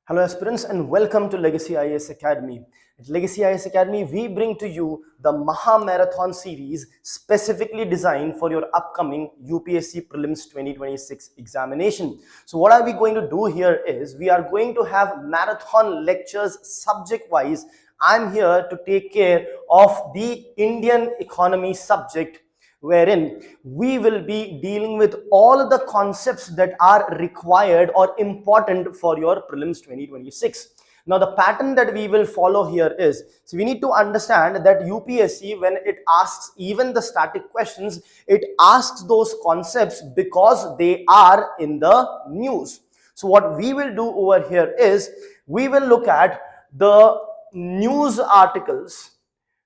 Hello aspirants and welcome to Legacy IAS Academy. At Legacy IAS Academy, we bring to you the Maha Marathon series specifically designed for your upcoming UPSC Prelims 2026 examination. So what are we going to do here is we are going to have marathon lectures subject wise. I'm here to take care of the Indian economy subject, wherein we will be dealing with all the concepts that are required or important for your prelims 2026. Now the pattern that we will follow here is, so we need to understand that UPSC, when it asks even the static questions, it asks those concepts because they are in the news. So what we will do over here is we will look at the news articles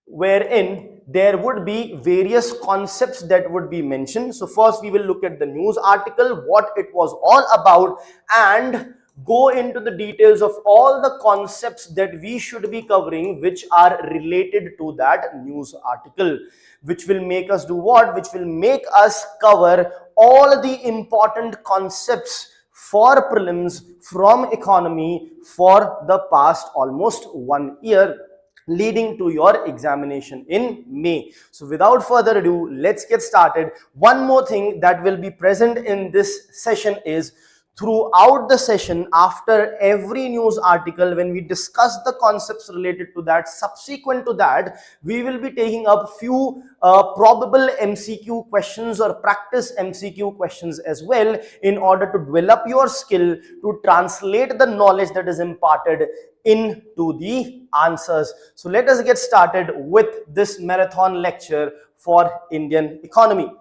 wherein there would be various concepts that would be mentioned. So first we will look at the news article, what it was all about, and go into the details of all the concepts that we should be covering which are related to that news article, which will make us do what? Which will make us cover all the important concepts for prelims from economy for the past almost 1 year, leading to your examination in May. So without further ado, let's get started. One more thing that will be present in this session is, throughout the session, after every news article, when we discuss the concepts related to that, subsequent to that, we will be taking up few probable MCQ questions or practice MCQ questions as well, in order to develop your skill to translate the knowledge that is imparted into the answers. So let us get started with this marathon lecture for Indian economy.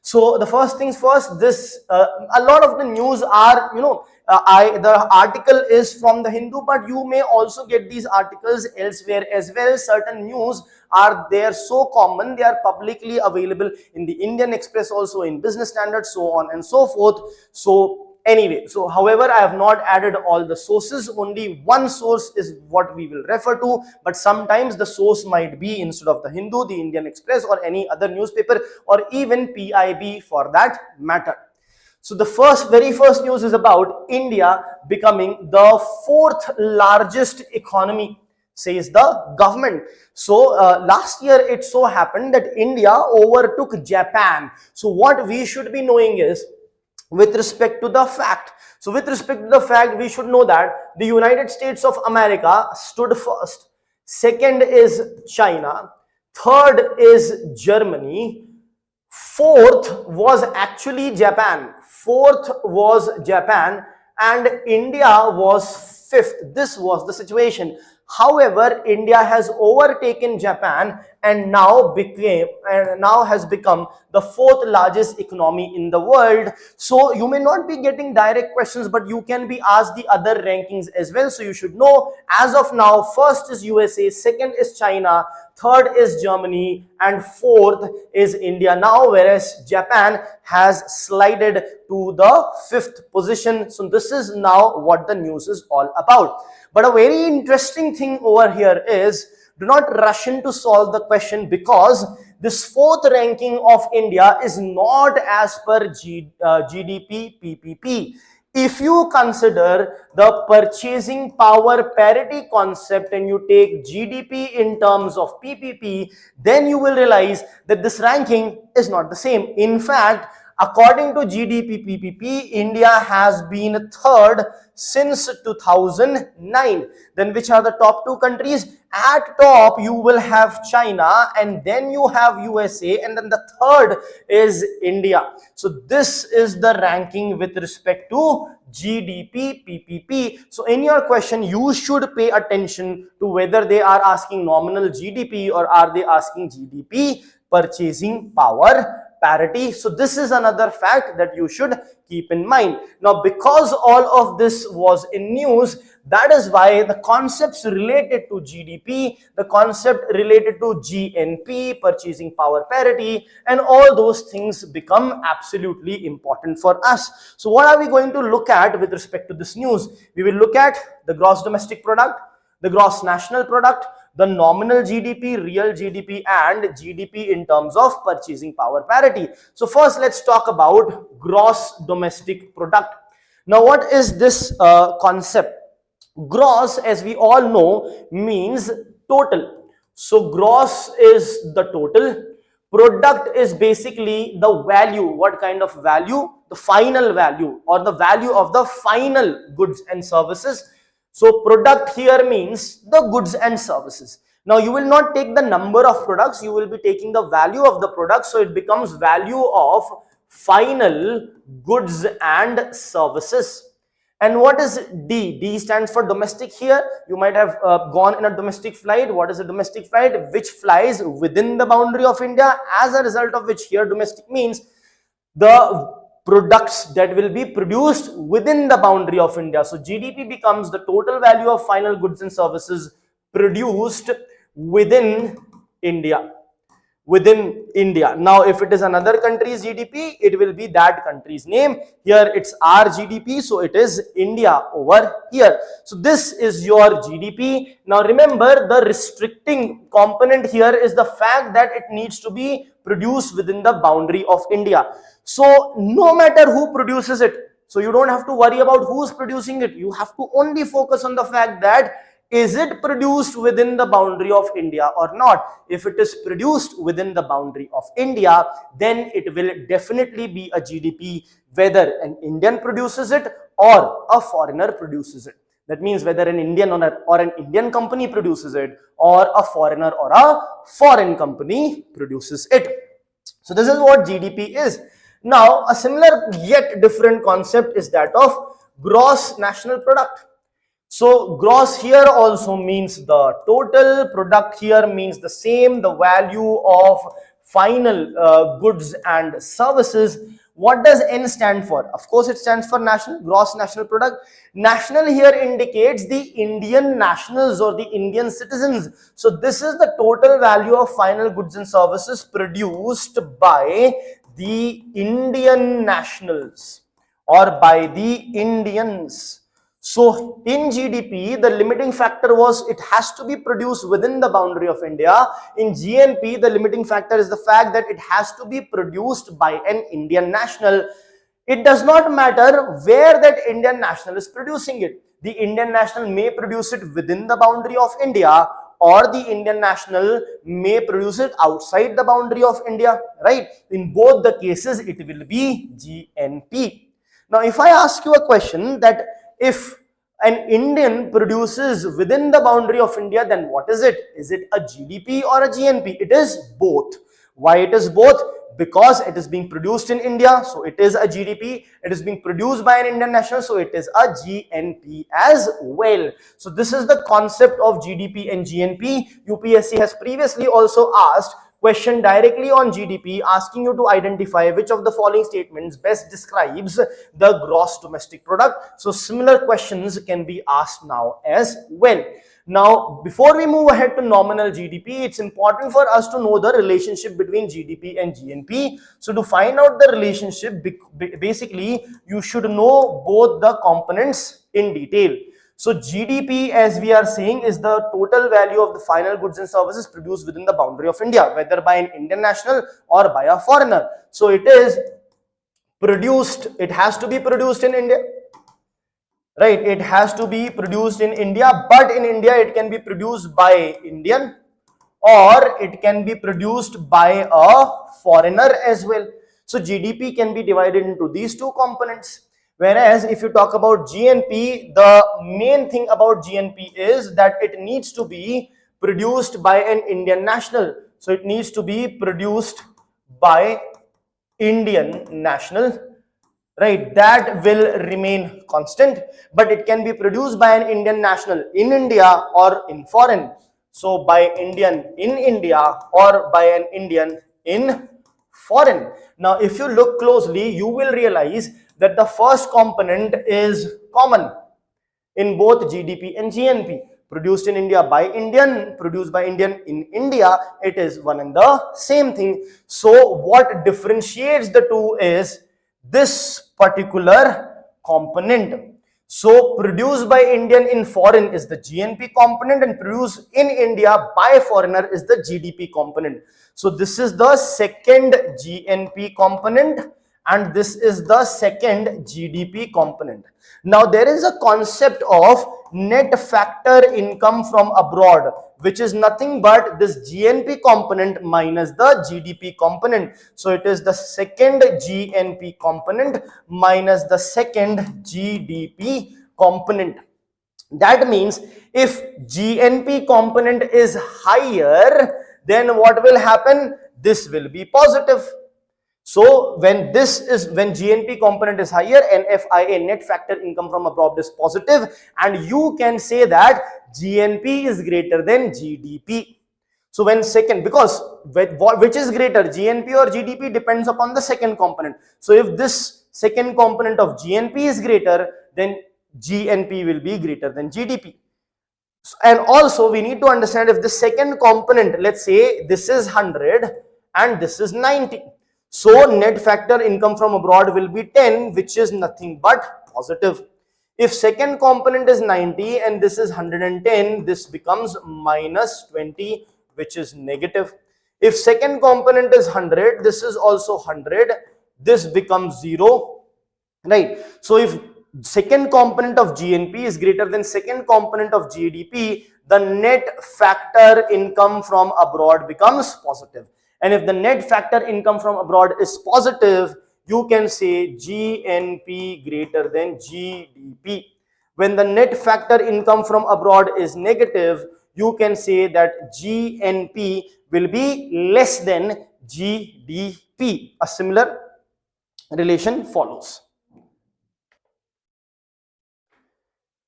So the first things first, this a lot of the news are, the article is from the Hindu, but you may also get these articles elsewhere as well. Certain news are there so common, they are publicly available in the Indian Express, also in Business Standard, so on and so forth. So anyway, so however, I have not added all the sources, only one source is what we will refer to, but sometimes the source might be, instead of the Hindu, the Indian Express or any other newspaper, or even PIB for that matter. So the very first news is about India becoming the 4th largest economy, says the government. So last year it so happened that India overtook Japan. So what we should be knowing is, with respect to the fact, we should know that the United States of America stood first, second is China, third is Germany, fourth was actually Japan, and India was fifth. This was the situation. However, India has overtaken Japan and now has become the 4th largest economy in the world. So you may not be getting direct questions, but you can be asked the other rankings as well. So you should know, as of now, first is USA, second is China, third is Germany, and fourth is India now, whereas Japan has slided to the 5th position. So this is now what the news is all about. But a very interesting thing over here is, do not rush in to solve the question, because this 4th ranking of India is not as per GDP PPP. If you consider the purchasing power parity concept and you take GDP in terms of PPP, then you will realize that this ranking is not the same. In fact, according to GDP PPP, India has been 3rd since 2009. Then which are the top 2 countries? At top you will have China, and then you have USA, and then the third is India. So this is the ranking with respect to GDP PPP. So in your question, you should pay attention to whether they are asking nominal GDP or are they asking GDP purchasing power parity. So this is another fact that you should keep in mind. Now, because all of this was in news, that is why the concepts related to GDP, the concept related to GNP, purchasing power parity, and all those things become absolutely important for us. So what are we going to look at with respect to this news? We will look at the gross domestic product, the gross national product, the nominal GDP, real GDP, and GDP in terms of purchasing power parity. So first, let's talk about gross domestic product. Now, what is this concept? Gross, as we all know, means total. So gross is the total. Product is basically the value. What kind of value? The final value, or the value of the final goods and services. So product here means the goods and services. Now you will not take the number of products, you will be taking the value of the product. So it becomes value of final goods and services. And what is D? D stands for domestic here. You might have gone in a domestic flight. What is a domestic flight? Which flies within the boundary of India, as a result of which here domestic means the products that will be produced within the boundary of India. So GDP becomes the total value of final goods and services produced within India. Now, if it is another country's GDP, it will be that country's name. Here it's our GDP, so it is India over here. So this is your GDP. Now remember, the restricting component here is the fact that it needs to be produced within the boundary of India. So no matter who produces it, so you don't have to worry about who's producing it. You have to only focus on the fact that is it produced within the boundary of India or not? If it is produced within the boundary of India, then it will definitely be a GDP, whether an Indian produces it or a foreigner produces it. That means whether an Indian or an Indian company produces it, or a foreigner or a foreign company produces it. So this is what GDP is. Now, a similar yet different concept is that of gross national product. So gross here also means the total, product here means the same, the value of final goods and services. What does N stand for? Of course, it stands for national, gross national product. National here indicates the Indian nationals or the Indian citizens. So this is the total value of final goods and services produced by the Indian nationals or by the Indians. So in GDP, the limiting factor was it has to be produced within the boundary of India. In GNP, the limiting factor is the fact that it has to be produced by an Indian national. It does not matter where that Indian national is producing it. The Indian national may produce it within the boundary of India, or the Indian national may produce it outside the boundary of India, right? In both the cases, it will be GNP. Now, if I ask you a question that if an Indian produces within the boundary of India, then what is it? Is it a GDP or a GNP? It is both. Why it is both? Because it is being produced in India, so it is a GDP. It is being produced by an Indian national, so it is a GNP as well. So this is the concept of GDP and GNP. UPSC has previously also asked question directly on GDP, asking you to identify which of the following statements best describes the gross domestic product. So similar questions can be asked now as well. Now, before we move ahead to nominal GDP, it's important for us to know the relationship between GDP and GNP. So to find out the relationship, basically, you should know both the components in detail. So GDP, as we are saying, is the total value of the final goods and services produced within the boundary of India, whether by an Indian national or by a foreigner. So it is produced, it has to be produced in India, right? It has to be produced in India, but in India it can be produced by Indian, or it can be produced by a foreigner as well. So GDP can be divided into these two components. Whereas if you talk about GNP, the main thing about GNP is that it needs to be produced by an Indian national. So it needs to be produced by Indian national, right? That will remain constant, but it can be produced by an Indian national in India or in foreign. So by Indian in India or by an Indian in foreign. Now, if you look closely, you will realize that the first component is common in both GDP and GNP. Produced in India by Indian, produced by Indian in India, it is one and the same thing. So what differentiates the two is this particular component. So produced by Indian in foreign is the GNP component, and produced in India by foreigner is the GDP component. So this is the second GNP component, and this is the second GDP component. Now there is a concept of net factor income from abroad, which is nothing but this GNP component minus the GDP component. So it is the second GNP component minus the second GDP component. That means if GNP component is higher, then what will happen? This will be positive. So when GNP component is higher, NFIA, net factor income from abroad, is positive, and you can say that GNP is greater than GDP. So when second, because which is greater, GNP or GDP, depends upon the second component. So if this second component of GNP is greater, then GNP will be greater than GDP. And also we need to understand, if the second component, let's say this is 100 and this is 90, so net factor income from abroad will be 10, which is nothing but positive. If second component is 90 and this is 110, this becomes minus 20, which is negative. If second component is 100, this is also 100, this becomes 0, right? So if second component of GNP is greater than second component of GDP, the net factor income from abroad becomes positive. And if the net factor income from abroad is positive, you can say GNP greater than GDP. When the net factor income from abroad is negative, you can say that GNP will be less than GDP. A similar relation follows.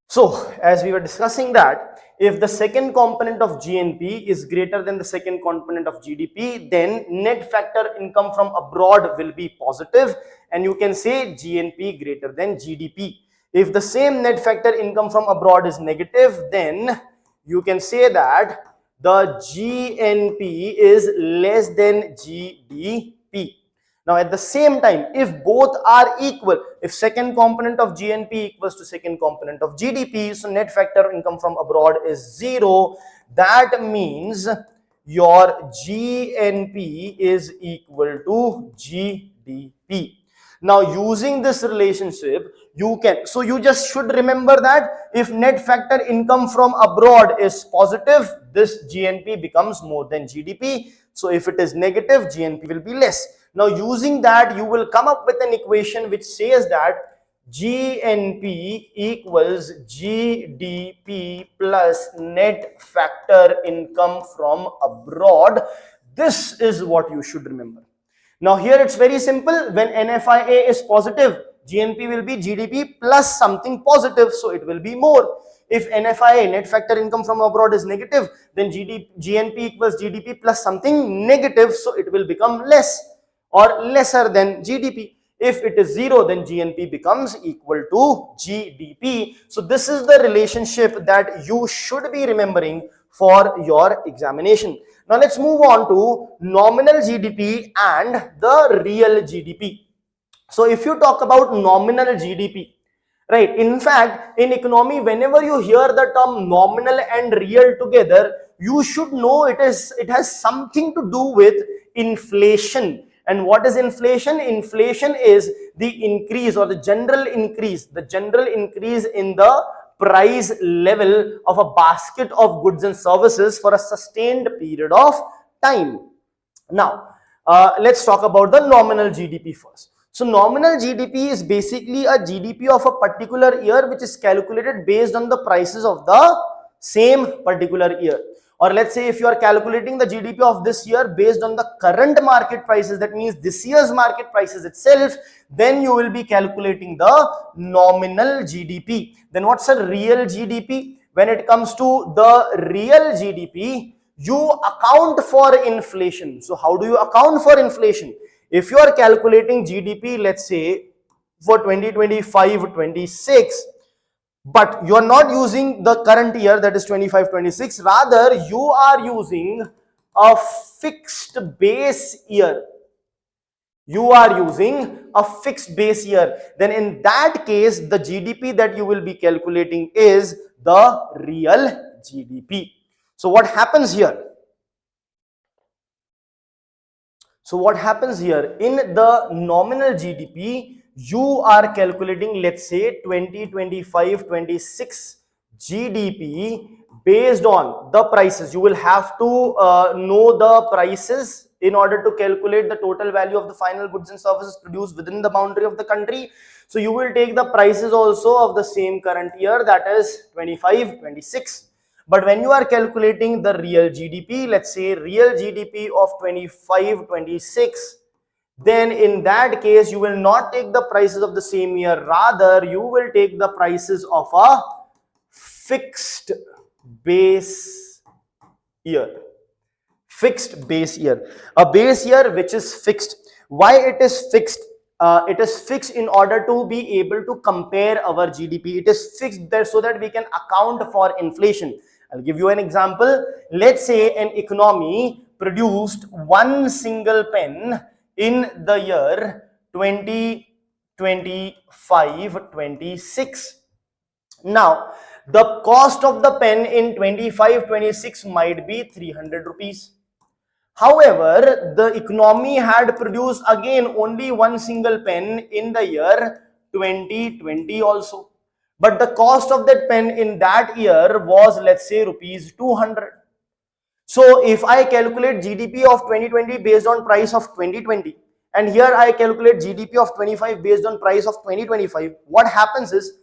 So as we were discussing that, if the second component of GNP is greater than the second component of GDP, then net factor income from abroad will be positive, and you can say GNP greater than GDP. If the same net factor income from abroad is negative, then you can say that the GNP is less than GDP. Now at the same time, if both are equal, if second component of GNP equals to second component of GDP, so net factor income from abroad is 0, that means your GNP is equal to GDP. Now using this relationship, you can, so you just should remember that if net factor income from abroad is positive, this GNP becomes more than GDP. So if it is negative, GNP will be less. Now using that, you will come up with an equation which says that GNP equals GDP plus net factor income from abroad. This is what you should remember. Now here it's very simple. When NFIA is positive, GNP will be GDP plus something positive, so it will be more. If NFIA, net factor income from abroad, is negative, then GNP equals GDP plus something negative, so it will become less or lesser than GDP. If it is 0, then GNP becomes equal to GDP. So this is the relationship that you should be remembering for your examination. Now let's move on to nominal GDP and the real GDP. So if you talk about nominal GDP, right, in fact in economy, whenever you hear the term nominal and real together, you should know it has something to do with inflation. And what is inflation? Inflation is the increase or the general increase in the price level of a basket of goods and services for a sustained period of time. Now let's talk about the nominal GDP first. So nominal GDP is basically a GDP of a particular year, which is calculated based on the prices of the same particular year. Or let's say if you are calculating the GDP of this year based on the current market prices, that means this year's market prices itself, then you will be calculating the nominal GDP. Then what's a real GDP? When it comes to the real GDP, you account for inflation. So how do you account for inflation? If you are calculating GDP, let's say for 2025-26, but you are not using the current year, that is 25-26, rather you are using a fixed base year. You are using a fixed base year. Then in that case, the GDP that you will be calculating is the real GDP. So what happens here? So what happens here, in the nominal GDP, you are calculating, let's say 2025-26 GDP based on the prices. You will have to know the prices in order to calculate the total value of the final goods and services produced within the boundary of the country. So you will take the prices also of the same current year, that is 25-26. But when you are calculating the real GDP, let's say real GDP of 25-26, then in that case you will not take the prices of the same year, rather you will take the prices of a fixed base year. Fixed base year, a base year which is fixed. Why it is fixed? It is fixed in order to be able to compare our GDP. It is fixed there so that we can account for inflation. I'll give you an example. Let's say an economy produced one single pen in the year 2025-26. Now, the cost of the pen in 25-26 might be 300 rupees. However, the economy had produced again only one single pen in the year 2020 also. But the cost of that pen in that year was, let's say, rupees 200. So if I calculate GDP of 2020 based on price of 2020, and here I calculate GDP of 25 based on price of 2025, what happens is,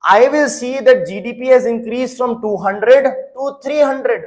I will see that GDP has increased from 200 to 300.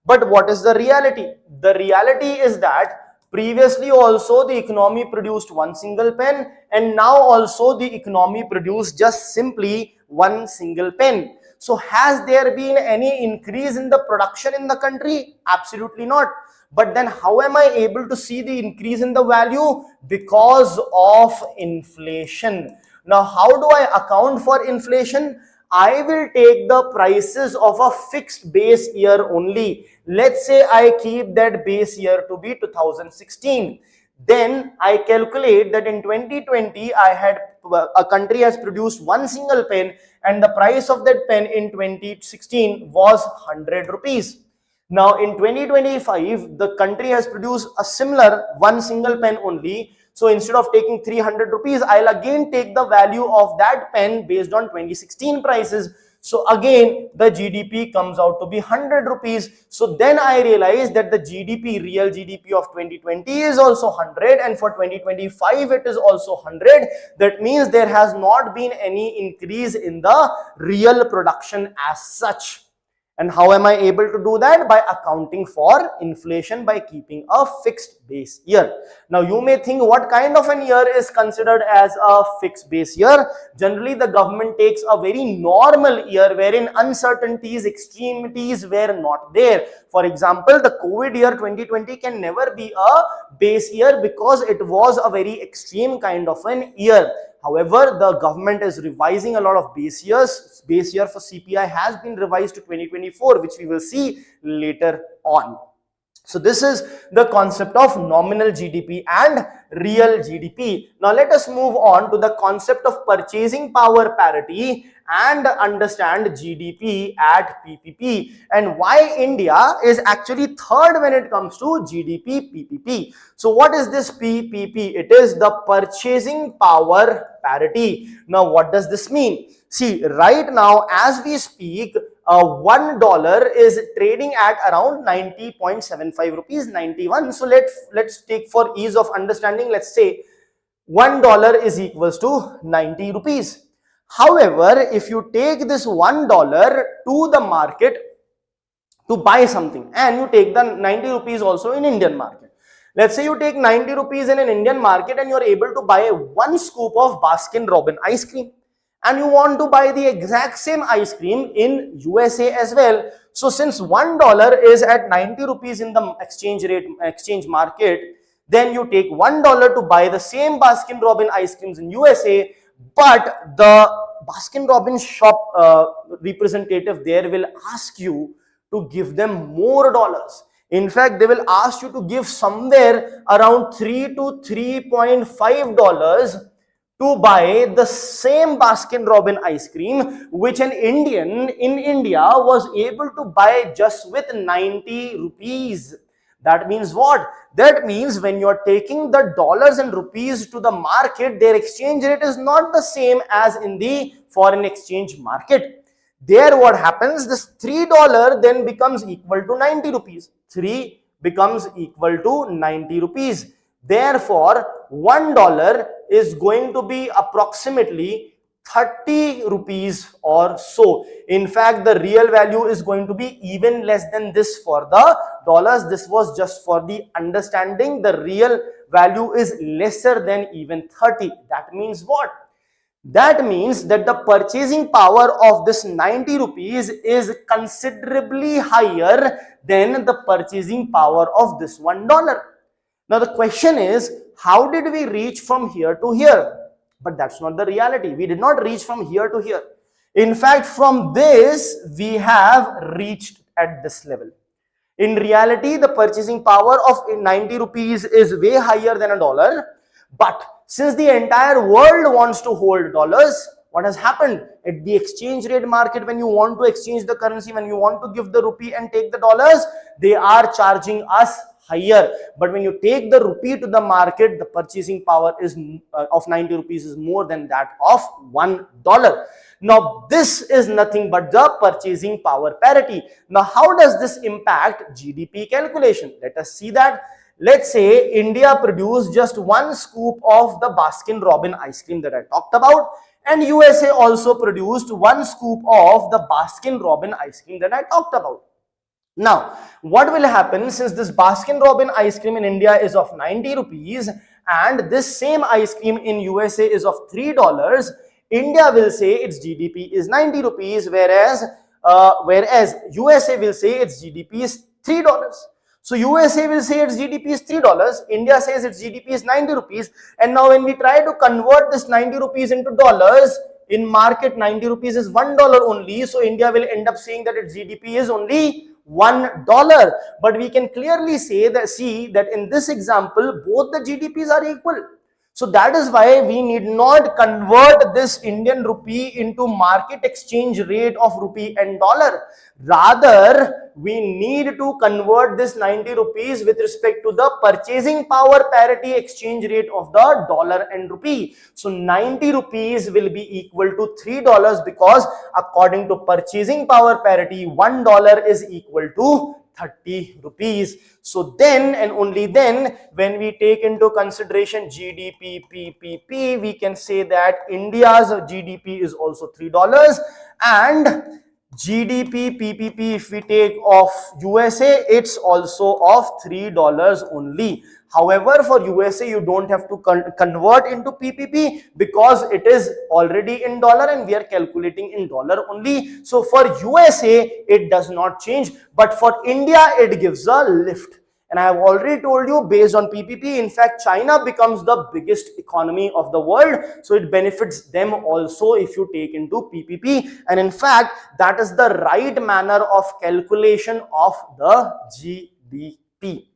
But what is the reality? The reality is that previously also the economy produced one single pen, and now also the economy produced just simply one single pen. So has there been any increase in the production in the country? Absolutely not. But then how am I able to see the increase in the value? Because of inflation. Now, how do I account for inflation? I will take the prices of a fixed base year only. Let's say I keep that base year to be 2016. Then I calculate that in 2020 a country has produced one single pen, and the price of that pen in 2016 was 100 rupees. Now in 2025 the country has produced a similar one single pen only. So instead of taking 300 rupees, I'll again take the value of that pen based on 2016 prices. So again, the GDP comes out to be 100 rupees. So then I realize that the GDP, real GDP of 2020 is also 100, and for 2025 it is also 100. That means there has not been any increase in the real production as such. And how am I able to do that? By accounting for inflation by keeping a fixed base year. Now you may think, what kind of an year is considered as a fixed base year? Generally the government takes a very normal year wherein uncertainties, extremities were not there. For example, the COVID year 2020 can never be a base year because it was a very extreme kind of an year. However, the government is revising a lot of base years. Base year for CPI has been revised to 2024, which we will see later on. So this is the concept of nominal GDP and real GDP. Now let us move on to the concept of purchasing power parity and understand GDP at PPP, and why India is actually third when it comes to GDP PPP. So what is this PPP? It is the purchasing power parity. Now what does this mean? See, right now as we speak, $1 is trading at around 90.75 rupees, 91. So let's take, for ease of understanding, let's say $1 is equals to 90 rupees. However, if you take this $1 to the market to buy something, and you take the 90 rupees also in Indian market, let's say you take 90 rupees in an Indian market and you are able to buy one scoop of Baskin Robbins ice cream, and you want to buy the exact same ice cream in USA as well. So since $1 is at 90 rupees in the exchange market, then you take $1 to buy the same Baskin Robbins ice creams in USA, but the Baskin Robbins shop representative there will ask you to give them more dollars. In fact, they will ask you to give somewhere around $3 to $3.5 to buy the same Baskin Robbins ice cream, which an Indian in India was able to buy just with 90 rupees. That means what? That means when you are taking the dollars and rupees to the market, their exchange rate is not the same as in the foreign exchange market. There what happens, this $3 then becomes equal to 90 rupees. 3 becomes equal to 90 rupees. Therefore, $1 is going to be approximately 30 rupees or so. In fact, the real value is going to be even less than this for the dollars. This was just for the understanding. The real value is lesser than even 30. That means what? That means that the purchasing power of this 90 rupees is considerably higher than the purchasing power of this $1. Now the question is, how did we reach from here to here? But that's not the reality. We did not reach from here to here. In fact, from this, we have reached at this level. In reality, the purchasing power of 90 rupees is way higher than $1. But since the entire world wants to hold dollars, what has happened at the exchange rate market? When you want to exchange the currency, when you want to give the rupee and take the dollars, they are charging us higher. But when you take the rupee to the market, the purchasing power is of 90 rupees is more than that of $1. Now this is nothing but the purchasing power parity. Now how does this impact GDP calculation? Let us see that. Let's say India produced just one scoop of the Baskin-Robbins ice cream that I talked about, and USA also produced one scoop of the Baskin-Robbins ice cream that I talked about. Now, what will happen, since this Baskin-Robbins ice cream in India is of 90 rupees and this same ice cream in USA is of $3, India will say its GDP is 90 rupees, whereas USA will say its GDP is $3. So USA will say its GDP is $3, India says its GDP is 90 rupees, and now when we try to convert this 90 rupees into dollars, in market 90 rupees is $1 only, so India will end up saying that its GDP is only $1. But we can clearly see that in this example both the GDPs are equal. So that is why we need not convert this Indian rupee into market exchange rate of rupee and dollar. Rather, we need to convert this 90 rupees with respect to the purchasing power parity exchange rate of the dollar and rupee. So 90 rupees will be equal to $3 because according to purchasing power parity, $1 is equal to 30 rupees. So then and only then, when we take into consideration GDP, PPP, we can say that India's GDP is also $3, and GDP, PPP, if we take of USA, it's also of $3 only. However, for USA, you don't have to convert into PPP because it is already in dollar and we are calculating in dollar only. So for USA, it does not change, but for India, it gives a lift. And I have already told you, based on PPP, in fact, China becomes the biggest economy of the world. So it benefits them also if you take into PPP. And in fact, that is the right manner of calculation of the GDP.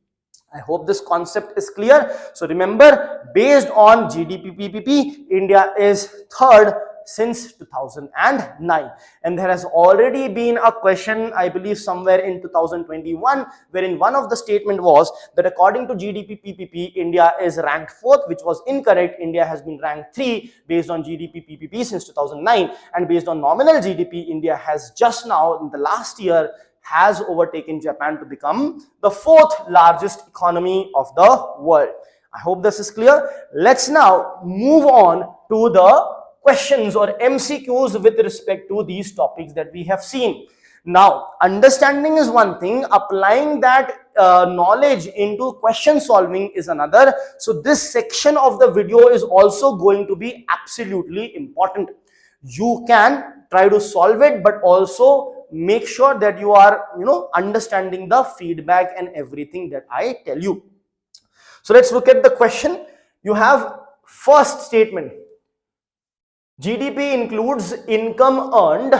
I hope this concept is clear. So remember, based on GDP PPP, India is third since 2009, and there has already been a question, I believe somewhere in 2021, wherein one of the statement was that according to GDP PPP, India is ranked 4th, which was incorrect. India has been ranked 3 based on GDP PPP since 2009, and based on nominal GDP, India has just now in the last year has overtaken Japan to become the 4th largest economy of the world. I hope this is clear. Let's now move on to the questions or MCQs with respect to these topics that we have seen. Now, understanding is one thing, applying that knowledge into question solving is another. So this section of the video is also going to be absolutely important. You can try to solve it, but also make sure that you are, understanding the feedback and everything that I tell you. So let's look at the question. You have first statement. GDP includes income earned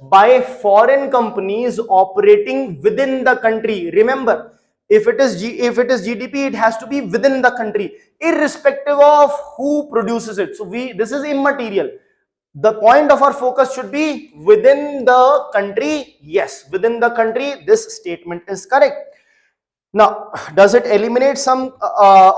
by foreign companies operating within the country. Remember, if it is GDP, it has to be within the country, irrespective of who produces it. So this is immaterial. The point of our focus should be within the country. Yes, within the country, this statement is correct. Now, does it eliminate some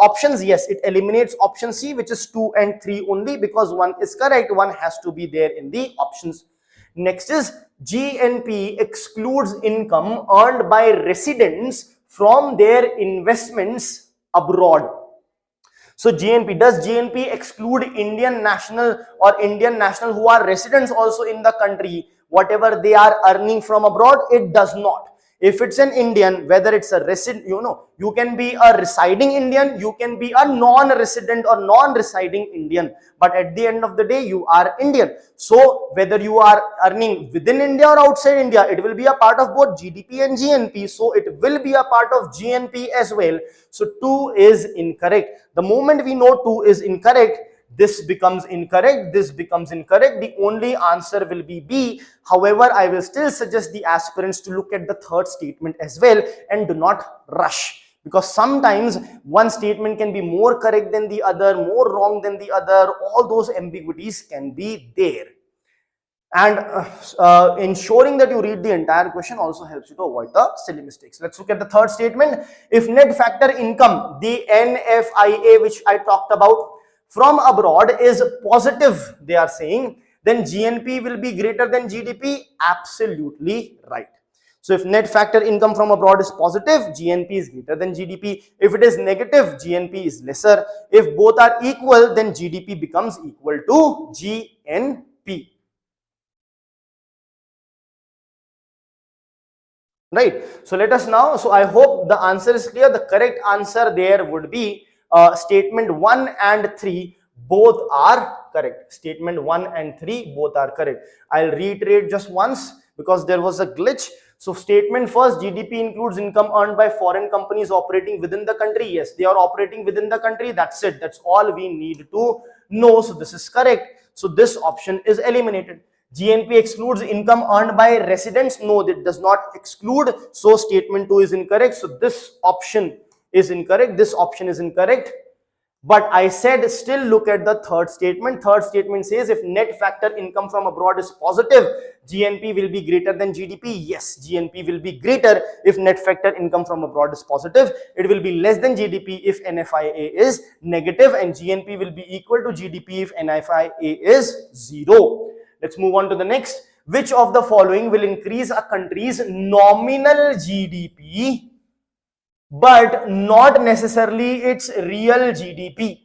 options? Yes, it eliminates option C, which is 2 and 3 only, because one is correct, one has to be there in the options. Next is GNP excludes income earned by residents from their investments abroad. So GNP, does GNP exclude Indian national or Indian national who are residents also in the country, whatever they are earning from abroad? It does not. If it's an Indian, whether it's a resident, you can be a residing Indian, you can be a non-resident or non-residing Indian, but at the end of the day, you are Indian. So whether you are earning within India or outside India, it will be a part of both GDP and GNP. So it will be a part of GNP as well. So 2 is incorrect. The moment we know 2 is incorrect, this becomes incorrect, this becomes incorrect. The only answer will be B. However, I will still suggest the aspirants to look at the third statement as well and do not rush, because sometimes one statement can be more correct than the other, more wrong than the other. All those ambiguities can be there. And ensuring that you read the entire question also helps you to avoid the silly mistakes. Let's look at the third statement. If net factor income, the NFIA, which I talked about, from abroad is positive, they are saying, then GNP will be greater than GDP. Absolutely right. So if net factor income from abroad is positive, GNP is greater than GDP. If it is negative, GNP is lesser. If both are equal, then GDP becomes equal to GNP. Right. So let us now, so I hope the answer is clear. The correct answer there would be statement 1 and 3 both are correct. Statement 1 and 3 both are correct. I'll reiterate just once because there was a glitch. So statement first, GDP includes income earned by foreign companies operating within the country. Yes, they are operating within the country. That's it. That's all we need to know. So this is correct. So this option is eliminated. GNP excludes income earned by residents. No, it does not exclude. So statement 2 is incorrect. So this option is incorrect. This option is incorrect. But I said still look at the third statement. Third statement says if net factor income from abroad is positive, GNP will be greater than GDP. Yes, GNP will be greater if net factor income from abroad is positive. It will be less than GDP if NFIA is negative, and GNP will be equal to GDP if NFIA is 0. Let's move on to the next. Which of the following will increase a country's nominal GDP but not necessarily its real GDP?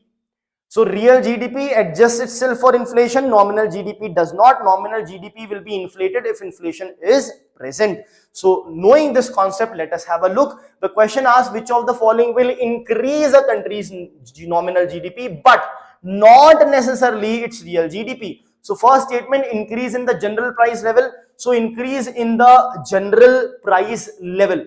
So real GDP adjusts itself for inflation, nominal GDP does not. Nominal GDP will be inflated if inflation is present. So knowing this concept, let us have a look. The question asks which of the following will increase a country's nominal GDP but not necessarily its real GDP. So first statement, increase in the general price level. So increase in the general price level.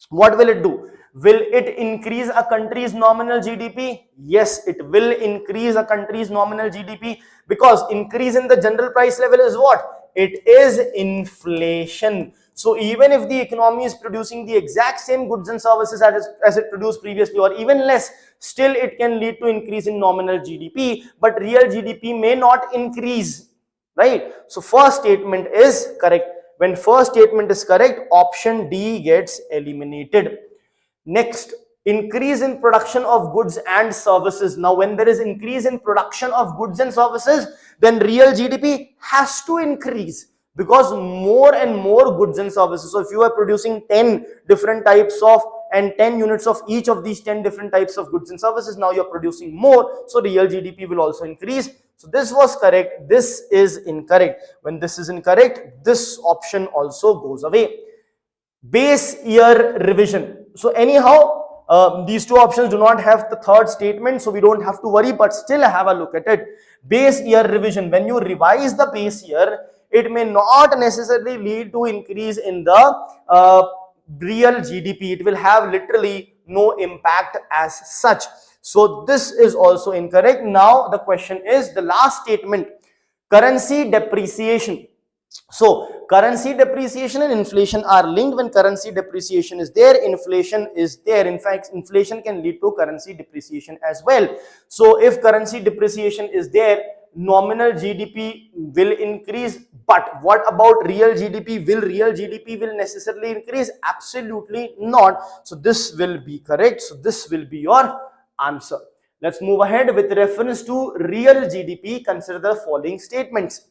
What will it do? Will it increase a country's nominal GDP? Yes, it will increase a country's nominal GDP, because increase in the general price level is what? It is inflation. So even if the economy is producing the exact same goods and services as it produced previously or even less, still it can lead to increase in nominal GDP, but real GDP may not increase, right? So first statement is correct. When first statement is correct, option D gets eliminated. Next, increase in production of goods and services. Now, when there is increase in production of goods and services, then real GDP has to increase, because more and more goods and services. So if you are producing 10 different types of and 10 units of each of these 10 different types of goods and services, now you're producing more, so real GDP will also increase. So this was correct, this is incorrect. When this is incorrect, this option also goes away. Base year revision. So anyhow, these two options do not have the third statement, so we don't have to worry, but still have a look at it. Base year revision. When you revise the base year, it may not necessarily lead to increase in the real GDP. It will have literally no impact as such. So this is also incorrect. Now the question is the last statement, currency depreciation. So currency depreciation and inflation are linked. When currency depreciation is there, inflation is there. In fact, inflation can lead to currency depreciation as well. So if currency depreciation is there, nominal GDP will increase, but what about real GDP? Will real GDP will necessarily increase? Absolutely not. So this will be correct. So this will be your answer. Let's move ahead. With reference to real GDP, consider the following statements.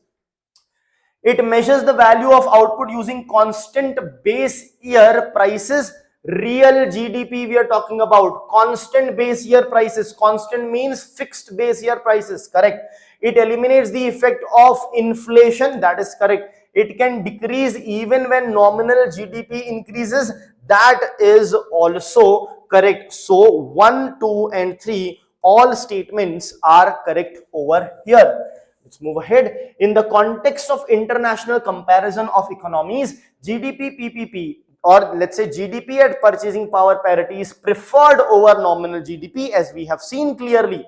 It measures the value of output using constant base year prices. Real GDP we are talking about. Constant base year prices. Constant means fixed base year prices. Correct. It eliminates the effect of inflation. That is correct. It can decrease even when nominal GDP increases. That is also correct. So 1, 2 and 3 all statements are correct over here. Let's move ahead. In the context of international comparison of economies, GDP PPP, or let's say GDP at purchasing power parity, is preferred over nominal GDP, as we have seen clearly,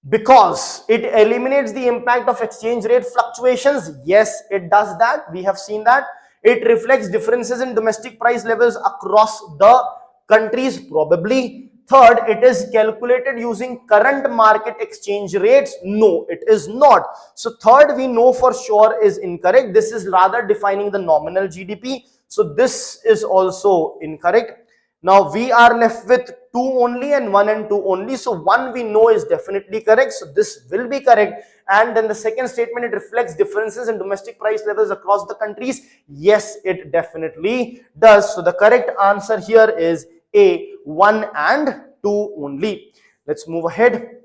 because it eliminates the impact of exchange rate fluctuations. Yes, it does that. We have seen that. It reflects differences in domestic price levels across the countries, probably. Third, it is calculated using current market exchange rates. No, it is not. So third, we know for sure is incorrect. This is rather defining the nominal GDP. So this is also incorrect. Now we are left with 2 only and 1 and 2 only. So 1 we know is definitely correct. So this will be correct. And then the second statement, it reflects differences in domestic price levels across the countries. Yes, it definitely does. So the correct answer here is A, 1 and 2 only. Let's move ahead.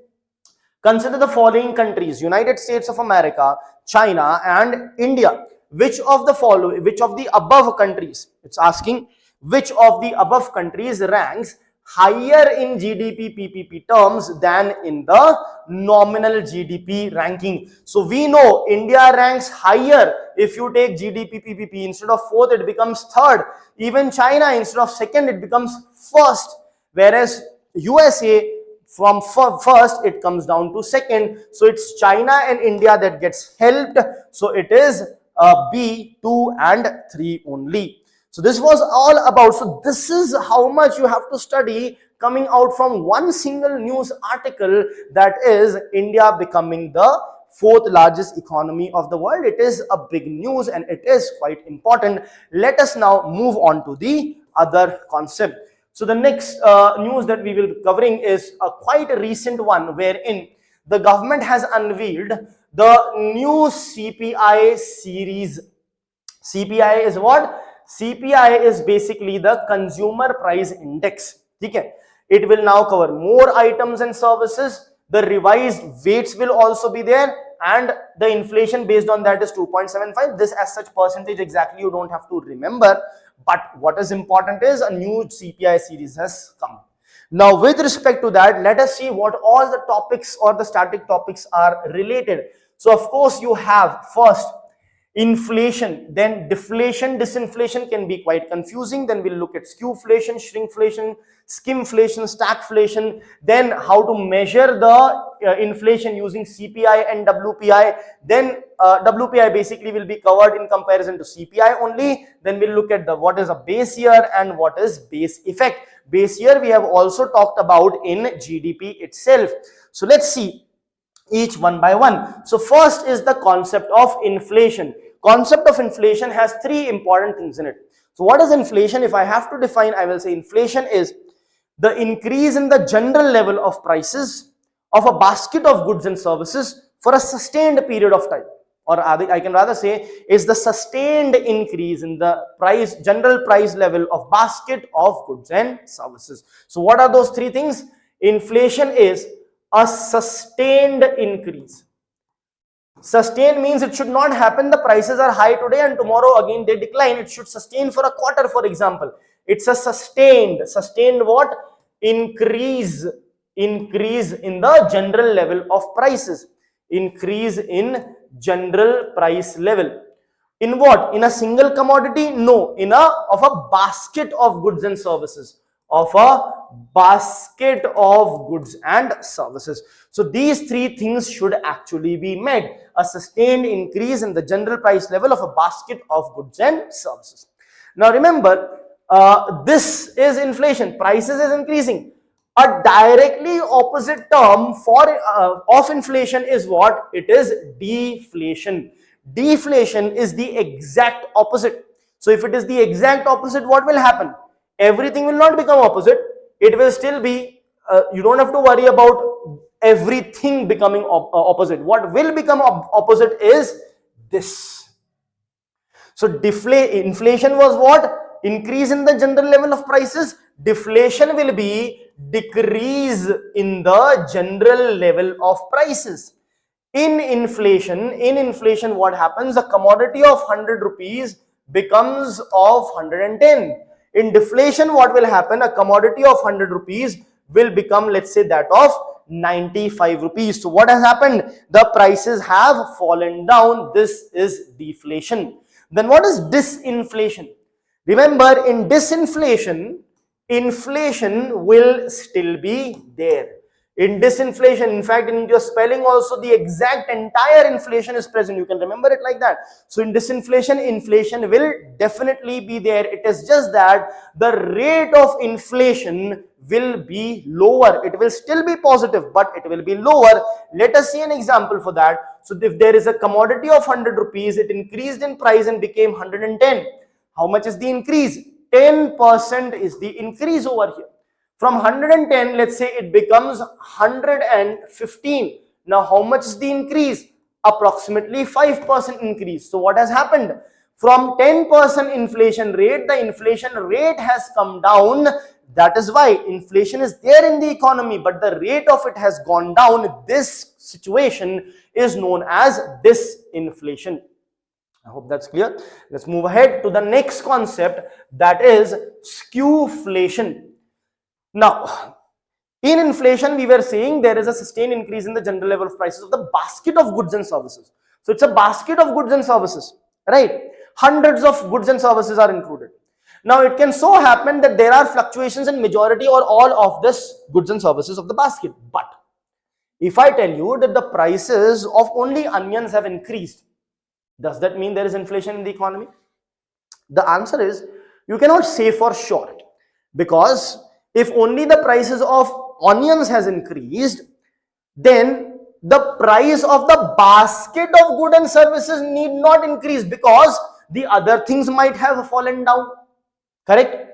Consider the following countries: United States of America, China and India. Which of the above countries, it's asking, which of the above countries ranks higher in GDP PPP terms than in the nominal GDP ranking? So we know India ranks higher. If you take GDP PPP, instead of fourth it becomes third. Even China, instead of second it becomes first, whereas USA from first it comes down to second. So it's China and India that gets helped. So it is B, 2 and 3 only. So this was all about. So this is how much you have to study coming out from one single news article, that is India becoming the 4th largest economy of the world. It is a big news and it is quite important. Let us now move on to the other concept. So the next news that we will be covering is a quite a recent one, wherein the government has unveiled the new CPI series. CPI is what? CPI is basically the consumer price index. Okay? It will now cover more items and services. The revised weights will also be there, and the inflation based on that is 2.75. This as such percentage exactly you don't have to remember, but what is important is a new CPI series has come. Now with respect to that, let us see what all the topics or the static topics are related. So of course you have first inflation, then deflation, disinflation can be quite confusing. Then we'll look at skewflation, shrinkflation, skimflation, stagflation. Then how to measure the inflation using CPI and WPI. Then WPI basically will be covered in comparison to CPI only. Then we'll look at what is a base year and what is base effect. Base year we have also talked about in GDP itself. So let's see each one by one. So first is the concept of inflation. Concept of inflation has 3 important things in it. So what is inflation? If I have to define, I will say inflation is the increase in the general level of prices of a basket of goods and services for a sustained period of time. Or I can rather say is the sustained increase in the general price level of basket of goods and services. So what are those 3 things? Inflation is a sustained increase. Sustained means it should not happen the prices are high today and tomorrow again they decline. It should sustain for a quarter, for example. It's a sustained what? Increase in the general level of prices. Increase in general price level. In what? In a single commodity? No, of a basket of goods and services. Of a basket of goods and services. So these 3 things should actually be met. A sustained increase in the general price level of a basket of goods and services. Now remember, this is inflation. Prices is increasing. A directly opposite term for of inflation is what? It is deflation. Deflation is the exact opposite. So if it is the exact opposite, what will happen? Everything will not become opposite. It will still be, you don't have to worry about everything becoming opposite. What will become opposite is this. So inflation was what? Increase in the general level of prices. Deflation will be decrease in the general level of prices. In inflation, what happens? A commodity of 100 rupees becomes of 110. In deflation, what will happen? A commodity of 100 rupees will become, let's say, that of 95 rupees. So what has happened? The prices have fallen down. This is deflation. Then what is disinflation? Remember, in disinflation, inflation will still be there. In disinflation, in fact, in your spelling also, the exact entire inflation is present. You can remember it like that. So in disinflation, inflation will definitely be there. It is just that the rate of inflation will be lower. It will still be positive, but it will be lower. Let us see an example for that. So if there is a commodity of 100 rupees, it increased in price and became 110. How much is the increase? 10% is the increase over here. From 110, let's say it becomes 115. Now, how much is the increase? Approximately 5% increase. So, what has happened? From 10% inflation rate, the inflation rate has come down. That is why inflation is there in the economy, but the rate of it has gone down. This situation is known as disinflation. I hope that's clear. Let's move ahead to the next concept, that is skewflation. Now, in inflation, we were saying there is a sustained increase in the general level of prices of the basket of goods and services. So it's a basket of goods and services, right? Hundreds of goods and services are included. Now, it can so happen that there are fluctuations in majority or all of this goods and services of the basket. But if I tell you that the prices of only onions have increased, does that mean there is inflation in the economy? The answer is, you cannot say for sure, because if only the prices of onions has increased, then the price of the basket of goods and services need not increase, because the other things might have fallen down. Correct?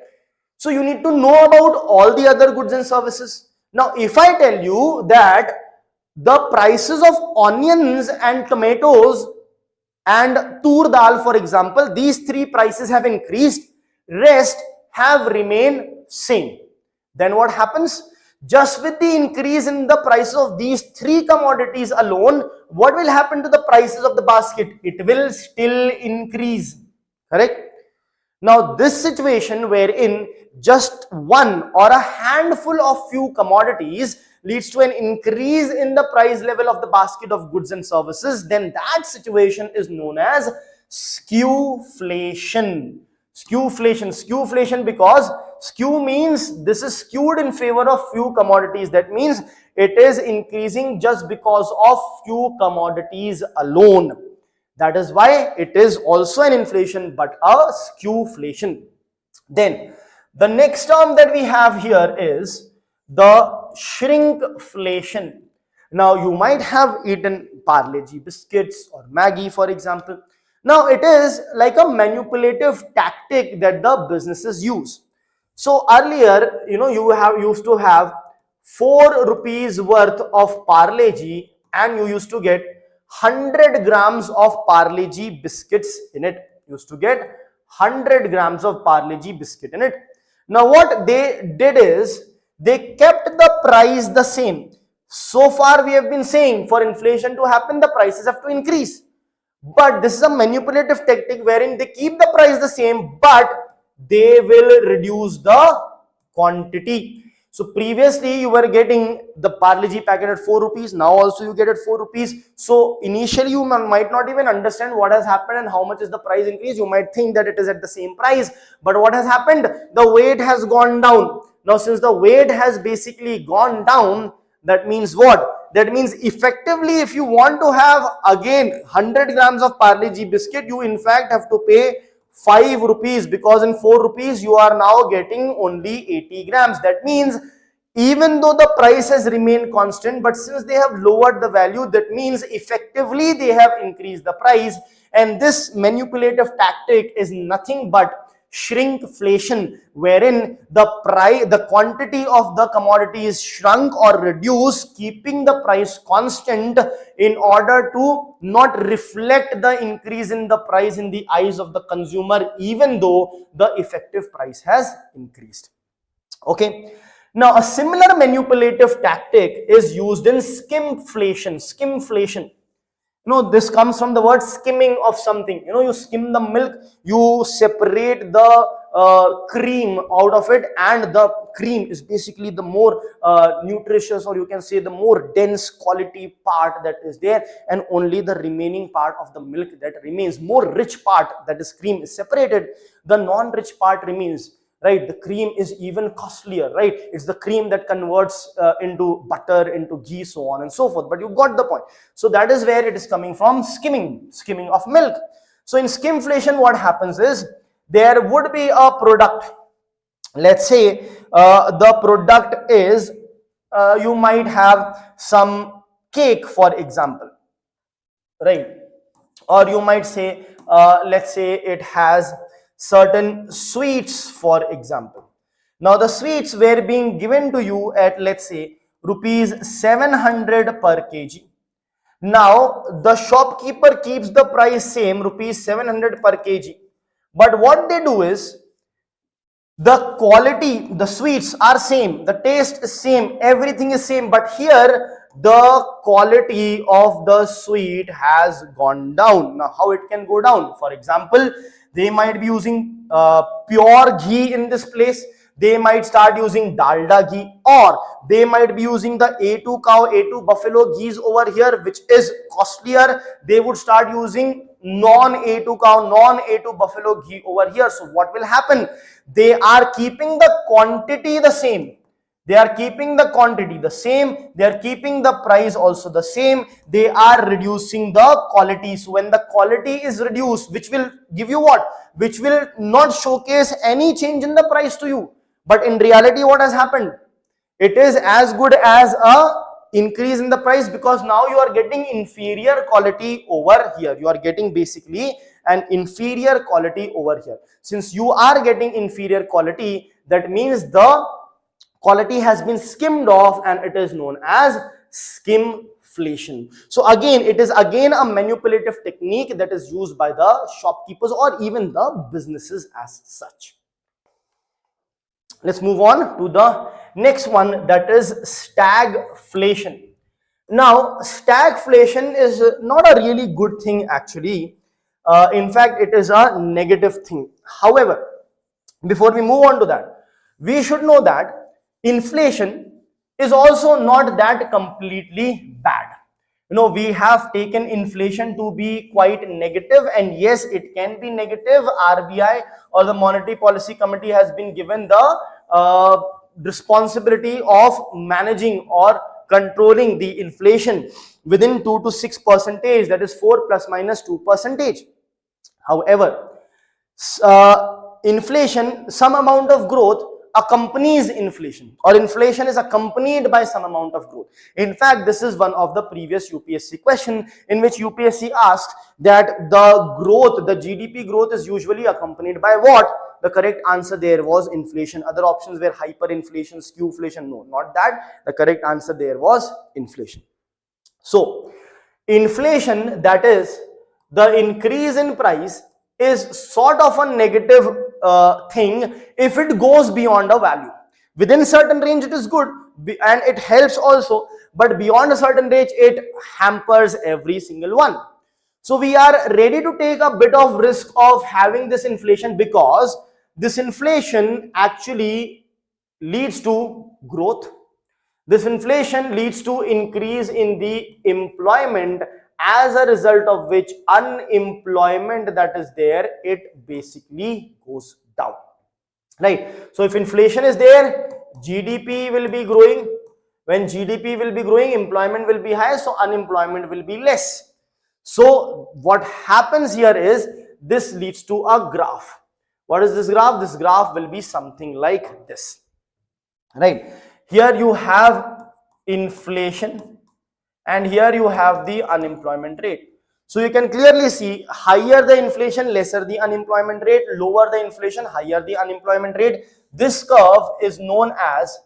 So you need to know about all the other goods and services. Now, if I tell you that the prices of onions and tomatoes and tur dal, for example, these three prices have increased, rest have remained same, then what happens? Just with the increase in the price of these three commodities alone, what will happen to the prices of the basket? It will still increase. Correct? Now, this situation wherein just one or a handful of few commodities leads to an increase in the price level of the basket of goods and services, then that situation is known as skewflation. Skewflation, because skew means this is skewed in favor of few commodities. That means it is increasing just because of few commodities alone. That is why it is also an inflation, but a skewflation. Then the next term that we have here is the shrinkflation. Now, you might have eaten Parle-G biscuits or Maggi, for example. Now, it is like a manipulative tactic that the businesses use. So earlier, you used to have 4 rupees worth of Parle-G, and you used to get 100 grams of Parle-G biscuits in it. Used to get 100 grams of Parle-G biscuit in it. Now, what they did is they kept the price the same. So far, we have been saying for inflation to happen, the prices have to increase. But this is a manipulative tactic wherein they keep the price the same, but they will reduce the quantity. So previously you were getting the Parle-G packet at 4 rupees. Now also you get at 4 rupees. So initially you might not even understand what has happened and how much is the price increase. You might think that it is at the same price. But what has happened? The weight has gone down. Now, since the weight has basically gone down, that means what? That means effectively, if you want to have again 100 grams of Parle-G biscuit, you in fact have to pay 5 rupees, because in 4 rupees you are now getting only 80 grams. That means even though the price has remained constant, but since they have lowered the value, that means effectively they have increased the price. And this manipulative tactic is nothing but shrinkflation, wherein the quantity of the commodity is shrunk or reduced, keeping the price constant in order to not reflect the increase in the price in the eyes of the consumer, even though the effective price has increased. Okay. Now, a similar manipulative tactic is used in skimflation. Skimflation. This comes from the word skimming of something. You skim the milk, you separate the cream out of it, and the cream is basically the more nutritious, or you can say the more dense quality part that is there, and only the remaining part of the milk that remains, more rich part, that is cream, is separated. The non-rich part remains. Right, the cream is even costlier, right? It's the cream that converts into butter, into ghee, so on and so forth. But you got the point. So that is where it is coming from, skimming of milk. So in skimflation, what happens is there would be a product. Let's say the product is, you might have some cake, for example, right? Or you might say, let's say it has certain sweets, for example. Now the sweets were being given to you at, let's say, rupees 700 per kg. Now the shopkeeper keeps the price same, rupees 700 per kg. But what they do is, the quality, the sweets are same, the taste is same, everything is same, but here the quality of the sweet has gone down. Now how it can go down? For example, they might be using pure ghee in this place, they might start using dalda ghee, or they might be using the A2 cow, A2 buffalo ghees over here, which is costlier. They would start using non-A2 cow, non-A2 buffalo ghee over here. So what will happen? They are keeping the quantity the same. They are keeping the quantity the same. They are keeping the price also the same. They are reducing the quality. So when the quality is reduced, which will give you what? Which will not showcase any change in the price to you. But in reality, what has happened? It is as good as a increase in the price, because now you are getting inferior quality over here. You are getting basically an inferior quality over here. Since you are getting inferior quality, that means the quality has been skimmed off, and it is known as skimflation. So again, it is again a manipulative technique that is used by the shopkeepers or even the businesses as such. Let's move on to the next one, that is stagflation. Now, stagflation is not a really good thing actually. In fact, it is a negative thing. However, before we move on to that, we should know that inflation is also not that completely bad. We have taken inflation to be quite negative, and yes, it can be negative. RBI or the Monetary Policy Committee has been given the responsibility of managing or controlling the inflation within 2 to 6%, that is 4 plus minus 2%. However, inflation, some amount of growth accompanies inflation, or inflation is accompanied by some amount of growth. In fact, this is one of the previous UPSC question in which UPSC asked that the growth, the GDP growth is usually accompanied by what? The correct answer there was inflation. Other options were hyperinflation, skewflation. No, not that. The correct answer there was inflation. So, inflation, that is the increase in price, is sort of a negative thing if it goes beyond a value. Within certain range it is good and it helps also, but beyond a certain range it hampers every single one. So we are ready to take a bit of risk of having this inflation, because this inflation actually leads to growth. This inflation leads to increase in the employment, as a result of which unemployment that is there, it basically goes down, right? So if inflation is there, GDP will be growing. When GDP will be growing, employment will be high, so unemployment will be less. So what happens here is, this leads to a graph. What is this graph? This graph will be something like this, right? Here you have inflation and here you have the unemployment rate. So you can clearly see higher the inflation, lesser the unemployment rate, lower the inflation, higher the unemployment rate. This curve is known as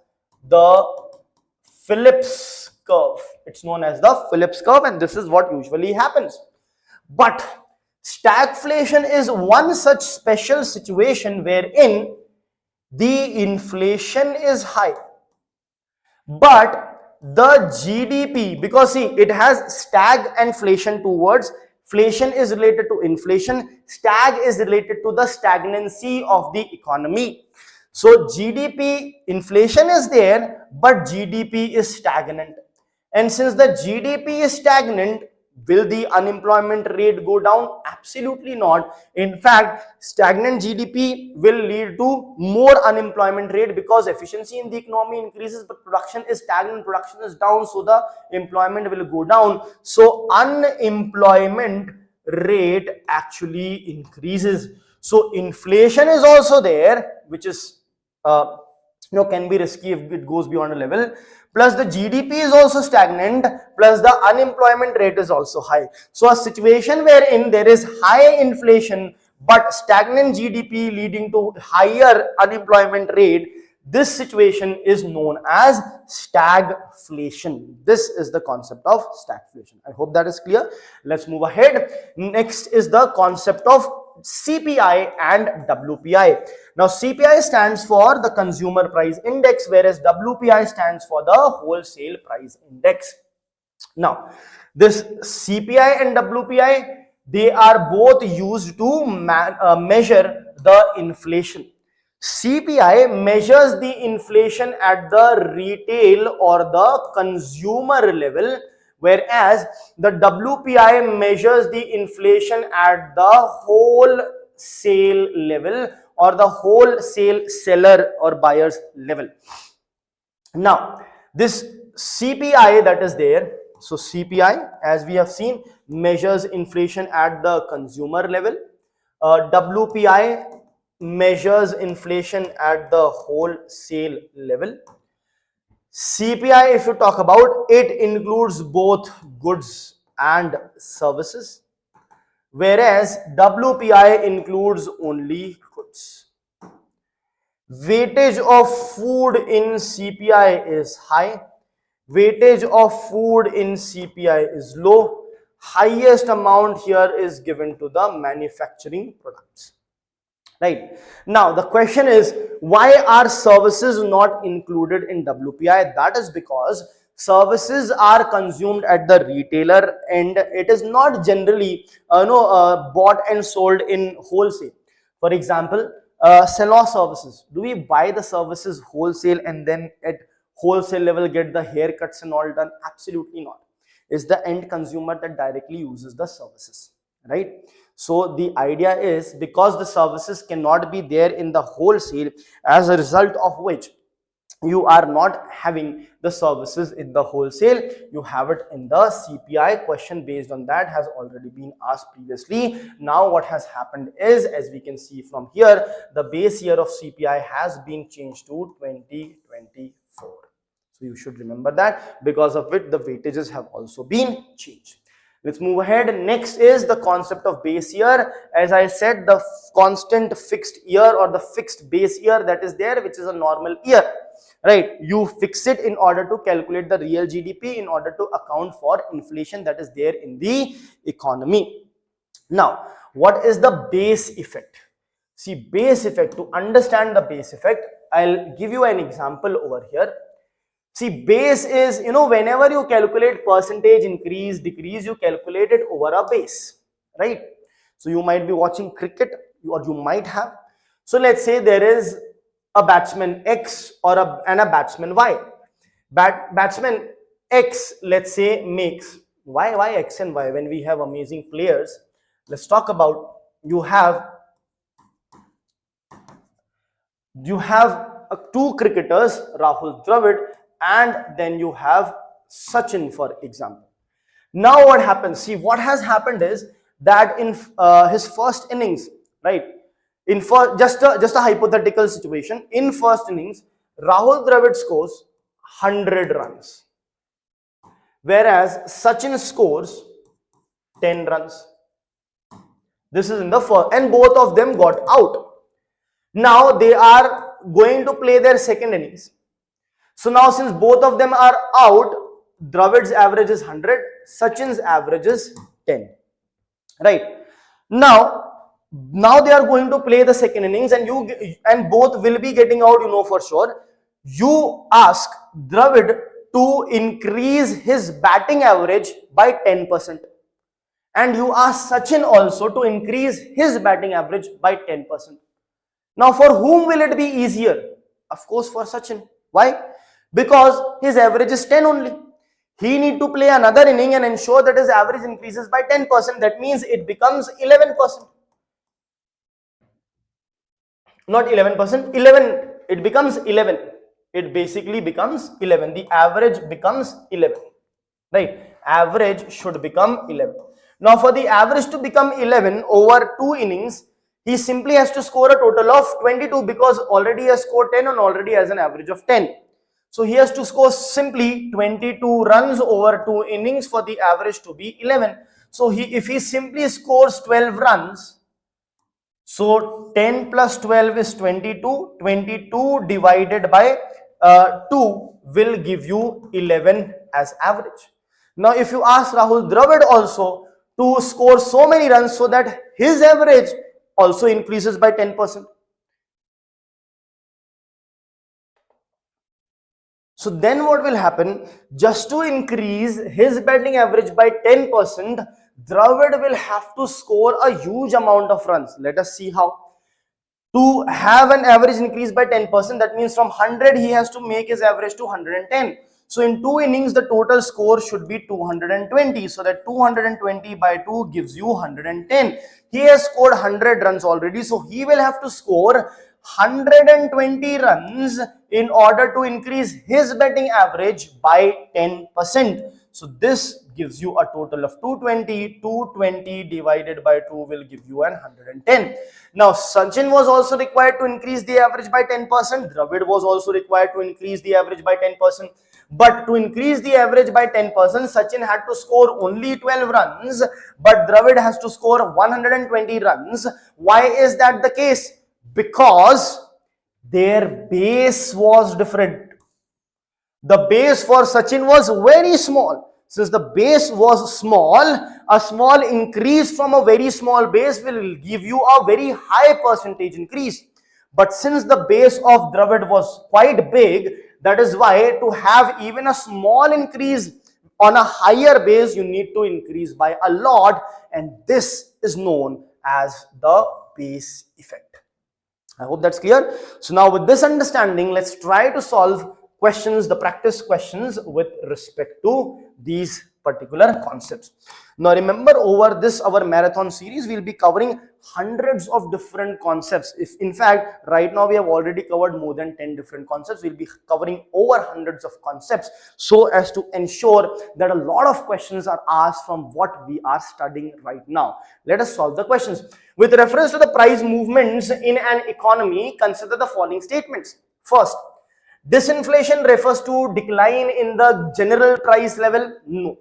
the Phillips curve. It's known as the Phillips curve, and this is what usually happens. But stagflation is one such special situation wherein the inflation is high, but the GDP, because see, it has stag and inflation, two words. Inflation is related to inflation, stag is related to the stagnancy of the economy. So GDP, inflation is there, but GDP is stagnant. And since the GDP is stagnant, will the unemployment rate go down? Absolutely not. In fact, stagnant GDP will lead to more unemployment rate, because efficiency in the economy increases, but production is stagnant, production is down, so the employment will go down. So unemployment rate actually increases. So inflation is also there, which is can be risky if it goes beyond a level, plus the GDP is also stagnant, plus the unemployment rate is also high. So a situation wherein there is high inflation but stagnant GDP leading to higher unemployment rate, this situation is known as stagflation. This is the concept of stagflation. I hope that is clear. Let's move ahead. Next is the concept of CPI and WPI. Now CPI stands for the consumer price index, whereas WPI stands for the wholesale price index. Now this CPI and WPI, they are both used to measure the inflation. CPI measures the inflation at the retail or the consumer level, whereas the WPI measures the inflation at the wholesale level or the wholesale seller or buyer's level. Now this CPI that is there, so CPI, as we have seen, measures inflation at the consumer level. WPI measures inflation at the wholesale level. CPI, if you talk about, it includes both goods and services, whereas WPI includes only goods. Weightage of food in CPI is high, weightage of food in CPI is low. Highest amount here is given to the manufacturing products. Right. Now the question is, why are services not included in WPI? That is because services are consumed at the retailer and it is not generally bought and sold in wholesale. For example, salon services. Do we buy the services wholesale and then at wholesale level get the haircuts and all done? Absolutely not. It's the end consumer that directly uses the services, right? So the idea is, because the services cannot be there in the wholesale, as a result of which you are not having the services in the wholesale, you have it in the CPI. Question based on that has already been asked previously. Now what has happened is, as we can see from here, the base year of CPI has been changed to 2024. So you should remember that, because of it the weightages have also been changed. Let's move ahead. Next is the concept of base year. As I said, the constant fixed year or the fixed base year that is there, which is a normal year, right? You fix it in order to calculate the real GDP, in order to account for inflation that is there in the economy. Now, what is the base effect? See, base effect, to understand the base effect, I'll give you an example over here. See, base is, whenever you calculate percentage increase, decrease, you calculate it over a base, right? So you might be watching cricket, or you might have. So let's say there is a batsman X and a batsman Y. Batsman X, let's say, makes, why X and Y when we have amazing players? Let's talk about, you have two cricketers, Rahul Dravid, and then you have Sachin, for example. Now what happens? See, what has happened is that in his first innings, right? Just a hypothetical situation. In first innings, Rahul Dravid scores 100 runs, whereas Sachin scores 10 runs. This is in the first, and both of them got out. Now they are going to play their second innings. So now since both of them are out, Dravid's average is 100, Sachin's average is 10. Right. Now they are going to play the second innings, and both will be getting out, for sure. You ask Dravid to increase his batting average by 10%. And you ask Sachin also to increase his batting average by 10%. Now, for whom will it be easier? Of course, for Sachin. Why? Because his average is 10 only. He need to play another inning and ensure that his average increases by 10%. That means it becomes 11%. Not 11%, 11. It becomes 11. It basically becomes 11. The average becomes 11. Right? Average should become 11. Now, for the average to become 11 over 2 innings, he simply has to score a total of 22 because already he has scored 10 and already has an average of 10. So he has to score simply 22 runs over 2 innings for the average to be 11. So if he simply scores 12 runs, so 10 plus 12 is 22. 22 divided by 2 will give you 11 as average. Now, if you ask Rahul Dravid also to score so many runs so that his average also increases by 10%. So then what will happen? Just to increase his batting average by 10%, Dravid will have to score a huge amount of runs. Let us see how. To have an average increase by 10%, that means from 100 he has to make his average to 110. So in 2 innings, the total score should be 220. So that 220 by 2 gives you 110. He has scored 100 runs already. So he will have to score 120 runs in order to increase his batting average by 10%. So this gives you a total of 220. 220 divided by 2 will give you 110. Now, Sachin was also required to increase the average by 10%. Dravid was also required to increase the average by 10%. But to increase the average by 10%, Sachin had to score only 12 runs, but Dravid has to score 120 runs. Why is that the case? Because their base was different. The base for Sachin was very small. Since the base was small, a small increase from a very small base will give you a very high percentage increase. But since the base of Dravid was quite big, that is why to have even a small increase on a higher base, you need to increase by a lot, and this is known as the base effect. I hope that's clear. So now with this understanding, let's try to solve questions, the practice questions with respect to these particular concepts. Now remember, over this our marathon series, we'll be covering hundreds of different concepts. If in fact right now we have already covered more than 10 different concepts, we'll be covering over hundreds of concepts, so as to ensure that a lot of questions are asked from what we are studying right now. Let us solve the questions. With reference to the price movements in an economy, consider the following statements. First, disinflation refers to decline in the general price level. No,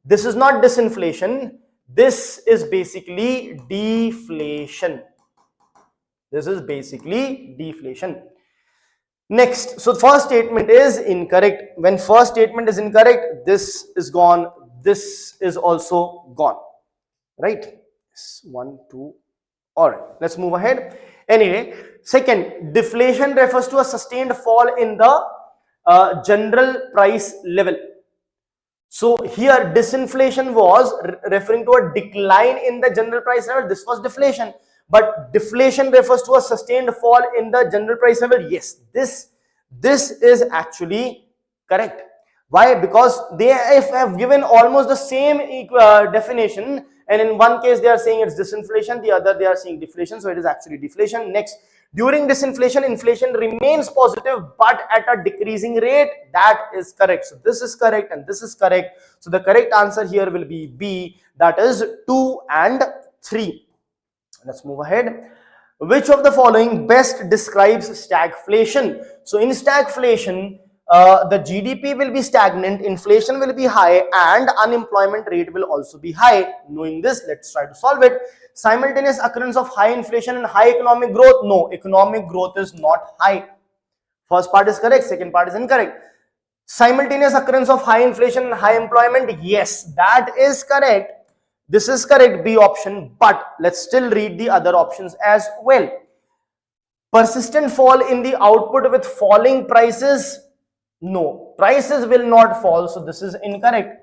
this is not disinflation. This is basically deflation. This is basically deflation. Next, so first statement is incorrect. When first statement is incorrect, this is gone. This is also gone. Right? 1, 2. All right, let's move ahead. Anyway, second, deflation refers to a sustained fall in the general price level. So here disinflation was referring to a decline in the general price level. This was deflation. But deflation refers to a sustained fall in the general price level. Yes, this is actually correct. Why? Because they have given almost the same definition, and in one case they are saying it's disinflation, the other they are saying deflation, so it is actually deflation. Next, during disinflation, inflation remains positive but at a decreasing rate. That is correct. So this is correct and this is correct. So the correct answer here will be B, that is 2 and 3. Let's move ahead. Which of the following best describes stagflation? So in stagflation, the GDP will be stagnant, inflation will be high, and unemployment rate will also be high. Knowing this, let's try to solve it. Simultaneous occurrence of high inflation and high economic growth. No, economic growth is not high. First part is correct, second part is incorrect. Simultaneous occurrence of high inflation and high employment. Yes, that is correct. This is correct, B option, but let's still read the other options as well. Persistent fall in the output with falling prices. No, prices will not fall, so this is incorrect.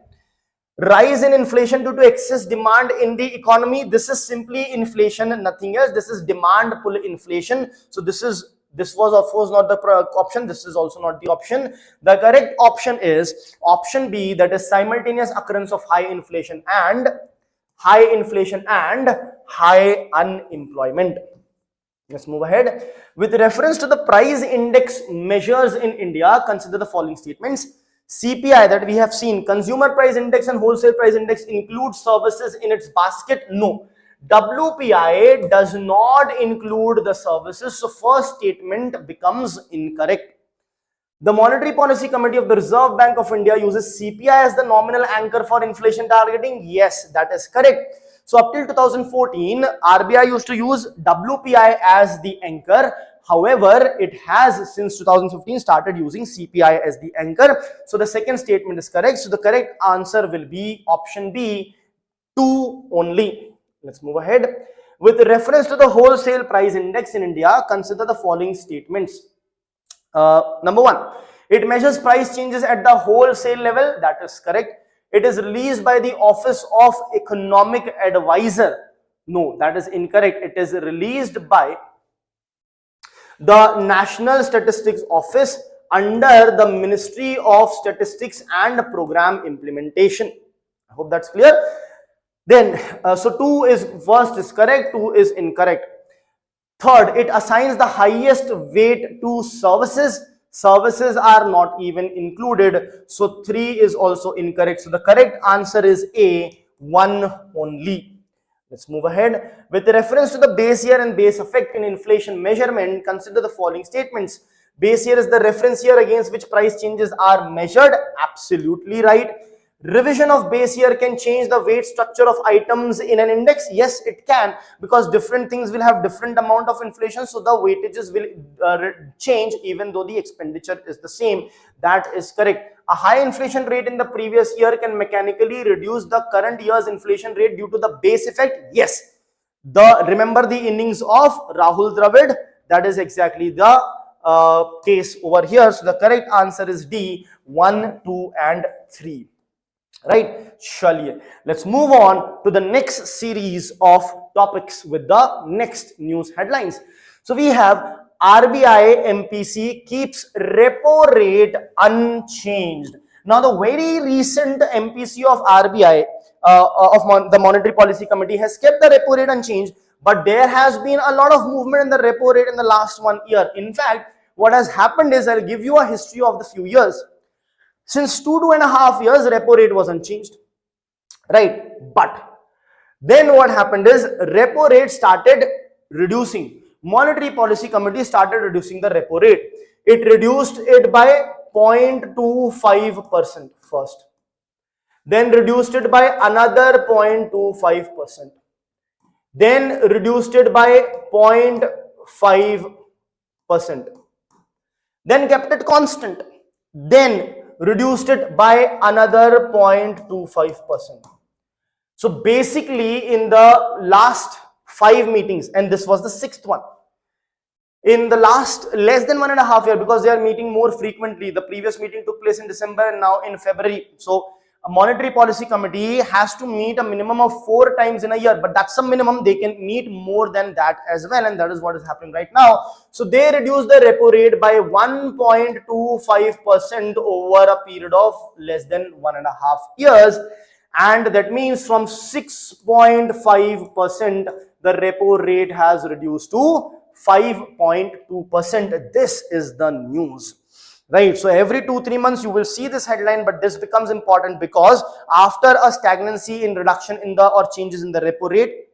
Rise in inflation due to excess demand in the economy. This is simply inflation and nothing else. This is demand pull inflation. So this was of course not the option. This is also not the option. The correct option is option B, that is simultaneous occurrence of high inflation and high unemployment. Let's move ahead. With reference to the price index measures in India, consider the following statements. CPI that we have seen, consumer price index and wholesale price index, include services in its basket. No. WPI does not include the services. So first statement becomes incorrect. The Monetary Policy Committee of the Reserve Bank of India uses CPI as the nominal anchor for inflation targeting. Yes, that is correct. So up till 2014, RBI used to use WPI as the anchor. However, it has since 2015 started using CPI as the anchor. So the second statement is correct. So the correct answer will be option B, 2 only. Let's move ahead. With reference to the wholesale price index in India, consider the following statements. Number 1, it measures price changes at the wholesale level. That is correct. It is released by the Office of Economic Advisor. No, that is incorrect. It is released by the National Statistics Office under the Ministry of Statistics and Program Implementation. I hope that's clear. Then, so 2 is first is correct, 2 is incorrect. Third, it assigns the highest weight to services. Services are not even included. So 3 is also incorrect. So the correct answer is A, 1 only. Let's move ahead. With reference to the base year and base effect in inflation measurement, consider the following statements. Base year is the reference year against which price changes are measured. Absolutely right. Revision of base year can change the weight structure of items in an index. Yes, it can, because different things will have different amount of inflation, so the weightages will change even though the expenditure is the same. That is correct. A high inflation rate in the previous year can mechanically reduce the current year's inflation rate due to the base effect. Yes. Remember the innings of Rahul Dravid? That is exactly the case over here. So the correct answer is D, 1, 2 and 3. Right, surely. Let's move on to the next series of topics with the next news headlines. So we have RBI MPC keeps repo rate unchanged. Now the very recent MPC of RBI the Monetary Policy Committee has kept the repo rate unchanged, but there has been a lot of movement in the repo rate in the last 1 year. In fact, what has happened is, I'll give you a history of the few years. Since 2.5 years, repo rate was unchanged, right? But then what happened is repo rate started reducing. Monetary Policy Committee started reducing the repo rate. It reduced it by 0.25% first. Then reduced it by another 0.25%. Then reduced it by 0.5%. Then kept it constant. Then reduced it by another 0.25%. So basically in the last 5 meetings, and this was the 6th one, in the last less than 1.5 years, because they are meeting more frequently. The previous meeting took place in December and now in February. So a Monetary Policy Committee has to meet a minimum of 4 times in a year, but that's a minimum. They can meet more than that as well, and that is what is happening right now. So they reduced the repo rate by 1.25% over a period of less than 1.5 years, and that means from 6.5% the repo rate has reduced to 5.2%. This is the news. Right, so every 2-3 months you will see this headline, but this becomes important because after a stagnancy in reduction in the or changes in the repo rate,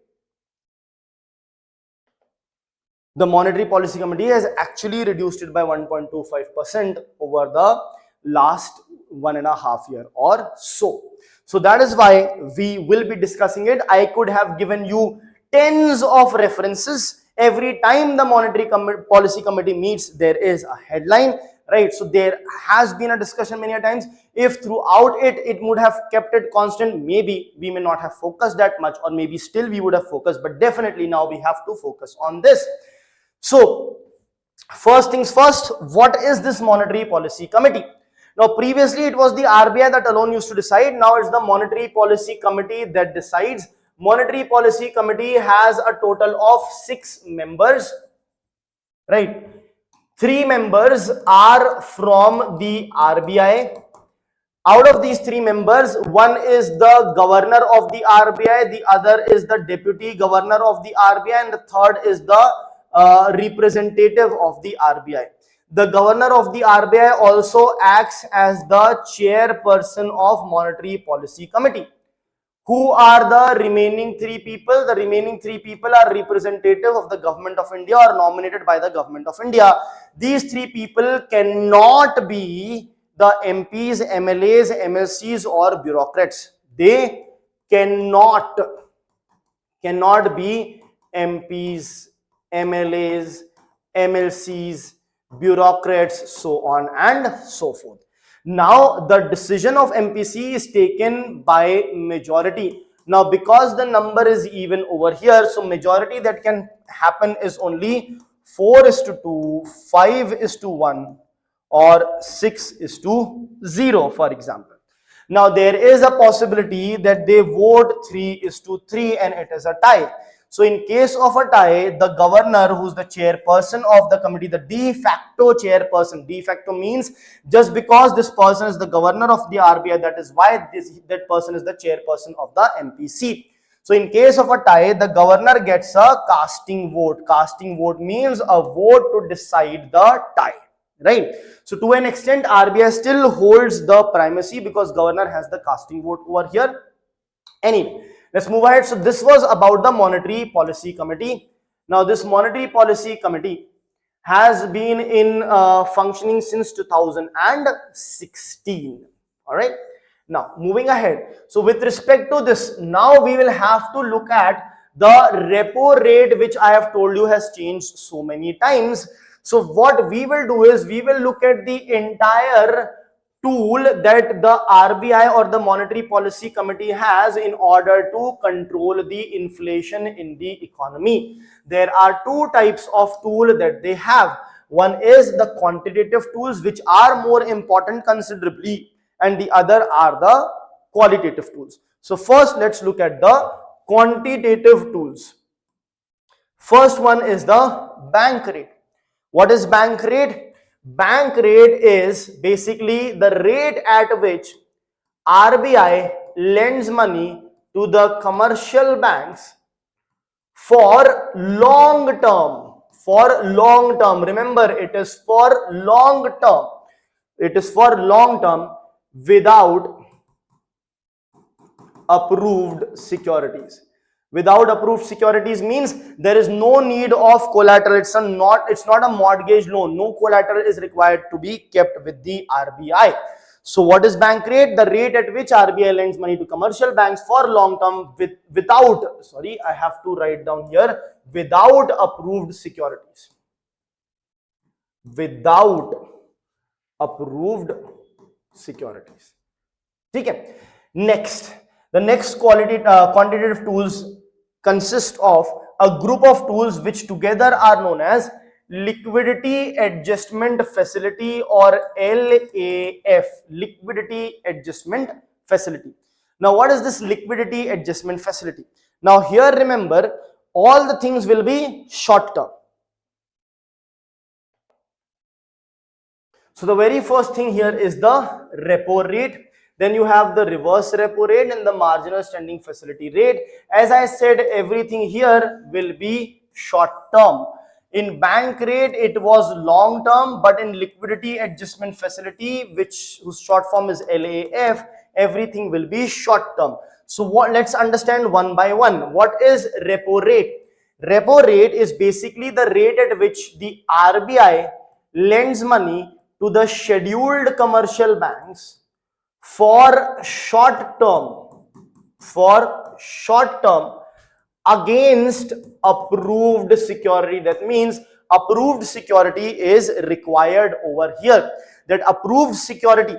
the Monetary Policy Committee has actually reduced it by 1.25% over the last 1.5 years or so. So that is why we will be discussing it. I could have given you tens of references. Every time the Monetary Policy Committee meets, there is a headline, right? So there has been a discussion many times. If throughout it would have kept it constant, maybe we may not have focused that much, or maybe still we would have focused, but definitely now we have to focus on this. So first things first, what is this Monetary Policy Committee? Now previously it was the RBI that alone used to decide. Now it's the Monetary Policy Committee that decides. Monetary Policy Committee has a total of 6 members, right? 3 members are from the RBI. Out of these 3 members, one is the governor of the RBI, the other is the deputy governor of the RBI, and the third is the representative of the RBI. The governor of the RBI also acts as the chairperson of Monetary Policy Committee. Who are the remaining 3 people? The remaining 3 people are representative of the government of India or nominated by the government of India. These 3 people cannot be the MPs, MLAs, MLCs or bureaucrats. They cannot be MPs, MLAs, MLCs, bureaucrats, so on and so forth. Now the decision of MPC is taken by majority. Now because the number is even over here, so majority that can happen is only 4:2, 5:1 or 6:0, for example. Now there is a possibility that they vote 3:3 and it is a tie. So in case of a tie, the governor, who's the chairperson of the committee, the de facto chairperson, de facto means just because this person is the governor of the RBI, that is why that person is the chairperson of the MPC. So in case of a tie, the governor gets a casting vote. Casting vote means a vote to decide the tie, right? So to an extent, RBI still holds the primacy because governor has the casting vote over here. Anyway, let's move ahead. So this was about the Monetary Policy Committee. Now this Monetary Policy Committee has been in functioning since 2016. All right. Now moving ahead. So with respect to this, now we will have to look at the repo rate, which I have told you has changed so many times. So what we will do is we will look at the entire tool that the RBI or the Monetary Policy Committee has in order to control the inflation in the economy. There are 2 types of tool that they have. One is the quantitative tools, which are more important considerably, and the other are the qualitative tools. So first let's look at the quantitative tools. First one is the bank rate. What is bank rate? Bank rate is basically the rate at which RBI lends money to the commercial banks for long term. For long term. Remember, it is for long term. It is for long term without approved securities. Without approved securities means there is no need of collateral. It's not a mortgage loan. No collateral is required to be kept with the RBI. So what is bank rate? The rate at which RBI lends money to commercial banks for long term without, sorry, I have to write down here, without approved securities. Without approved securities. Okay. Next, the next quantitative tools consist of a group of tools which together are known as Liquidity Adjustment Facility or LAF, Liquidity Adjustment Facility. Now what is this Liquidity Adjustment Facility? Now here remember, all the things will be short term. So the very first thing here is the repo rate. Then you have the reverse repo rate and the marginal standing facility rate. As I said, everything here will be short term. In bank rate, it was long term, but in liquidity adjustment facility, whose short form is LAF, everything will be short term. So let's understand one by one. What is repo rate? Repo rate is basically the rate at which the RBI lends money to the scheduled commercial banks for short term against approved security. That means approved security is required over here. That approved security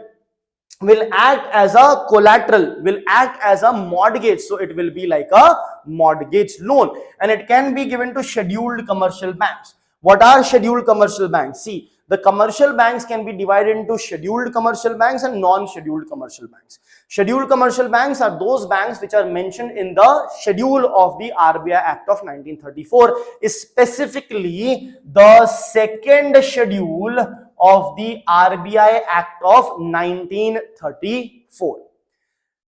will act as a collateral, will act as a mortgage. So it will be like a mortgage loan, and it can be given to scheduled commercial banks. What are scheduled commercial banks? See, the commercial banks can be divided into scheduled commercial banks and non-scheduled commercial banks. Scheduled commercial banks are those banks which are mentioned in the schedule of the RBI Act of 1934, specifically the second schedule of the RBI Act of 1934.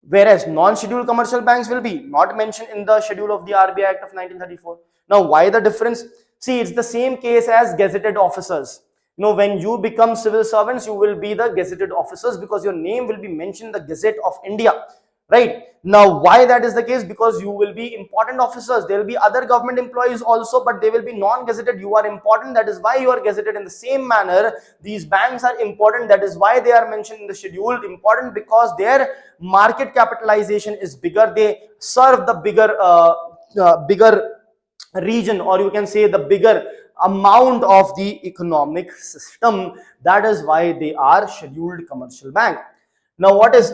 Whereas non-scheduled commercial banks will be not mentioned in the schedule of the RBI Act of 1934. Now, why the difference? See, it's the same case as gazetted officers. You know, when you become civil servants, you will be the gazetted officers because your name will be mentioned in the Gazette of India. Right? Now, why that is the case? Because you will be important officers. There will be other government employees also, but they will be non-gazetted. You are important. That is why you are gazetted. In the same manner, these banks are important. That is why they are mentioned in the schedule. Important because their market capitalization is bigger. They serve the bigger region, or you can say the bigger amount of the economic system. That is why they are scheduled commercial bank. Now, what is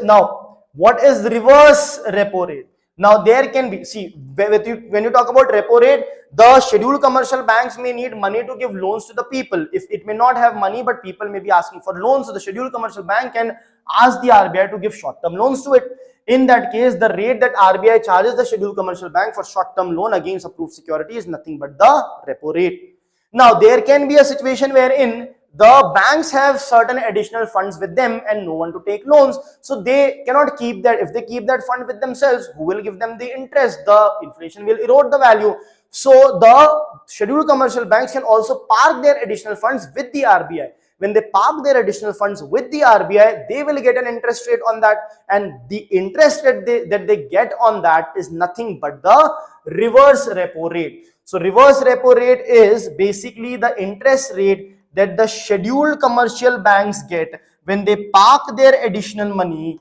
reverse repo rate? Now, there can be, see, when you talk about repo rate, the scheduled commercial banks may need money to give loans to the people. If it may not have money, but people may be asking for loans, so the scheduled commercial bank can ask the RBI to give short-term loans to it. In that case, the rate that RBI charges the scheduled commercial bank for short-term loan against approved security is nothing but the repo rate. Now, there can be a situation wherein the banks have certain additional funds with them and no one to take loans, so they cannot keep that. If they keep that fund with themselves, who will give them the interest? The inflation will erode the value. So the scheduled commercial banks can also park their additional funds with the RBI. When they park their additional funds with the RBI, they will get an interest rate on that, and the interest rate that they get on that is nothing but the reverse repo rate. So reverse repo rate is basically the interest rate that the scheduled commercial banks get when they park their additional money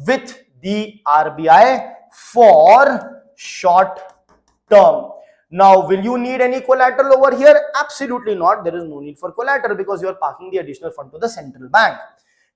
with the RBI for short term. Now, will you need any collateral over here? Absolutely not. There is no need for collateral because you are parking the additional fund to the central bank.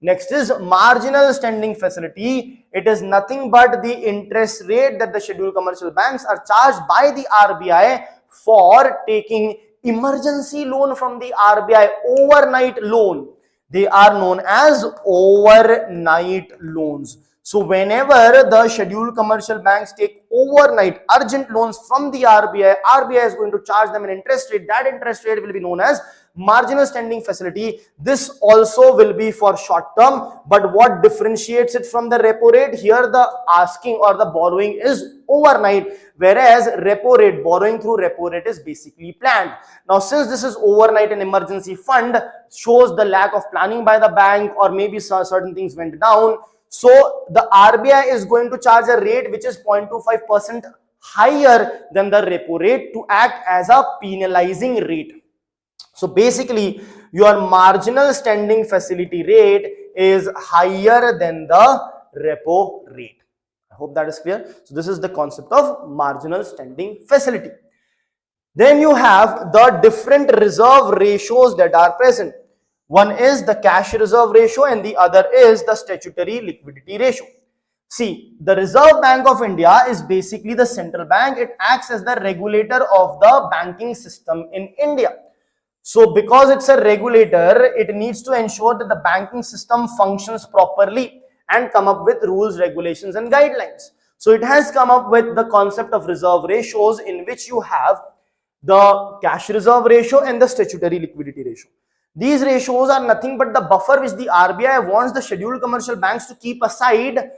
Next is marginal standing facility. It is nothing but the interest rate that the scheduled commercial banks are charged by the RBI for taking emergency loan from the RBI, overnight loan. They are known as overnight loans. So whenever the scheduled commercial banks take overnight urgent loans from the RBI is going to charge them an interest rate. That interest rate will be known as marginal standing facility. This also will be for short term, but what differentiates it from the repo rate? Here the asking or the borrowing is overnight, whereas repo rate, borrowing through repo rate, is basically planned. Now, since this is overnight and emergency fund, shows the lack of planning by the bank, or maybe certain things went down. So the RBI is going to charge a rate which is 0.25% higher than the repo rate to act as a penalizing rate. So basically, your marginal standing facility rate is higher than the repo rate. I hope that is clear. So this is the concept of marginal standing facility. Then you have the different reserve ratios that are present. One is the cash reserve ratio and the other is the statutory liquidity ratio. See, the Reserve Bank of India is basically the central bank. It acts as the regulator of the banking system in India. So because it's a regulator, it needs to ensure that the banking system functions properly and come up with rules, regulations and guidelines. So it has come up with the concept of reserve ratios, in which you have the cash reserve ratio and the statutory liquidity ratio. These ratios are nothing but the buffer which the RBI wants the scheduled commercial banks to keep aside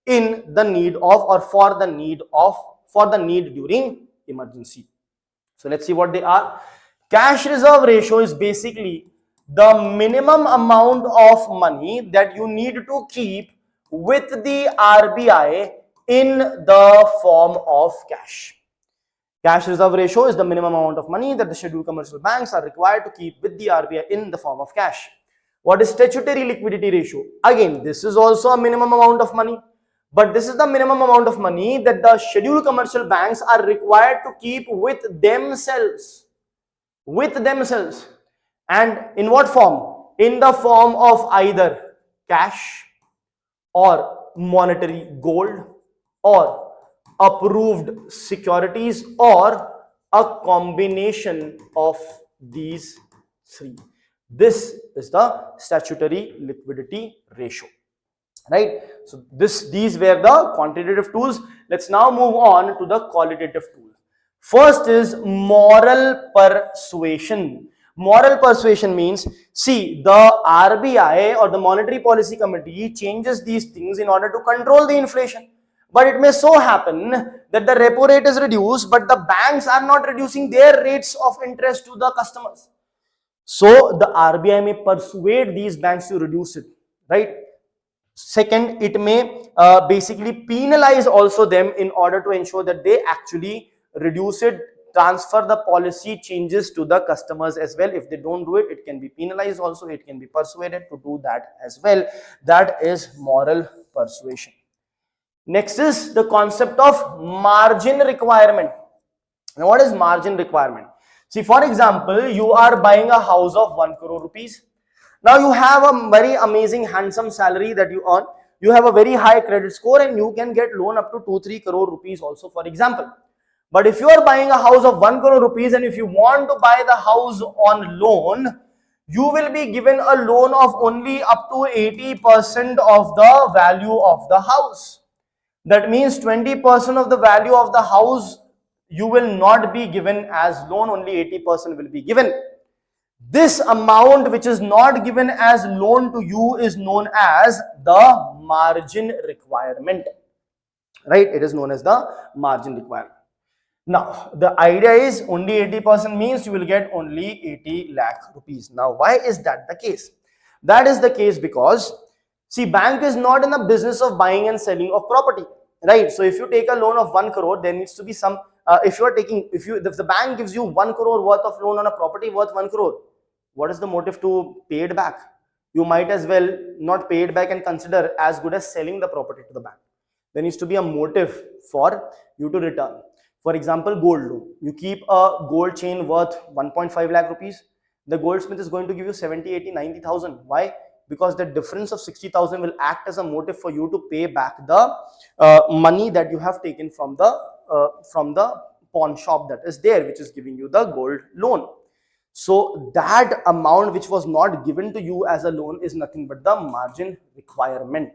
in the need of, or for the need during emergency. So let's see what they are. Cash reserve ratio is basically the minimum amount of money that you need to keep with the RBI in the form of cash. Cash reserve ratio is the minimum amount of money that the scheduled commercial banks are required to keep with the RBI in the form of cash. What is statutory liquidity ratio? Again, this is also a minimum amount of money, but this is the minimum amount of money that the scheduled commercial banks are required to keep with themselves. And in what form? In the form of either cash or monetary gold or approved securities or a combination of these three. This is the statutory liquidity ratio, right? So these were the quantitative tools. Let's now move on to the qualitative tool. First is moral persuasion. Moral persuasion means, see, the RBI or the Monetary Policy Committee changes these things in order to control the inflation. But it may so happen that the repo rate is reduced, but the banks are not reducing their rates of interest to the customers. So the RBI may persuade these banks to reduce it, right? Second, it may basically penalize also them in order to ensure that they actually reduce it, transfer the policy changes to the customers as well. If they don't do it, it can be penalized also, it can be persuaded to do that as well. That is moral persuasion. Next is the concept of margin requirement. Now, what is margin requirement? See, for example, you are buying a house of 1 crore rupees. Now you have a very amazing handsome salary that you earn. You have a very high credit score and you can get loan up to 2-3 crore rupees also, for example. But if you are buying a house of 1 crore rupees and if you want to buy the house on loan, you will be given a loan of only up to 80% of the value of the house. That means 20% of the value of the house you will not be given as loan, only 80% will be given. This amount which is not given as loan to you is known as the margin requirement, right? It is known as the margin requirement. Now, the idea is only 80% means you will get only 80 lakh rupees. Now, why is that the case? That is the case because, see, bank is not in the business of buying and selling of property, right? So, if you take a loan of 1 crore, there needs to be some, if the bank gives you 1 crore worth of loan on a property worth 1 crore, what is the motive to pay it back? You might as well not pay it back and consider as good as selling the property to the bank. There needs to be a motive for you to return. For example, gold loan. You keep a gold chain worth 1.5 lakh rupees. The goldsmith is going to give you 70, 80, 90,000. Why? Because the difference of 60,000 will act as a motive for you to pay back the money that you have taken from the pawn shop that is there, which is giving you the gold loan. So that amount which was not given to you as a loan is nothing but the margin requirement.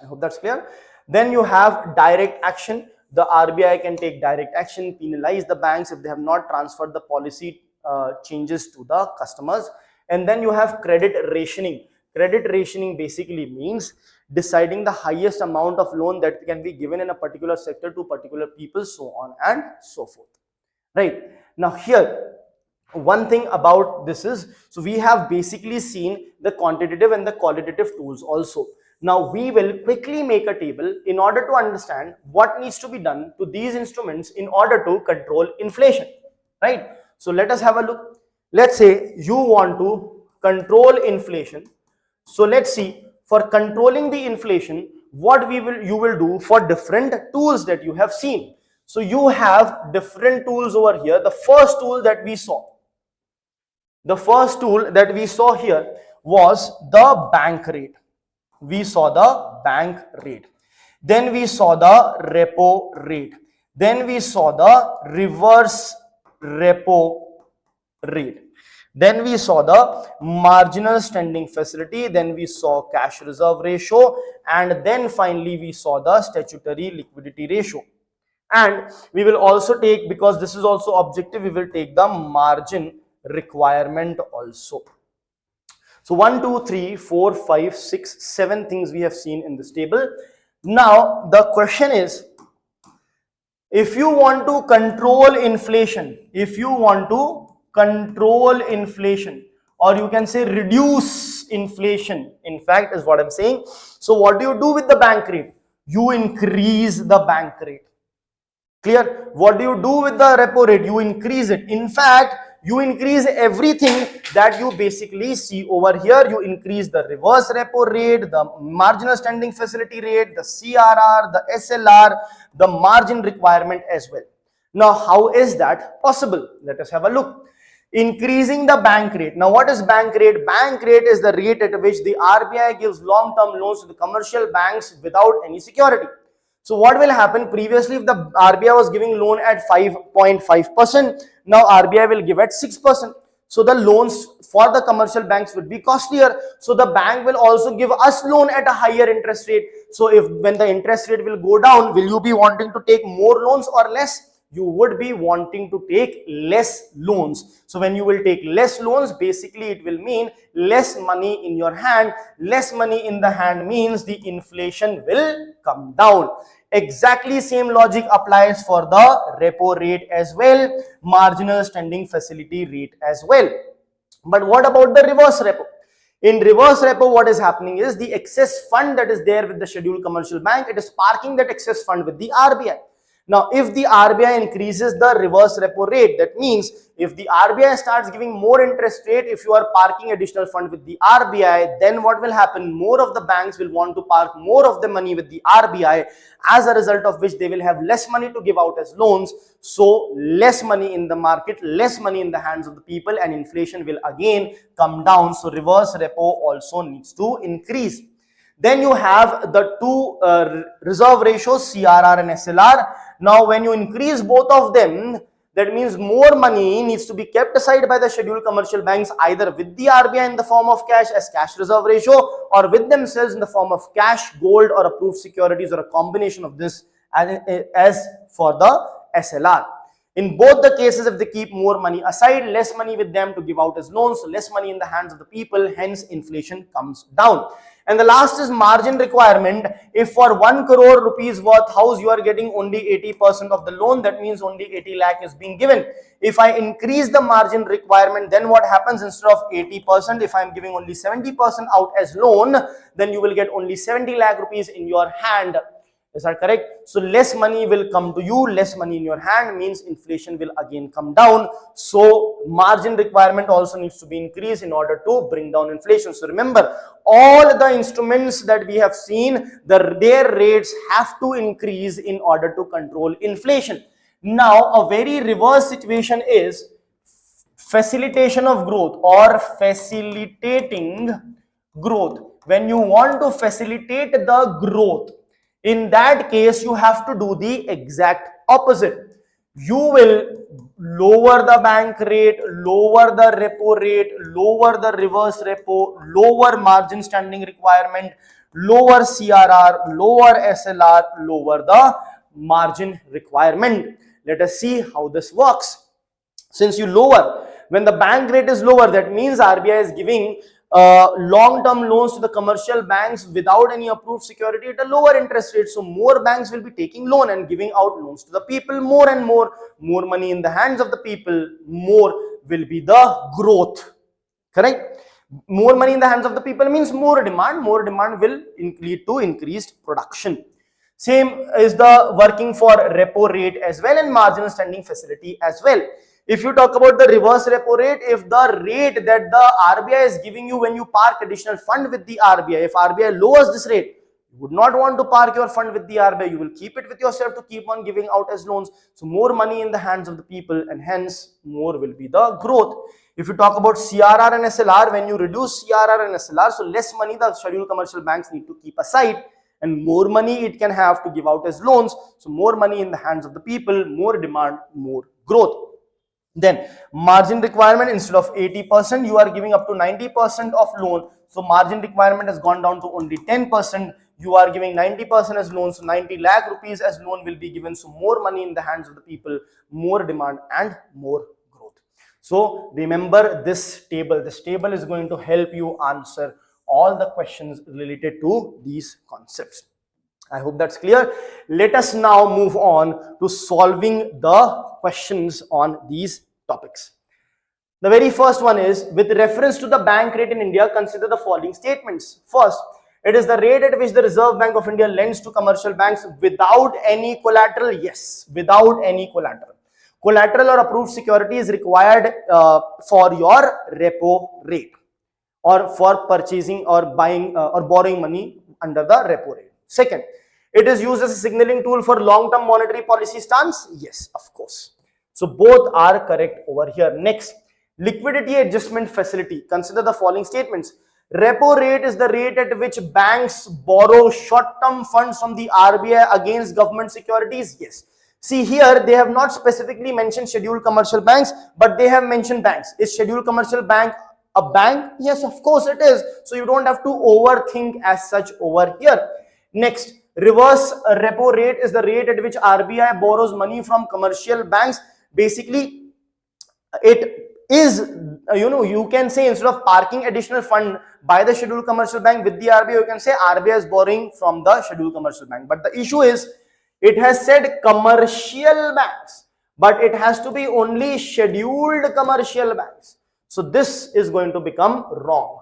I hope that's clear. Then you have direct action. The RBI can take direct action, penalize the banks if they have not transferred the policy changes to the customers. And then you have credit rationing. Credit rationing basically means deciding the highest amount of loan that can be given in a particular sector to particular people, so on and so forth. Right. Now here, one thing about this is, so we have basically seen the quantitative and the qualitative tools also. Now we will quickly make a table in order to understand what needs to be done to these instruments in order to control inflation, right? So let us have a look. Let's say you want to control inflation. So let's see, for controlling the inflation, what you will do for different tools that you have seen. So you have different tools over here. The first tool that we saw here was the bank rate. We saw the bank rate. Then we saw the repo rate. Then we saw the reverse repo rate. Then we saw the marginal standing facility. Then we saw cash reserve ratio. And then finally we saw the statutory liquidity ratio. And we will also take, because this is also objective, we will take the margin requirement also. So 1, 2, 3, 4, 5, 6, 7 things we have seen in this table. Now the question is, if you want to control inflation, or you can say reduce inflation, in fact is what I'm saying. So what do you do with the bank rate? You increase the bank rate. Clear? What do you do with the repo rate? You increase it. In fact, You increase everything that you basically see over here. You increase the reverse repo rate, the marginal standing facility rate, the CRR, the SLR, the margin requirement as well. Now, how is that possible? Let us have a look. Increasing the bank rate. Now, what is bank rate? Bank rate is the rate at which the RBI gives long-term loans to the commercial banks without any security. So what will happen? Previously, if the RBI was giving loan at 5.5%, now RBI will give at 6%. So the loans for the commercial banks would be costlier. So the bank will also give us loan at a higher interest rate. So if when the interest rate will go down, will you be wanting to take more loans or less? You would be wanting to take less loans. So when you will take less loans, basically it will mean less money in your hand. Less money in the hand means the inflation will come down. Exactly same logic applies for the repo rate as well, marginal standing facility rate as well. But what about the reverse repo? In reverse repo, what is happening is the excess fund that is there with the scheduled commercial bank, it is parking that excess fund with the RBI. Now, if the RBI increases the reverse repo rate, that means if the RBI starts giving more interest rate, if you are parking additional fund with the RBI, then what will happen? More of the banks will want to park more of the money with the RBI, as a result of which they will have less money to give out as loans. So, less money in the market, less money in the hands of the people, and inflation will again come down. So, reverse repo also needs to increase. Then you have the two reserve ratios, CRR and SLR. Now, when you increase both of them, that means more money needs to be kept aside by the scheduled commercial banks, either with the RBI in the form of cash as cash reserve ratio, or with themselves in the form of cash, gold, or approved securities, or a combination of this as for the SLR. In both the cases, if they keep more money aside, less money with them to give out as loans, so less money in the hands of the people, hence inflation comes down. And the last is margin requirement. If for 1 crore rupees worth house, you are getting only 80% of the loan, that means only 80 lakh is being given. If I increase the margin requirement, then what happens? Instead of 80%, if I am giving only 70% out as loan, then you will get only 70 lakh rupees in your hand. Is that correct? So less money will come to you, less money in your hand means inflation will again come down. So margin requirement also needs to be increased in order to bring down inflation. So remember, all the instruments that we have seen, their rates have to increase in order to control inflation. Now, a very reverse situation is facilitation of growth or facilitating growth. When you want to facilitate the growth, in that case, you have to do the exact opposite. You will lower the bank rate, lower the repo rate, lower the reverse repo, lower margin standing requirement, lower CRR, lower SLR, lower the margin requirement. Let us see how this works. Since you lower, when the bank rate is lower, that means RBI is giving long-term loans to the commercial banks without any approved security at a lower interest rate. So more banks will be taking loan and giving out loans to the people more and more money in the hands of the people, more will be the growth. Correct? More money in the hands of the people means more demand will lead to increased production. Same is the working for repo rate as well and marginal standing facility as well. If you talk about the reverse repo rate, if the rate that the RBI is giving you when you park additional fund with the RBI, if RBI lowers this rate, you would not want to park your fund with the RBI, you will keep it with yourself to keep on giving out as loans. So more money in the hands of the people and hence more will be the growth. If you talk about CRR and SLR, when you reduce CRR and SLR, so less money the scheduled commercial banks need to keep aside and more money it can have to give out as loans. So more money in the hands of the people, more demand, more growth. Then margin requirement, instead of 80%, you are giving up to 90% of loan. So margin requirement has gone down to only 10%. You are giving 90% as loan. So 90 lakh rupees as loan will be given. So more money in the hands of the people, more demand and more growth. So remember this table. This table is going to help you answer all the questions related to these concepts. I hope that's clear. Let us now move on to solving the questions on these topics. The very first one is, with reference to the bank rate in India, consider the following statements. First, it is the rate at which the Reserve Bank of India lends to commercial banks without any collateral. Yes, without any collateral. Collateral or approved security is required for your repo rate, or for purchasing or buying or borrowing money under the repo rate. Second, it is used as a signaling tool for long-term monetary policy stance. Yes, of course. So both are correct over here. Next, liquidity adjustment facility. Consider the following statements. Repo rate is the rate at which banks borrow short-term funds from the RBI against government securities. Yes. See here, they have not specifically mentioned scheduled commercial banks, but they have mentioned banks. Is scheduled commercial bank a bank? Yes, of course it is. So you don't have to overthink as such over here. Next, reverse repo rate is the rate at which RBI borrows money from commercial banks. Basically, it is, you can say, instead of parking additional fund by the scheduled commercial bank with the RBI, you can say RBI is borrowing from the scheduled commercial bank. But the issue is, it has said commercial banks, but it has to be only scheduled commercial banks. So this is going to become wrong.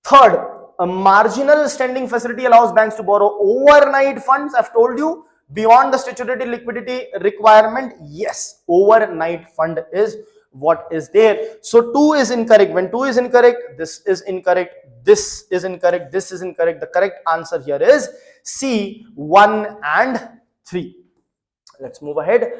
Third, a marginal standing facility allows banks to borrow overnight funds. I've told you, beyond the statutory liquidity requirement. Yes, overnight fund is what is there. So 2 is incorrect. When 2 is incorrect, this is incorrect, this is incorrect, this is incorrect. The correct answer here is C, 1 and 3. Let's move ahead.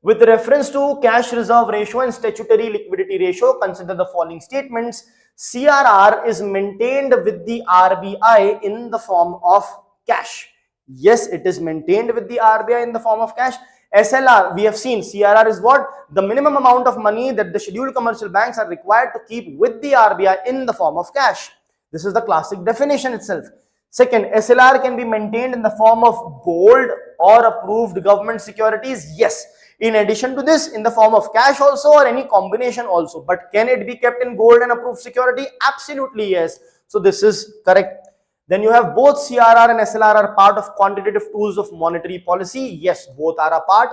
With reference to cash reserve ratio and statutory liquidity ratio, consider the following statements. CRR is maintained with the RBI in the form of cash. Yes, it is maintained with the RBI in the form of cash. SLR, we have seen CRR is what? The minimum amount of money that the scheduled commercial banks are required to keep with the RBI in the form of cash. This is the classic definition itself. Second, SLR can be maintained in the form of gold or approved government securities. Yes. In addition to this, in the form of cash also, or any combination also. But can it be kept in gold and approved security? Absolutely yes. So this is correct. Then you have both CRR and SLR are part of quantitative tools of monetary policy. Yes, both are a part.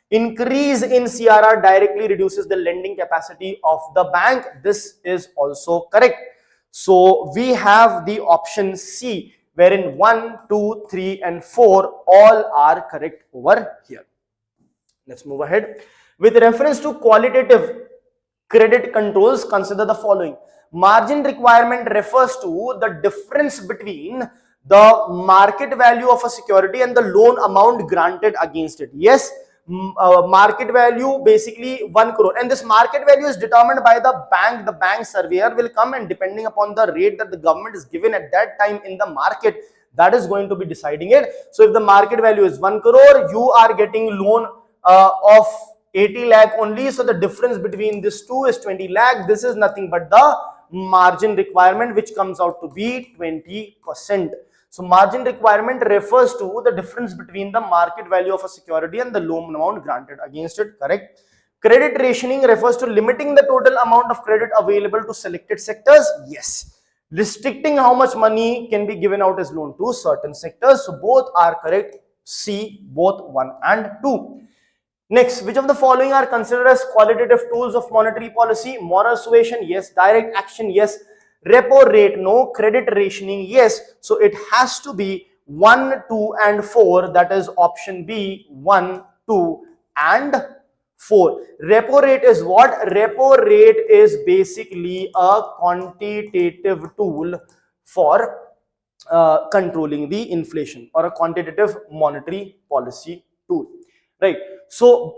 Increase in CRR directly reduces the lending capacity of the bank. This is also correct. So we have the option C, wherein 1, 2, 3 and 4 all are correct over here. Let's move ahead. With reference to qualitative credit controls, consider the following. Margin requirement refers to the difference between the market value of a security and the loan amount granted against it. Yes, market value basically 1 crore, and this market value is determined by the bank. The bank surveyor will come, and depending upon the rate that the government is given at that time in the market, that is going to be deciding it. So if the market value is 1 crore, you are getting loan of 80 lakh only. So the difference between this two is 20 lakh. This is nothing but the margin requirement, which comes out to be 20%. So margin requirement refers to the difference between the market value of a security and the loan amount granted against it. Correct. Credit rationing refers to limiting the total amount of credit available to selected sectors. Yes. Restricting how much money can be given out as loan to certain sectors. So both are correct. C, both 1 and 2. Next, which of the following are considered as qualitative tools of monetary policy? Moral suasion, yes. Direct action, yes. Repo rate, no. Credit rationing, yes. So it has to be 1, 2 and 4. That is option B, 1, 2 and 4. Repo rate is what? Repo rate is basically a quantitative tool for controlling the inflation, or a quantitative monetary policy tool. Right. So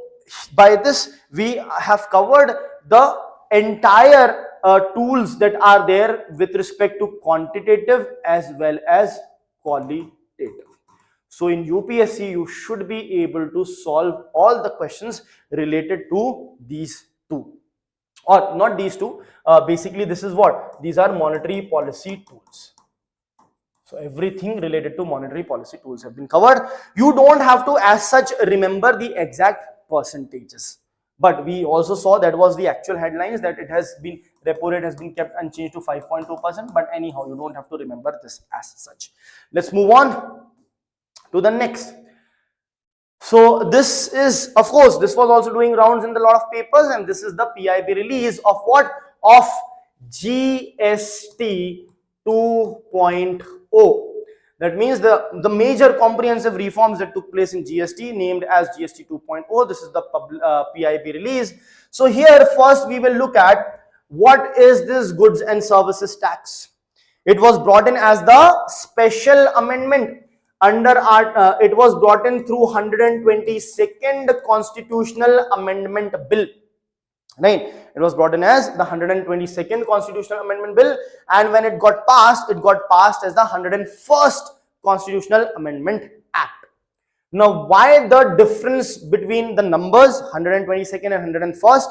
by this we have covered the entire tools that are there with respect to quantitative as well as qualitative. So in UPSC you should be able to solve all the questions related to these two, or not these two. Basically this is what? These are monetary policy tools. So everything related to monetary policy tools have been covered. You don't have to as such remember the exact percentages. But we also saw that was the actual headlines, that it has been, repo rate has been kept unchanged to 5.2%. But anyhow, you don't have to remember this as such. Let's move on to the next. So this is, of course, this was also doing rounds in a lot of papers, and this is the PIB release of what? Of GST 2.0. That means the major comprehensive reforms that took place in GST, named as GST 2.0. This is the PIB release. So here first we will look at what is this goods and services tax. It was brought in as the special amendment under it was brought in through 122nd Constitutional Amendment Bill. Right, it was brought in as the 122nd Constitutional Amendment Bill, and when it got passed as the 101st Constitutional Amendment Act. Now, why the difference between the numbers 122nd and 101st?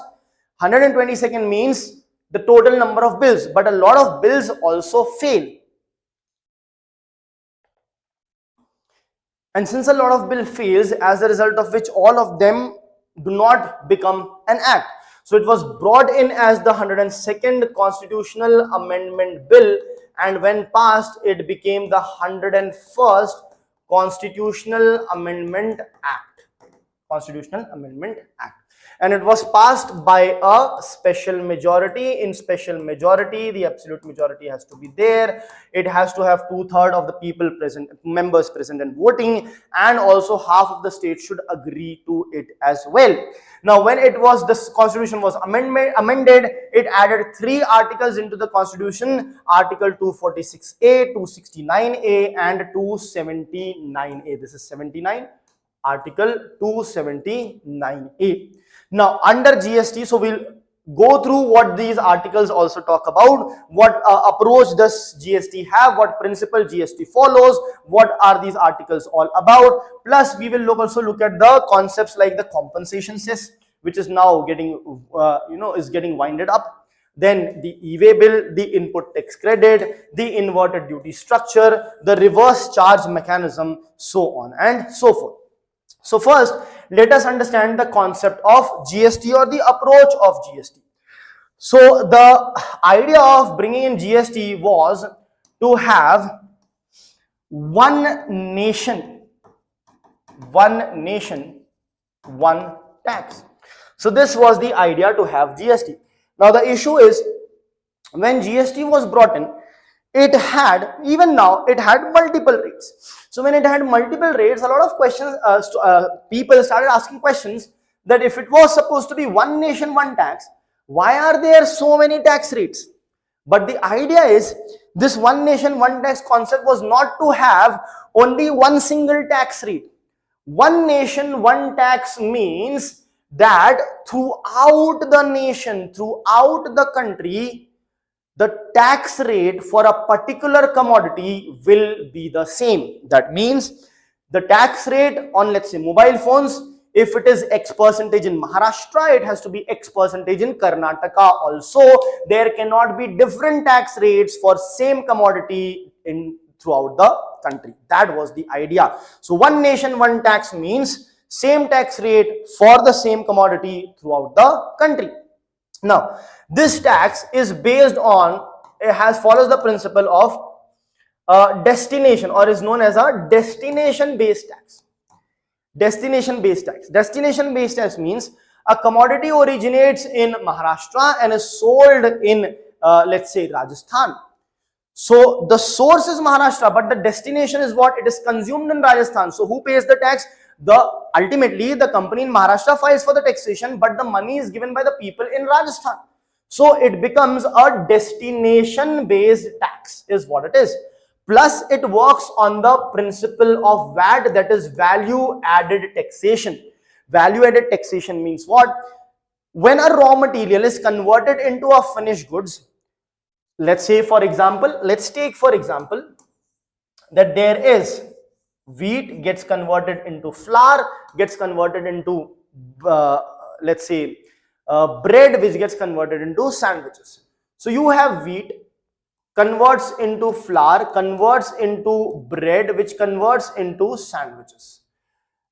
122nd means the total number of bills, but a lot of bills also fail. And since a lot of bill fails, as a result of which all of them do not become an act. So it was brought in as the 102nd Constitutional Amendment Bill, and when passed, it became the 101st Constitutional Amendment Act. Constitutional Amendment Act. And it was passed by a special majority. In special majority, the absolute majority has to be there. It has to have 2/3 of the people present, members present and voting, and also half of the states should agree to it as well. Now, when this constitution was amended, it added 3 articles into the constitution: Article 246A, 269A, and 279A. This is 79. Article 279A. Now, under GST, so we'll go through what these articles also talk about, what approach does GST have, what principle GST follows, what are these articles all about. Plus, we will also look at the concepts like the compensation cess, which is now getting, is getting winded up. Then the e-way bill, the input tax credit, the inverted duty structure, the reverse charge mechanism, so on and so forth. So first, let us understand the concept of GST or the approach of GST. So the idea of bringing in GST was to have one nation, one tax. So this was the idea to have GST. Now the issue is, when GST was brought in, it had, even now, it had multiple rates. So when it had multiple rates, a lot of questions, people started asking questions that if it was supposed to be one nation, one tax, why are there so many tax rates? But the idea is, this one nation, one tax concept was not to have only one single tax rate. One nation, one tax means that throughout the nation, throughout the country, the tax rate for a particular commodity will be the same. That means the tax rate on, let's say, mobile phones, if it is X percentage in Maharashtra, it has to be X percentage in Karnataka also. There cannot be different tax rates for same commodity throughout the country. That was the idea. So one nation, one tax means same tax rate for the same commodity throughout the country. Now, this tax is based on, follows the principle of destination, or is known as a destination-based tax. Destination-based tax. Destination-based tax means a commodity originates in Maharashtra and is sold in, let's say, Rajasthan. So the source is Maharashtra, but the destination is what? It is consumed in Rajasthan. So who pays the tax? Ultimately, the company in Maharashtra files for the taxation, but the money is given by the people in Rajasthan. So it becomes a destination-based tax, is what it is. Plus, it works on the principle of VAT, that is value-added taxation. Value-added taxation means what? When a raw material is converted into a finished goods, let's say, for example, let's take for example that there is wheat gets converted into flour, gets converted into let's say bread, which gets converted into sandwiches. So you have wheat converts into flour, converts into bread, which converts into sandwiches.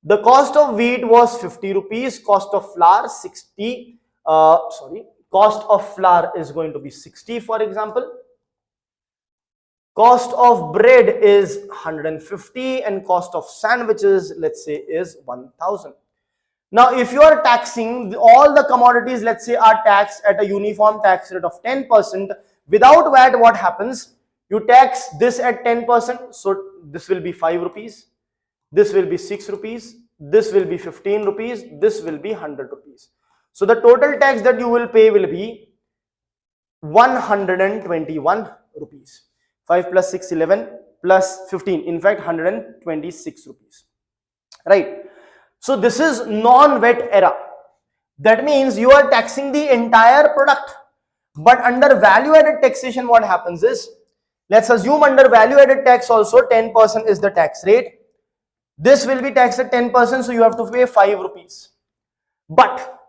The cost of wheat was 50 rupees, cost of flour 60, cost of flour is going to be 60, for example. Cost of bread is 150 and cost of sandwiches, let's say, is 1000. Now, if you are taxing all the commodities, let's say, are taxed at a uniform tax rate of 10%, without VAT, what happens? You tax this at 10%, so this will be 5 rupees, this will be 6 rupees, this will be 15 rupees, this will be 100 rupees. So the total tax that you will pay will be 121 rupees. 5 plus 6, 11 plus 15, in fact 126 rupees, right? So this is non-VAT era. That means you are taxing the entire product. But under value added taxation, what happens is, let's assume under value added tax also 10% is the tax rate. This will be taxed at 10%, so you have to pay 5 rupees. But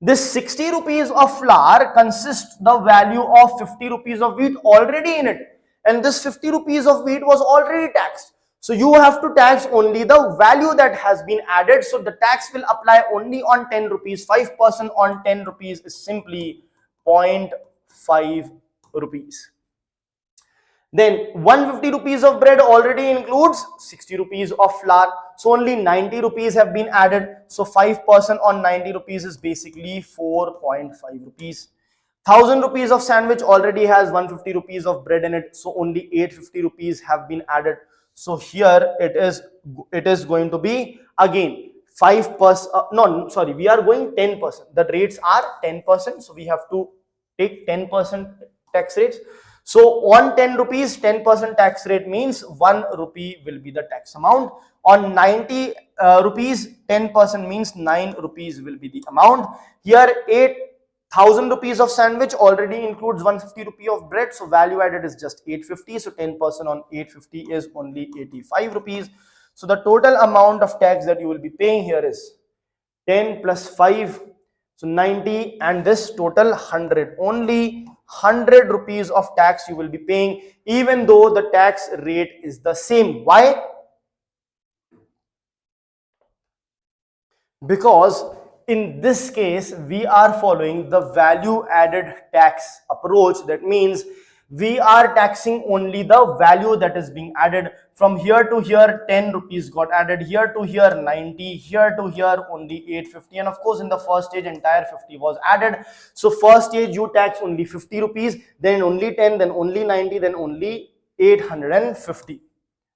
this 60 rupees of flour consists the value of 50 rupees of wheat already in it. And this 50 rupees of wheat was already taxed. So you have to tax only the value that has been added. So the tax will apply only on 10 rupees. 5% on 10 rupees is simply 0.5 rupees. Then 150 rupees of bread already includes 60 rupees of flour. So only 90 rupees have been added. So 5% on 90 rupees is basically 4.5 rupees. 1000 rupees of sandwich already has 150 rupees of bread in it. So only 850 rupees have been added. So here it is going to be again 5%. No, sorry, we are going 10%. The rates are 10%. So we have to take 10% tax rates. So on 10 rupees, 10% tax rate means 1 rupee will be the tax amount. On 90 rupees, 10% means 9 rupees will be the amount. Here 8,000 rupees of sandwich already includes 150 rupee of bread. So value added is just 850. So 10% on 850 is only 85 rupees. So the total amount of tax that you will be paying here is 10 plus 5. So 90, and this total 100. Only 100 rupees of tax you will be paying, even though the tax rate is the same. Why? Because in this case we are following the value added tax approach. That means we are taxing only the value that is being added. From here to here 10 rupees got added, here to here 90, here to here only 850, and of course in the first stage entire 50 was added. So first stage you tax only 50 rupees, then only 10, then only 90, then only 850,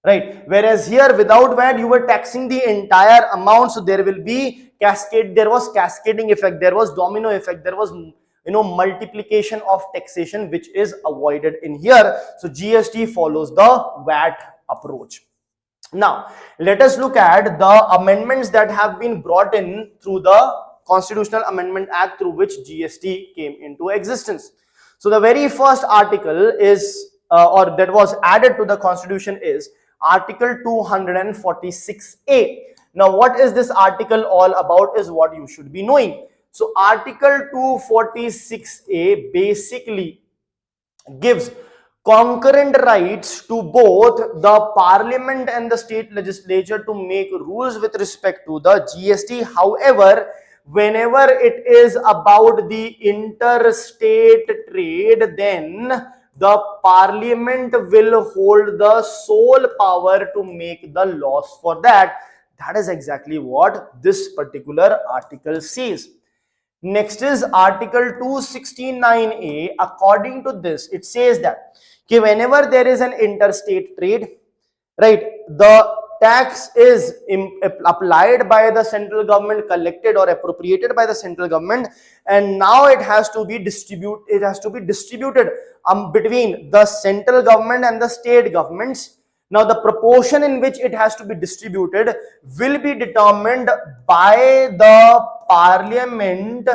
right? Whereas here without VAT you were taxing the entire amount. So there will be there was cascading effect, there was domino effect, there was multiplication of taxation, which is avoided in here. So GST follows the VAT approach. Now let us look at the amendments that have been brought in through the Constitutional Amendment Act, through which GST came into existence. So the very first article is or that was added to the Constitution is Article 246A. Now what is this article all about is what you should be knowing. So Article 246A basically gives concurrent rights to both the Parliament and the state legislature to make rules with respect to the GST. However, whenever it is about the interstate trade, then the Parliament will hold the sole power to make the laws for that. That is exactly what this particular article says. Next is Article 269A. According to this, it says that whenever there is an interstate trade, right, the tax is applied by the central government, collected or appropriated by the central government, and now it has to be distributed between the central government and the state governments. Now the proportion in which it has to be distributed will be determined by the Parliament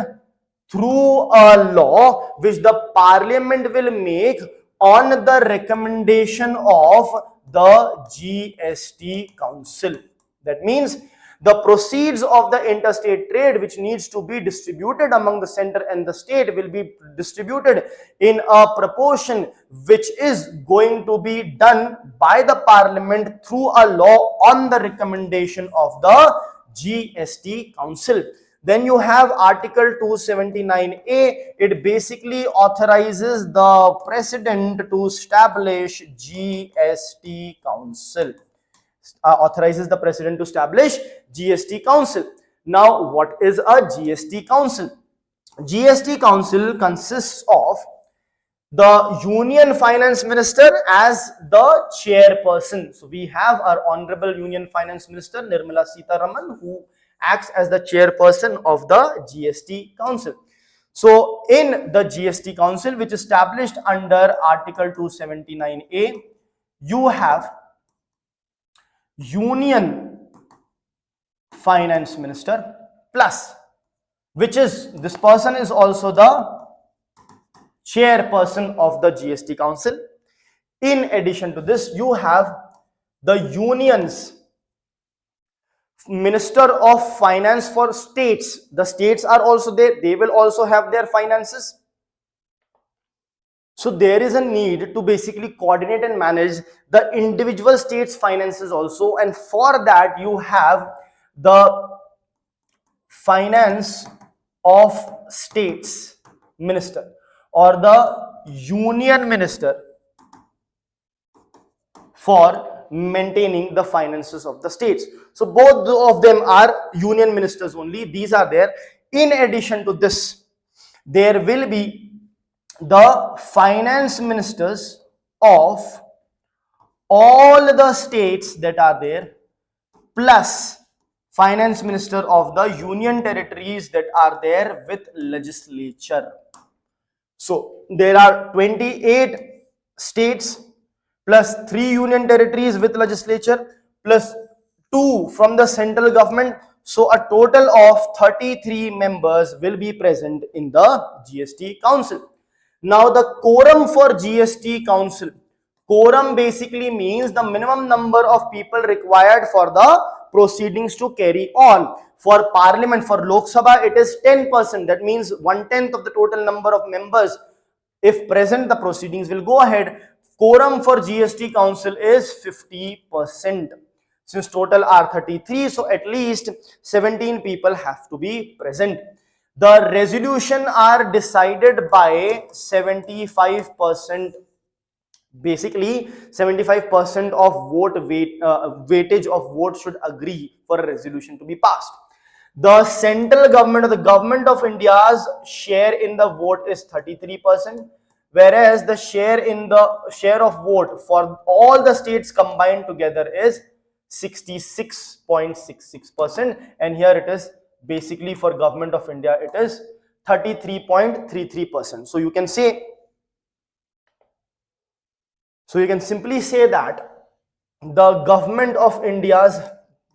through a law which the Parliament will make on the recommendation of the GST Council. That means the proceeds of the interstate trade, which needs to be distributed among the center and the state, will be distributed in a proportion which is going to be done by the Parliament through a law on the recommendation of the GST Council. Then you have Article 279A. It basically authorizes the President to establish GST Council. Authorizes the President to establish GST Council. Now, what is a GST Council? GST Council consists of the Union Finance Minister as the chairperson. So we have our Honorable Union Finance Minister Nirmala Sitharaman, who acts as the chairperson of the GST Council. So in the GST Council, which is established under Article 279A, you have Union Finance Minister plus, which is, this person is also the chairperson of the GST Council. In addition to this, you have the Union's Minister of Finance for states. The states are also there, they will also have their finances. So there is a need to basically coordinate and manage the individual states' finances also, and for that you have the Finance of States Minister or the Union Minister for maintaining the finances of the states. So both of them are union ministers only, these are there. In addition to this, there will be the finance ministers of all the states that are there, plus finance minister of the union territories that are there with legislature. So there are 28 states plus 3 union territories with legislature plus 2 from the central government. So a total of 33 members will be present in the GST Council. Now the quorum for GST Council, quorum basically means the minimum number of people required for the proceedings to carry on. For Parliament, for Lok Sabha, it is 10%. That means 1/10 of the total number of members. If present, the proceedings will go ahead. Quorum for GST Council is 50%. Since total are 33, so at least 17 people have to be present. The resolution are decided by 75%. Basically 75% of weightage of vote should agree for a resolution to be passed. The central government, or the government of India's share in the vote is 33%, whereas the share of vote for all the states combined together is 66.66%, and here it is basically for government of India it is 33.33%. So you can simply say that the government of India's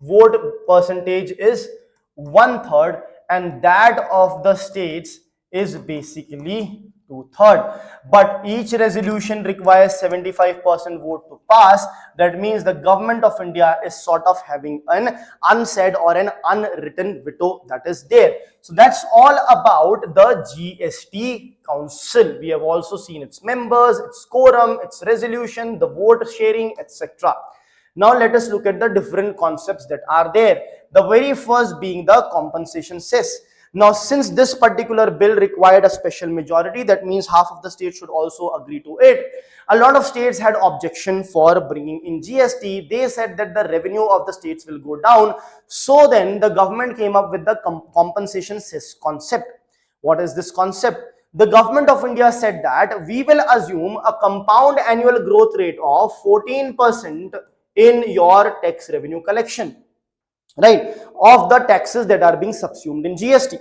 vote percentage is 1/3, and that of the states is basically 2/3. But each resolution requires 75% vote to pass. That means the government of India is sort of having an unsaid or an unwritten veto that is there. So that's all about the GST Council. We have also seen its members, its quorum, its resolution, the vote sharing, etc. Now let us look at the different concepts that are there. The very first being the compensation cess. Now, since this particular bill required a special majority, that means half of the states should also agree to it. A lot of states had objection for bringing in GST. They said that the revenue of the states will go down. So then the government came up with the compensation cess concept. What is this concept? The government of India said that we will assume a compound annual growth rate of 14% in your tax revenue collection, right, of the taxes that are being subsumed in GST.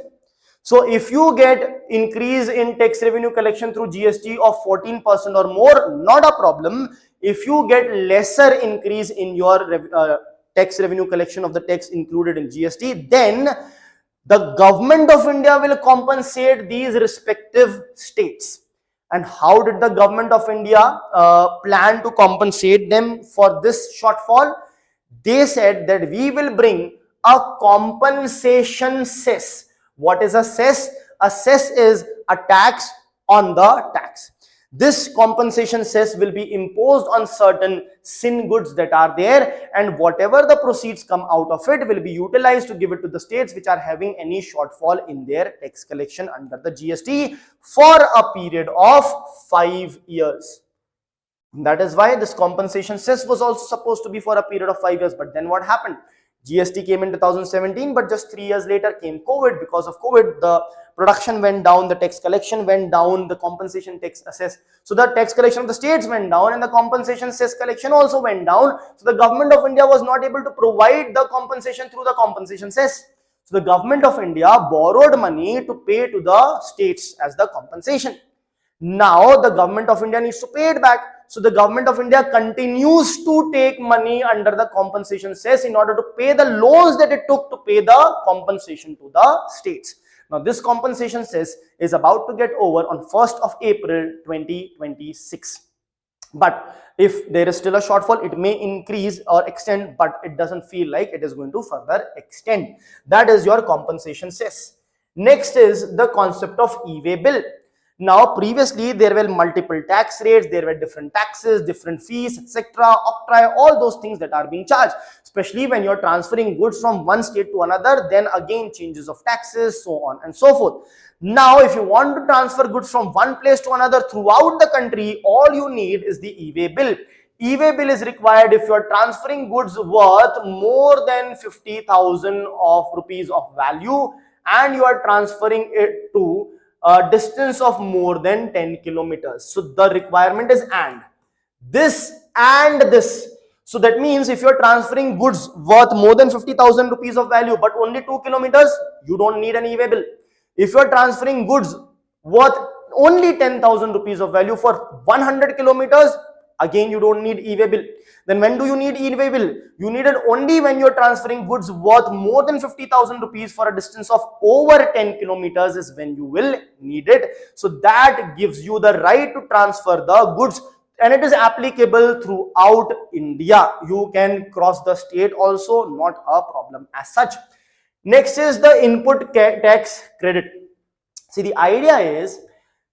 So if you get increase in tax revenue collection through GST of 14% or more, not a problem. If you get lesser increase in your tax revenue collection of the tax included in GST, then the government of India will compensate these respective states. And how did the government of India plan to compensate them for this shortfall? They said that we will bring a compensation cess. What is a cess? A cess is a tax on the tax. This compensation cess will be imposed on certain sin goods that are there, and whatever the proceeds come out of it will be utilized to give it to the states which are having any shortfall in their tax collection under the GST for a period of 5 years. That is why this compensation cess was also supposed to be for a period of 5 years. But then what happened? GST came in 2017, but just 3 years later came COVID. Because of COVID, the production went down, the tax collection went down, the compensation tax assess. So the tax collection of the states went down and the compensation cess collection also went down. So the government of India was not able to provide the compensation through the compensation cess. So the government of India borrowed money to pay to the states as the compensation. Now the government of India needs to pay it back. So the government of India continues to take money under the compensation cess in order to pay the loans that it took to pay the compensation to the states. Now this compensation cess is about to get over on 1st of April 2026. But if there is still a shortfall, it may increase or extend, but it doesn't feel like it is going to further extend. That is your compensation cess. Next is the concept of e-way bill. Now, previously there were multiple tax rates, there were different taxes, different fees, etc., octroi, all those things that are being charged, especially when you're transferring goods from one state to another, then again changes of taxes, so on and so forth. Now, if you want to transfer goods from one place to another throughout the country, all you need is the e-way bill. E-way bill is required if you are transferring goods worth more than 50,000 of rupees of value and you are transferring it to a distance of more than 10 kilometers. So the requirement is and this and this. So that means if you are transferring goods worth more than 50,000 rupees of value but only 2 kilometers, you don't need an e-way bill. If you are transferring goods worth only 10,000 rupees of value for 100 kilometers, again you don't need e-way bill. Then when do you need e-way bill? You need it only when you are transferring goods worth more than 50,000 rupees for a distance of over 10 kilometers is when you will need it. So that gives you the right to transfer the goods and it is applicable throughout India. You can cross the state also, not a problem as such. Next is the input tax credit. See, the idea is,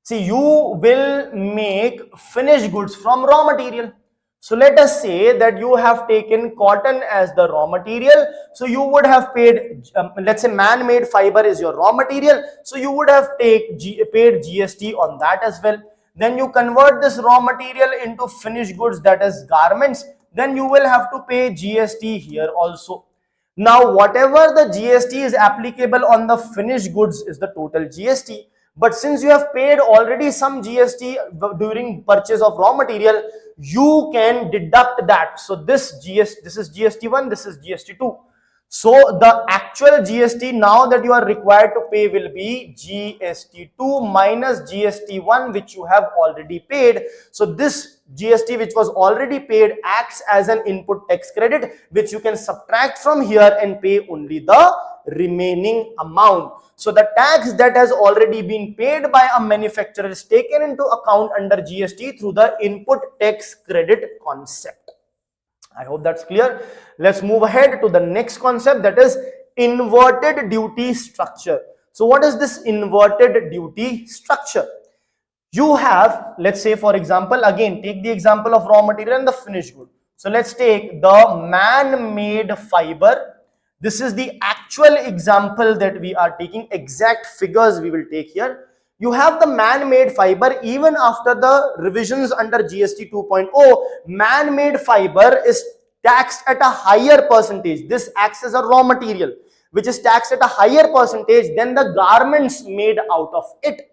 see, you will make finished goods from raw material. So let us say that you have taken cotton as the raw material. So you would have paid, let's say man-made fiber is your raw material. So you would have paid GST on that as well. Then you convert this raw material into finished goods, that is garments. Then you will have to pay GST here also. Now, whatever the GST is applicable on the finished goods is the total GST. But since you have paid already some GST during purchase of raw material, you can deduct that. So this is GST1, this is GST2. So the actual GST now that you are required to pay will be GST2 minus GST1, which you have already paid. So this GST which was already paid acts as an input tax credit, which you can subtract from here and pay only the remaining amount. So the tax that has already been paid by a manufacturer is taken into account under GST through the input tax credit concept. I hope that's clear. Let's move ahead to the next concept, that is inverted duty structure. So what is this inverted duty structure? You have, let's say for example, again take the example of raw material and the finished good. So let's take the man-made fiber. This is the actual example that we are taking, exact figures we will take here. You have the man-made fiber. Even after the revisions under GST 2.0, man-made fiber is taxed at a higher percentage. This acts as a raw material which is taxed at a higher percentage than the garments made out of it.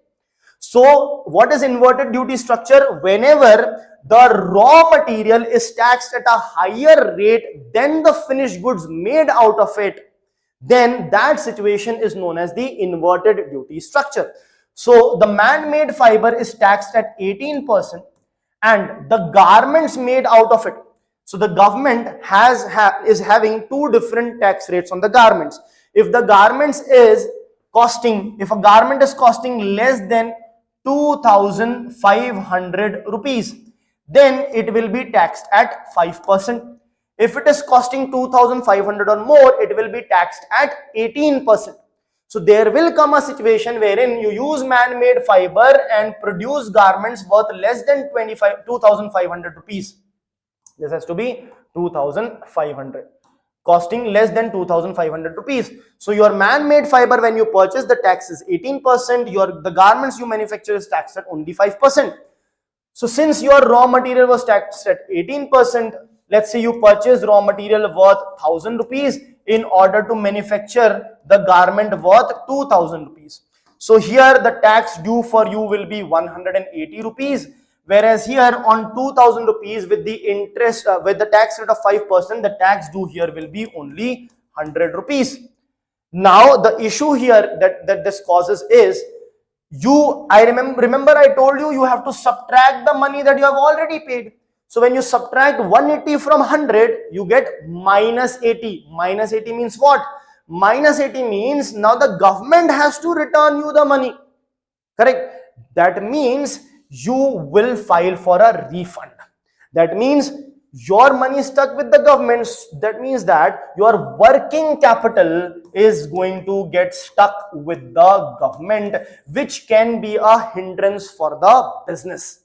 So what is inverted duty structure? Whenever the raw material is taxed at a higher rate than the finished goods made out of it, then that situation is known as the inverted duty structure. So the man-made fiber is taxed at 18% and the garments made out of it. So the government is having two different tax rates on the garments. If the garments is costing, if a garment is costing less than 2,500 rupees, then it will be taxed at 5%. If it is costing 2,500 or more, it will be taxed at 18%. So there will come a situation wherein you use man-made fiber and produce garments worth less than 2,500 rupees. This has to be 2,500. Costing less than 2,500 rupees. So your man-made fiber, when you purchase, the tax is 18%. The garments you manufacture is taxed at only 5%. So since your raw material was taxed at 18%, let's say you purchase raw material worth 1,000 rupees in order to manufacture the garment worth 2000 rupees. So here the tax due for you will be 180 rupees, whereas here on 2000 rupees with the interest with the tax rate of 5%, the tax due here will be only 100 rupees. Now the issue here that this causes is I remember I told you you have to subtract the money that you have already paid. So when you subtract 180 from 100, you get minus 80. Minus 80 means what? Minus 80 means now the government has to return you the money. Correct? That means you will file for a refund. That means your money is stuck with the government. That means that your working capital is going to get stuck with the government, which can be a hindrance for the business.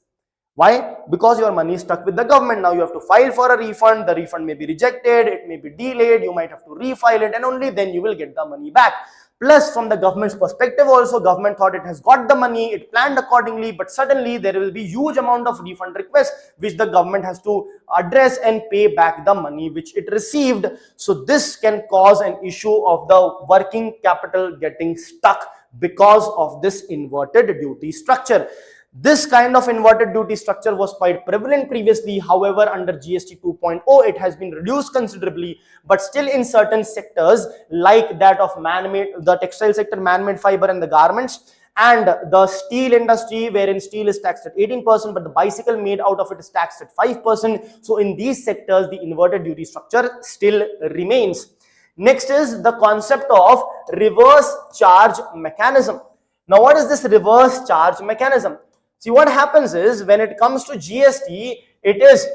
Why? Because your money is stuck with the government. Now you have to file for a refund. The refund may be rejected, it may be delayed, you might have to refile it, and only then you will get the money back. Plus, from the government's perspective also, government thought it has got the money, it planned accordingly, but suddenly there will be huge amount of refund requests which the government has to address and pay back the money which it received. So this can cause an issue of the working capital getting stuck because of this inverted duty structure. This kind of inverted duty structure was quite prevalent previously. However, under GST 2.0, it has been reduced considerably, but still in certain sectors like that of man-made, the textile sector, man-made fiber and the garments, and the steel industry, wherein steel is taxed at 18%, but the bicycle made out of it is taxed at 5%. So in these sectors, the inverted duty structure still remains. Next is the concept of reverse charge mechanism. Now, what is this reverse charge mechanism? See, what happens is when it comes to GST, it is,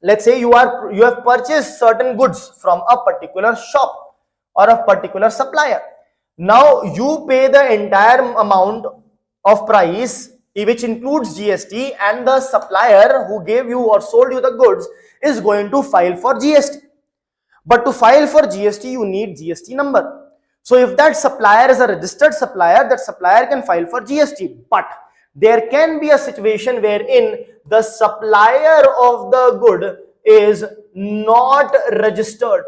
let's say you have purchased certain goods from a particular shop or a particular supplier. Now you pay the entire amount of price, which includes GST, and the supplier who gave you or sold you the goods is going to file for GST. But to file for GST, you need GST number. So if that supplier is a registered supplier, that supplier can file for GST. But there can be a situation wherein the supplier of the good is not registered.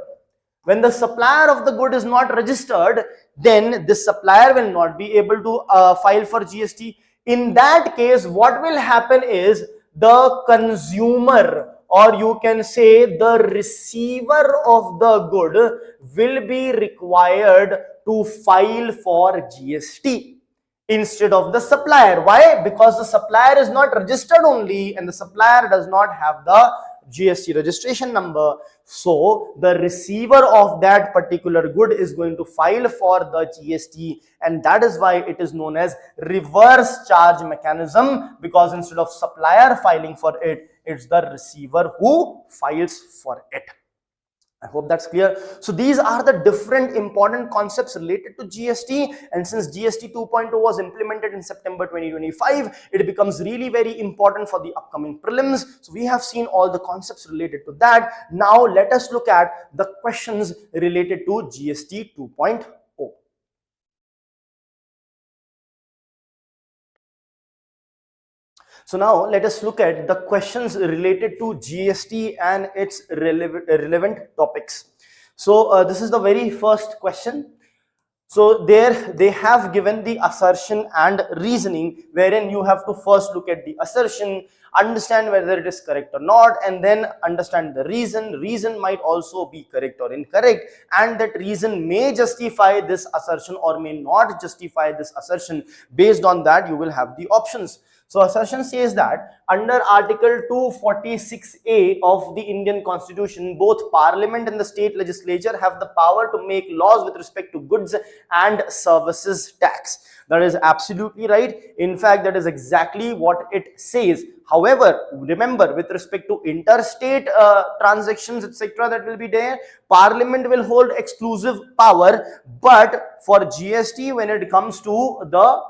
When the supplier of the good is not registered, then the supplier will not be able to file for GST. In that case, what will happen is the consumer, or you can say the receiver of the good, will be required to file for GST instead of the supplier. Why? Because the supplier is not registered only, and the supplier does not have the GST registration number. So the receiver of that particular good is going to file for the GST, and that is why it is known as reverse charge mechanism, because instead of supplier filing for it, it's the receiver who files for it. I hope that's clear. So these are the different important concepts related to GST, and since GST 2.0 was implemented in September 2025, it becomes really very important for the upcoming prelims. So we have seen all the concepts related to that. Now let us look at the questions related to GST 2.0. So now let us look at the questions related to GST and its relevant topics. So this is the very first question. So there they have given the assertion and reasoning, wherein you have to first look at the assertion, understand whether it is correct or not, and then understand the reason. Reason might also be correct or incorrect, and that reason may justify this assertion or may not justify this assertion. Based on that, you will have the options. So assertion says that under Article 246A of the Indian Constitution, both Parliament and the state legislature have the power to make laws with respect to goods and services tax. That is absolutely right. In fact, that is exactly what it says. However, remember, with respect to interstate transactions, etc., that will be there, Parliament will hold exclusive power. But for GST, when it comes to the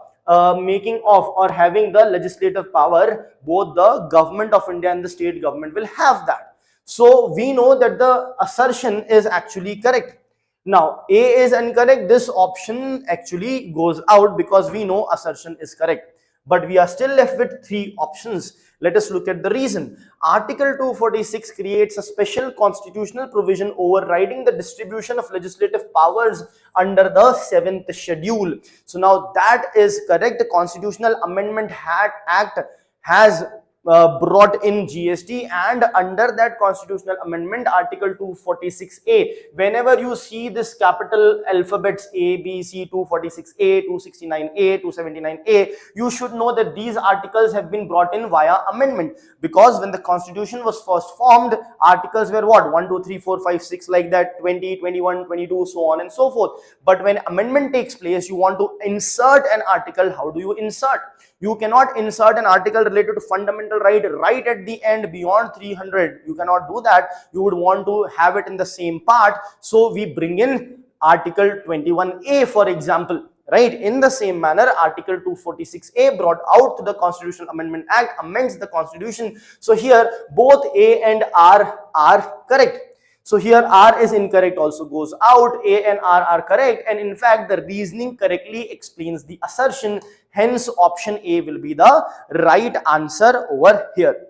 making of or having the legislative power, both the government of India and the state government will have that. So we know that the assertion is actually correct. Now A is incorrect. This option actually goes out because we know assertion is correct. but we are still left with 3 options. Let us look at the reason. Article 246 creates a special constitutional provision overriding the distribution of legislative powers under the 7th schedule. So now that is correct. The Constitutional Amendment Act has brought in GST, and under that constitutional amendment, Article 246A, whenever you see this capital alphabets A, B, C, 246A, 269A, 279A, you should know that these articles have been brought in via amendment, because when the constitution was first formed, articles were what, 1, 2, 3, 4, 5, 6, like that, 20, 21, 22, so on and so forth. But when amendment takes place, you want to insert an article. How do you insert? You cannot insert an article related to fundamental right at the end beyond 300. You cannot do that. You would want to have it in the same part. So we bring in Article 21A, for example. Right? In the same manner, Article 246A brought out the Constitutional Amendment Act amends the Constitution. So here both A and R are correct. So here R is incorrect also goes out, A and R are correct, and in fact the reasoning correctly explains the assertion. Hence option A will be the right answer over here.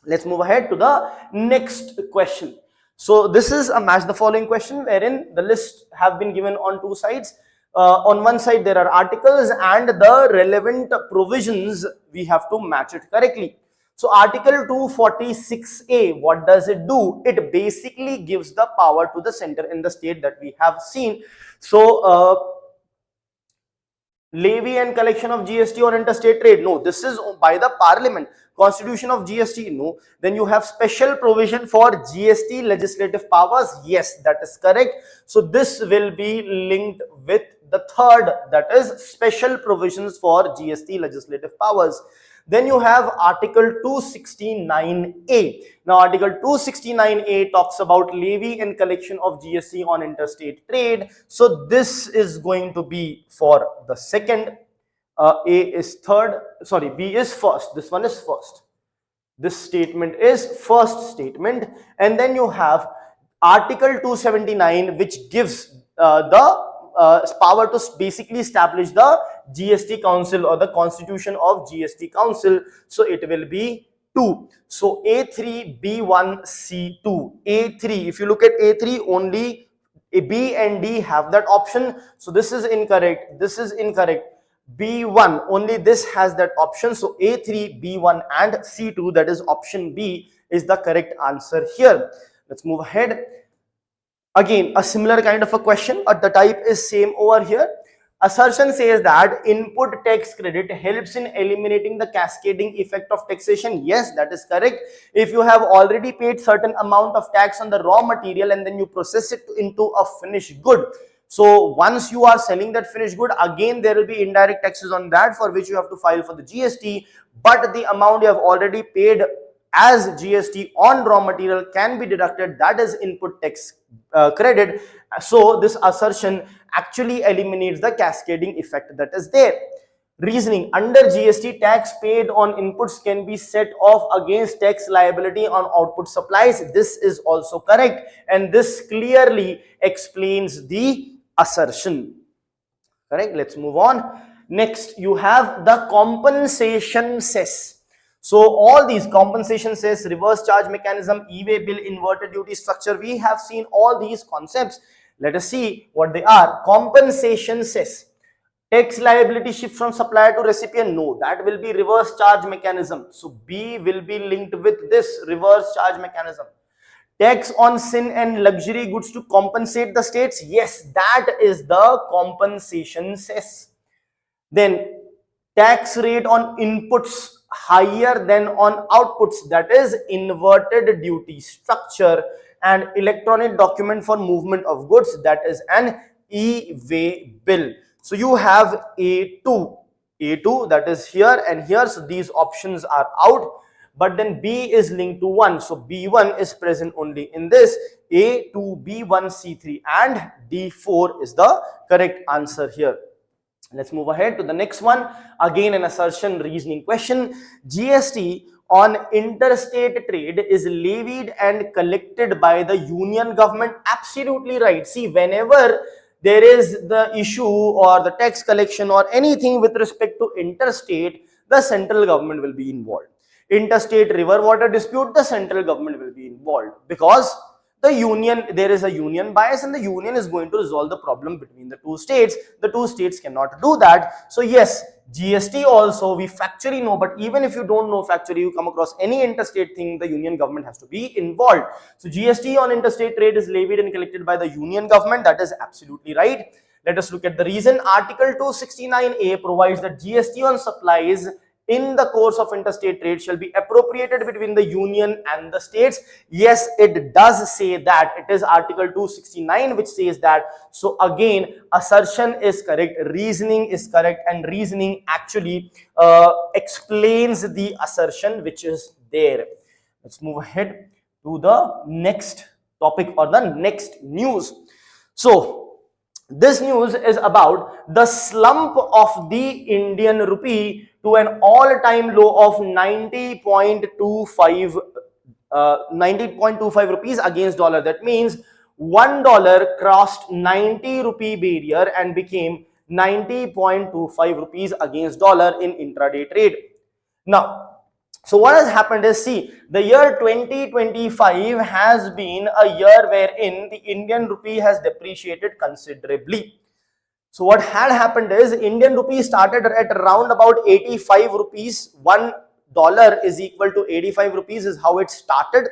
Let's move ahead to the next question. So this is a match the following question, wherein the list have been given on 2 sides. On one side there are articles and the relevant provisions, we have to match it correctly. So Article 246A, what does it do? It basically gives the power to the center in the state that we have seen. So levy and collection of GST on interstate trade, no, this is by the parliament. Constitution of GST, no. Then you have special provision for GST legislative powers, yes, that is correct. So this will be linked with the third, that is special provisions for GST legislative powers. Then you have Article 269A. Now Article 269A talks about levy and collection of GST on interstate trade. So this is going to be for the second. A is third, sorry, B is first. This one is first. This statement is first statement. And then you have Article 279, which gives the power to basically establish the GST Council or the Constitution of GST Council. So it will be 2. So A3, B1, C2. A3, if you look at A3, only B and D have that option. So this is incorrect. This is incorrect. B1, only this has that option. So A3, B1 and C2, that is option B, is the correct answer here. Let's move ahead. Again, a similar kind of a question, but the type is same over here. Assertion says that input tax credit helps in eliminating the cascading effect of taxation. Yes, that is correct. If you have already paid certain amount of tax on the raw material and then you process it into a finished good, so once you are selling that finished good, again there will be indirect taxes on that, for which you have to file for the GST, but the amount you have already paid as GST on raw material can be deducted, that is input tax credit. So this assertion actually eliminates the cascading effect that is there. Reasoning: under GST, tax paid on inputs can be set off against tax liability on output supplies. This is also correct, and this clearly explains the assertion. Correct. Let's move on. Next, you have the compensation cess. So all these compensation cess, reverse charge mechanism, e-way bill, inverted duty structure, we have seen all these concepts. Let us see what they are. Compensation cess. Tax liability shift from supplier to recipient, no, that will be reverse charge mechanism. So B will be linked with this reverse charge mechanism. Tax on sin and luxury goods to compensate the states, yes, that is the compensation cess. Then tax rate on inputs higher than on outputs, that is inverted duty structure. And electronic document for movement of goods, that is an e-way bill. So you have A2, that is here and here. So these options are out, but then B is linked to 1. So B1 is present only in this. A2, B1, C3 and D4 is the correct answer here. Let's move ahead to the next one. Again, an assertion reasoning question. GST on interstate trade is levied and collected by the union government. Absolutely right. See, whenever there is the issue or the tax collection or anything with respect to interstate, the central government will be involved. Interstate river water dispute, the central government will be involved, because the union, there is a union bias, and the union is going to resolve the problem between the two states. The two states cannot do that. So yes, GST also we factually know, but even if you don't know factually, you come across any interstate thing, the union government has to be involved. So GST on interstate trade is levied and collected by the union government. That is absolutely right. Let us look at the reason. Article 269A provides that GST on supplies in the course of interstate trade shall be appropriated between the union and the states. Yes, it does say that. It is Article 269 which says that. So again, assertion is correct, reasoning is correct, and reasoning actually explains the assertion which is there. Let's move ahead to the next topic or the next news. So this news is about the slump of the Indian rupee to an all-time low of 90.25 rupees against dollar. That means $1 crossed 90 rupee barrier and became 90.25 rupees against dollar in intraday trade. Now, so what has happened is, see, the year 2025 has been a year wherein the Indian rupee has depreciated considerably. So what had happened is, Indian rupee started at around about 85 rupees. $1 is equal to 85 rupees is how it started.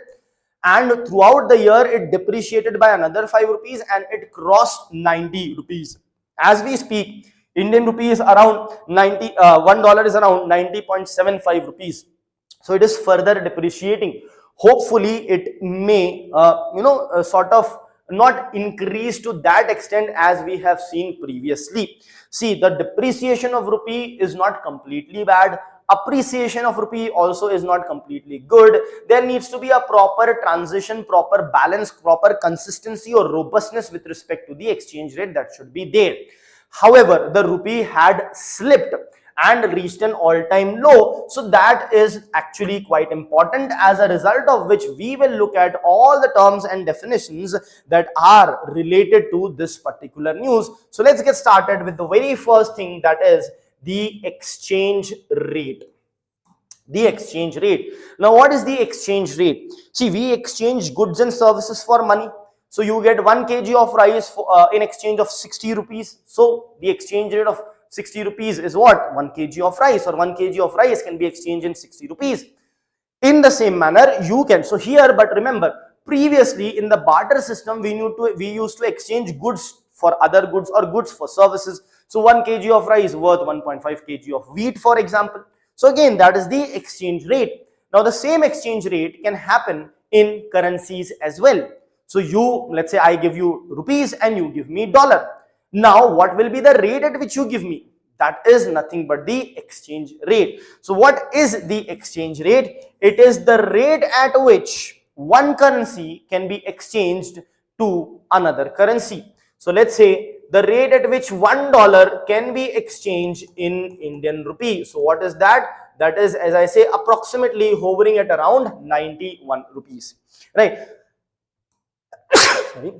And throughout the year, it depreciated by another 5 rupees and it crossed 90 rupees. As we speak, Indian rupee is around $1 is around 90.75 rupees. So it is further depreciating. Hopefully it may sort of not increase to that extent as we have seen previously. See, the depreciation of rupee is not completely bad. Appreciation of rupee also is not completely good. There needs to be a proper transition, proper balance, proper consistency or robustness with respect to the exchange rate that should be there. However, the rupee had slipped and reached an all-time low. So that is actually quite important, as a result of which we will look at all the terms and definitions that are related to this particular news. So let's get started with the very first thing, that is the exchange rate. The exchange rate. Now, what is the exchange rate? See, we exchange goods and services for money. So you get 1 kg of rice in exchange of 60 rupees. So the exchange rate of 60 rupees is what? 1 kg of rice, or 1 kg of rice can be exchanged in 60 rupees. In the same manner, you can. So here, but remember, previously in the barter system, we used to exchange goods for other goods or goods for services. So 1 kg of rice worth 1.5 kg of wheat, for example. So again, that is the exchange rate. Now the same exchange rate can happen in currencies as well. So let's say I give you rupees and you give me dollar. Now, what will be the rate at which you give me? That is nothing but the exchange rate. So what is the exchange rate? It is the rate at which one currency can be exchanged to another currency. So let's say the rate at which $1 can be exchanged in Indian rupee. So what is that? That is, as I say, approximately hovering at around 91 rupees, right?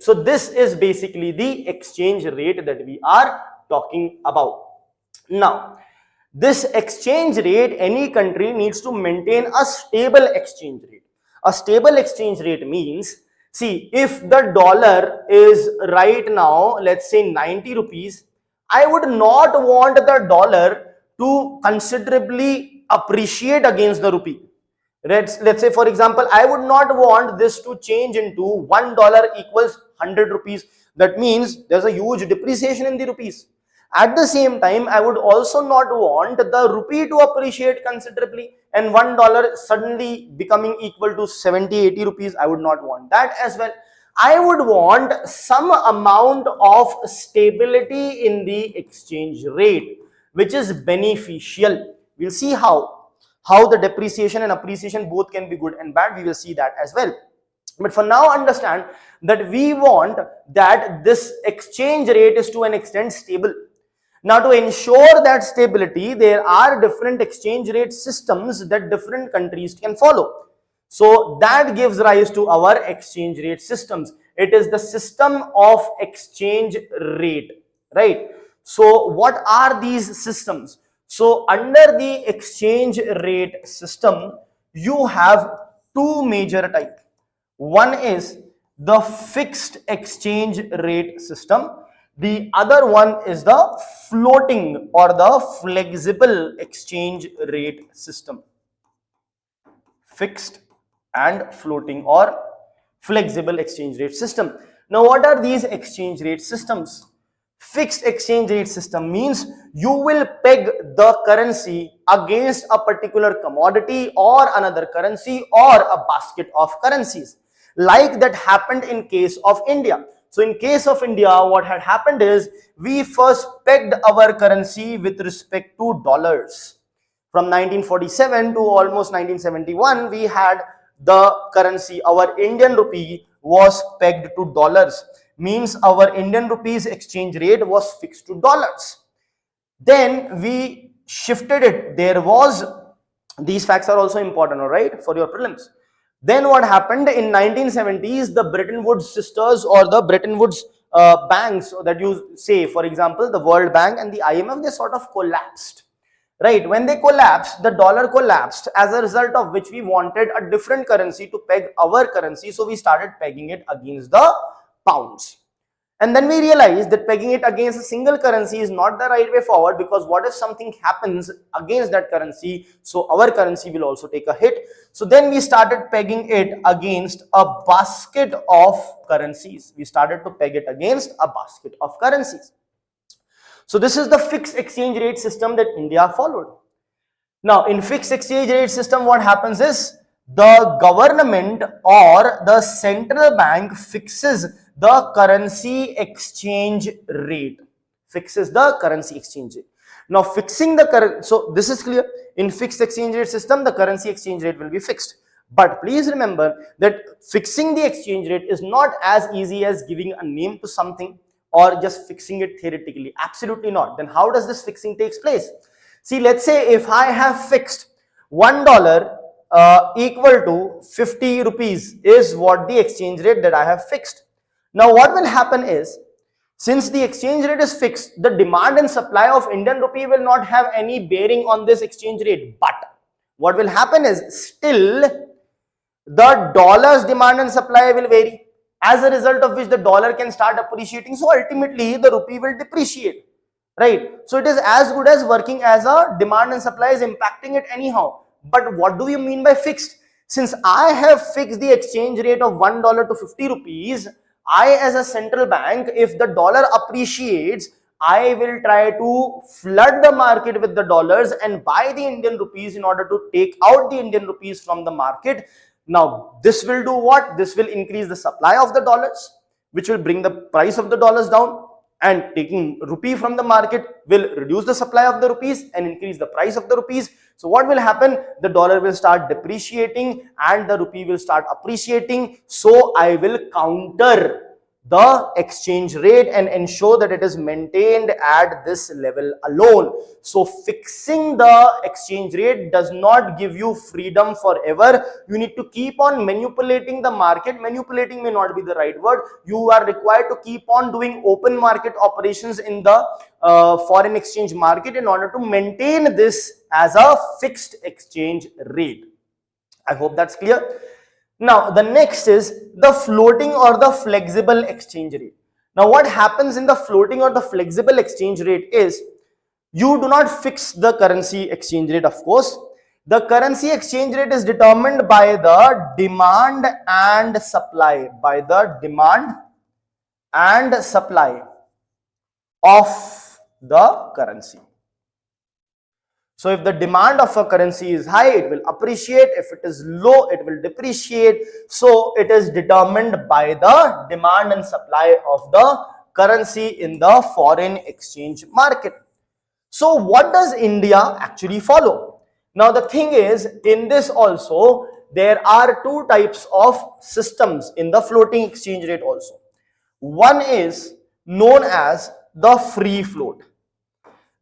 So this is basically the exchange rate that we are talking about. Now, this exchange rate, any country needs to maintain a stable exchange rate. A stable exchange rate means, see, if the dollar is right now, let's say 90 rupees, I would not want the dollar to considerably appreciate against the rupee. Let's say, for example, I would not want this to change into $1 equals 100 rupees. That means there's a huge depreciation in the rupees. At the same time, I would also not want the rupee to appreciate considerably and $1 suddenly becoming equal to 70-80 rupees. I would not want that as well. I would want some amount of stability in the exchange rate, which is beneficial. We'll see how the depreciation and appreciation both can be good and bad. We will see that as well. But for now, understand that we want that this exchange rate is to an extent stable. Now, to ensure that stability, there are different exchange rate systems that different countries can follow. So that gives rise to our exchange rate systems. It is the system of exchange rate, right? So what are these systems? So under the exchange rate system, you have two major types. One is the fixed exchange rate system. The other one is the floating or the flexible exchange rate system. Fixed and floating or flexible exchange rate system. Now, what are these exchange rate systems? Fixed exchange rate system means you will peg the currency against a particular commodity or another currency or a basket of currencies, like that happened in case of India. So in case of India, what had happened is we first pegged our currency with respect to dollars. From 1947 to almost 1971, we had the currency, our Indian rupee was pegged to dollars, means our Indian rupees exchange rate was fixed to dollars. Then we shifted it. There was, these facts are also important, all right, for your prelims. Then what happened in 1970s, the Bretton Woods sisters or the Bretton Woods banks that you say, for example, the World Bank and the IMF, they sort of collapsed. Right, when they collapsed, the dollar collapsed, as a result of which we wanted a different currency to peg our currency, so we started pegging it against the pounds. And then we realized that pegging it against a single currency is not the right way forward, because what if something happens against that currency, so our currency will also take a hit. So then we started pegging it against a basket of currencies. We started to peg it against a basket of currencies. So this is the fixed exchange rate system that India followed. Now in fixed exchange rate system, what happens is the government or the central bank fixes the currency exchange rate. Fixes the currency exchange rate. Now fixing the currency, so this is clear. In fixed exchange rate system, the currency exchange rate will be fixed. But please remember that fixing the exchange rate is not as easy as giving a name to something or just fixing it theoretically. Absolutely not. Then how does this fixing takes place? See, let's say if I have fixed $1 equal to 50 rupees is what the exchange rate that I have fixed. Now what will happen is, since the exchange rate is fixed, the demand and supply of Indian rupee will not have any bearing on this exchange rate. But what will happen is, still the dollar's demand and supply will vary, as a result of which the dollar can start appreciating. So ultimately the rupee will depreciate, right? So it is as good as working as a demand and supply is impacting it anyhow. But what do you mean by fixed? Since I have fixed the exchange rate of $1 to 50 rupees, I as a central bank, if the dollar appreciates, I will try to flood the market with the dollars and buy the Indian rupees in order to take out the Indian rupees from the market. Now this will do what? This will increase the supply of the dollars, which will bring the price of the dollars down, and taking rupee from the market will reduce the supply of the rupees and increase the price of the rupees. So what will happen? The dollar will start depreciating and the rupee will start appreciating. So I will counter the exchange rate and ensure that it is maintained at this level alone. So fixing the exchange rate does not give you freedom forever. You need to keep on manipulating the market. Manipulating may not be the right word. You are required to keep on doing open market operations in the foreign exchange market in order to maintain this as a fixed exchange rate. I hope that's clear. Now the next is the floating or the flexible exchange rate. Now what happens in the floating or the flexible exchange rate is, you do not fix the currency exchange rate, of course. The currency exchange rate is determined by the demand and supply, by the demand and supply of the currency. So if the demand of a currency is high, it will appreciate. If it is low, it will depreciate. So it is determined by the demand and supply of the currency in the foreign exchange market. So what does India actually follow? Now the thing is, in this also, there are two types of systems in the floating exchange rate also. One is known as the free float.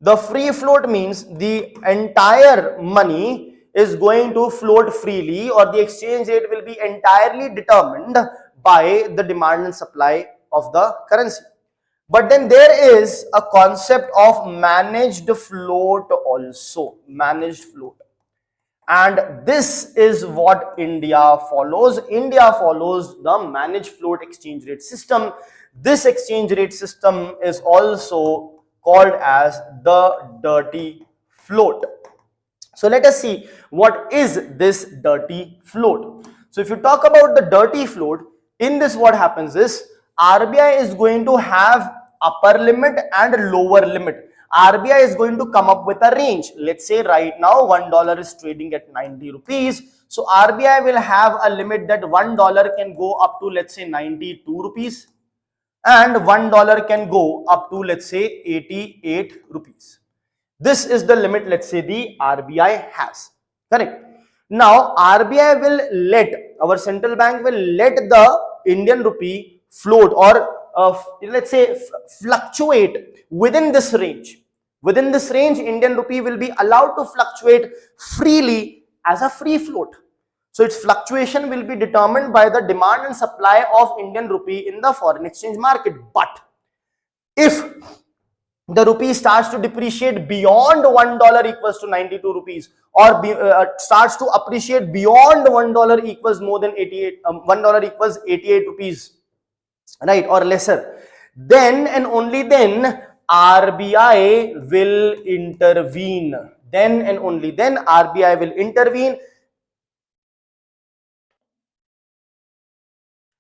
The free float means the entire money is going to float freely, or the exchange rate will be entirely determined by the demand and supply of the currency. But then there is a concept of managed float also, managed float. And this is what India follows. India follows the managed float exchange rate system. This exchange rate system is also called as the dirty float. So let us see what is this dirty float. So if you talk about the dirty float, in this what happens is RBI is going to have upper limit and lower limit. RBI is going to come up with a range. Let's say right now $1 is trading at 90 rupees. So RBI will have a limit that $1 can go up to, let's say, 92 rupees, and $1 can go up to, let's say, 88 rupees. This is the limit, let's say, the RBI has. Correct. Now, RBI will let, our central bank will let the Indian rupee float, or let's say fluctuate within this range. Within this range, Indian rupee will be allowed to fluctuate freely as a free float. So its fluctuation will be determined by the demand and supply of Indian rupee in the foreign exchange market. But if the rupee starts to depreciate beyond $1 equals to 92 rupees, or starts to appreciate beyond $1 equals more than 88, $1 equals 88 rupees, right, or lesser, then and only then RBI will intervene. Then and only then RBI will intervene.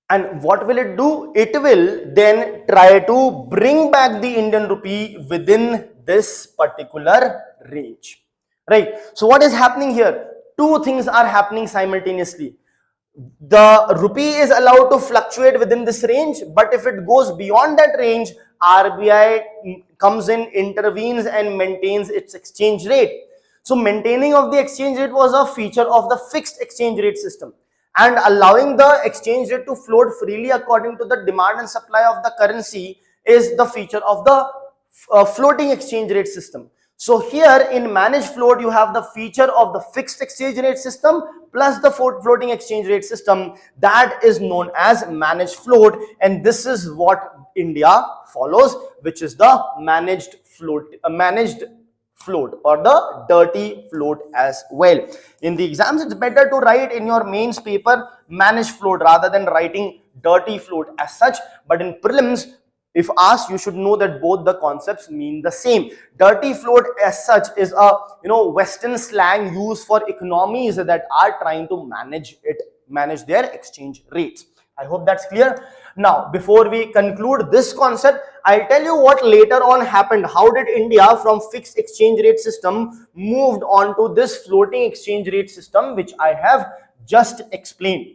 And what will it do? It will then try to bring back the Indian rupee within this particular range, right? So what is happening here? Two things are happening simultaneously. The rupee is allowed to fluctuate within this range, but if it goes beyond that range, RBI comes in, intervenes, and maintains its exchange rate. So maintaining of the exchange rate was a feature of the fixed exchange rate system, and allowing the exchange rate to float freely according to the demand and supply of the currency is the feature of the floating exchange rate system. So here in managed float, you have the feature of the fixed exchange rate system plus the floating exchange rate system, that is known as managed float. And this is what India follows, which is the managed float, or the dirty float as well. In the exams, it's better to write in your mains paper managed float rather than writing dirty float as such. But in prelims, if asked, you should know that both the concepts mean the same. Dirty float as such is a Western slang used for economies that are trying to manage their exchange rates. I hope that's clear. Now, before we conclude this concept, I'll tell you what later on happened. How did India from fixed exchange rate system moved on to this floating exchange rate system, which I have just explained.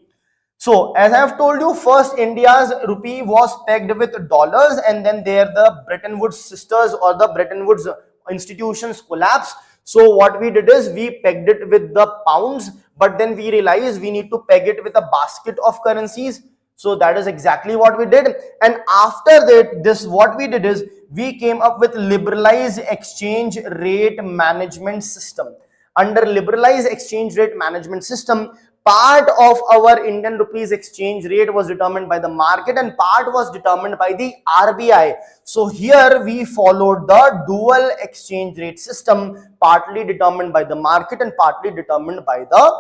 So as I have told you, first India's rupee was pegged with dollars, and then there the Bretton Woods sisters or the Bretton Woods institutions collapsed. So what we did is we pegged it with the pounds, but then we realized we need to peg it with a basket of currencies. So that is exactly what we did. And after that, what we did is we came up with liberalized exchange rate management system. Under liberalized exchange rate management system, part of our Indian rupees exchange rate was determined by the market and part was determined by the RBI. So here we followed the dual exchange rate system, partly determined by the market and partly determined by the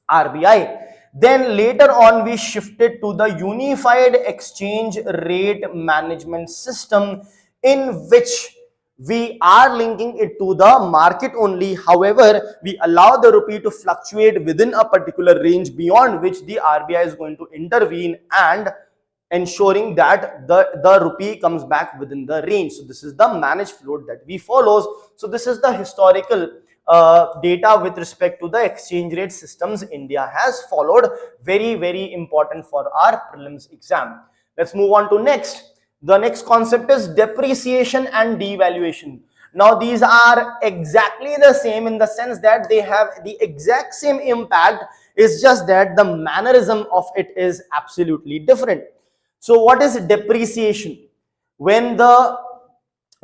RBI. Then later on we shifted to the unified exchange rate management system, in which we are linking it to the market only. However, we allow the rupee to fluctuate within a particular range beyond which the RBI is going to intervene and ensuring that the rupee comes back within the range. So this is the managed float that we follows. So this is the historical data with respect to the exchange rate systems India has followed. Very, very important for our prelims exam. Let's move on to next. The next concept is depreciation and devaluation. Now these are exactly the same in the sense that they have the exact same impact. It's just that the mannerism of it is absolutely different. So what is depreciation? When the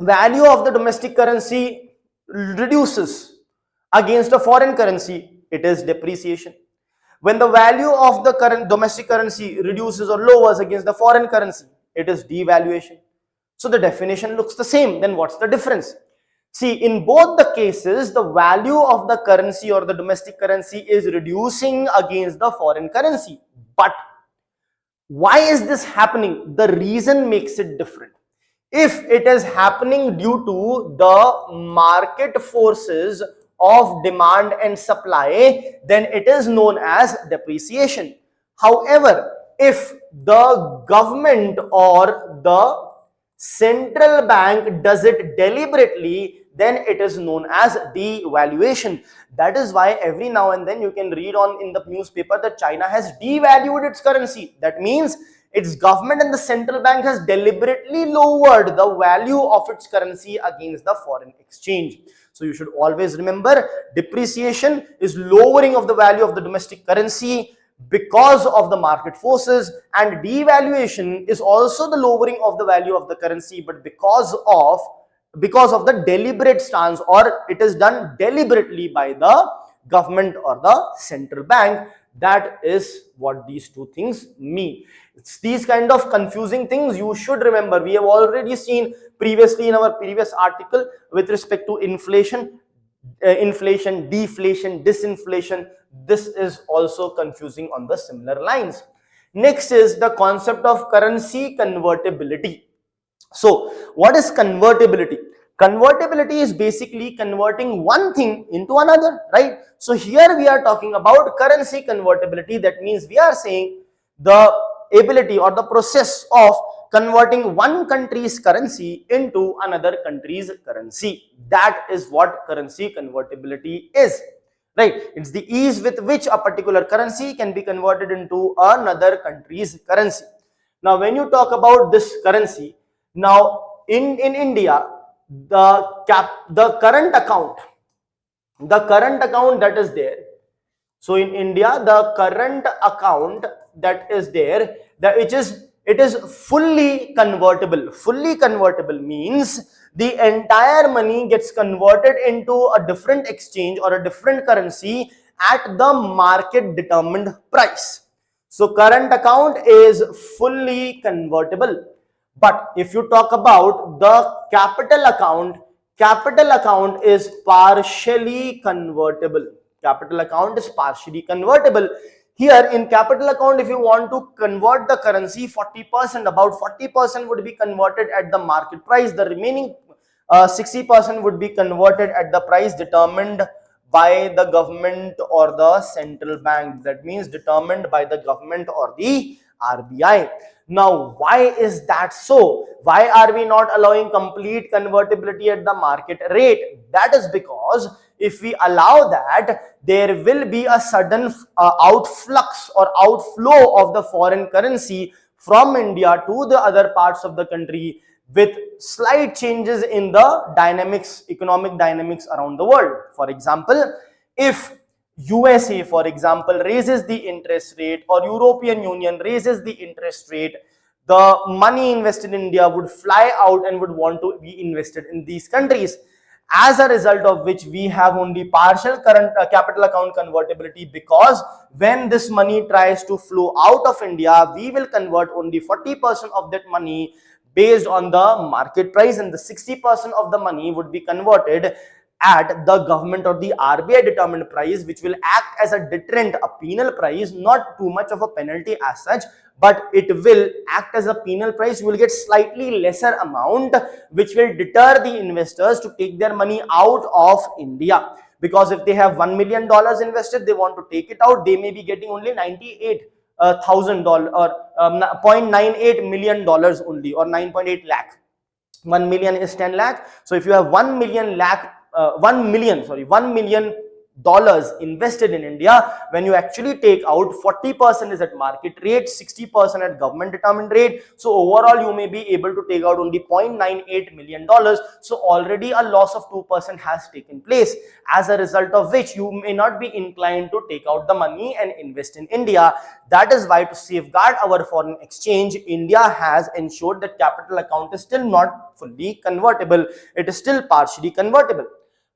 value of the domestic currency reduces against a foreign currency, it is depreciation. When the value of the current domestic currency reduces or lowers against the foreign currency, it is devaluation. So the definition looks the same. Then what's the difference? See, in both the cases, the value of the currency or the domestic currency is reducing against the foreign currency. But why is this happening? The reason makes it different. If it is happening due to the market forces of demand and supply, then it is known as depreciation. However, if the government or the central bank does it deliberately, then it is known as devaluation. That is why every now and then you can read on in the newspaper that China has devalued its currency. That means its government and the central bank has deliberately lowered the value of its currency against the foreign exchange. So you should always remember, depreciation is lowering of the value of the domestic currency because of the market forces, and devaluation is also the lowering of the value of the currency, but because of the deliberate stance, or it is done deliberately by the government or the central bank. That is what these two things mean. It's these kind of confusing things you should remember. We have already seen previously in our previous article with respect to inflation, inflation, deflation, disinflation. This is also confusing on the similar lines. Next is the concept of currency convertibility. So what is convertibility? Convertibility is basically converting one thing into another, right? So here we are talking about currency convertibility. That means we are saying the ability or the process of converting one country's currency into another country's currency. That is what currency convertibility is, right? It's the ease with which a particular currency can be converted into another country's currency. Now when you talk about this currency, now in India, the current account that is there. So in India, the current account that is there, it is fully convertible. Fully convertible means the entire money gets converted into a different exchange or a different currency at the market determined price. So current account is fully convertible. But if you talk about the capital account is partially convertible. Capital account is partially convertible. Here in capital account, if you want to convert the currency, 40%, about 40% would be converted at the market price. The remaining 60% would be converted at the price determined by the government or the central bank. That means determined by the government or the RBI. Now, why is that so? Why are we not allowing complete convertibility at the market rate? That is because if we allow that, there will be a sudden outflux or outflow of the foreign currency from India to the other parts of the country, with slight changes in the dynamics, economic dynamics around the world. For example, if USA, for example, raises the interest rate, or European Union raises the interest rate, the money invested in India would fly out and would want to be invested in these countries. As a result of which we have only partial current capital account convertibility, because when this money tries to flow out of India, we will convert only 40% of that money based on the market price, and the 60% of the money would be converted at the government or the RBI determined price, which will act as a deterrent, a penal price, not too much of a penalty as such, but it will act as a penal price. You will get slightly lesser amount, which will deter the investors to take their money out of India. Because if they have $1 million invested, they want to take it out, they may be getting only $98,000 or $0.98 million only, or 9.8 lakh. 1 million is 10 lakh. So if you have 1 million dollars invested in India, when you actually take out, 40% is at market rate, 60% at government determined rate. So overall you may be able to take out only $0.98 million. So already a loss of 2% has taken place, as a result of which you may not be inclined to take out the money and invest in India. That is why, to safeguard our foreign exchange, India has ensured that capital account is still not fully convertible. It is still partially convertible.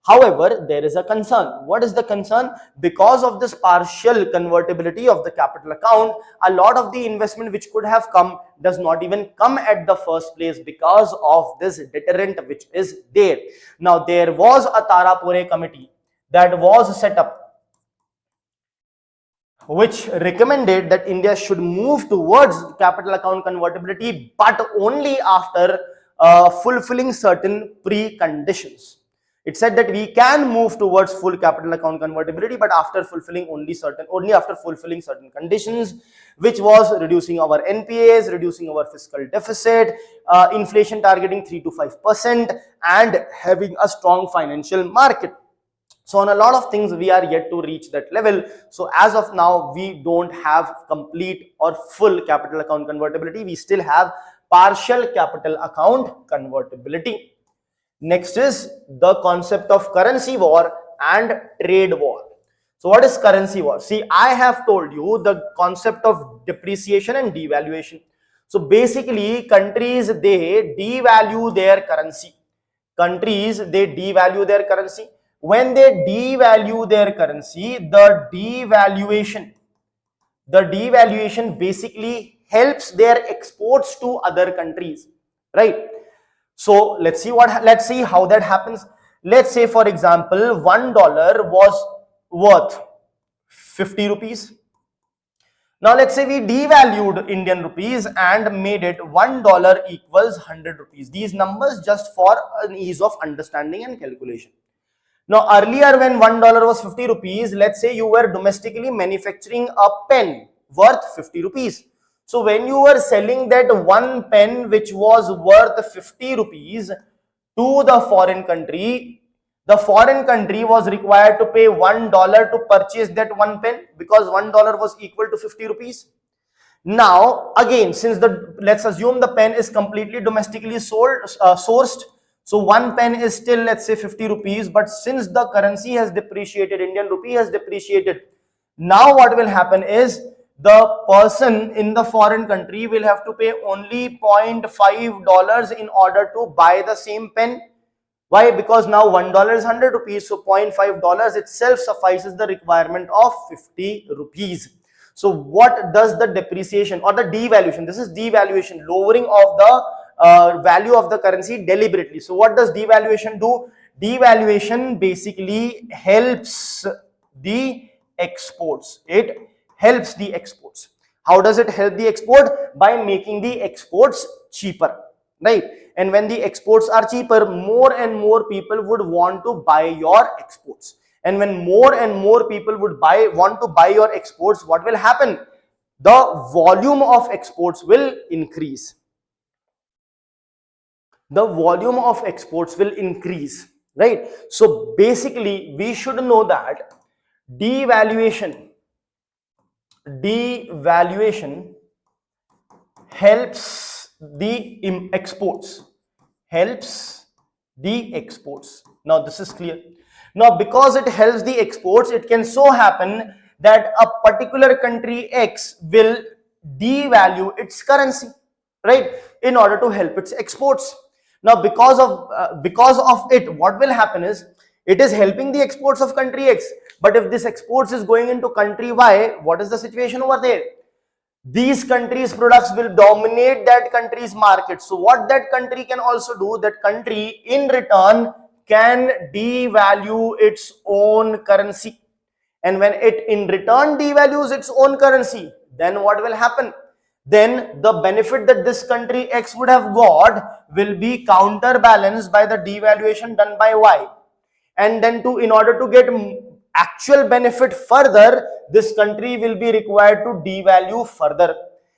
However, there is a concern. What is the concern? Because of this partial convertibility of the capital account, a lot of the investment which could have come does not even come at the first place because of this deterrent which is there. Now, there was a Tarapore committee that was set up which recommended that India should move towards capital account convertibility, but only after fulfilling certain preconditions. It said that we can move towards full capital account convertibility, but after fulfilling only after fulfilling certain conditions, which was reducing our NPAs, reducing our fiscal deficit, inflation targeting 3 to 5%, and having a strong financial market. So on a lot of things, we are yet to reach that level. So as of now, we don't have complete or full capital account convertibility. We still have partial capital account convertibility. Next is the concept of currency war and trade war. So what is currency war? See, I have told you the concept of depreciation and devaluation. So basically, countries, they devalue their currency. Countries, they devalue their currency. When they devalue their currency, the devaluation basically helps their exports to other countries, right? So let's see how that happens. Let's say, for example, $1 was worth 50 rupees. Now let's say we devalued Indian rupees and made it $1 equals 100 rupees. These numbers just for an ease of understanding and calculation. Now earlier, when $1 was 50 rupees, let's say you were domestically manufacturing a pen worth 50 rupees. So when you were selling that one pen which was worth 50 rupees to the foreign country was required to pay $1 to purchase that one pen, because $1 was equal to 50 rupees. Now again, since let's assume the pen is completely domestically sourced, so one pen is still, let's say, 50 rupees, but since the currency has depreciated, Indian rupee has depreciated, now what will happen is the person in the foreign country will have to pay only $0.5 in order to buy the same pen. Why? Because now $1 is 100 rupees, so $0.5 itself suffices the requirement of 50 rupees. So what does the depreciation or the devaluation? This is devaluation, lowering of the value of the currency deliberately. So what does devaluation do? Devaluation basically helps the exports. It helps the exports. How does it help the export? By making the exports cheaper, right? And when the exports are cheaper, more and more people would want to buy your exports. And when more and more people would want to buy your exports, what will happen? The volume of exports will increase. The volume of exports will increase, right? So basically, we should know that devaluation helps the exports. Now this is clear. Now because it helps the exports, it can so happen that a particular country X will devalue its currency, right, in order to help its exports. Now because of it, what will happen is, it is helping the exports of country X, but if this exports is going into country Y, what is the situation over there? These countries' products will dominate that country's market. So what that country can also do, that country in return can devalue its own currency. And when it in return devalues its own currency, then what will happen? Then the benefit that this country X would have got will be counterbalanced by the devaluation done by Y. And then in order to get actual benefit further, this country will be required to devalue further.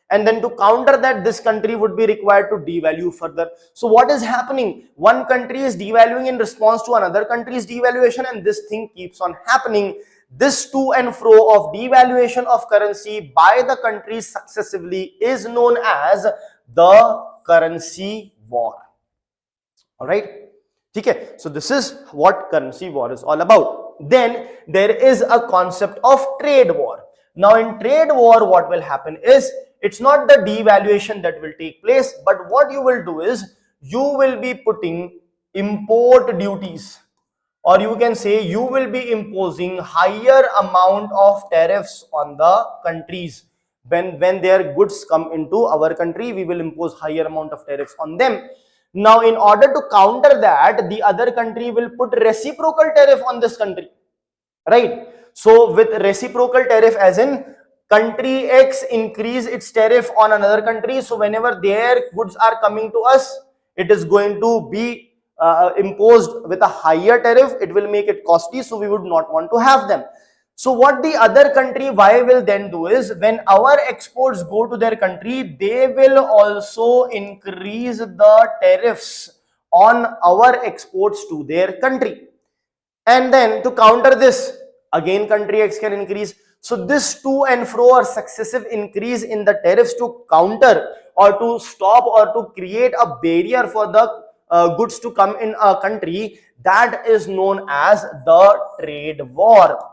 And then to counter that, this country would be required to devalue further. So what is happening? One country is devaluing in response to another country's devaluation, and this thing keeps on happening. This to and fro of devaluation of currency by the countries successively is known as the currency war. All right. Okay, so this is what currency war is all about. Then there is a concept of trade war. Now in trade war, what will happen is, it's not the devaluation that will take place, but what you will do is, you will be putting import duties or you can say you will be imposing higher amount of tariffs on the countries. When their goods come into our country, we will impose higher amount of tariffs on them. Now, in order to counter that, the other country will put reciprocal tariff on this country, right? So with reciprocal tariff, as in country X increase its tariff on another country, so whenever their goods are coming to us, it is going to be imposed with a higher tariff. It will make it costly, so we would not want to have them. So what the other country why will then do is, when our exports go to their country, they will also increase the tariffs on our exports to their country. And then to counter this, again country X can increase. So this to and fro or successive increase in the tariffs to counter or to stop or to create a barrier for the goods to come in a country, that is known as the trade war.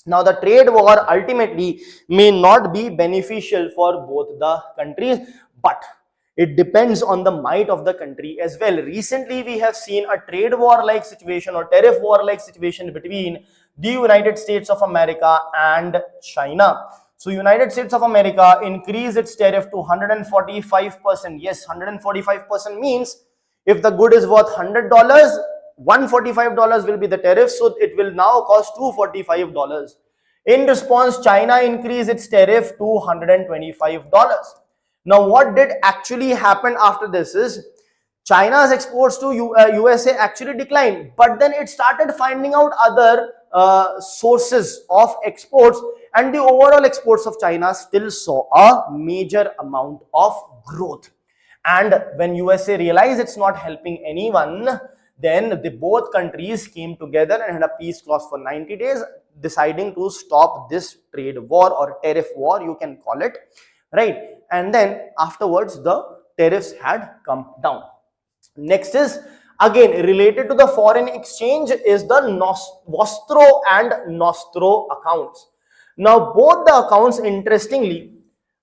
Now, the trade war ultimately may not be beneficial for both the countries, but it depends on the might of the country as well. Recently, we have seen a trade war like situation or tariff war like situation between the United States of America and China. So, United States of America increased its tariff to 145%. Yes, 145% means if the good is worth $100, $145 will be the tariff, so it will now cost $245. In response, China increased its tariff to $125. Now, what did actually happen after this is, China's exports to USA actually declined, but then it started finding out other sources of exports, and the overall exports of China still saw a major amount of growth. And when USA realized it's not helping anyone, then both countries came together and had a peace clause for 90 days, deciding to stop this trade war or tariff war, you can call it, right? And then afterwards, the tariffs had come down. Next is, again, related to the foreign exchange, is the Vostro and Nostro accounts. Now, both the accounts, interestingly,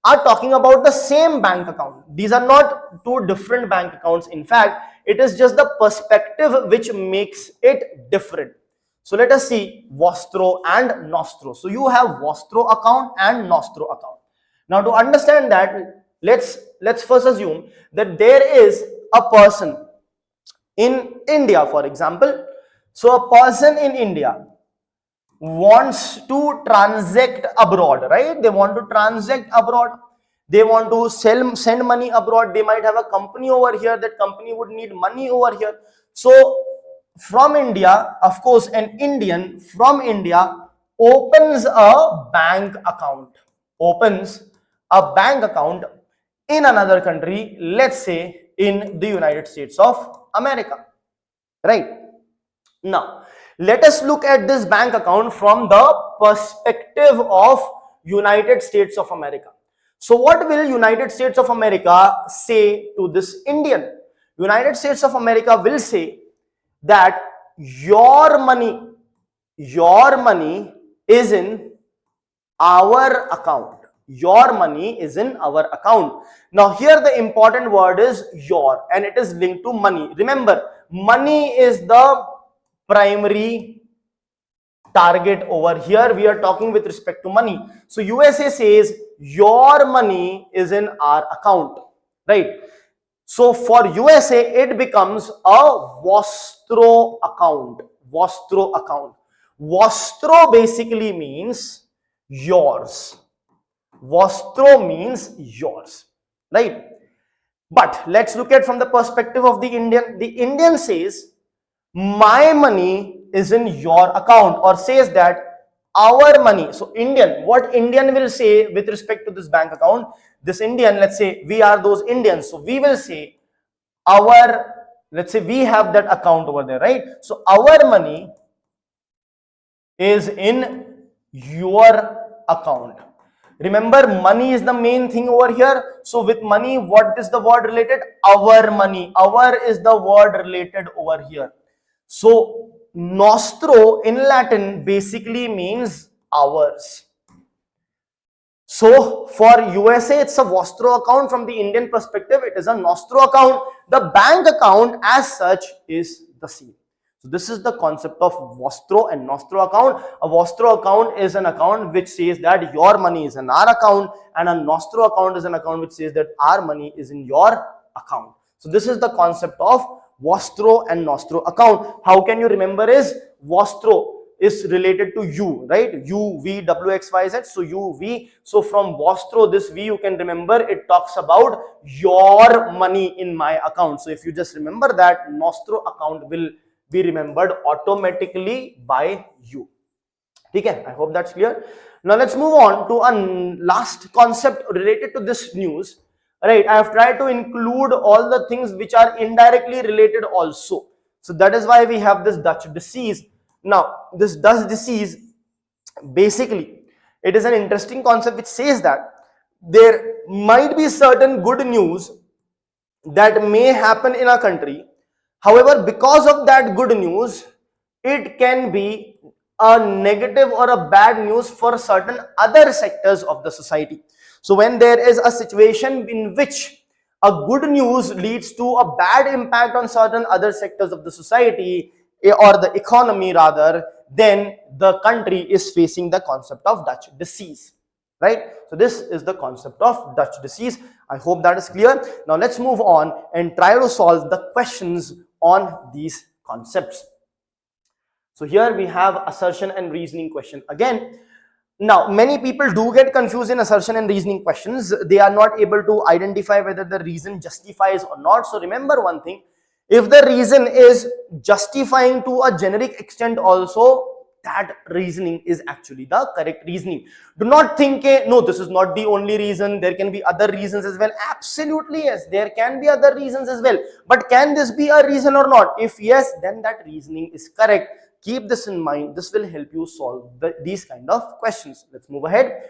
are talking about the same bank account. These are not two different bank accounts. In fact, it is just the perspective which makes it different. So let us see Vostro and Nostro. So you have Vostro account and Nostro account. Now, to understand that, let's first assume that there is a person in India, for example. So a person in India wants to transact abroad, right? They want to transact abroad. They want to send money abroad. They might have a company over here. That company would need money over here. So from India, of course, an Indian from India opens a bank account. Opens a bank account in another country, let's say in the United States of America, right? Now, let us look at this bank account from the perspective of United States of America. So what will United States of America say to this Indian? United States of America will say that your money is in our account. Your money is in our account. Now here the important word is your, and it is linked to money. Remember, money is the primary target over here. We are talking with respect to money. So USA says your money is in our account, right? So for USA, it becomes a Vostro account. Vostro account. Vostro basically means yours. Vostro means yours, right? But let's look at from the perspective of the Indian. The Indian says, my money is in your account, or says that our money. So Indian, what Indian will say with respect to this bank account, this Indian, let's say we are those Indians, so we will say our, let's say we have that account over there, right? So our money is in your account. Remember, money is the main thing over here. So with money, what is the word related? Our money. Our is the word related over here. So nostro in Latin basically means ours. So for USA, it's a Vostro account. From the Indian perspective, it is a Nostro account. The bank account as such is the same. So this is the concept of vostro and nostro account. A vostro account is an account which says that your money is in our account, and a nostro account is an account which says that our money is in your account. So this is the concept of vostro and nostro account. How can you remember? Is vostro is related to you, right? U, V, W, X, Y, Z. So U, V. So from vostro, this V you can remember, it talks about your money in my account. So if you just remember that, nostro account will be remembered automatically by you. Okay, I hope that's clear. Now let's move on to a last concept related to this news. Right, I have tried to include all the things which are indirectly related also. So that is why we have this Dutch disease. Now, this Dutch disease, basically, it is an interesting concept which says that there might be certain good news that may happen in a country. However, because of that good news, it can be a negative or a bad news for certain other sectors of the society. So when there is a situation in which a good news leads to a bad impact on certain other sectors of the society, or the economy rather, then the country is facing the concept of Dutch disease, right? So this is the concept of Dutch disease. I hope that is clear. Now let's move on and try to solve the questions on these concepts. So here we have assertion and reasoning question again. Now, many people do get confused in assertion and reasoning questions. They are not able to identify whether the reason justifies or not. So remember one thing, if the reason is justifying to a generic extent also, that reasoning is actually the correct reasoning. Do not think, no, this is not the only reason, there can be other reasons as well. Absolutely yes, there can be other reasons as well. But can this be a reason or not? If yes, then that reasoning is correct. Keep this in mind. This will help you solve these kind of questions. Let's move ahead.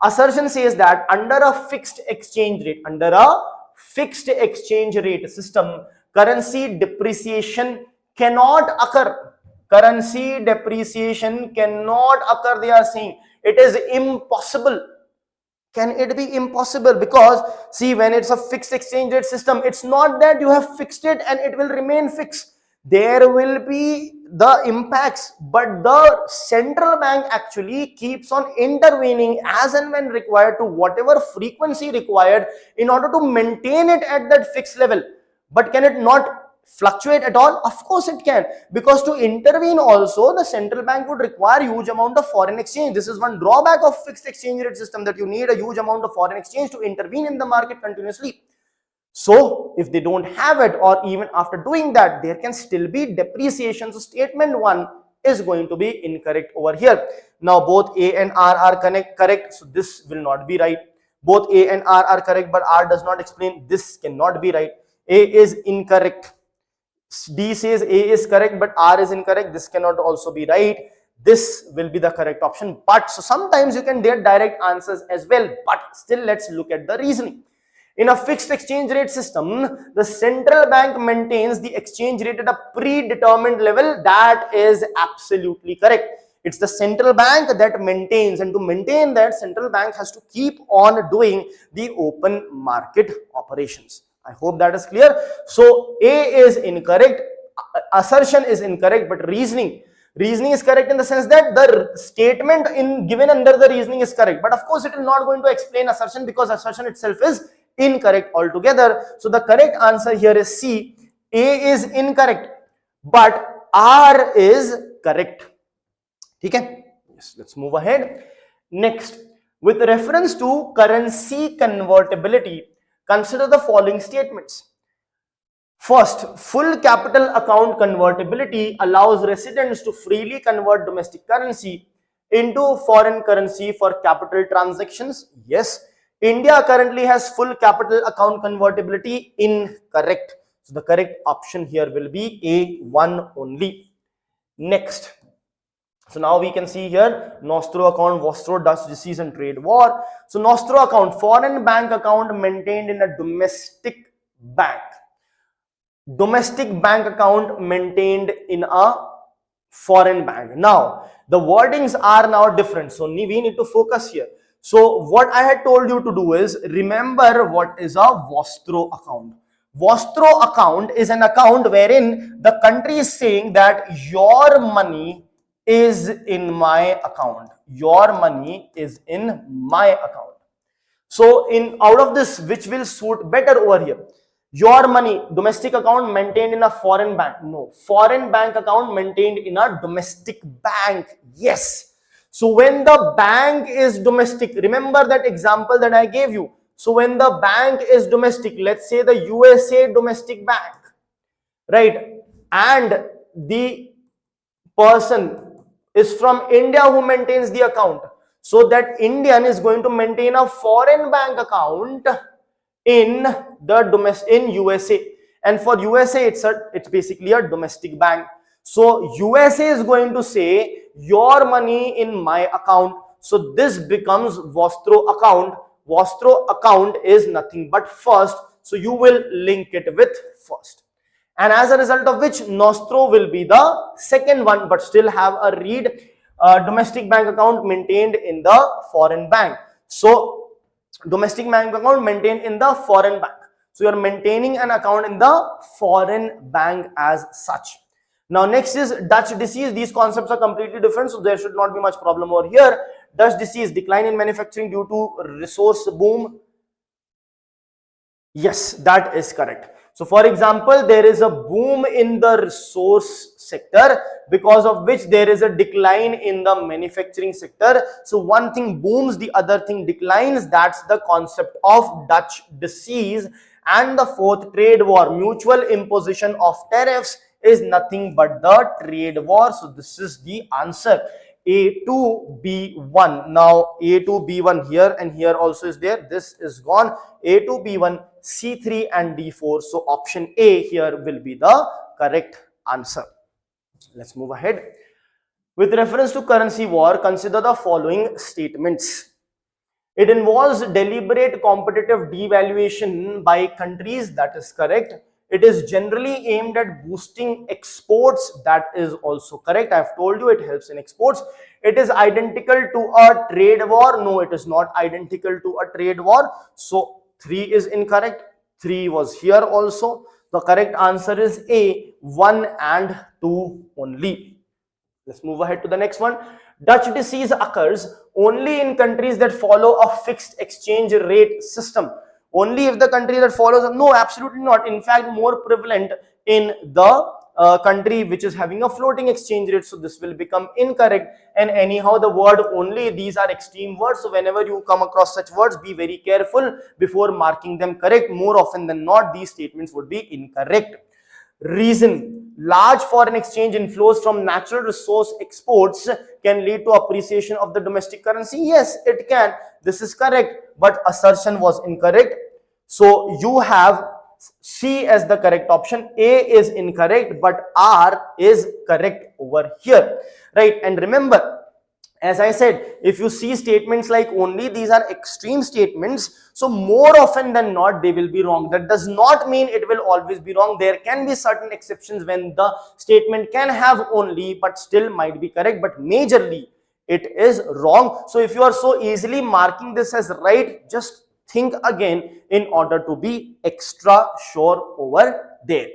Assertion says that under a fixed exchange rate system, currency depreciation cannot occur. Currency depreciation cannot occur, they are saying. It is impossible. Can it be impossible? Because see, when it's a fixed exchange rate system, it's not that you have fixed it and it will remain fixed. There will be the impacts, but the central bank actually keeps on intervening as and when required to whatever frequency required in order to maintain it at that fixed level. But can it not fluctuate at all? Of course it can, because to intervene also the central bank would require huge amount of foreign exchange. This is one drawback of fixed exchange rate system, that you need a huge amount of foreign exchange to intervene in the market continuously. So if they don't have it, or even after doing that, there can still be depreciation. So statement 1 is going to be incorrect over here. Now both A and R are correct, so this will not be right. Both A and R are correct, but R does not explain. This cannot be right. A is incorrect. D says A is correct, but R is incorrect. This cannot also be right. This will be the correct option. But so sometimes you can get direct answers as well, but still let's look at the reasoning. In a fixed exchange rate system, the central bank maintains the exchange rate at a predetermined level. That is absolutely correct. It's the central bank that maintains, and to maintain that, central bank has to keep on doing the open market operations. I hope that is clear. So A is incorrect, assertion is incorrect, but reasoning is correct in the sense that the statement given under the reasoning is correct. But of course, it is not going to explain assertion, because assertion itself is incorrect altogether. So the correct answer here is C. A is incorrect, but R is correct. Okay? Yes, let's move ahead. Next, with reference to currency convertibility, consider the following statements. First, full capital account convertibility allows residents to freely convert domestic currency into foreign currency for capital transactions. Yes. India currently has full capital account convertibility. Incorrect. So the correct option here will be A1 only. Next. So now we can see here nostro account, vostro, Dutch disease and trade war. So nostro account, foreign bank account maintained in a domestic bank. Domestic bank account maintained in a foreign bank. Now the wordings are now different, so we need to focus here. So what I had told you to do is remember what is a vostro account. Vostro account is an account wherein the country is saying that your money is in my account. Your money is in my account. So in out of this, which will suit better over here? Your money, domestic account maintained in a foreign bank. No, foreign bank account maintained in a domestic bank. Yes. So when the bank is domestic, remember that example that I gave you. So when the bank is domestic, let's say the USA domestic bank, right? And the person is from India who maintains the account. So that Indian is going to maintain a foreign bank account in in USA, and for USA it's basically a domestic bank. So USA is going to say your money in my account. So this becomes Vostro account. Vostro account is nothing but first. So you will link it with first. And as a result of which nostro will be the second one, but still have a read domestic bank account maintained in the foreign bank. So domestic bank account maintained in the foreign bank. So you are maintaining an account in the foreign bank as such. Now next is Dutch disease. These concepts are completely different, so there should not be much problem over here. Dutch disease, decline in manufacturing due to resource boom. Yes, that is correct. So for example, there is a boom in the resource sector, because of which there is a decline in the manufacturing sector. So one thing booms, the other thing declines. That's the concept of Dutch disease. And the fourth, trade war, mutual imposition of tariffs is nothing but the trade war. So this is the answer. A2B1. Now A2B1 here and here also is there. This is gone. A2B1, C3 and D4. So option A here will be the correct answer. Let's move ahead. With reference to currency war, consider the following statements. It involves deliberate competitive devaluation by countries. That is correct. It is generally aimed at boosting exports. That is also correct. I have told you it helps in exports. It is identical to a trade war. No, it is not identical to a trade war. So 3 is incorrect. 3 was here also. The correct answer is A, 1 and 2 only. Let's move ahead to the next one. Dutch disease occurs only in countries that follow a fixed exchange rate system. Only if the country that follows, no, absolutely not. In fact, more prevalent in the country which is having a floating exchange rate. So this will become incorrect. And anyhow, the word only, these are extreme words. So whenever you come across such words, be very careful before marking them correct. More often than not, these statements would be incorrect. Reason: large foreign exchange inflows from natural resource exports can lead to appreciation of the domestic currency. Yes, it can. This is correct, but assertion was incorrect. So you have C as the correct option. A is incorrect, but R is correct over here, right? And remember, as I said, if you see statements like only, these are extreme statements. So more often than not, they will be wrong. That does not mean it will always be wrong. There can be certain exceptions when the statement can have only, but still might be correct. But majorly, it is wrong. So if you are so easily marking this as right, just think again in order to be extra sure over there.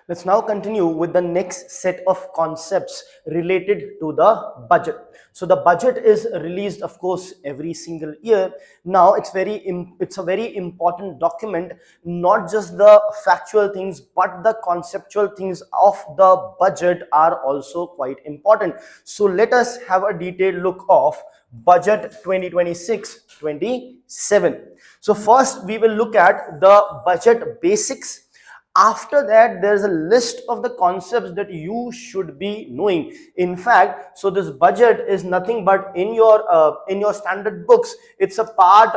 Let's now continue with the next set of concepts related to the budget. So the budget is released, of course, every single year. Now it's a very important document, not just the factual things, but the conceptual things of the budget are also quite important. So let us have a detailed look of budget 2026-27. So first we will look at the budget basics. After that, there's a list of the concepts that you should be knowing. In fact, so this budget is nothing but in your standard books, it's a part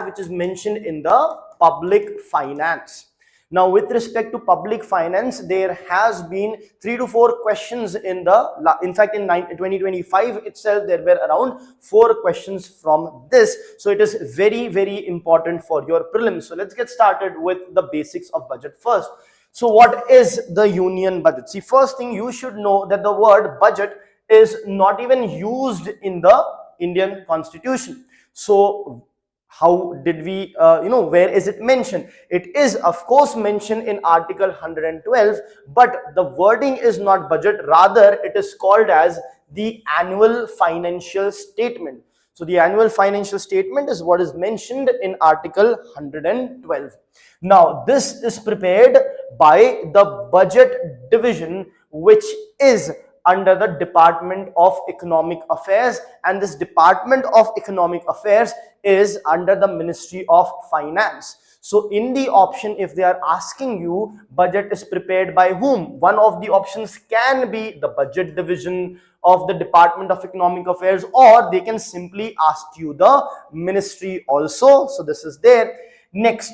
which is mentioned in the public finance. Now, with respect to public finance, there has been 3 to 4 questions in fact, in 2025 itself, there were around 4 questions from this. So it is very, very important for your prelims. So let's get started with the basics of budget first. So what is the union budget? See, first thing you should know that the word budget is not even used in the Indian Constitution. So How did we, where is it mentioned? It is of course mentioned in Article 112, but the wording is not budget, rather it is called as the annual financial statement. So the annual financial statement is what is mentioned in Article 112. Now this is prepared by the budget division, which is under the Department of Economic Affairs, and this Department of Economic Affairs is under the Ministry of Finance. So in the option, if they are asking you budget is prepared by whom, one of the options can be the budget division of the Department of Economic Affairs, or they can simply ask you the ministry also. So this is there. Next,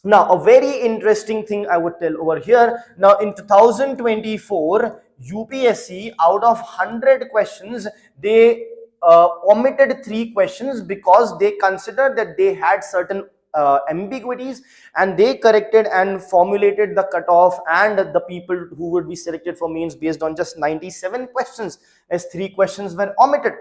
now a very interesting thing I would tell over here. Now in 2024, UPSC, out of 100 questions, they omitted 3 questions because they considered that they had certain ambiguities, and they corrected and formulated the cutoff and the people who would be selected for mains based on just 97 questions, as 3 questions were omitted.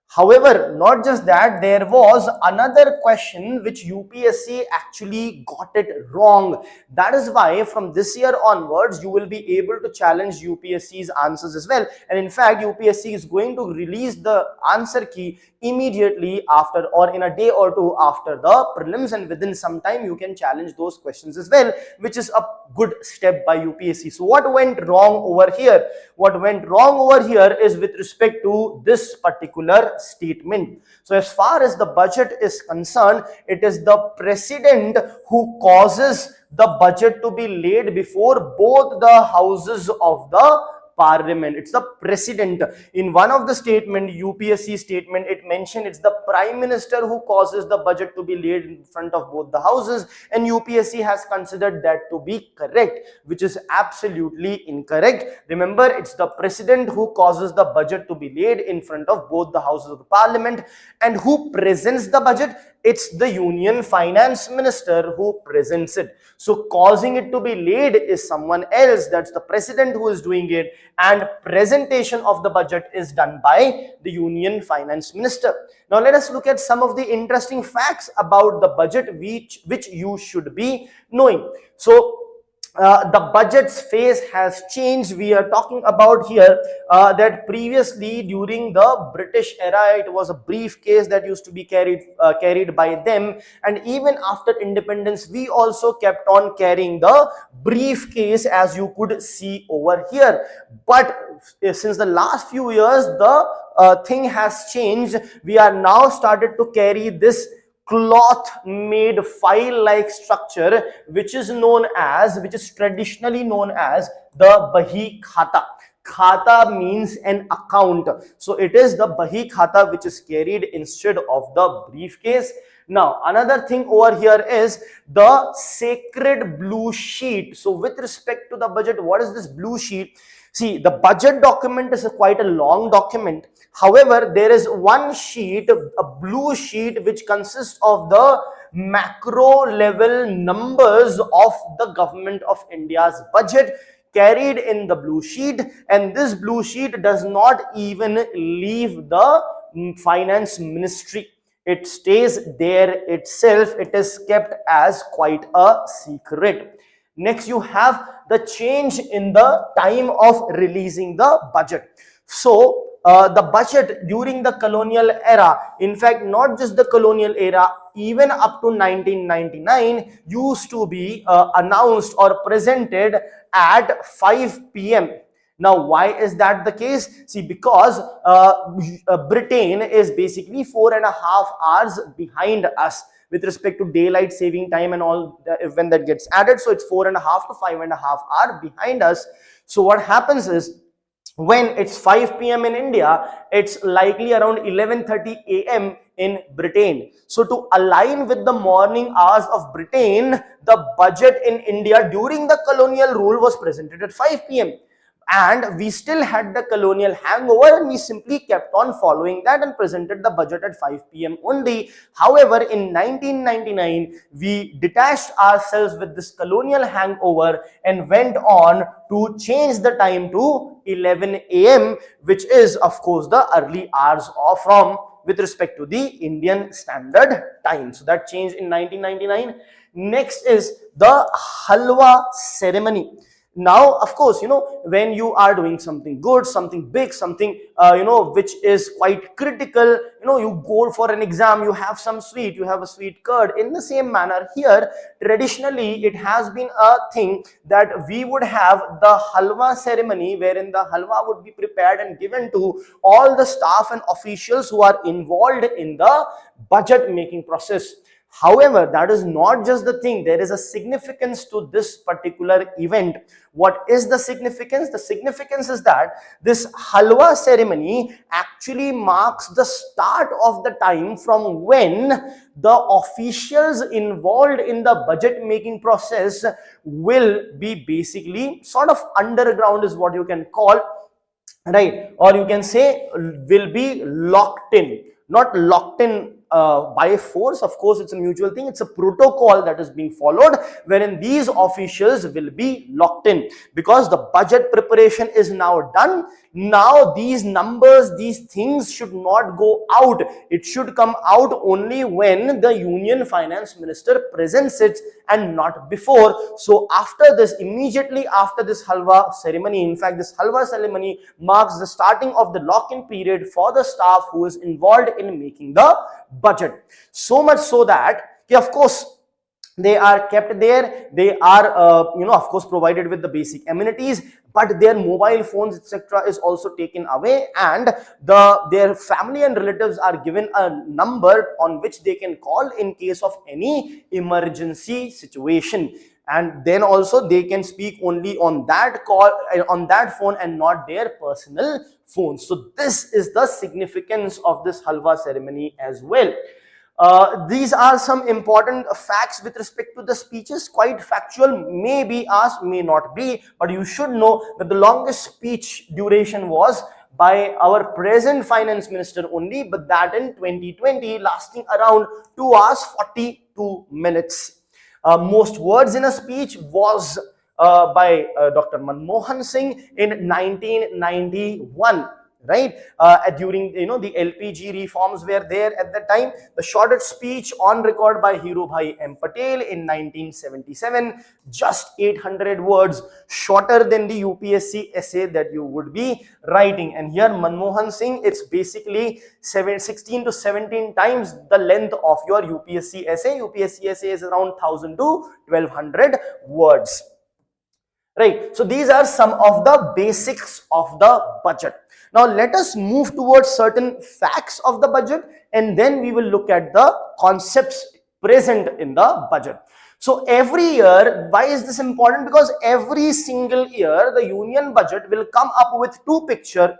However, not just that, there was another question which UPSC actually got it wrong. That is why from this year onwards, you will be able to challenge UPSC's answers as well. And in fact, UPSC is going to release the answer key immediately after, or in a day or two after the prelims, and within some time you can challenge those questions as well, which is a good step by UPSC. So what went wrong over here? What went wrong over here is with respect to this particular statement. So as far as the budget is concerned, it is the president who causes the budget to be laid before both the houses of the Parliament. It's the president. In one of the statement, UPSC statement, it mentioned it's the prime minister who causes the budget to be laid in front of both the houses, and UPSC has considered that to be correct, which is absolutely incorrect. Remember, it's the president who causes the budget to be laid in front of both the houses of the Parliament, and who presents the budget? It's the Union Finance Minister who presents it. So causing it to be laid is someone else, that's the president who is doing it, and presentation of the budget is done by the Union Finance Minister. Now let us look at some of the interesting facts about the budget which you should be knowing. So the budget's phase has changed. We are talking about here that previously during the British era, it was a briefcase that used to be carried by them, and even after independence, we also kept on carrying the briefcase, as you could see over here. But since the last few years, the thing has changed. We are now started to carry this cloth made file like structure, which is traditionally known as the Bahi Khata. Khata means an account. So it is the Bahi Khata which is carried instead of the briefcase. Now another thing over here is the sacred blue sheet. So with respect to the budget, what is this blue sheet? See, the budget document is quite a long document. However, there is one sheet, a blue sheet, which consists of the macro level numbers of the government of India's budget carried in the blue sheet, and this blue sheet does not even leave the finance ministry. It stays there itself. It is kept as quite a secret. Next, you have the change in the time of releasing the budget. So the budget during the colonial era, in fact not just the colonial era, even up to 1999, used to be announced or presented at 5 p.m. Now why is that the case? See, because Britain is basically 4.5 hours behind us with respect to daylight saving time and all, when that gets added. So it's 4.5 to 5.5 hours behind us. So what happens is, when it's 5 p.m. in India, it's likely around 11:30 a.m. in Britain. So to align with the morning hours of Britain, the budget in India during the colonial rule was presented at 5 p.m. And we still had the colonial hangover, and we simply kept on following that and presented the budget at 5 p.m. only. However, in 1999, we detached ourselves with this colonial hangover and went on to change the time to 11 a.m., which is of course the early hours of from with respect to the Indian Standard Time. So that changed in 1999. Next is the Halwa ceremony. Now, of course, when you are doing something good, something big, something, which is quite critical, you go for an exam, you have some sweet, you have a sweet curd. In the same manner here, traditionally, it has been a thing that we would have the halwa ceremony, wherein the halwa would be prepared and given to all the staff and officials who are involved in the budget making process. However, that is not just the thing. There is a significance to this particular event. What is the significance? The significance is that this halwa ceremony actually marks the start of the time from when the officials involved in the budget making process will be basically sort of underground, is what you can call, right? Or you can say will be locked in, not locked in by force. Of course, it's a mutual thing. It's a protocol that is being followed, wherein these officials will be locked in, because the budget preparation is now done. Now these numbers, these things should not go out. It should come out only when the Union Finance Minister presents it and not before. So after this, immediately after this halwa ceremony, in fact this halwa ceremony marks the starting of the lock-in period for the staff who is involved in making the budget. So much so that, of course, they are kept there. They are, of course, provided with the basic amenities, but their mobile phones, etc., is also taken away, and their family and relatives are given a number on which they can call in case of any emergency situation. And then also they can speak only on that call, on that phone, and not their personal phone. So this is the significance of this halwa ceremony as well. These are some important facts with respect to the speeches. Quite factual, may be asked, may not be, but you should know that the longest speech duration was by our present finance minister only, but that in 2020, lasting around 2 hours 42 minutes. Most words in a speech was by Dr. Manmohan Singh in 1991. Right, during the LPG reforms were there at that time. The shortest speech on record by Hero Bhai M Patel in 1977, just 800 words, shorter than the UPSC essay that you would be writing. And here Manmohan Singh, it's basically 16 to 17 times the length of your UPSC essay. UPSC essay is around 1000 to 1200 words. Right, so these are some of the basics of the budget. Now let us move towards certain facts of the budget, and then we will look at the concepts present in the budget. So every year, why is this important? Because every single year the union budget will come up with two pictures,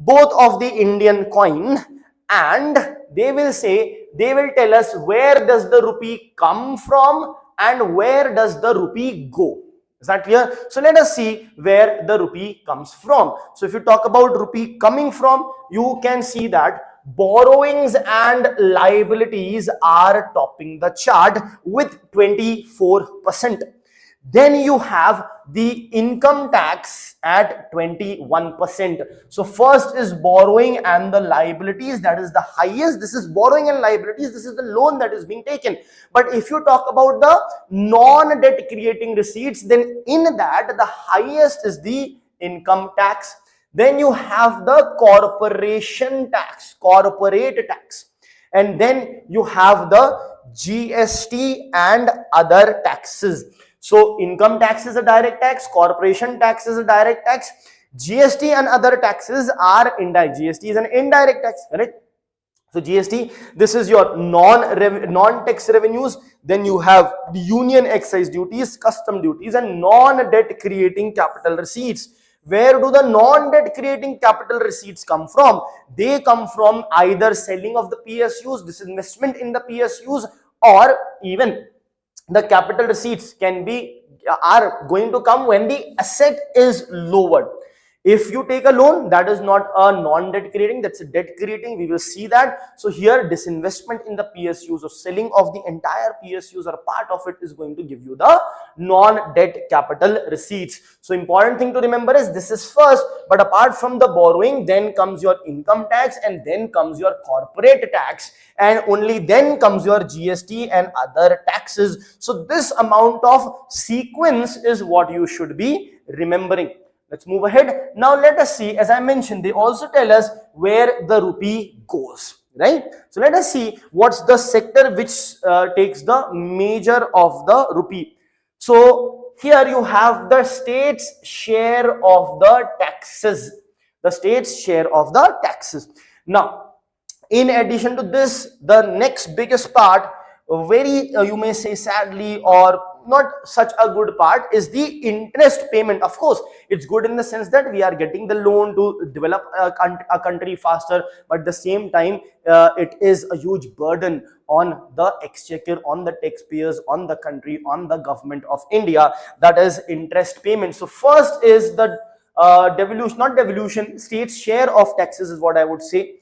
both of the Indian coin, and they will tell us where does the rupee come from and where does the rupee go. Is that clear? So let us see where the rupee comes from. So if you talk about rupee coming from, you can see that borrowings and liabilities are topping the chart with 24%. Then you have the income tax at 21%. So first is borrowing and the liabilities, that is the highest. This is borrowing and liabilities, this is the loan that is being taken. But if you talk about the non-debt creating receipts, then in that the highest is the income tax. Then you have the corporation tax, corporate tax, and then you have the GST and other taxes. So income tax is a direct tax, corporation tax is a direct tax, GST and other taxes are indirect. GST is an indirect tax, correct? So GST, this is your non-tax revenues. Then you have the union excise duties, custom duties, and non-debt creating capital receipts. Where do the non-debt creating capital receipts come from? They come from either selling of the PSUs, disinvestment in the PSUs, or even the capital receipts are going to come when the asset is lowered. If you take a loan, that is not a non-debt creating, that's a debt creating. We will see that. So here, disinvestment in the PSUs or selling of the entire PSUs or part of it is going to give you the non-debt capital receipts. So important thing to remember is this is first, but apart from the borrowing, then comes your income tax and then comes your corporate tax, and only then comes your GST and other taxes. So this amount of sequence is what you should be remembering. Let's move ahead. Now let us see, as I mentioned, they also tell us where the rupee goes, right? So let us see what's the sector which takes the major of the rupee. So here you have the state's share of the taxes, the state's share of the taxes. Now, in addition to this, the next biggest part, very you may say sadly or not such a good part, is the interest payment. Of course, it's good in the sense that we are getting the loan to develop a country faster, but at the same time it is a huge burden on the exchequer, on the taxpayers, on the country, on the government of India, that is interest payment. So first is the devolution, state's share of taxes is what I would say.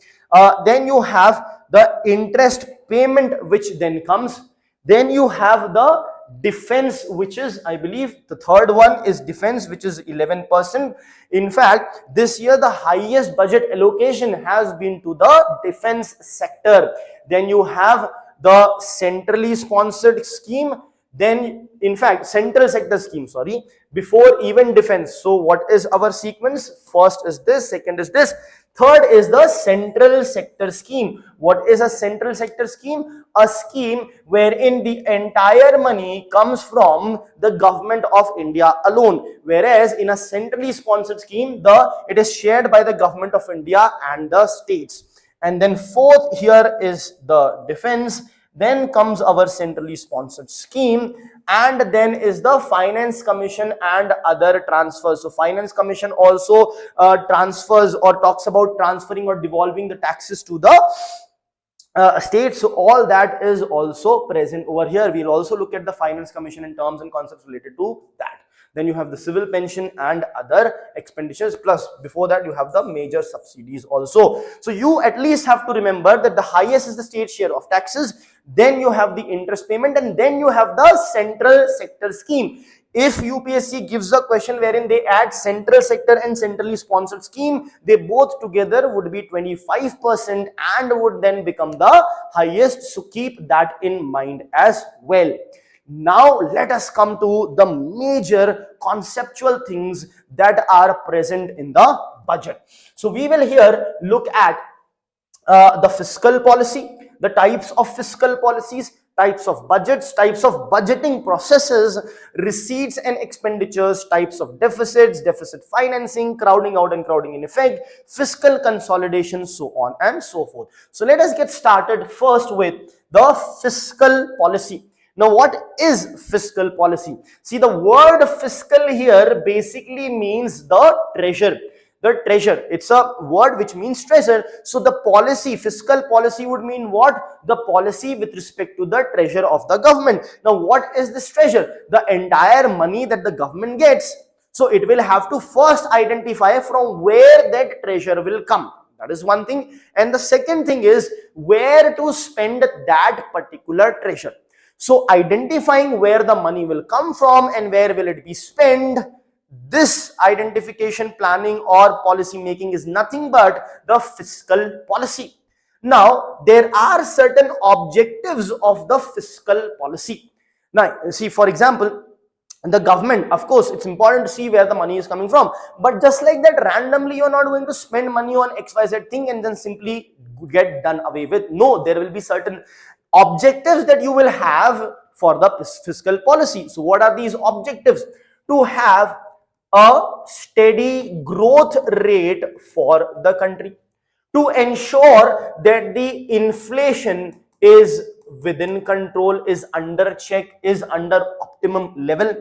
Then you have the interest payment which then comes. Then you have the defense, which is, I believe, the third one is defense, which is 11%. In fact, this year the highest budget allocation has been to the defense sector. Then you have the centrally sponsored scheme. Then, in fact, central sector scheme, sorry, before even defense. So what is our sequence? First is this, second is this, third is the central sector scheme. What is a central sector scheme? A scheme wherein the entire money comes from the government of India alone, whereas in a centrally sponsored scheme, it is shared by the government of India and the states. And then fourth here is the defense. Then comes our centrally sponsored scheme, and then is the finance commission and other transfers. So finance commission also transfers or talks about transferring or devolving the taxes to the state. So all that is also present over here. We'll also look at the finance commission in terms and concepts related to that. Then you have the civil pension and other expenditures, plus before that you have the major subsidies also. So you at least have to remember that the highest is the state share of taxes, then you have the interest payment, and then you have the central sector scheme. If UPSC gives a question wherein they add central sector and centrally sponsored scheme, they both together would be 25% and would then become the highest. So keep that in mind as well. Now let us come to the major conceptual things that are present in the budget. So we will here look at the fiscal policy, the types of fiscal policies, types of budgets, types of budgeting processes, receipts and expenditures, types of deficits, deficit financing, crowding out and crowding in effect, fiscal consolidation, so on and so forth. So let us get started first with the fiscal policy. Now, what is fiscal policy? See, the word fiscal here basically means the treasure. The treasure, it's a word which means treasure. So the policy, fiscal policy would mean what? The policy with respect to the treasure of the government. Now, what is this treasure? The entire money that the government gets. So it will have to first identify from where that treasure will come. That is one thing. And the second thing is where to spend that particular treasure. So identifying where the money will come from and where will it be spent, this identification, planning or policy making is nothing but the fiscal policy. Now, there are certain objectives of the fiscal policy. Now, see, for example, the government, of course, it's important to see where the money is coming from. But just like that, randomly, you're not going to spend money on XYZ thing and then simply get done away with. No, there will be certain objectives that you will have for the fiscal policy. So what are these objectives? To have a steady growth rate for the country, to ensure that the inflation is within control, is under check, is under optimum level,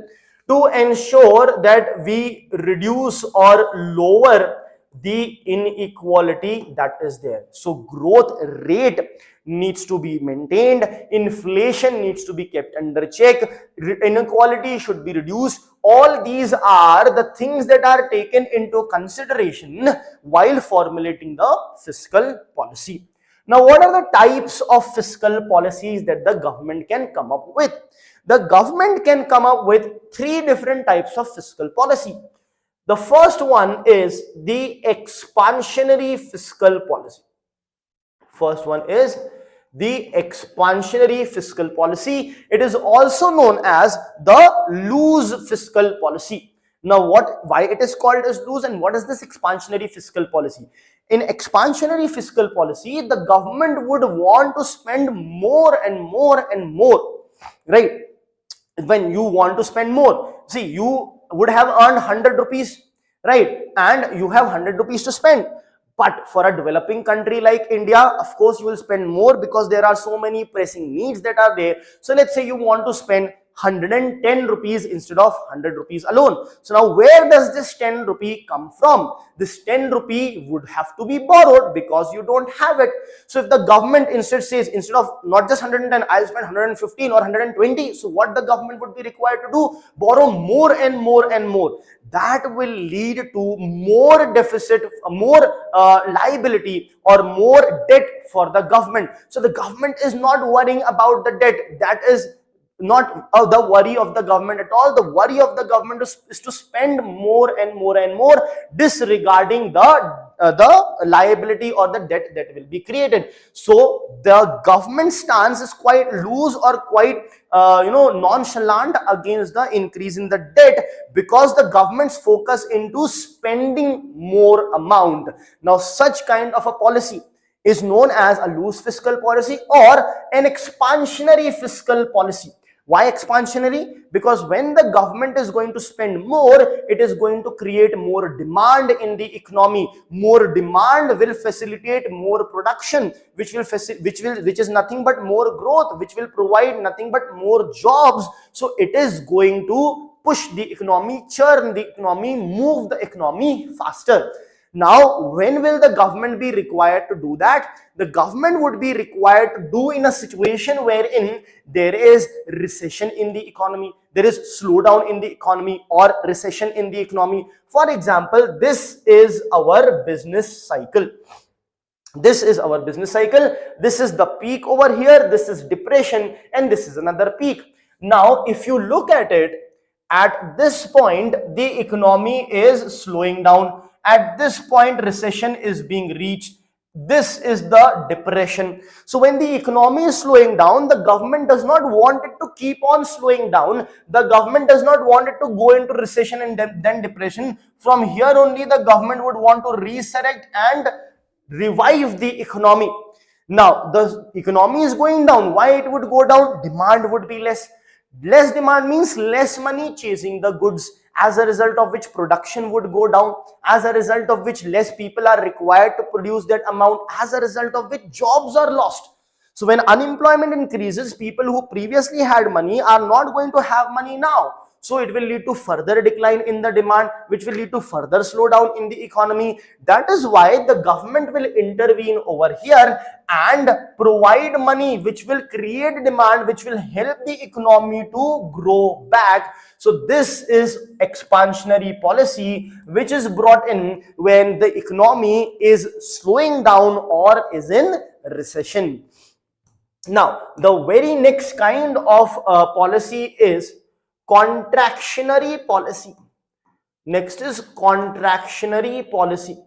to ensure that we reduce or lower the inequality that is there. So growth rate needs to be maintained, inflation needs to be kept under check, inequality should be reduced. All these are the things that are taken into consideration while formulating the fiscal policy. Now, what are the types of fiscal policies that the government can come up with? The government can come up with three different types of fiscal policy. The first one is the expansionary fiscal policy. First one is the expansionary fiscal policy. It is also known as the loose fiscal policy. Now, why it is called as loose, and what is this expansionary fiscal policy? In expansionary fiscal policy, the government would want to spend more and more and more, right? When you want to spend more, see, you would have earned 100 rupees, right? And you have 100 rupees to spend. But for a developing country like India, of course, you will spend more because there are so many pressing needs that are there. So let's say you want to spend 110 rupees instead of 100 rupees alone. So now where does this 10 rupee come from? This 10 rupee would have to be borrowed because you don't have it. So if the government instead says, instead of not just 110, I'll spend 115 or 120. So what the government would be required to do? Borrow more and more and more. That will lead to more deficit, more liability or more debt for the government. So the government is not worrying about the debt. That is not the worry of the government at all. The worry of the government is to spend more and more and more, disregarding the liability or the debt that will be created. So the government stance is quite loose or quite nonchalant against the increase in the debt, because the government's focus into spending more amount. Now such kind of a policy is known as a loose fiscal policy or an expansionary fiscal policy. Why expansionary? Because when the government is going to spend more, it is going to create more demand in the economy. More demand will facilitate more production, which is nothing but more growth, which will provide nothing but more jobs. So it is going to push the economy, churn the economy, move the economy faster. Now, when will the government be required to do that? The government would be required to do in a situation wherein there is recession in the economy, there is slowdown in the economy or recession in the economy. For example, this is our business cycle. This is our business cycle. This is the peak over here. This is depression and this is another peak. Now, if you look at it, at this point, the economy is slowing down. At this point, recession is being reached. This is the depression. So when the economy is slowing down, the government does not want it to keep on slowing down. The government does not want it to go into recession and then depression. From here only, the government would want to resurrect and revive the economy. Now, the economy is going down. Why it would go down? Demand would be less. Less demand means less money chasing the goods, as a result of which production would go down, as a result of which less people are required to produce that amount, as a result of which jobs are lost. So when unemployment increases, people who previously had money are not going to have money now. So it will lead to further decline in the demand, which will lead to further slowdown in the economy. That is why the government will intervene over here and provide money which will create demand, which will help the economy to grow back. So this is expansionary policy, which is brought in when the economy is slowing down or is in recession. Now, the very next kind of policy is contractionary policy. Next is contractionary policy,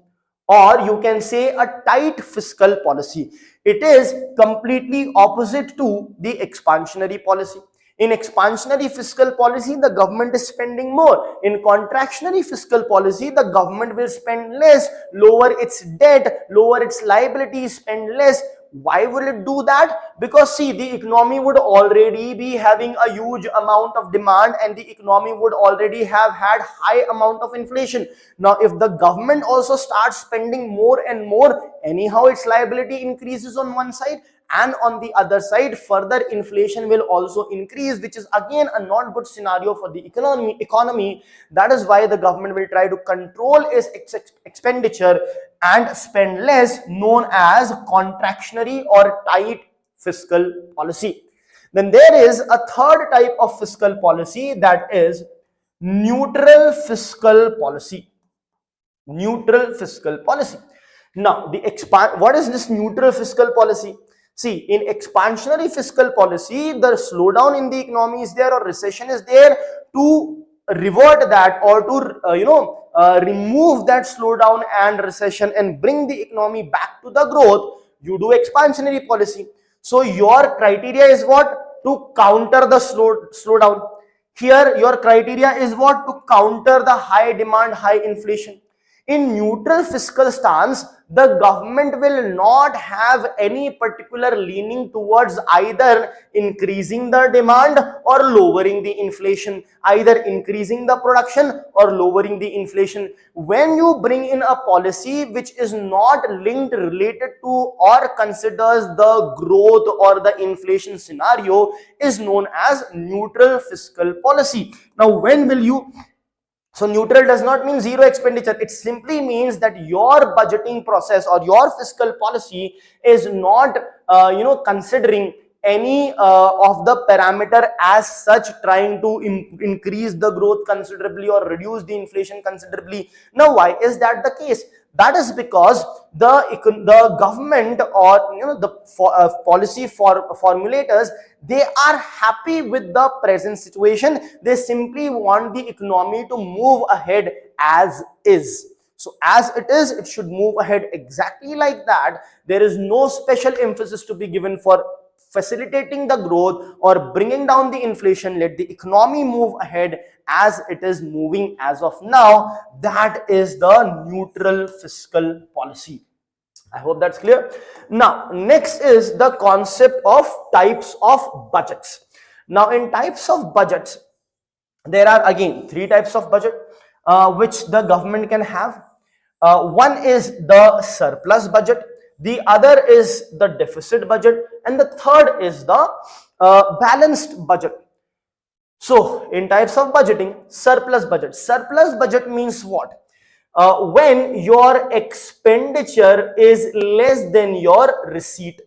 or you can say a tight fiscal policy. It is completely opposite to the expansionary policy. In expansionary fiscal policy, the government is spending more. In contractionary fiscal policy, the government will spend less, lower its debt, lower its liabilities, spend less. Why will it do that? Because see, the economy would already be having a huge amount of demand and the economy would already have had high amount of inflation. Now, if the government also starts spending more and more, anyhow its liability increases on one side and on the other side further inflation will also increase, which is again a not good scenario for the economy. That is why the government will try to control its expenditure and spend less, known as contractionary or tight fiscal policy. Then there is a third type of fiscal policy, that is neutral fiscal policy. Neutral fiscal policy. Now, what is this neutral fiscal policy? See, in expansionary fiscal policy, the slowdown in the economy is there or recession is there. To revert that or to remove that slowdown and recession and bring the economy back to the growth, you do expansionary policy. So your criteria is what? To counter the slowdown. Here your criteria is what? To counter the high demand, high inflation. In neutral fiscal stance, the government will not have any particular leaning towards either increasing the demand or lowering the inflation, either increasing the production or lowering the inflation. When you bring in a policy which is not linked, related to or considers the growth or the inflation scenario, is known as neutral fiscal policy. Now, when will you so neutral does not mean zero expenditure. It simply means that your budgeting process or your fiscal policy is not, considering any of the parameter as such, trying to increase the growth considerably or reduce the inflation considerably. Now, why is that the case? That is because the government or the policy formulators, they are happy with the present situation. They simply want the economy to move ahead as is. So as it is, it should move ahead exactly like that. There is no special emphasis to be given for facilitating the growth or bringing down the inflation. Let the economy move ahead as it is moving as of now. That is the neutral fiscal policy. I hope that's clear. Now, next is the concept of types of budgets. Now, in types of budgets, there are again three types of budget which the government can have. One is the surplus budget, the other is the deficit budget, and the third is the balanced budget. So, in types of budgeting, surplus budget. Surplus budget means what? When your expenditure is less than your receipt.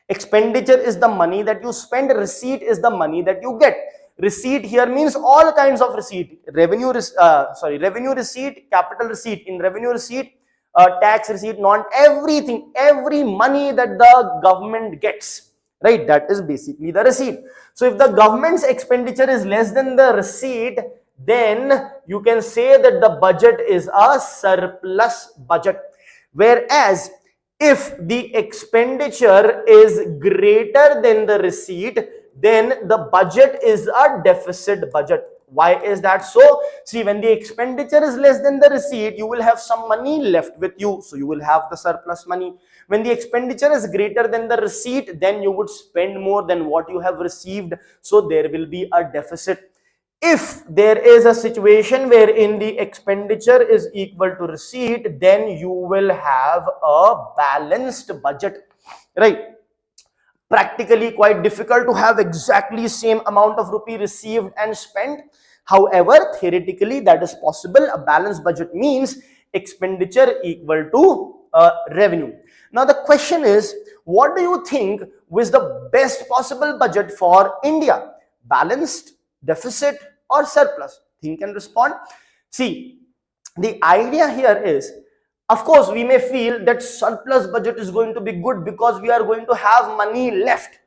Expenditure is the money that you spend, receipt is the money that you get. Receipt here means all kinds of receipt. Revenue receipt, capital receipt. In revenue receipt, tax receipt, everything, every money that the government gets, right? That is basically the receipt. So if the government's expenditure is less than the receipt, then you can say that the budget is a surplus budget. Whereas if the expenditure is greater than the receipt, then the budget is a deficit budget. Why is that so? See, when the expenditure is less than the receipt, you will have some money left with you, so you will have the surplus money. When the expenditure is greater than the receipt, then you would spend more than what you have received, so there will be a deficit. If there is a situation wherein the expenditure is equal to receipt, then you will have a balanced budget, right? Practically quite difficult to have exactly same amount of rupee received and spent. However, theoretically that is possible. A balanced budget means expenditure equal to revenue. Now the question is, what do you think was the best possible budget for India? Balanced, deficit, or surplus? Think and respond. See, the idea here is, of course, we may feel that surplus budget is going to be good because we are going to have money left.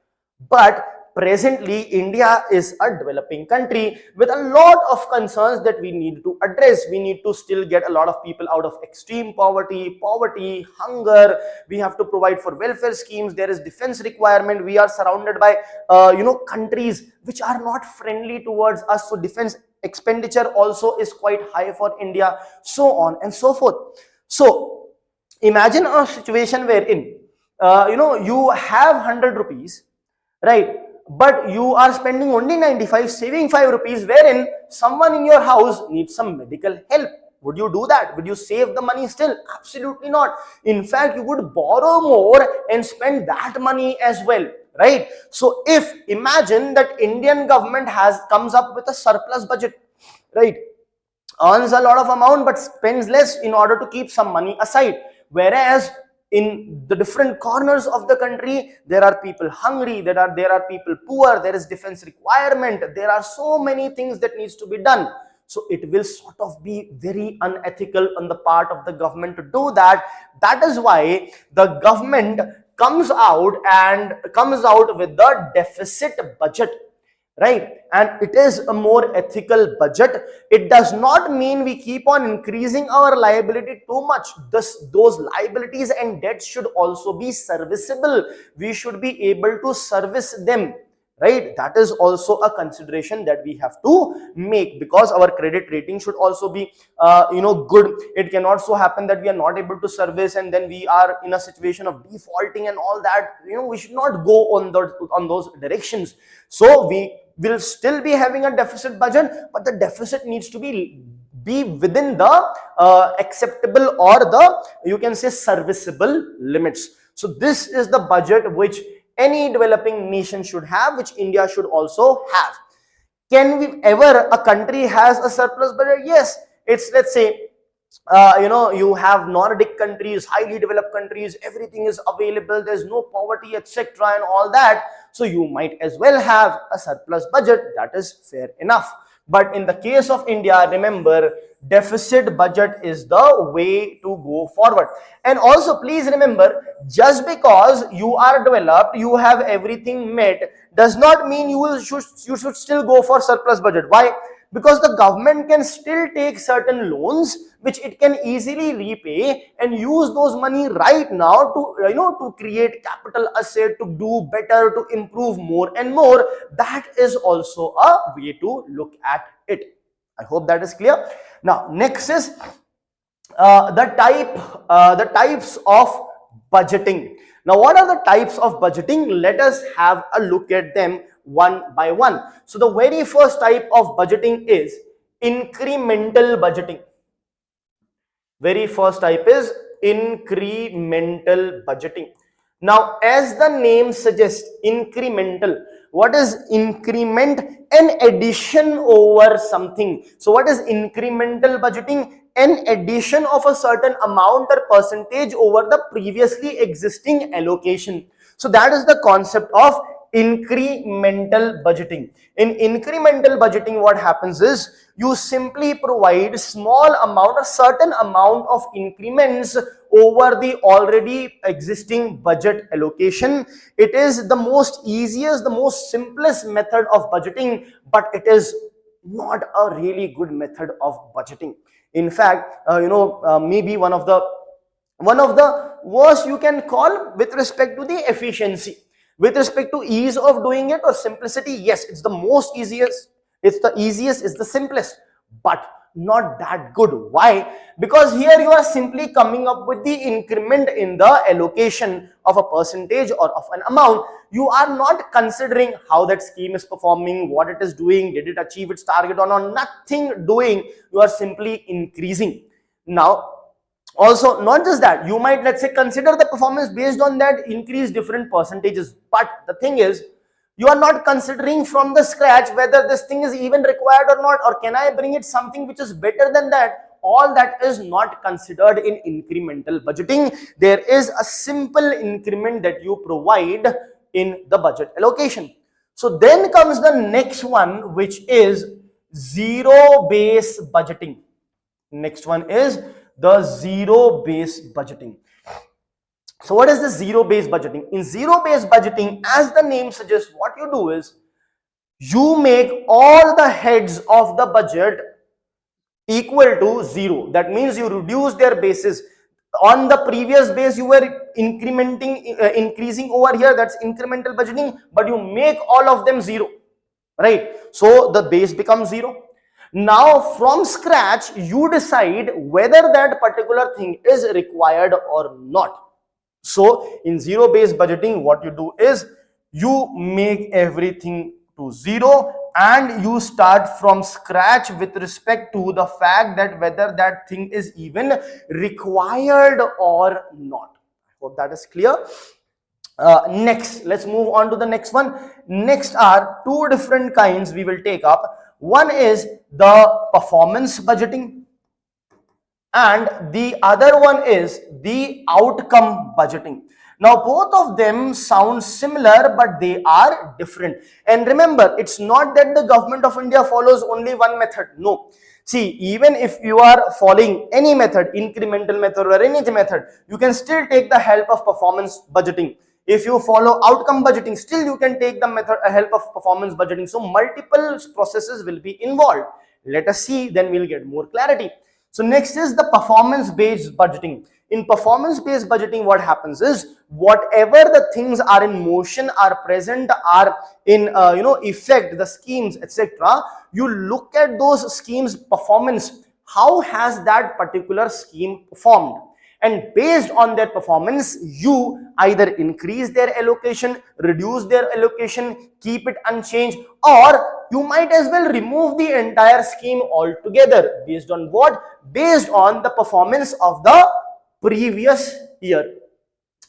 But presently, India is a developing country with a lot of concerns that we need to address. We need to still get a lot of people out of extreme poverty, hunger. We have to provide for welfare schemes. There is defense requirement. We are surrounded by, countries which are not friendly towards us. So defense expenditure also is quite high for India, so on and so forth. So imagine a situation wherein, you have 100 rupees, right? But you are spending only 95, saving 5 rupees, wherein someone in your house needs some medical help. Would you do that? Would you save the money still? Absolutely not. In fact, you would borrow more and spend that money as well, right? So if imagine that Indian government comes up with a surplus budget, right? Earns a lot of amount but spends less in order to keep some money aside, whereas in the different corners of the country there are people hungry, there are people poor, there is defense requirement, there are so many things that needs to be done. So it will sort of be very unethical on the part of the government to do that. That is why the government comes out with the deficit budget, right? And it is a more ethical budget. It does not mean we keep on increasing our liability too much. Those liabilities and debts should also be serviceable. We should be able to service them, right? That is also a consideration that we have to make, because our credit rating should also be good. It cannot so happen that we are not able to service and then we are in a situation of defaulting and all that. We should not go on those directions. So we will still be having a deficit budget, but the deficit needs to be within the acceptable, or the, you can say, serviceable limits. So this is the budget which any developing nation should have, which India should also have. Can we ever, a country has a surplus budget? Yes. It's, let's say, you have Nordic countries, highly developed countries, everything is available, there's no poverty, etc. and all that. So you might as well have a surplus budget. That is fair enough. But in the case of India, remember, deficit budget is the way to go forward. And also please remember, just because you are developed, you have everything met, does not mean you should still go for surplus budget. Why? Because the government can still take certain loans which it can easily repay and use those money right now to create capital asset, to do better, to improve more and more. That is also a way to look at it. I hope that is clear. Now next is the types of budgeting. Now what are the types of budgeting? Let us have a look at them one by one. So the very first type of budgeting is incremental budgeting. Very first type is incremental budgeting. Now, as the name suggests, incremental. What is increment? An addition over something. So what is incremental budgeting? An addition of a certain amount or percentage over the previously existing allocation. So that is the concept of incremental budgeting. In incremental budgeting, what happens is you simply provide small amount, a certain amount of increments over the already existing budget allocation. It is the most easiest, the most simplest method of budgeting, but it is not a really good method of budgeting. In fact, maybe one of the worst you can call with respect to the efficiency. With respect to ease of doing it or simplicity, yes, it's the most easiest, it's the simplest, but not that good. Why? Because here you are simply coming up with the increment in the allocation of a percentage or of an amount. You are not considering how that scheme is performing, what it is doing, did it achieve its target or not. Nothing doing. You are simply increasing. Now, also, not just that, you might, let's say, consider the performance based on that increase different percentages. But the thing is, you are not considering from the scratch whether this thing is even required or not, or can I bring it something which is better than that. All that is not considered in incremental budgeting. There is a simple increment that you provide in the budget allocation. So then comes the next one, which is zero-based budgeting. Next one is the zero-based budgeting. So what is the zero-based budgeting? In zero-based budgeting, as the name suggests, what you do is you make all the heads of the budget equal to zero. That means you reduce their bases. On the previous base, you were increasing over here. That's incremental budgeting, but you make all of them zero, right? So the base becomes zero. Now from scratch, you decide whether that particular thing is required or not. So in zero-based budgeting, what you do is you make everything to zero and you start from scratch with respect to the fact that whether that thing is even required or not. I hope that is clear. Next, let's move on to the next one. Next are two different kinds we will take up. One is the performance budgeting, and the other one is the outcome budgeting. Now both of them sound similar, but they are different. And remember, it's not that the government of India follows only one method. No. See, even if you are following any method, incremental method or any method, you can still take the help of performance budgeting. If you follow outcome budgeting, still you can take the method help of performance budgeting. So multiple processes will be involved. Let us see, then we'll get more clarity. So next is the performance based budgeting. In performance based budgeting, what happens is whatever the things are in motion, are present, are in effect, the schemes, etc. You look at those schemes performance. How has that particular scheme performed? And based on their performance, you either increase their allocation, reduce their allocation, keep it unchanged, or you might as well remove the entire scheme altogether. Based on what? Based on the performance of the previous year.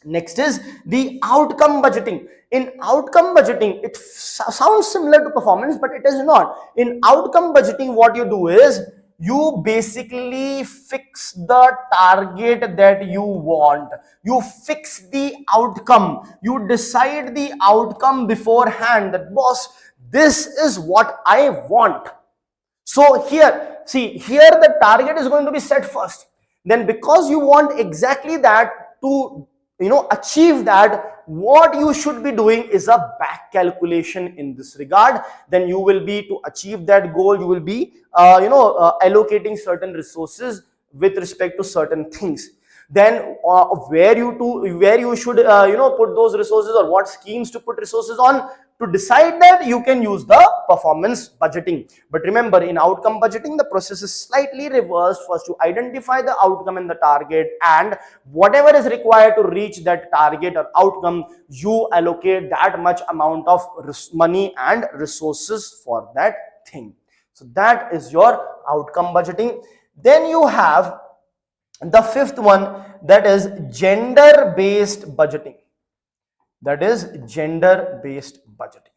Next is the outcome budgeting. In outcome budgeting, it sounds similar to performance, but it is not. In outcome budgeting, what you do is you basically fix the target that you want. You fix the outcome. You decide the outcome beforehand that, boss, this is what I want. So here, see, here the target is going to be set first. Then because you want exactly that, to achieve that, what you should be doing is a back calculation in this regard. Then you will be, to achieve that goal, you will be allocating certain resources with respect to certain things. Then where you should put those resources, or what schemes to put resources on, to decide that, you can use the performance budgeting. But remember, in outcome budgeting, the process is slightly reversed. First you identify the outcome and the target, and whatever is required to reach that target or outcome, you allocate that much amount of money and resources for that thing. So that is your outcome budgeting. Then you have the fifth one, that is gender based budgeting. That is gender based budgeting.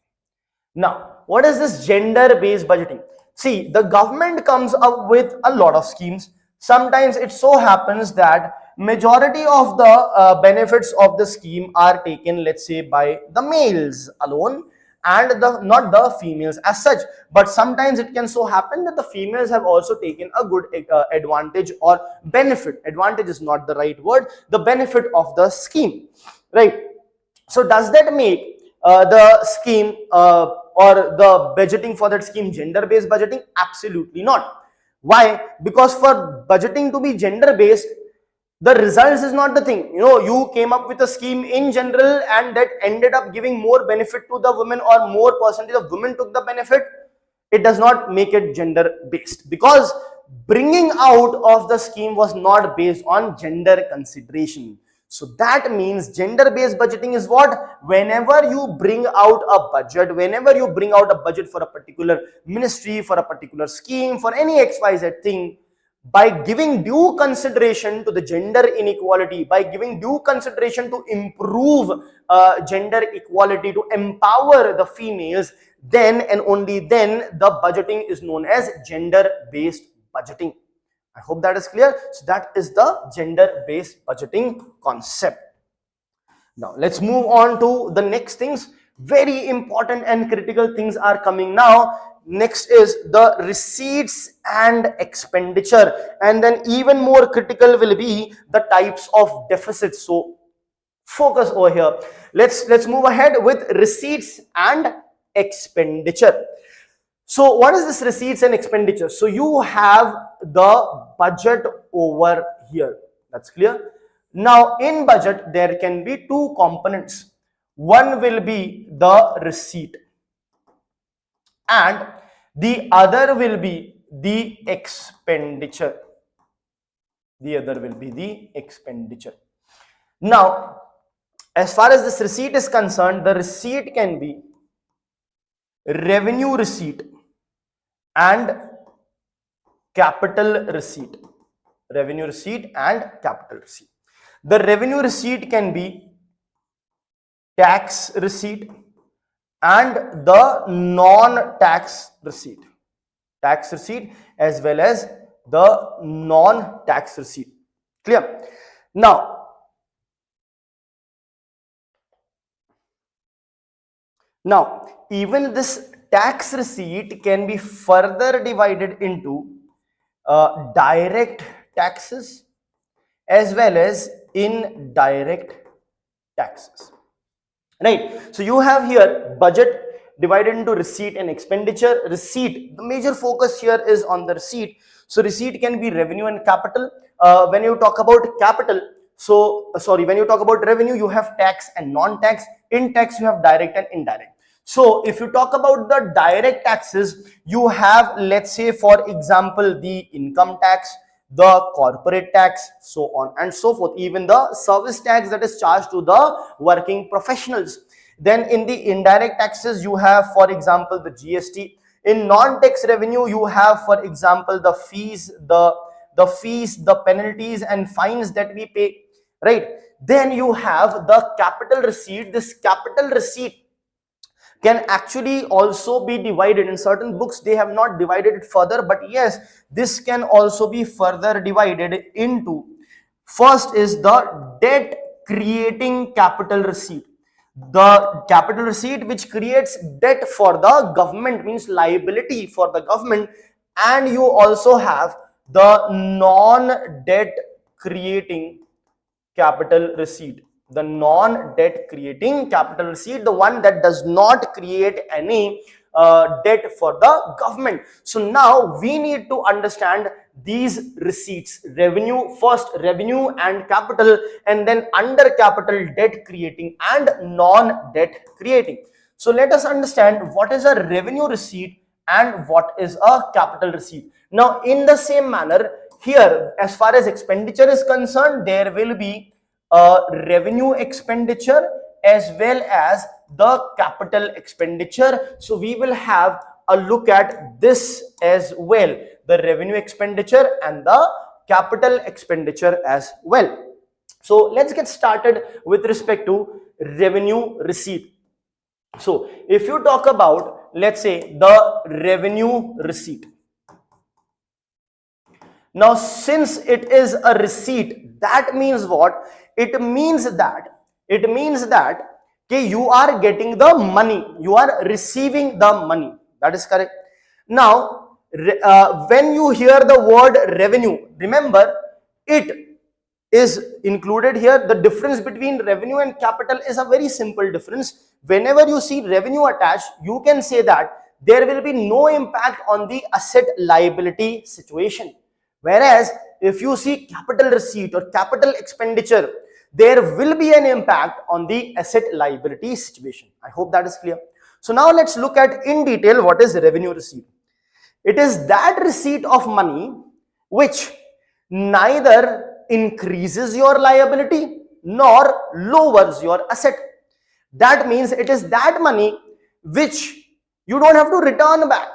Now, what is this gender based budgeting? See, the government comes up with a lot of schemes. Sometimes it so happens that majority of the benefits of the scheme are taken, let's say, by the males alone, and not the females as such. But sometimes it can so happen that the females have also taken a good advantage or benefit. Advantage is not the right word. The benefit of the scheme, right? So does that make the scheme or the budgeting for that scheme gender based budgeting? Absolutely not. Why? Because for budgeting to be gender based, the results is not the thing. You came up with a scheme in general and that ended up giving more benefit to the women, or more percentage of women took the benefit. It does not make it gender based, because bringing out of the scheme was not based on gender consideration. So that means gender based budgeting is what? Whenever you bring out a budget, whenever you bring out a budget for a particular ministry, for a particular scheme, for any XYZ thing, by giving due consideration to the gender inequality, by giving due consideration to improve gender equality, to empower the females, then and only then the budgeting is known as gender based budgeting. I hope that is clear. So that is the gender based budgeting concept. Now let's move on to the next things. Very important and critical things are coming now. Next is the receipts and expenditure, and then even more critical will be the types of deficits. So focus over here. Let's move ahead with receipts and expenditure. So what is this receipts and expenditure? So you have the budget over here. That's clear. Now in budget, there can be two components. One will be the receipt, and the other will be the expenditure. The other will be the expenditure. Now, as far as this receipt is concerned, the receipt can be revenue receipt and capital receipt. Revenue receipt and capital receipt. The revenue receipt can be tax receipt and the non-tax receipt. Tax receipt as well as the non-tax receipt. Clear? Now, even this tax receipt can be further divided into direct taxes as well as indirect taxes. Right? So you have here budget divided into receipt and expenditure. Receipt, the major focus here is on the receipt. So receipt can be revenue and capital. When you talk about capital, when you talk about revenue, you have tax and non-tax. In tax, you have direct and indirect. So if you talk about the direct taxes, you have, let's say, for example, the income tax, the corporate tax, so on and so forth, even the service tax that is charged to the working professionals. Then in the indirect taxes, you have, for example, the GST. In non-tax revenue, you have, for example, the fees, the penalties and fines that we pay, right? Then you have the capital receipt. This capital receipt can actually also be divided. In certain books they have not divided it further, but yes, this can also be further divided into, first is the debt creating capital receipt. The capital receipt which creates debt for the government, means liability for the government. And you also have the non-debt creating capital receipt. The non-debt creating capital receipt, the one that does not create any debt for the government. So now we need to understand these receipts: revenue, first revenue and capital, and then under capital, debt creating and non-debt creating. So let us understand what is a revenue receipt and what is a capital receipt. Now in the same manner, here as far as expenditure is concerned, there will be revenue expenditure as well as the capital expenditure. So we will have a look at this as well, the revenue expenditure and the capital expenditure as well. So let's get started with respect to revenue receipt. So if you talk about, let's say, the revenue receipt. Now, since it is a receipt, that means what? It means that okay, you are getting the money, you are receiving the money. That is correct. Now, when you hear the word revenue, remember it is included here. The difference between revenue and capital is a very simple difference. Whenever you see revenue attached, you can say that there will be no impact on the asset liability situation. Whereas if you see capital receipt or capital expenditure, there will be an impact on the asset liability situation. I hope that is clear. So now let's look at in detail what is revenue receipt. It is that receipt of money which neither increases your liability nor lowers your asset. That means it is that money which you don't have to return back.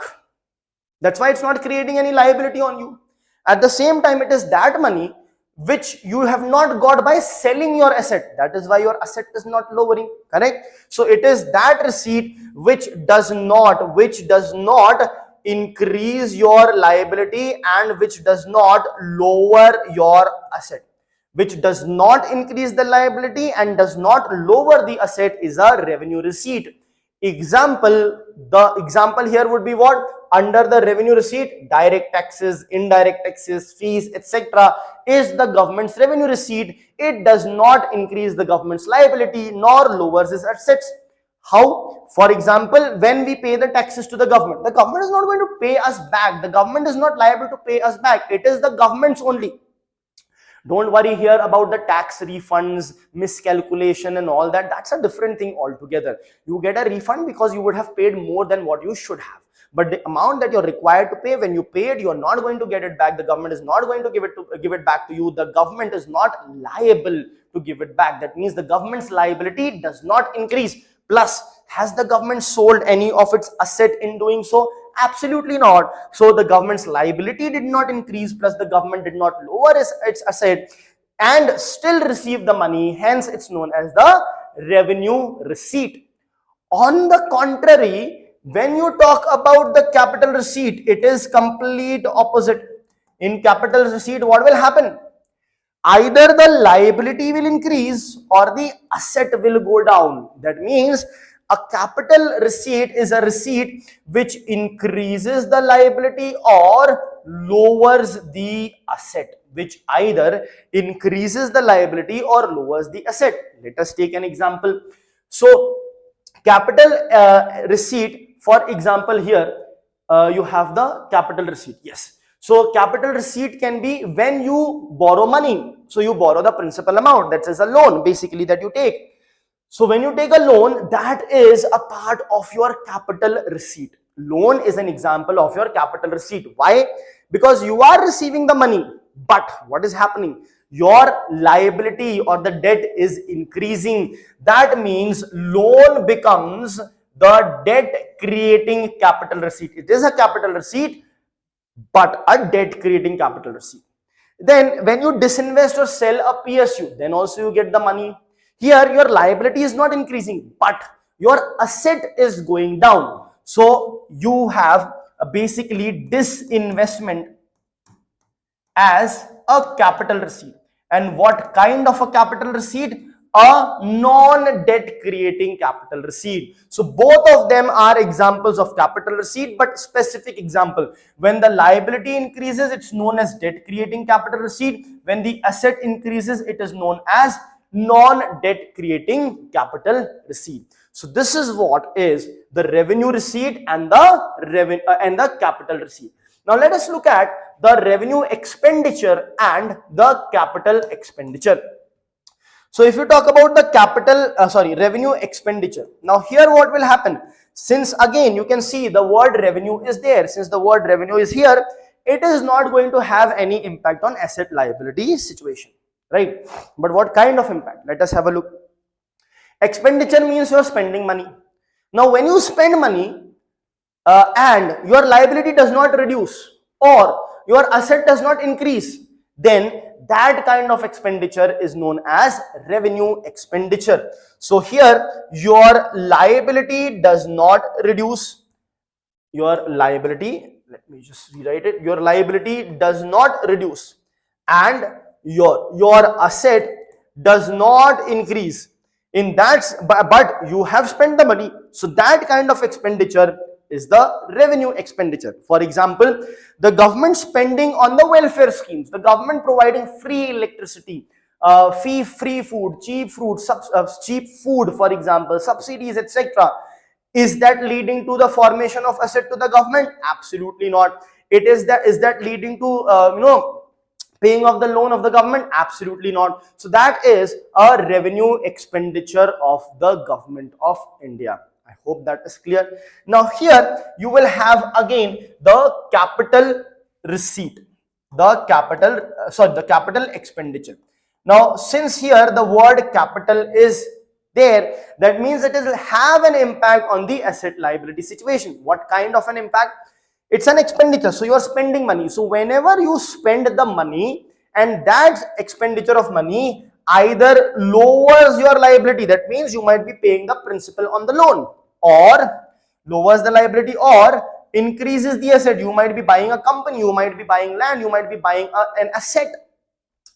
That's why it's not creating any liability on you. At the same time, it is that money which you have not got by selling your asset. That is why your asset is not lowering, correct? So it is that receipt which does not increase your liability and which does not lower your asset. Which does not increase the liability and does not lower the asset is a revenue receipt. The example here would be what? Under the revenue receipt, direct taxes, indirect taxes, fees, etc. is the government's revenue receipt. It does not increase the government's liability nor lowers its assets. How? For example, when we pay the taxes to the government is not going to pay us back. The government is not liable to pay us back. It is the government's only. Don't worry here about the tax refunds, miscalculation and all that. That's a different thing altogether. You get a refund because you would have paid more than what you should have. But the amount that you're required to pay, when you paid, you're not going to get it back. The government is not going to give it back to you. The government is not liable to give it back. That means the government's liability does not increase. Plus, Has the government sold any of its asset in doing so? Absolutely not. So the government's liability did not increase, plus the government did not lower its asset and still receive the money. Hence, it's known as the revenue receipt. On the contrary, when you talk about the capital receipt, it is complete opposite. In capital receipt, what will happen? Either the liability will increase or the asset will go down. That means a capital receipt is a receipt which increases the liability or lowers the asset, which either increases the liability or lowers the asset. Let us take an example. So capital receipt, for example, here you have the capital receipt. Yes. So capital receipt can be when you borrow money. So you borrow the principal amount, that is a loan basically that you take. So when you take a loan, that is a part of your capital receipt. Loan is an example of your capital receipt. Why? Because you are receiving the money, but what is happening? Your liability or the debt is increasing. That means loan becomes the debt creating capital receipt. It is a capital receipt, but a debt creating capital receipt. Then when you disinvest or sell a PSU, then also you get the money. Here your liability is not increasing, but your asset is going down. So you have basically disinvestment as a capital receipt. And what kind of a capital receipt? A non-debt creating capital receipt. So both of them are examples of capital receipt, but specific example. When the liability increases, it's known as debt creating capital receipt. When the asset increases, it is known as non-debt creating capital receipt. So this is what is the revenue receipt and the capital receipt. Now let us look at the revenue expenditure and the capital expenditure. So if you talk about the revenue expenditure, now here what will happen? Since again you can see the word revenue is there, since the word revenue is here, it is not going to have any impact on asset liability situation, right? But what kind of impact? Let us have a look. Expenditure means you are spending money. Now when you spend money and your liability does not reduce or your asset does not increase, then that kind of expenditure is known as revenue expenditure. So here your liability does not reduce, your liability, let me just rewrite it, your liability does not reduce and your asset does not increase. In that, but you have spent the money, so that kind of expenditure is the revenue expenditure. For example, the government spending on the welfare schemes, the government providing free electricity, free food, cheap food, for example, subsidies, etc. Is that leading to the formation of asset to the government? Absolutely not. Is that leading to paying off the loan of the government? Absolutely not. So that is a revenue expenditure of the government of India. I hope that is clear. Now here you will have again the capital receipt, the capital expenditure. Now since here the word capital is there, that means it will have an impact on the asset liability situation. What kind of an impact? It's an expenditure, so you are spending money. So whenever you spend the money and that expenditure of money either lowers your liability, that means you might be paying the principal on the loan, or lowers the liability or increases the asset. You might be buying a company, you might be buying land, you might be buying an asset,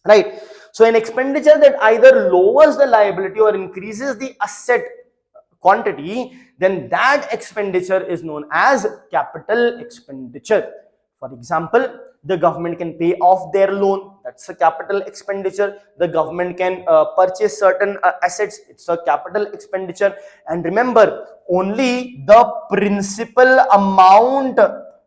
right? So an expenditure that either lowers the liability or increases the asset quantity, then that expenditure is known as capital expenditure. For example, the government can pay off their loan, that's a capital expenditure. The government can purchase certain assets, it's a capital expenditure. And remember, only the principal amount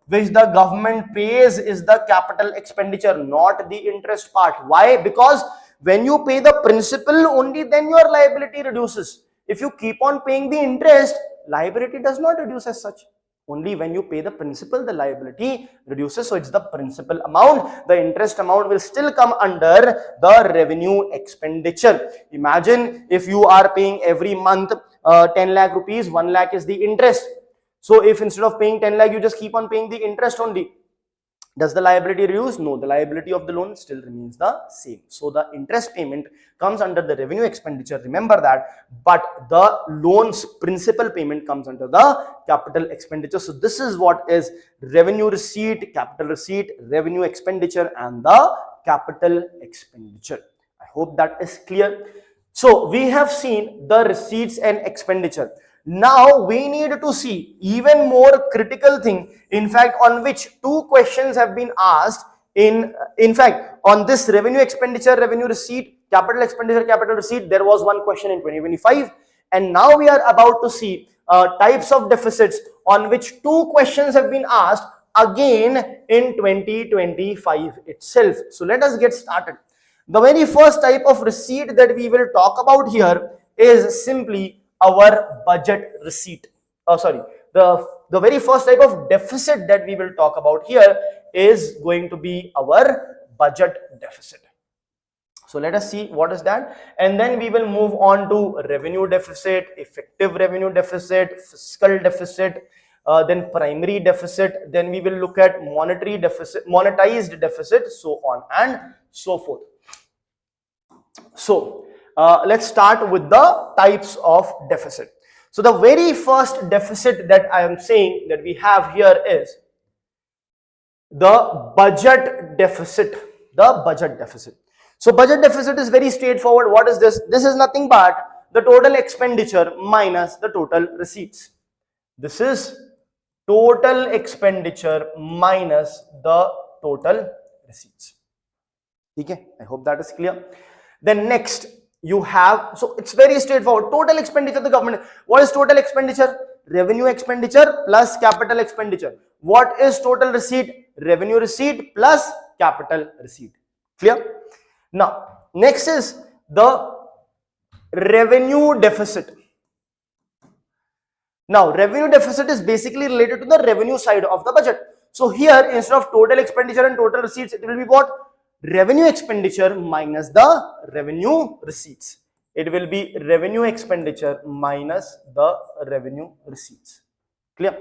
which the government pays is the capital expenditure, not the interest part. Why? Because when you pay the principal, only then your liability reduces. If you keep on paying the interest, liability does not reduce as such. Only when you pay the principal, the liability reduces. So it's the principal amount. The interest amount will still come under the revenue expenditure. Imagine if you are paying every month 10 lakh rupees, 1 lakh is the interest. So if instead of paying 10 lakh, you just keep on paying the interest only, does the liability reduce? No, the liability of the loan still remains the same. So the interest payment comes under the revenue expenditure, remember that, but the loan's principal payment comes under the capital expenditure. So this is what is revenue receipt, capital receipt, revenue expenditure, and the capital expenditure. I hope that is clear. So we have seen the receipts and expenditure. Now we need to see even more critical thing, in fact, on which two questions have been asked in fact, on this revenue expenditure, revenue receipt, capital expenditure, capital receipt, there was one question in 2025, and now we are about to see types of deficits on which two questions have been asked again in 2025 itself. So let us get started. The very first type of receipt that we will talk about here is simply our budget receipt. The very first type of deficit that we will talk about here is going to be our budget deficit. So let us see what is that, and then we will move on to revenue deficit, effective revenue deficit, fiscal deficit, then primary deficit, then we will look at monetary deficit, monetized deficit, so on and so forth. So let's start with the types of deficit. So the very first deficit that I am saying that we have here is the budget deficit. The budget deficit. So budget deficit is very straightforward. What is this? This is nothing but the total expenditure minus the total receipts. This is total expenditure minus the total receipts. Okay, I hope that is clear. Then next you have, so it's very straightforward, total expenditure of the government. What is total expenditure? Revenue expenditure plus capital expenditure. What is total receipt? Revenue receipt plus capital receipt. Clear? Now next is the revenue deficit. Now revenue deficit is basically related to the revenue side of the budget. So here instead of total expenditure and total receipts, it will be what? Revenue expenditure minus the revenue receipts. It will be revenue expenditure minus the revenue receipts. Clear?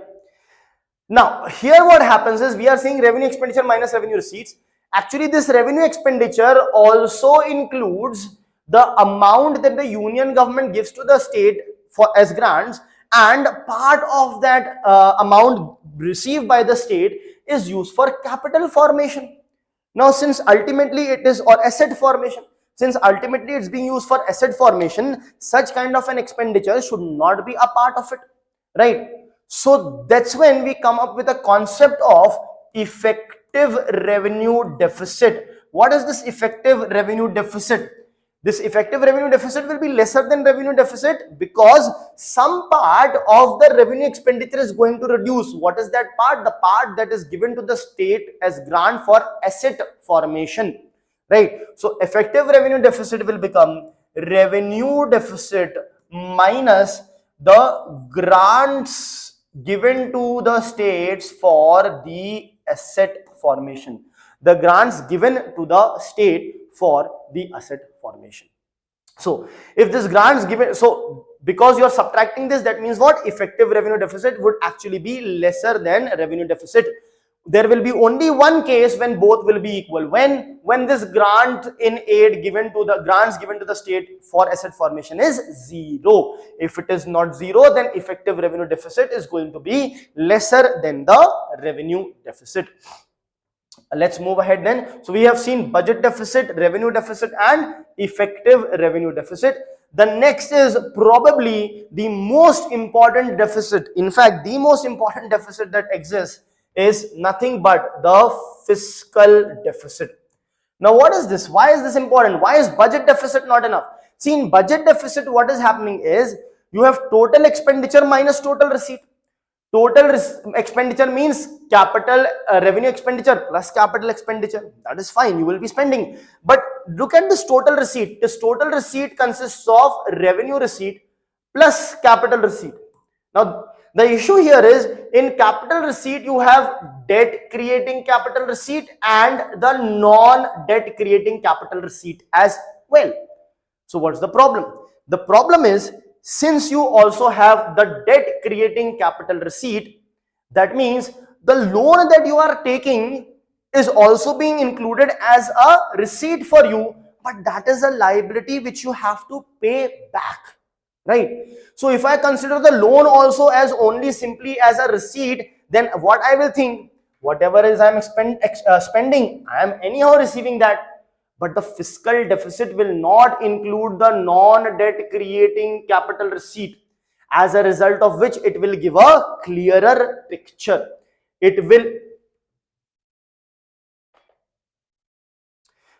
Now here what happens is we are saying revenue expenditure minus revenue receipts. Actually this revenue expenditure also includes the amount that the union government gives to the state for as grants, and part of that amount received by the state is used for capital formation. Now since ultimately it is, or asset formation, since ultimately it's being used for asset formation, such kind of an expenditure should not be a part of it, right? So that's when we come up with a concept of effective revenue deficit. What is this effective revenue deficit? This effective revenue deficit will be lesser than revenue deficit because some part of the revenue expenditure is going to reduce. What is that part? The part that is given to the state as grant for asset formation, right? So effective revenue deficit will become revenue deficit minus the grants given to the states for the asset formation. The grants given to the state for the asset formation. So if this grants given, so because you are subtracting this, that means what? Effective revenue deficit would actually be lesser than revenue deficit. There will be only one case when both will be equal. When this grant in aid given to the grants given to the state for asset formation is 0. If it is not 0, then effective revenue deficit is going to be lesser than the revenue deficit. Let's move ahead then. So we have seen budget deficit, revenue deficit, and effective revenue deficit. The next is probably the most important deficit. In fact, the most important deficit that exists is nothing but the fiscal deficit. Now what is this? Why is this important? Why is budget deficit not enough? See, in budget deficit, what is happening is you have total expenditure minus total receipt. Total expenditure means capital revenue expenditure plus capital expenditure. That is fine, you will be spending. But look at this total receipt. This total receipt consists of revenue receipt plus capital receipt. Now The issue here is in capital receipt, you have debt creating capital receipt and the non-debt creating capital receipt as well. So what's the problem? The problem is, since you also have the debt creating capital receipt, that means the loan that you are taking is also being included as a receipt for you, but that is a liability which you have to pay back, right? So if I consider the loan also as only simply as a receipt, then what I will think, whatever is I'm spending, I am anyhow receiving that. But the fiscal deficit will not include the non-debt creating capital receipt, as a result of which it will give a clearer picture. It will.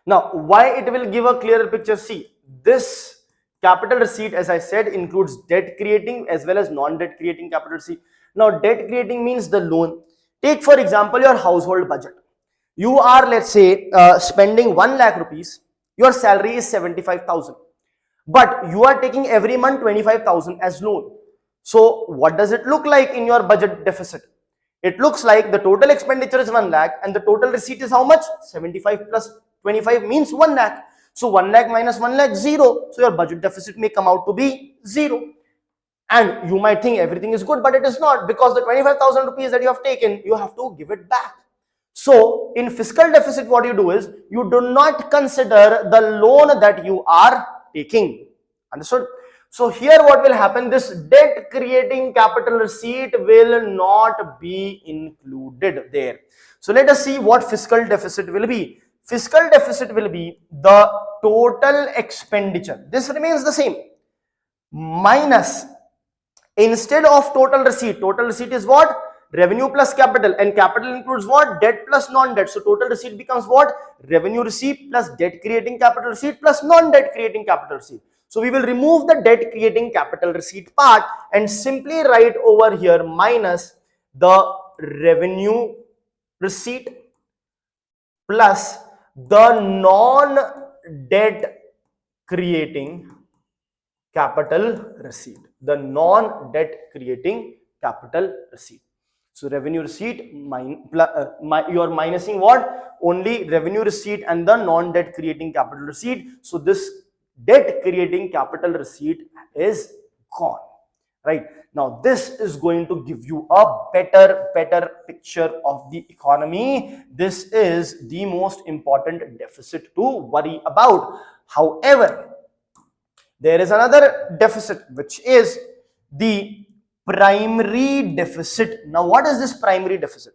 Now, why it will give a clearer picture? See, this capital receipt, as I said, includes debt creating as well as non-debt creating capital receipt. Now, debt creating means the loan. Take for example your household budget. You are, let's say, spending 1 lakh rupees. Your salary is 75,000, but you are taking every month 25,000 as loan. So what does it look like in your budget deficit? It looks like the total expenditure is 1 lakh and the total receipt is how much? 75 plus 25 means 1 lakh. So 1 lakh minus 1 lakh, 0. So your budget deficit may come out to be 0. And you might think everything is good, but it is not, because the 25,000 rupees that you have taken, you have to give it back. So in fiscal deficit, what you do is you do not consider the loan that you are taking. Understood? So here what will happen, this debt creating capital receipt will not be included there. So let us see what fiscal deficit will be. Fiscal deficit will be the total expenditure. This remains the same. Minus, instead of total receipt is what? Revenue plus capital, and capital includes what? Debt plus non-debt. So total receipt becomes what? Revenue receipt plus debt creating capital receipt plus non-debt creating capital receipt. So we will remove the debt creating capital receipt part and simply write over here minus the revenue receipt plus the non-debt creating capital receipt. The non-debt creating capital receipt. So revenue receipt, you are minusing what? Only revenue receipt and the non-debt creating capital receipt. So this debt creating capital receipt is gone, right? Now this is going to give you a better picture of the economy. This is the most important deficit to worry about. However, there is another deficit, which is the primary deficit. Now what is this primary deficit?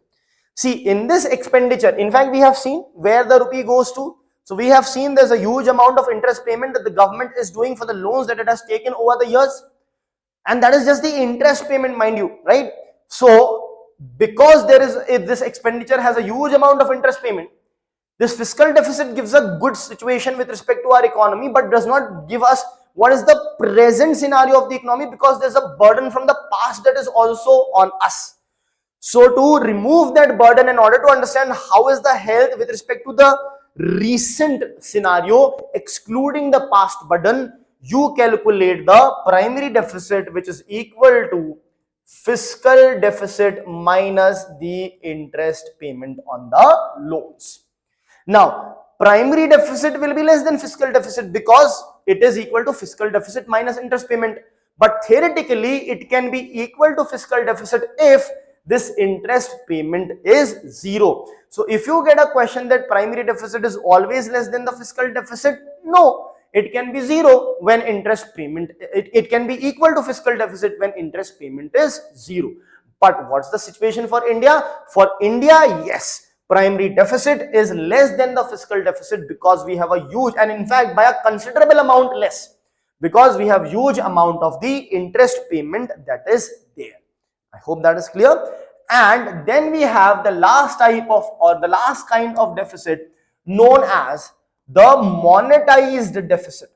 See, in this expenditure, in fact we have seen where the rupee goes to. So we have seen there's a huge amount of interest payment that the government is doing for the loans that it has taken over the years, and that is just the interest payment, mind you, right? So because there is this expenditure has a huge amount of interest payment, this fiscal deficit gives a good situation with respect to our economy, but does not give us what is the present scenario of the economy, because there's a burden from the past that is also on us. So to remove that burden, in order to understand how is the health with respect to the recent scenario, excluding the past burden, you calculate the primary deficit, which is equal to fiscal deficit minus the interest payment on the loans. Now, primary deficit will be less than fiscal deficit because it is equal to fiscal deficit minus interest payment. But theoretically, it can be equal to fiscal deficit if this interest payment is 0. So if you get a question that primary deficit is always less than the fiscal deficit, no, it can be 0 when interest payment, it can be equal to fiscal deficit when interest payment is 0. But what's the situation for India? For India, yes, primary deficit is less than the fiscal deficit because we have a huge, and in fact by a considerable amount less, because we have huge amount of the interest payment that is there. I hope that is clear. And then we have the last type of, or the last kind of deficit, known as the monetized deficit.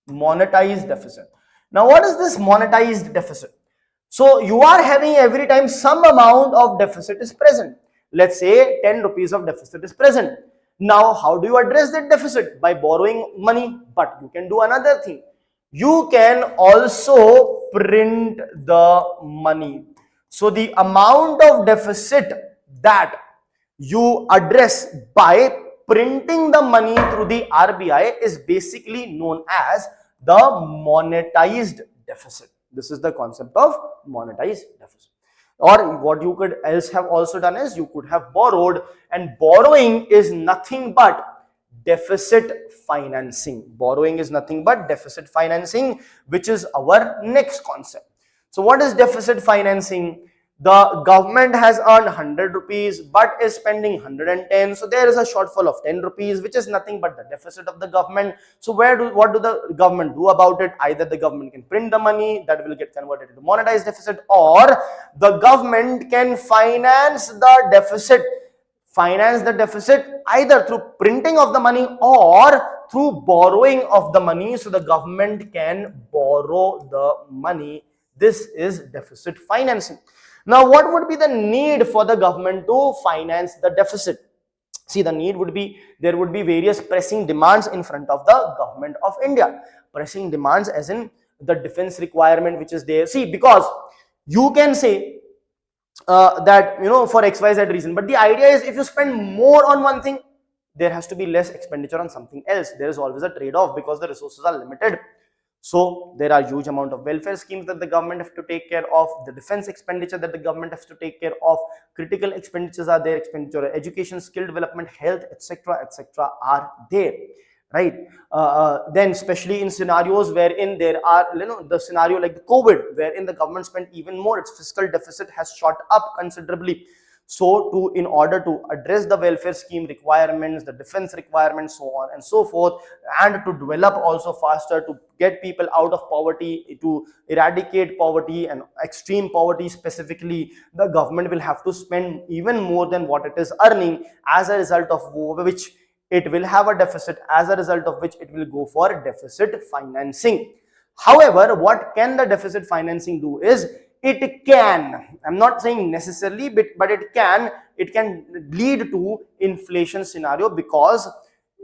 Monetized deficit. Now what is this monetized deficit? So you are having every time some amount of deficit is present. Let's say 10 rupees of deficit is present. Now how do you address that deficit? By borrowing money. But you can do another thing. You can also print the money. So the amount of deficit that you address by printing the money through the RBI is basically known as the monetized deficit. This is the concept of monetized deficit. Or what you could else have also done is you could have borrowed, and borrowing is nothing but deficit financing. Borrowing is nothing but deficit financing, which is our next concept. So what is deficit financing? The government has earned 100 rupees but is spending 110, so there is a shortfall of 10 rupees, which is nothing but the deficit of the government. So what do the government do about it? Either the government can print the money that will get converted into monetized deficit, or the government can finance the deficit either through printing of the money or through borrowing of the money. So the government can borrow the money. This is deficit financing. Now, what would be the need for the government to finance the deficit? See, the need would be, there would be various pressing demands in front of the government of India. Pressing demands as in the defense requirement which is there. See, because you can say that, for XYZ reason, but the idea is if you spend more on one thing, there has to be less expenditure on something else. There is always a trade-off because the resources are limited. So there are huge amount of welfare schemes that the government have to take care of, the defense expenditure that the government has to take care of, critical expenditures are there, expenditure on education, skill development, health, etc., are there, right? Then especially in scenarios wherein there are, the scenario like the COVID, wherein the government spent even more, its fiscal deficit has shot up considerably. So in order to address the welfare scheme requirements, the defense requirements, so on and so forth, and to develop also faster, to get people out of poverty, to eradicate poverty and extreme poverty specifically, the government will have to spend even more than what it is earning, as a result of which it will have a deficit, as a result of which it will go for deficit financing. However, what can the deficit financing do is, it can, I'm not saying necessarily, but it can lead to inflation scenario, because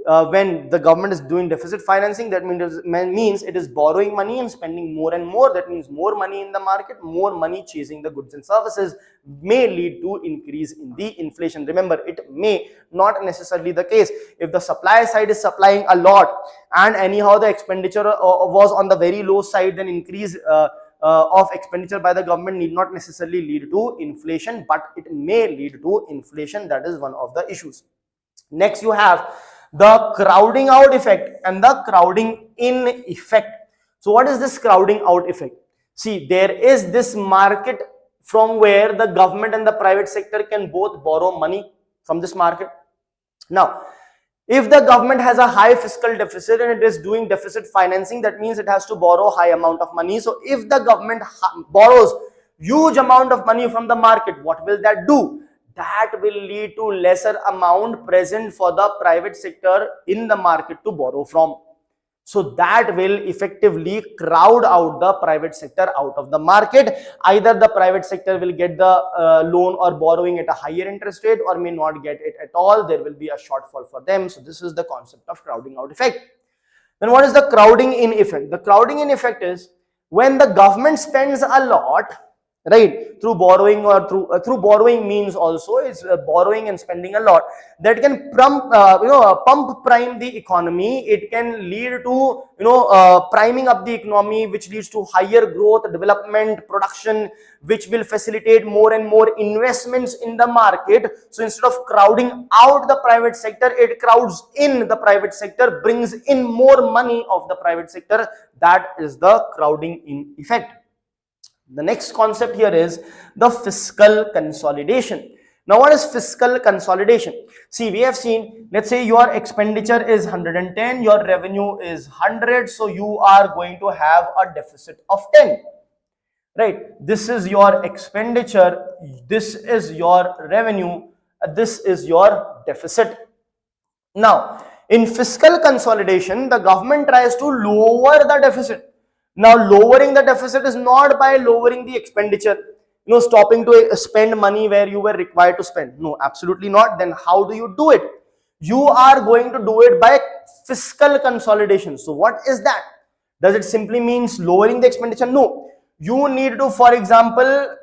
when the government is doing deficit financing, that means it is borrowing money and spending more and more. That means more money in the market, more money chasing the goods and services, may lead to increase in the inflation. Remember, it may not necessarily the case. If the supply side is supplying a lot and anyhow the expenditure was on the very low side, then increase of expenditure by the government need not necessarily lead to inflation, but it may lead to inflation. That is one of the issues. Next, you have the crowding out effect and the crowding in effect. So what is this crowding out effect? See, there is this market from where the government and the private sector can both borrow money from this market. Now, if the government has a high fiscal deficit and it is doing deficit financing, that means it has to borrow high amount of money. So if the government borrows huge amount of money from the market, what will that do? That will lead to lesser amount present for the private sector in the market to borrow from. So that will effectively crowd out the private sector out of the market. Either the private sector will get the loan or borrowing at a higher interest rate, or may not get it at all. There will be a shortfall for them. So this is the concept of crowding out effect. Then what is the crowding in effect? The crowding in effect is when the government spends a lot, right, through borrowing, or through borrowing means also it's borrowing and spending a lot, that can pump prime the economy. It can lead to priming up the economy, which leads to higher growth, development, production, which will facilitate more and more investments in the market. So instead of crowding out the private sector, it crowds in the private sector, brings in more money of the private sector. That is the crowding in effect. The next concept here is the fiscal consolidation. Now, what is fiscal consolidation? See, we have seen, let's say your expenditure is 110, your revenue is 100, so you are going to have a deficit of 10, right? This is your expenditure, this is your revenue, this is your deficit. Now, in fiscal consolidation, the government tries to lower the deficit. Now, lowering the deficit is not by lowering the expenditure, stopping to spend money where you were required to spend. No, absolutely not. Then how do you do it? You are going to do it by fiscal consolidation. So what is that? Does it simply means lowering the expenditure? No. You need to, for example,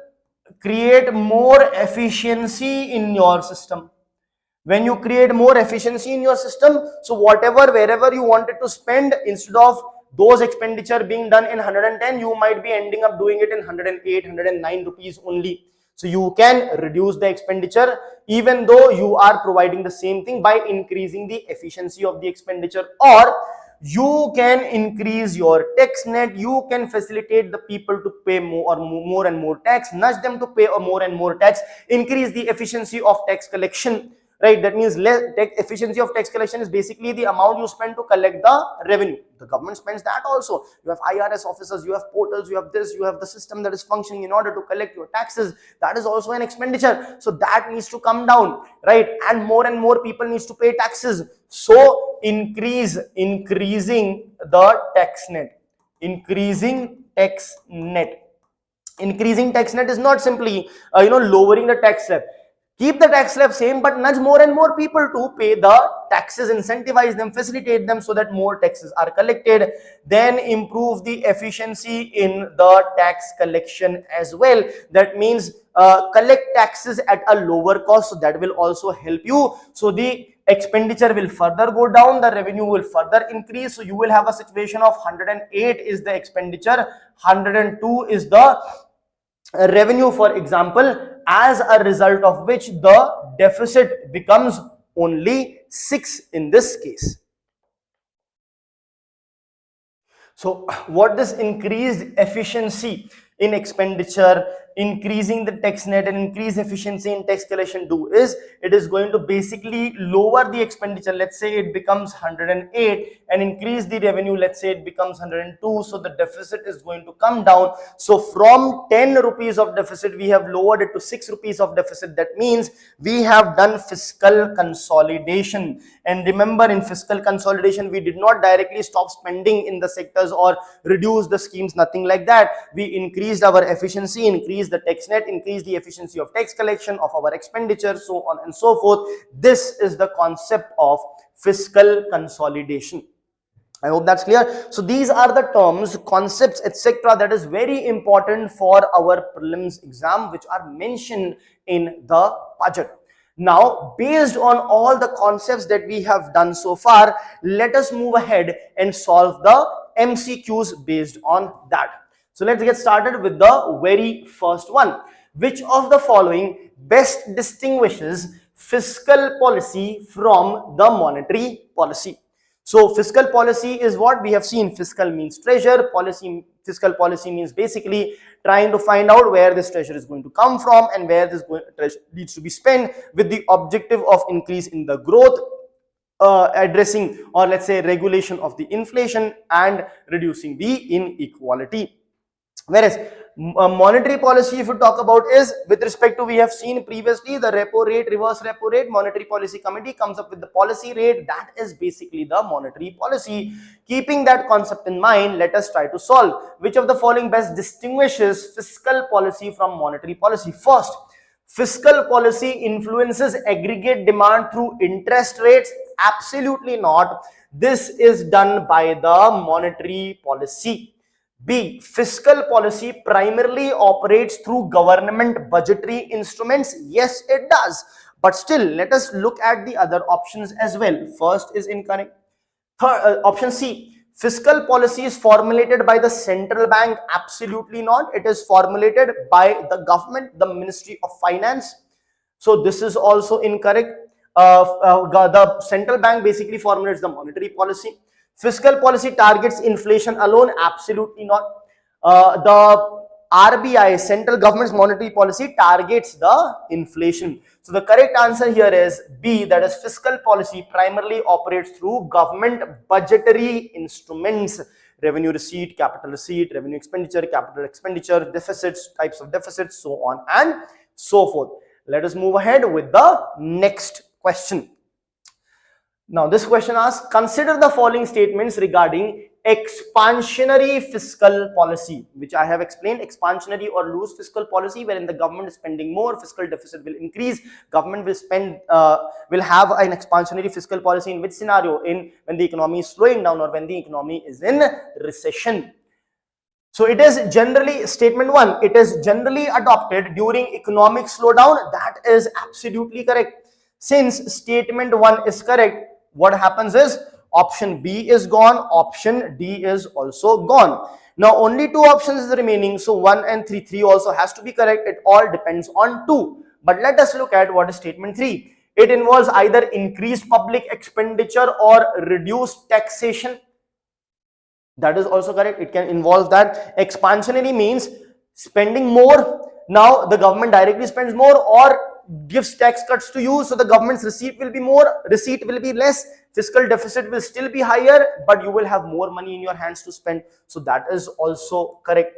create more efficiency in your system. When you create more efficiency in your system, so whatever, wherever you wanted to spend, instead of those expenditure being done in 110, you might be ending up doing it in 108, 109 rupees only. So you can reduce the expenditure even though you are providing the same thing by increasing the efficiency of the expenditure. Or you can increase your tax net. You can facilitate the people to pay more and more tax, nudge them to pay more and more tax, increase the efficiency of tax collection, right? That means less efficiency of tax collection is basically the amount you spend to collect the revenue. The government spends that also. You have IRS officers, you have portals, you have this, you have the system that is functioning in order to collect your taxes. That is also an expenditure, so that needs to come down, right? And more people needs to pay taxes. So increasing the tax net. Increasing tax net is not simply lowering the tax slab. Keep the tax slab same, but nudge more and more people to pay the taxes, incentivize them, facilitate them so that more taxes are collected. Then improve the efficiency in the tax collection as well. That means collect taxes at a lower cost, so that will also help you. So the expenditure will further go down, the revenue will further increase. So you will have a situation of 108 is the expenditure, 102 is the revenue, for example, as a result of which the deficit becomes only 6 in this case. So what this increased efficiency in expenditure, increasing the tax net and increase efficiency in tax collection do is, it is going to basically lower the expenditure. Let's say it becomes 108 and increase the revenue. Let's say it becomes 102. So the deficit is going to come down. So from 10 rupees of deficit, we have lowered it to 6 rupees of deficit. That means we have done fiscal consolidation. And remember, in fiscal consolidation, we did not directly stop spending in the sectors or reduce the schemes, nothing like that. We increased our efficiency, increased the tax net, increased the efficiency of tax collection, of our expenditure, so on and so forth. This is the concept of fiscal consolidation. I hope that's clear. So these are the terms, concepts, etc., that is very important for our prelims exam, which are mentioned in the budget. Now, based on all the concepts that we have done so far, let us move ahead and solve the MCQs based on that. So let's get started with the very first one. Which of the following best distinguishes fiscal policy from the monetary policy? So fiscal policy is what we have seen. Fiscal means treasure, fiscal policy means basically trying to find out where this treasure is going to come from and where this treasure needs to be spent with the objective of increase in the growth, addressing, or let's say regulation of the inflation and reducing the inequality. Whereas monetary policy, if you talk about, is with respect to, we have seen previously, the repo rate, reverse repo rate. Monetary policy committee comes up with the policy rate. That is basically the monetary policy. Keeping that concept in mind, let us try to solve. Which of the following best distinguishes fiscal policy from monetary policy? First, fiscal policy influences aggregate demand through interest rates? Absolutely not. This is done by the monetary policy. B, fiscal policy primarily operates through government budgetary instruments? Yes, it does. But still, let us look at the other options as well. First is incorrect. Third, option C, fiscal policy is formulated by the central bank? Absolutely not. It is formulated by the government, the Ministry of Finance. So this is also incorrect. The central bank basically formulates the monetary policy. Fiscal policy targets inflation alone? Absolutely not. The RBI, central government's monetary policy, targets the inflation. So the correct answer here is B, that is fiscal policy primarily operates through government budgetary instruments. Revenue receipt, revenue expenditure, capital expenditure, deficits, types of deficits, so on and so forth. Let us move ahead with the next question. Now this question asks, consider the following statements regarding expansionary fiscal policy, which I have explained. Expansionary or loose fiscal policy, wherein the government is spending more, fiscal deficit will increase. Government will have an expansionary fiscal policy in which scenario? In when the economy is slowing down or when the economy is in recession. So it is generally, statement 1, it is generally adopted during economic slowdown. That is absolutely correct. Since statement 1 is correct, what happens is option B is gone, option D is also gone. Now only two options is remaining, so 1 and 3. 3 also has to be correct. It all depends on 2. But let us look at what is statement 3. It involves either increased public expenditure or reduced taxation. That is also correct. It can involve that. Expansionary means spending more. Now the government directly spends more or gives tax cuts to you, so the government's receipt will be more, receipt will be less, fiscal deficit will still be higher, but you will have more money in your hands to spend. So that is also correct.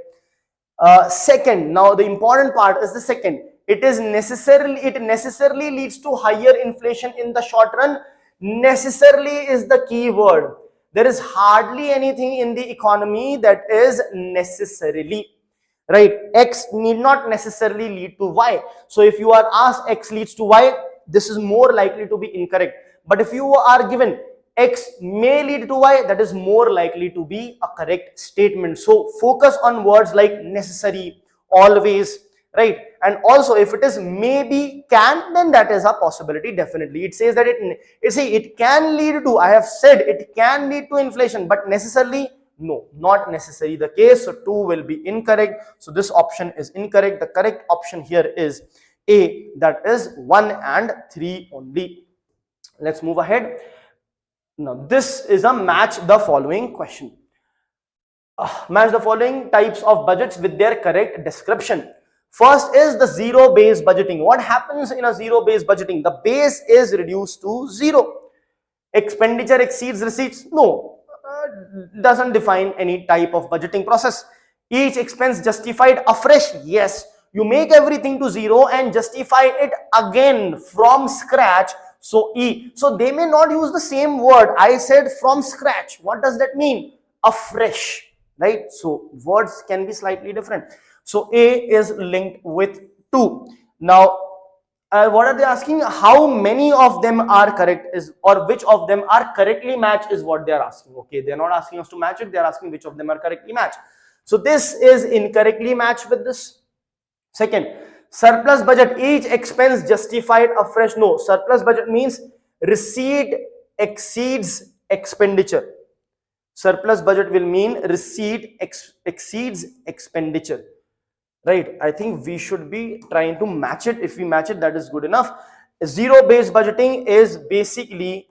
Second, now the important part is the second. It necessarily leads to higher inflation in the short run. Necessarily is the key word. There is hardly anything in the economy that is necessarily, right? X need not necessarily lead to Y. So if you are asked X leads to Y, this is more likely to be incorrect. But if you are given X may lead to Y, that is more likely to be a correct statement. So focus on words like necessary, always, right? And also if it is maybe, can, then that is a possibility. Definitely it says that it can lead to, I have said it can lead to inflation, but necessarily no, not necessarily the case. So 2 will be incorrect. So this option is incorrect. The correct option here is A, that is 1 and 3 only. Let's move ahead. Now this is a match the following question. Match the following types of budgets with their correct description. First is the zero-based budgeting. What happens in a zero-based budgeting? The base is reduced to 0. Expenditure exceeds receipts? No, doesn't define any type of budgeting process. Each expense justified afresh? Yes. You make everything to 0 and justify it again from scratch. So E. So they may not use the same word. I said from scratch. What does that mean? Afresh, right? So words can be slightly different. So A is linked with 2. Now, what are they asking? How many of them are correct is, or which of them are correctly matched is what they are asking. Okay, they are not asking us to match it. They are asking which of them are correctly matched. So this is incorrectly matched with this. Second, surplus budget, each expense justified afresh. No, surplus budget means receipt exceeds expenditure. Surplus budget will mean receipt exceeds expenditure, right? I think we should be trying to match it. If we match it, that is good enough. Zero-based budgeting is basically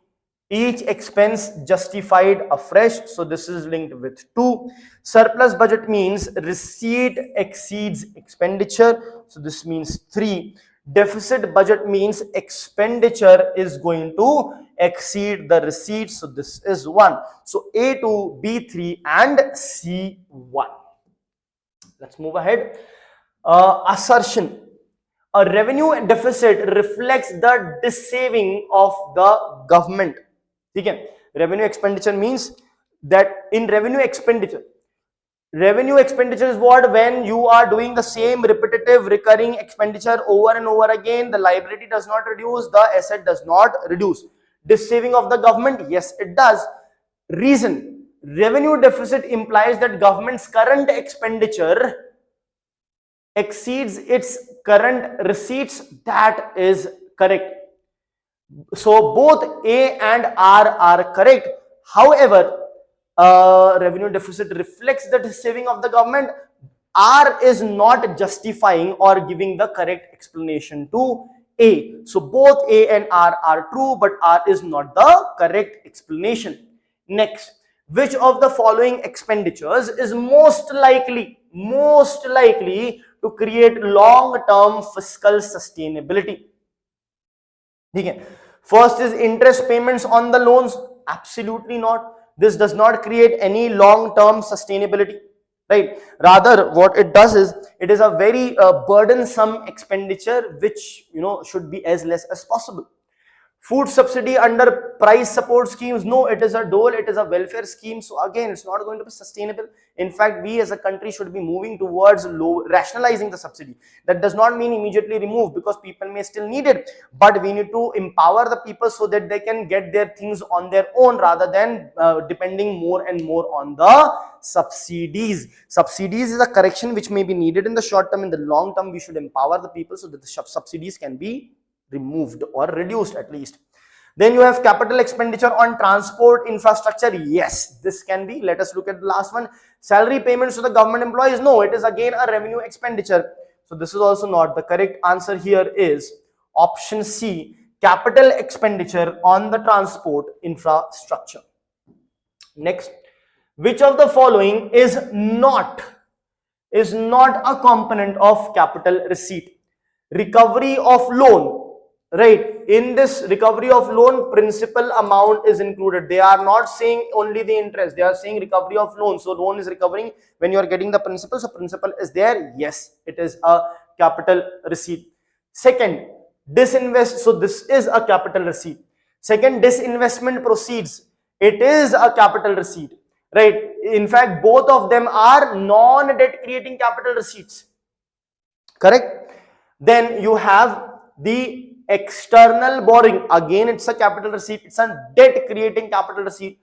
each expense justified afresh. So this is linked with 2. Surplus budget means receipt exceeds expenditure. So this means 3. Deficit budget means expenditure is going to exceed the receipt. So this is 1. So A2, B3 and C1. Let's move ahead. Assertion. A revenue deficit reflects the dissaving of the government. Okay. Revenue expenditure means that in revenue expenditure is what? When you are doing the same repetitive recurring expenditure over and over again, the liability does not reduce, the asset does not reduce. Dissaving of the government, yes it does. Reason: revenue deficit implies that government's current expenditure exceeds its current receipts. That is correct. So both A and R are correct. However, revenue deficit reflects the saving of the government. R is not justifying or giving the correct explanation to A. So both A and R are true, but R is not the correct explanation. Next, which of the following expenditures is most likely to create long-term fiscal sustainability? Okay. First is interest payments on the loans. Absolutely not. This does not create any long-term sustainability, right? Rather, what it does is, it is a very burdensome expenditure which should be as less as possible. Food subsidy under price support schemes, no, it is a dole, it is a welfare scheme. So again, it's not going to be sustainable. In fact, we as a country should be moving towards rationalizing the subsidy. That does not mean immediately remove, because people may still need it, but we need to empower the people so that they can get their things on their own, rather than depending more and more on the subsidies. Subsidies is a correction which may be needed in the short term. In the long term, we should empower the people so that the subsidies can be removed or reduced at least. Then you have capital expenditure on transport infrastructure. Yes, this can be. Let us look at the last one. Salary payments to the government employees. No, it is again a revenue expenditure. So this is also not. The correct answer here is option C, capital expenditure on the transport infrastructure. Next, which of the following is not a component of capital receipt? Recovery of loan. Right, in this recovery of loan, principal amount is included. They are not saying only the interest, they are saying recovery of loan. So loan is recovering when you are getting the principal, so principal is there. Yes, it is a capital receipt. Second, disinvest, so this is a capital receipt. Second, disinvestment proceeds, it is a capital receipt, right? In fact, both of them are non-debt creating capital receipts, correct? Then you have the external borrowing, again it's a capital receipt, it's a debt creating capital receipt.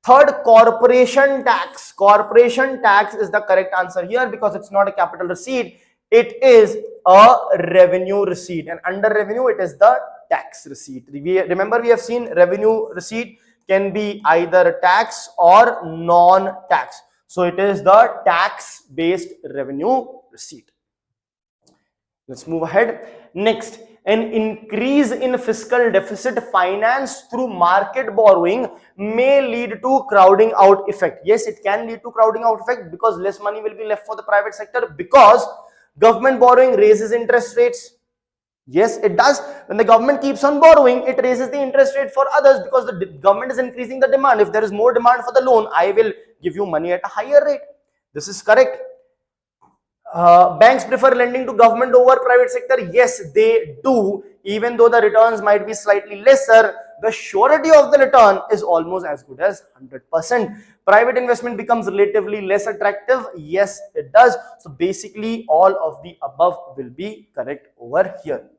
Third, corporation tax. Corporation tax is the correct answer here, because it's not a capital receipt, it is a revenue receipt, and under revenue it is the tax receipt. Remember, we have seen revenue receipt can be either tax or non-tax, so it is the tax based revenue receipt. Let's move ahead. Next, an increase in fiscal deficit financed through market borrowing may lead to crowding out effect. Yes, it can lead to crowding out effect, because less money will be left for the private sector, because government borrowing raises interest rates. Yes, it does. When the government keeps on borrowing, it raises the interest rate for others, because the government is increasing the demand. If there is more demand for the loan, I will give you money at a higher rate. This is correct. Banks prefer lending to government over private sector. Yes, they do. Even though the returns might be slightly lesser, the surety of the return is almost as good as 100%. Private investment becomes relatively less attractive. Yes, it does. So basically, all of the above will be correct over here.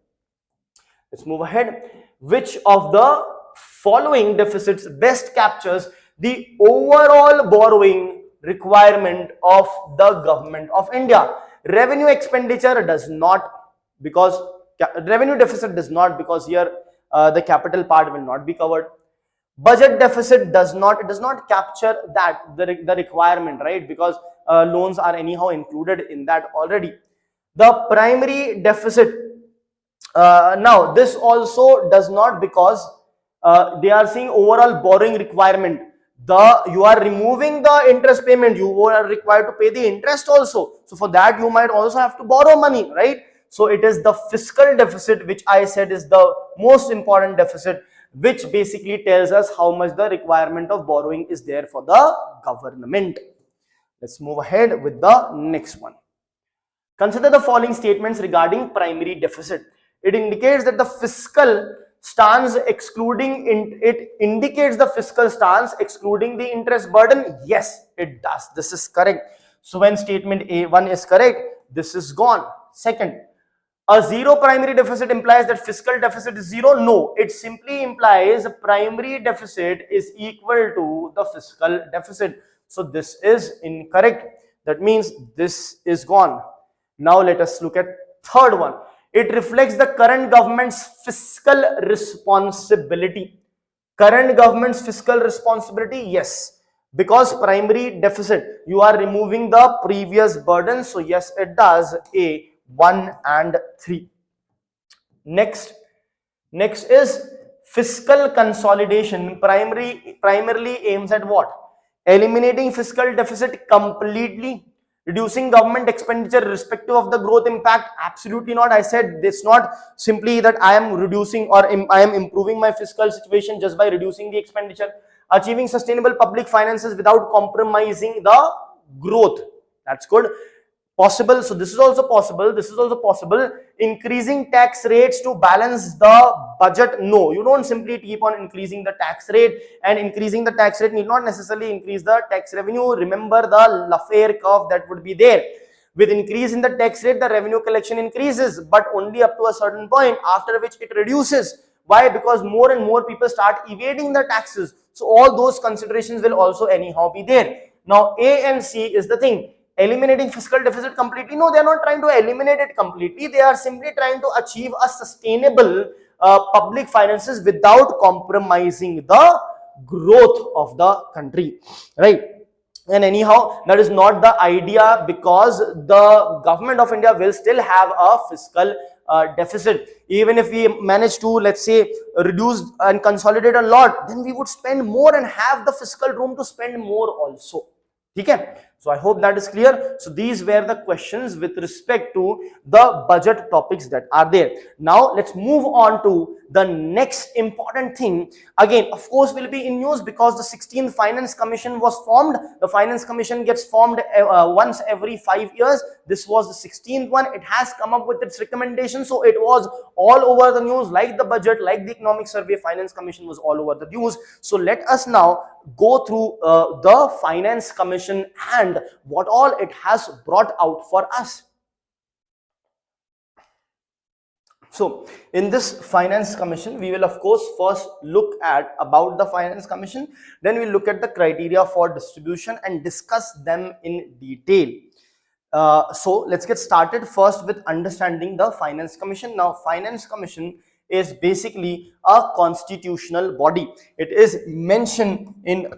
Let's move ahead. Which of the following deficits best captures the overall borrowing requirement of the government of India? Revenue expenditure does not, because revenue deficit does not, because here the capital part will not be covered. Budget deficit does not, it does not capture that, the requirement, right? Because loans are anyhow included in that already. The primary deficit, now this also does not, because they are saying overall borrowing requirement. You are removing the interest payment, you are required to pay the interest also. So for that you might also have to borrow money, right? So it is the fiscal deficit, which I said is the most important deficit, which basically tells us how much the requirement of borrowing is there for the government. Let's move ahead with the next one. Consider the following statements regarding primary deficit. It indicates that the fiscal stance excluding it indicates the fiscal stance excluding the interest burden. Yes, it does. This is correct. So when statement A1 is correct, this is gone. Second, a zero primary deficit implies that fiscal deficit is zero. No, it simply implies primary deficit is equal to the fiscal deficit. So this is incorrect. That means this is gone. Now let us look at third one. It reflects the current government's fiscal responsibility. Current government's fiscal responsibility, yes. Because primary deficit, you are removing the previous burden. So yes, it does. A, 1 and 3. Next is fiscal consolidation. Primarily aims at what? Eliminating fiscal deficit completely. Reducing government expenditure irrespective of the growth impact? Absolutely not. I said it's not simply that I am reducing or I am improving my fiscal situation just by reducing the expenditure. Achieving sustainable public finances without compromising the growth. That's good. Possible. So this is also possible. This is also possible. Increasing tax rates to balance the budget. No, you don't simply keep on increasing the tax rate, and increasing the tax rate need not necessarily increase the tax revenue. Remember the Lafayette curve that would be there. With increase in the tax rate, the revenue collection increases, but only up to a certain point, after which it reduces. Why? Because more and more people start evading the taxes. So all those considerations will also anyhow be there. Now A and C is the thing. Eliminating fiscal deficit completely? No, they are not trying to eliminate it completely. They are simply trying to achieve a sustainable public finances without compromising the growth of the country, right? And anyhow, that is not the idea, because the government of India will still have a fiscal deficit. Even if we manage to, let's say, reduce and consolidate a lot, then we would spend more and have the fiscal room to spend more also. Okay? So I hope that is clear. So these were the questions with respect to the budget topics that are there. Now let's move on to the next important thing. Again, of course, will be in news because the 16th Finance Commission was formed. The Finance Commission gets formed once every 5 years. This was the 16th one. It has come up with its recommendations. So it was all over the news, like the budget, like the economic survey. Finance Commission was all over the news. So let us now go through the Finance Commission and what all it has brought out for us. So in this Finance Commission, we will of course first look at about the Finance Commission, then we'll look at the criteria for distribution and discuss them in detail. So let's get started first with understanding the Finance Commission. Now Finance Commission is basically a constitutional body. It is mentioned in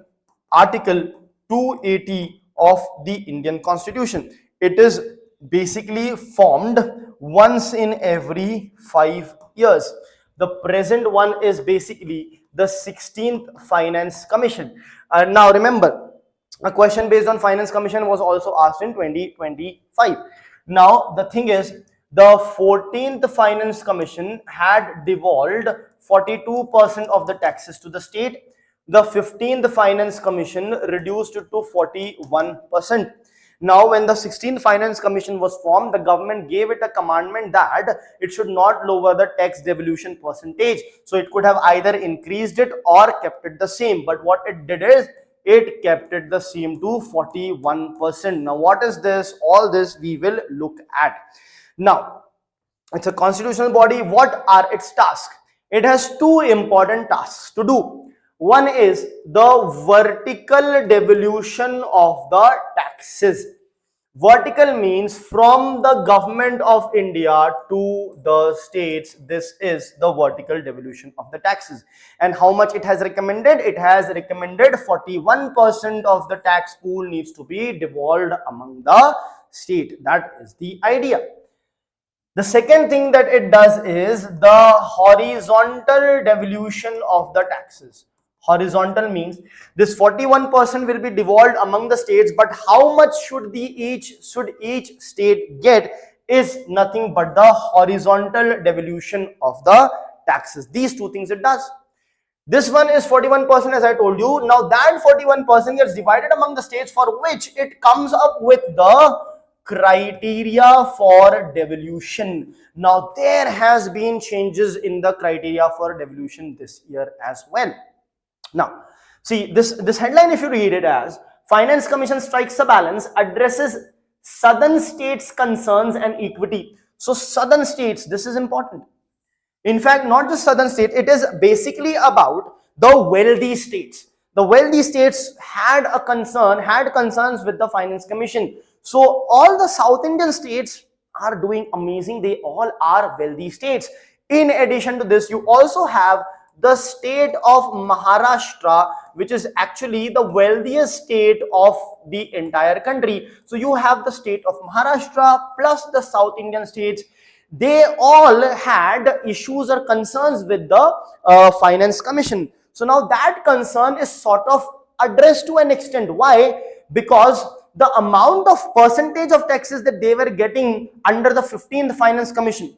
Article 280 of the Indian Constitution. It is basically formed once in every 5 years. The present one is basically the 16th Finance Commission. Now remember, a question based on Finance Commission was also asked in 2025. Now the thing is, the 14th Finance Commission had devolved 42% of the taxes to the state. The 15th Finance Commission reduced it to 41%. Now, when the 16th Finance Commission was formed, the government gave it a commandment that it should not lower the tax devolution percentage. So, it could have either increased it or kept it the same. But what it did is, it kept it the same to 41%. Now, what is this? All this we will look at. Now, it's a constitutional body. What are its tasks? It has two important tasks to do. One is the vertical devolution of the taxes. Vertical means from the government of India to the states. This is the vertical devolution of the taxes. And how much it has recommended? It has recommended 41% of the tax pool needs to be devolved among the state. That is the idea. The second thing that it does is the horizontal devolution of the taxes. Horizontal means this 41% will be devolved among the states, but how much should each state get is nothing but the horizontal devolution of the taxes. These two things it does. This one is 41%, as I told you. Now that 41% gets divided among the states, for which it comes up with the criteria for devolution. Now there has been changes in the criteria for devolution this year as well. Now, see this headline, if you read it as Finance Commission strikes a balance, addresses southern states' concerns and equity. So southern states, this is important. In fact, not just southern states, it is basically about the wealthy states. The wealthy states had concerns with the Finance Commission. So all the South Indian states are doing amazing. They all are wealthy states. In addition to this, you also have the state of Maharashtra, which is actually the wealthiest state of the entire country. So you have the state of Maharashtra plus the South Indian states. They all had issues or concerns with the Finance Commission. So now that concern is sort of addressed to an extent. Why? Because the amount of percentage of taxes that they were getting under the 15th Finance Commission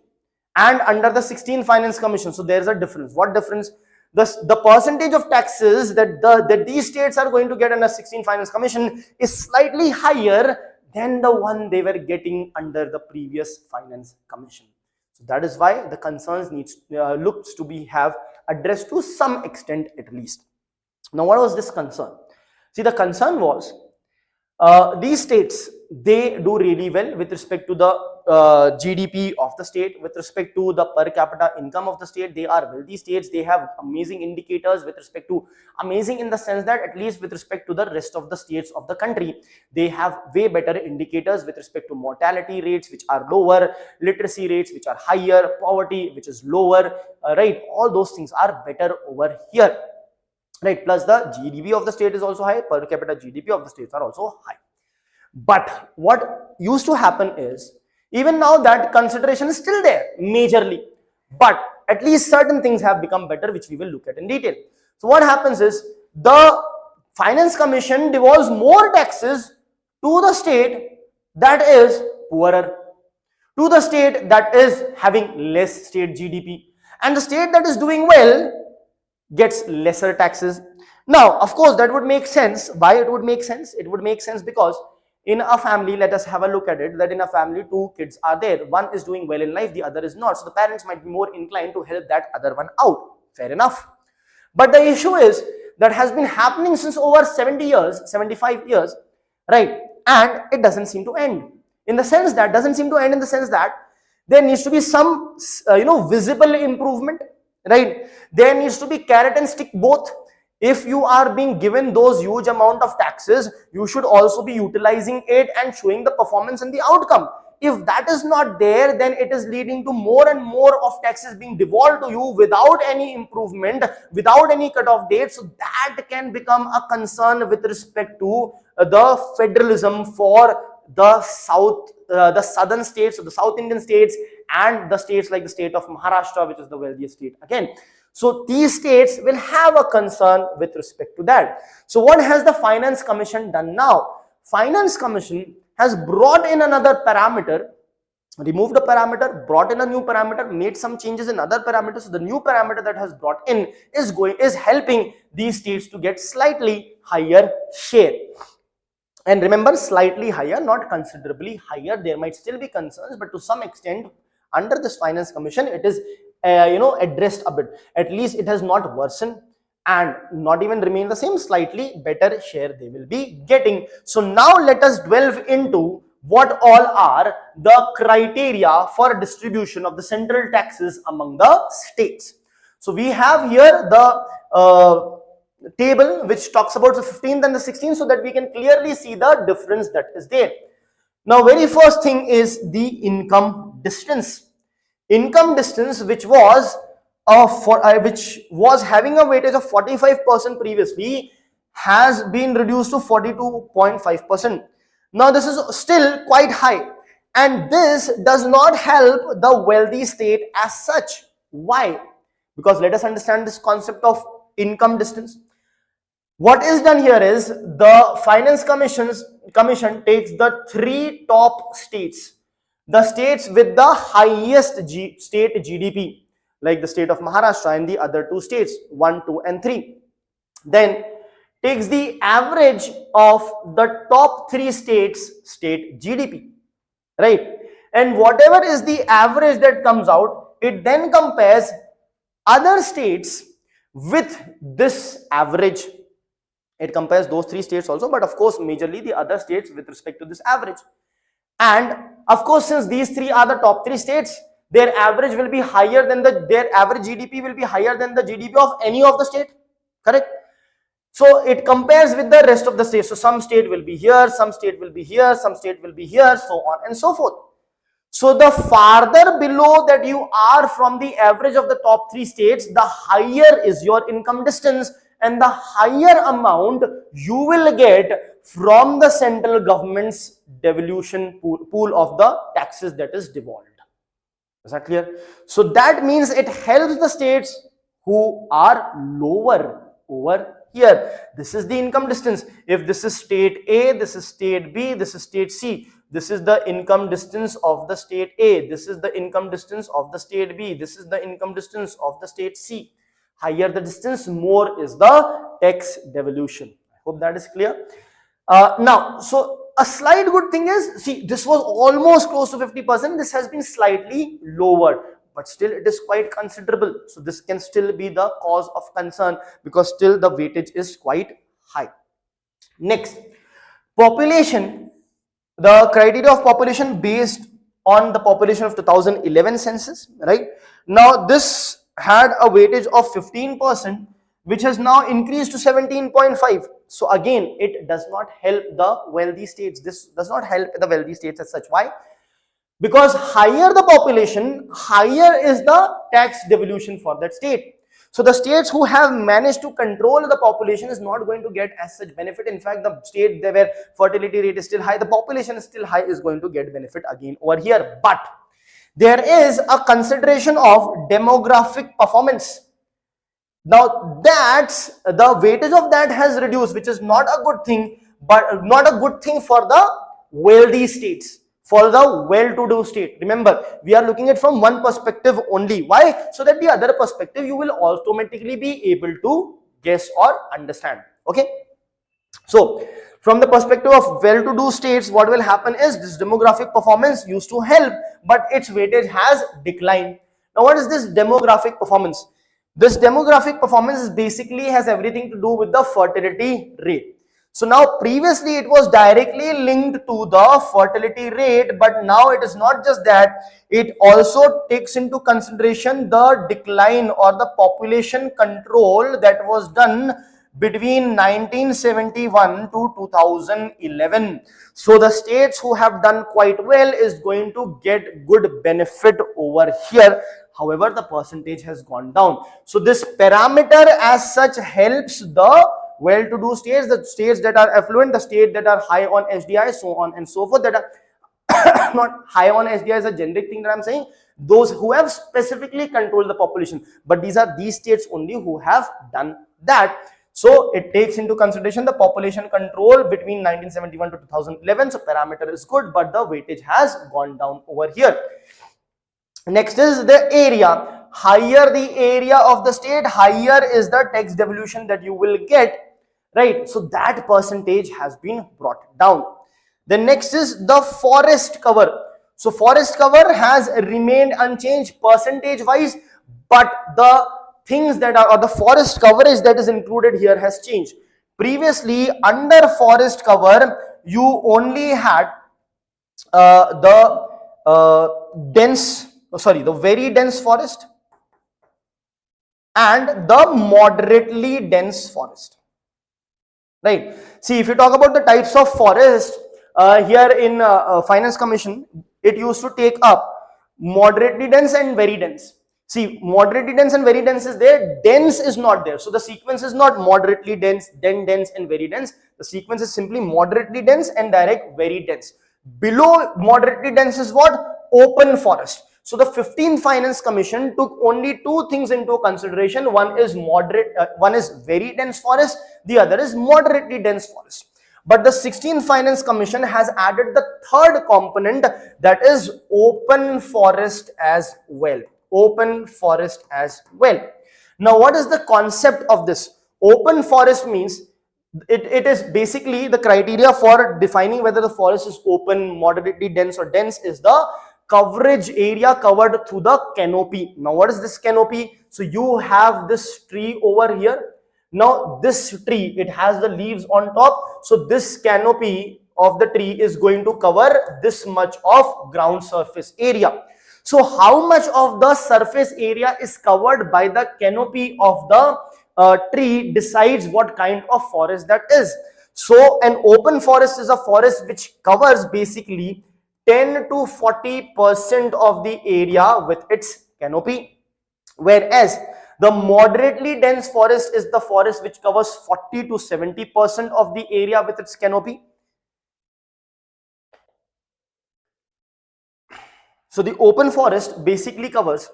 and under the 16th Finance Commission. So there's a difference. What difference? The percentage of taxes that these states are going to get under 16th Finance Commission is slightly higher than the one they were getting under the previous finance commission. So that is why the concerns looks to be have addressed to some extent at least. Now, what was this concern? See, the concern was these states, they do really well with respect to the GDP of the state, with respect to the per capita income of the state. They are wealthy states. They have amazing indicators with respect to, amazing in the sense that at least with respect to the rest of the states of the country, they have way better indicators with respect to mortality rates which are lower, literacy rates which are higher, poverty which is lower, right? All those things are better over here. Right, plus the GDP of the state is also high, per capita GDP of the states are also high. But what used to happen is, even now that consideration is still there majorly, but at least certain things have become better, which we will look at in detail. So what happens is, the finance commission devolves more taxes to the state that is poorer, to the state that is having less state GDP, and the state that is doing well gets lesser taxes. Now, of course, that would make sense. Why it would make sense? It would make sense because in a family, let us have a look at it, that in a family, two kids are there. One is doing well in life, the other is not. So the parents might be more inclined to help that other one out. Fair enough. But the issue is, that has been happening since over 70 years, 75 years, right? And it doesn't seem to end. In the sense that, there needs to be some, visible improvement, right? There needs to be carrot and stick both. If you are being given those huge amount of taxes, you should also be utilizing it and showing the performance and the outcome. If that is not there, then it is leading to more and more of taxes being devolved to you without any improvement, without any cutoff date. So that can become a concern with respect to the federalism for the southern states, so the South Indian states, and the states like the state of Maharashtra, which is the wealthiest state again. So these states will have a concern with respect to that. So what has the Finance Commission done now? Finance Commission has brought in another parameter, removed a parameter, brought in a new parameter, made some changes in other parameters. So the new parameter that has brought in is helping these states to get slightly higher share. And remember, slightly higher, not considerably higher. There might still be concerns, but to some extent, under this Finance Commission, it is addressed a bit. At least it has not worsened and not even remain the same. Slightly better share they will be getting. So now let us delve into what all are the criteria for distribution of the central taxes among the states. So we have here the table which talks about the 15th and the 16th, so that we can clearly see the difference that is there. Now, very first thing is the income distance. Income distance, which was having a weightage of 45% previously, has been reduced to 42.5%. Now, this is still quite high, and this does not help the wealthy state as such. Why? Because let us understand this concept of income distance. What is done here is, the Finance Commission takes the three top states, the states with the highest state GDP, like the state of Maharashtra and the other two states, 1, 2, and 3. Then takes the average of the top three states' state GDP, right? And whatever is the average that comes out, it then compares other states with this average. It compares those three states also, but of course majorly the other states with respect to this average. And of course, since these three are the top three states, their average will be higher than their average GDP will be higher than the GDP of any of the state, correct? So it compares with the rest of the states. So some state will be here, some state will be here, some state will be here, so on and so forth. So the farther below that you are from the average of the top three states, the higher is your income distance, and the higher amount you will get from the central government's devolution pool of the taxes that is devolved. Is that clear? So that means it helps the states who are lower over here. This is the income distance. If this is state A, this is state B, this is state C. This is the income distance of the state A. This is the income distance of the state B. This is the income distance of the state C. Higher the distance, more is the tax devolution. I hope that is clear. Now, so a slight good thing is, see, this was almost close to 50%. This has been slightly lower, but still it is quite considerable. So this can still be the cause of concern because still the weightage is quite high. Next, population. The criteria of population based on the population of 2011 census, right? Now this had a weightage of 15%, which has now increased to 17.5. So again, it does not help the wealthy states. This does not help the wealthy states as such. Why? Because higher the population, higher is the tax devolution for that state. So the states who have managed to control the population is not going to get as such benefit. In fact, the state there where fertility rate is still high, the population is still high, is going to get benefit again over here. But there is a consideration of demographic performance. Now that's the weightage of that has reduced, which is not a good thing, but not a good thing for the wealthy states, for the well-to-do state. Remember, we are looking at from one perspective only. Why? So that the other perspective you will automatically be able to guess or understand. Okay. So from the perspective of well-to-do states, what will happen is this demographic performance used to help, but its weightage has declined. Now what is this demographic performance? This demographic performance is basically has everything to do with the fertility rate. So now previously it was directly linked to the fertility rate, but now it is not just that, it also takes into consideration the decline or the population control that was done between 1971 to 2011. So the states who have done quite well is going to get good benefit over here. However, the percentage has gone down. So this parameter as such helps the well-to-do states, the states that are affluent, the states that are high on SDI, so on and so forth, that are not high on SDI is a generic thing that I'm saying, those who have specifically controlled the population. But these are these states only who have done that. So it takes into consideration the population control between 1971 to 2011. So parameter is good, but the weightage has gone down over here. Next is the area. Higher the area of the state, higher is the tax devolution that you will get, right? So that percentage has been brought down. The next is the forest cover. So forest cover has remained unchanged percentage wise, but the things that are, or the forest coverage that is included here has changed. Previously, under forest cover, you only had the very dense forest and the moderately dense forest, right? See, if you talk about the types of forest, here in Finance Commission, it used to take up moderately dense and very dense. See, moderately dense and very dense is there, dense is not there. So the sequence is not moderately dense, then dense and very dense. The sequence is simply moderately dense and direct very dense. Below moderately dense is what? Open forest. So the 15th Finance Commission took only two things into consideration. One is one is very dense forest, the other is moderately dense forest. But the 16th Finance Commission has added the third component, that is open forest as well. Open forest as well. Now what is the concept of this? Open forest means it is basically the criteria for defining whether the forest is open, moderately dense or dense is the coverage area covered through the canopy. Now what is this canopy? So you have this tree over here. Now this tree, it has the leaves on top. So this canopy of the tree is going to cover this much of ground surface area. So how much of the surface area is covered by the canopy of the tree decides what kind of forest that is. So an open forest is a forest which covers basically 10 to 40% of the area with its canopy, whereas the moderately dense forest is the forest which covers 40 to 70% of the area with its canopy. So the open forest basically covers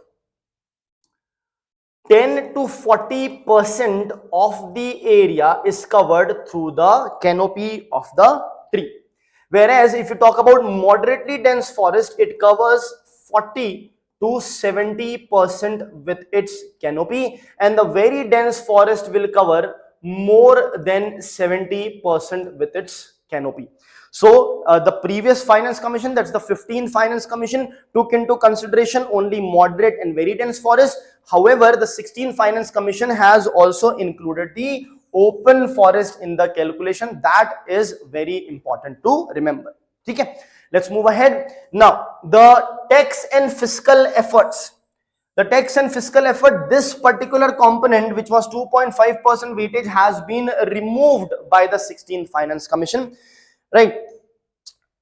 10 to 40% of the area is covered through the canopy of the tree. Whereas if you talk about moderately dense forest, it covers 40 to 70% with its canopy, and the very dense forest will cover more than 70% with its canopy. So the previous finance commission, that's the 15th finance commission, took into consideration only moderate and very dense forest. However, the 16th finance commission has also included the open forest in the calculation. That is very important to remember. Okay, let's move ahead. Now the tax and fiscal efforts. The tax and fiscal effort, this particular component, which was 2.5% weightage, has been removed by the 16th finance commission, right?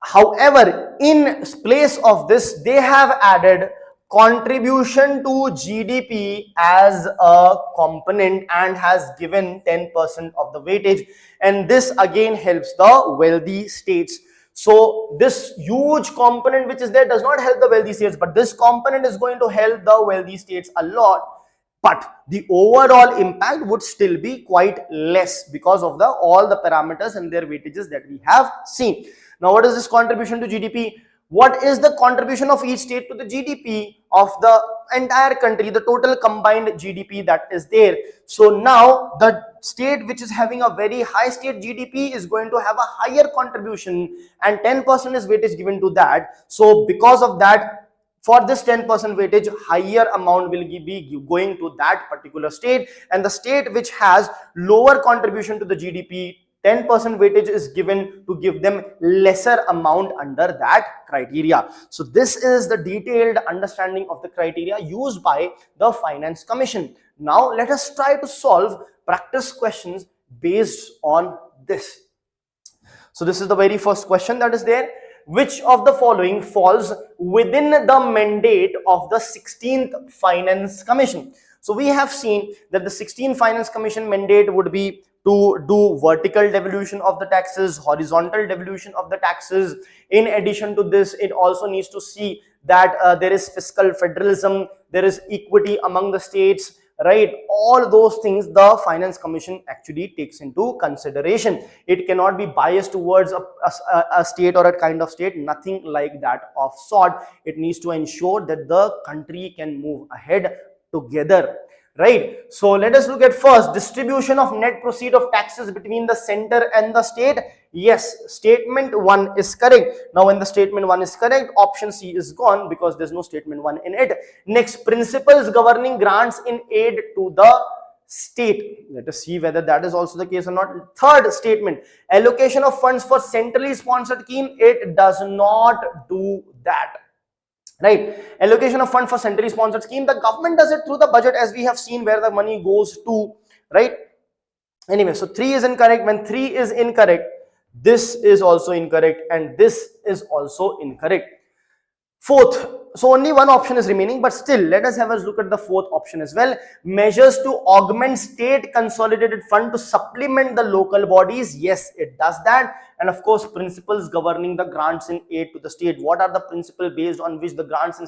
However, in place of this, they have added contribution to GDP as a component and has given 10% of the weightage, and this again helps the wealthy states. So this huge component which is there does not help the wealthy states, but this component is going to help the wealthy states a lot. But the overall impact would still be quite less because of the all the parameters and their weightages that we have seen. Now, what is this contribution to GDP? What is the contribution of each state to the GDP of the entire country, the total combined GDP that is there? So now the state which is having a very high state GDP is going to have a higher contribution, and 10% is weightage given to that. So because of that, for this 10% weightage, higher amount will be going to that particular state, and the state which has lower contribution to the GDP, 10% weightage is given to give them lesser amount under that criteria. So this is the detailed understanding of the criteria used by the Finance Commission. Now let us try to solve practice questions based on this. So this is the very first question that is there. Which of the following falls within the mandate of the 16th Finance Commission? So we have seen that the 16th Finance Commission mandate would be to do vertical devolution of the taxes, horizontal devolution of the taxes. In addition to this, it also needs to see that there is fiscal federalism, there is equity among the states, right? All those things the Finance Commission actually takes into consideration. It cannot be biased towards a state or a kind of state, nothing like that of sort. It needs to ensure that the country can move ahead together, right? So let us look at first distribution of net proceed of taxes between the center and the state. Yes, statement 1 is correct. Now when the statement 1 is correct, option C is gone because there's no statement 1 in it. Next, principles governing grants in aid to the state. Let us see whether that is also the case or not. Third statement, allocation of funds for centrally sponsored scheme. It does not do that, right? Allocation of fund for centrally sponsored scheme, the government does it through the budget, as we have seen where the money goes to, right? Anyway, so 3 is incorrect. When 3 is incorrect, this is also incorrect and this is also incorrect. Fourth, so only one option is remaining, but still let us have a look at the fourth option as well. Measures to augment state consolidated fund to supplement the local bodies. Yes, it does that. And of course, principles governing the grants in aid to the state. What are the principles based on which the grants in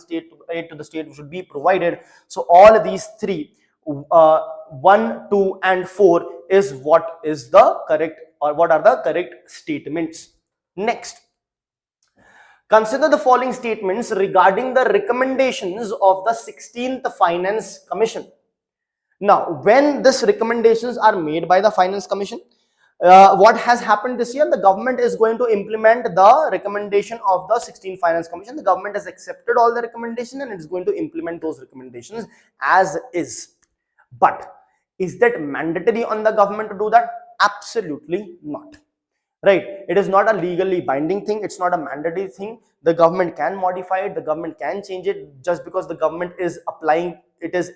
aid to the state should be provided? So all of these three, 1, 2 and 4 is what is the correct, or what are the correct statements. Next, consider the following statements regarding the recommendations of the 16th Finance Commission. Now, when these recommendations are made by the Finance Commission, what has happened this year? The government is going to implement the recommendation of the 16th Finance Commission. The government has accepted all the recommendations and it is going to implement those recommendations as is. But is that mandatory on the government to do that? Absolutely not. Right? It is not a legally binding thing. It's not a mandatory thing. The government can modify it. The government can change it. Just because the government is applying it is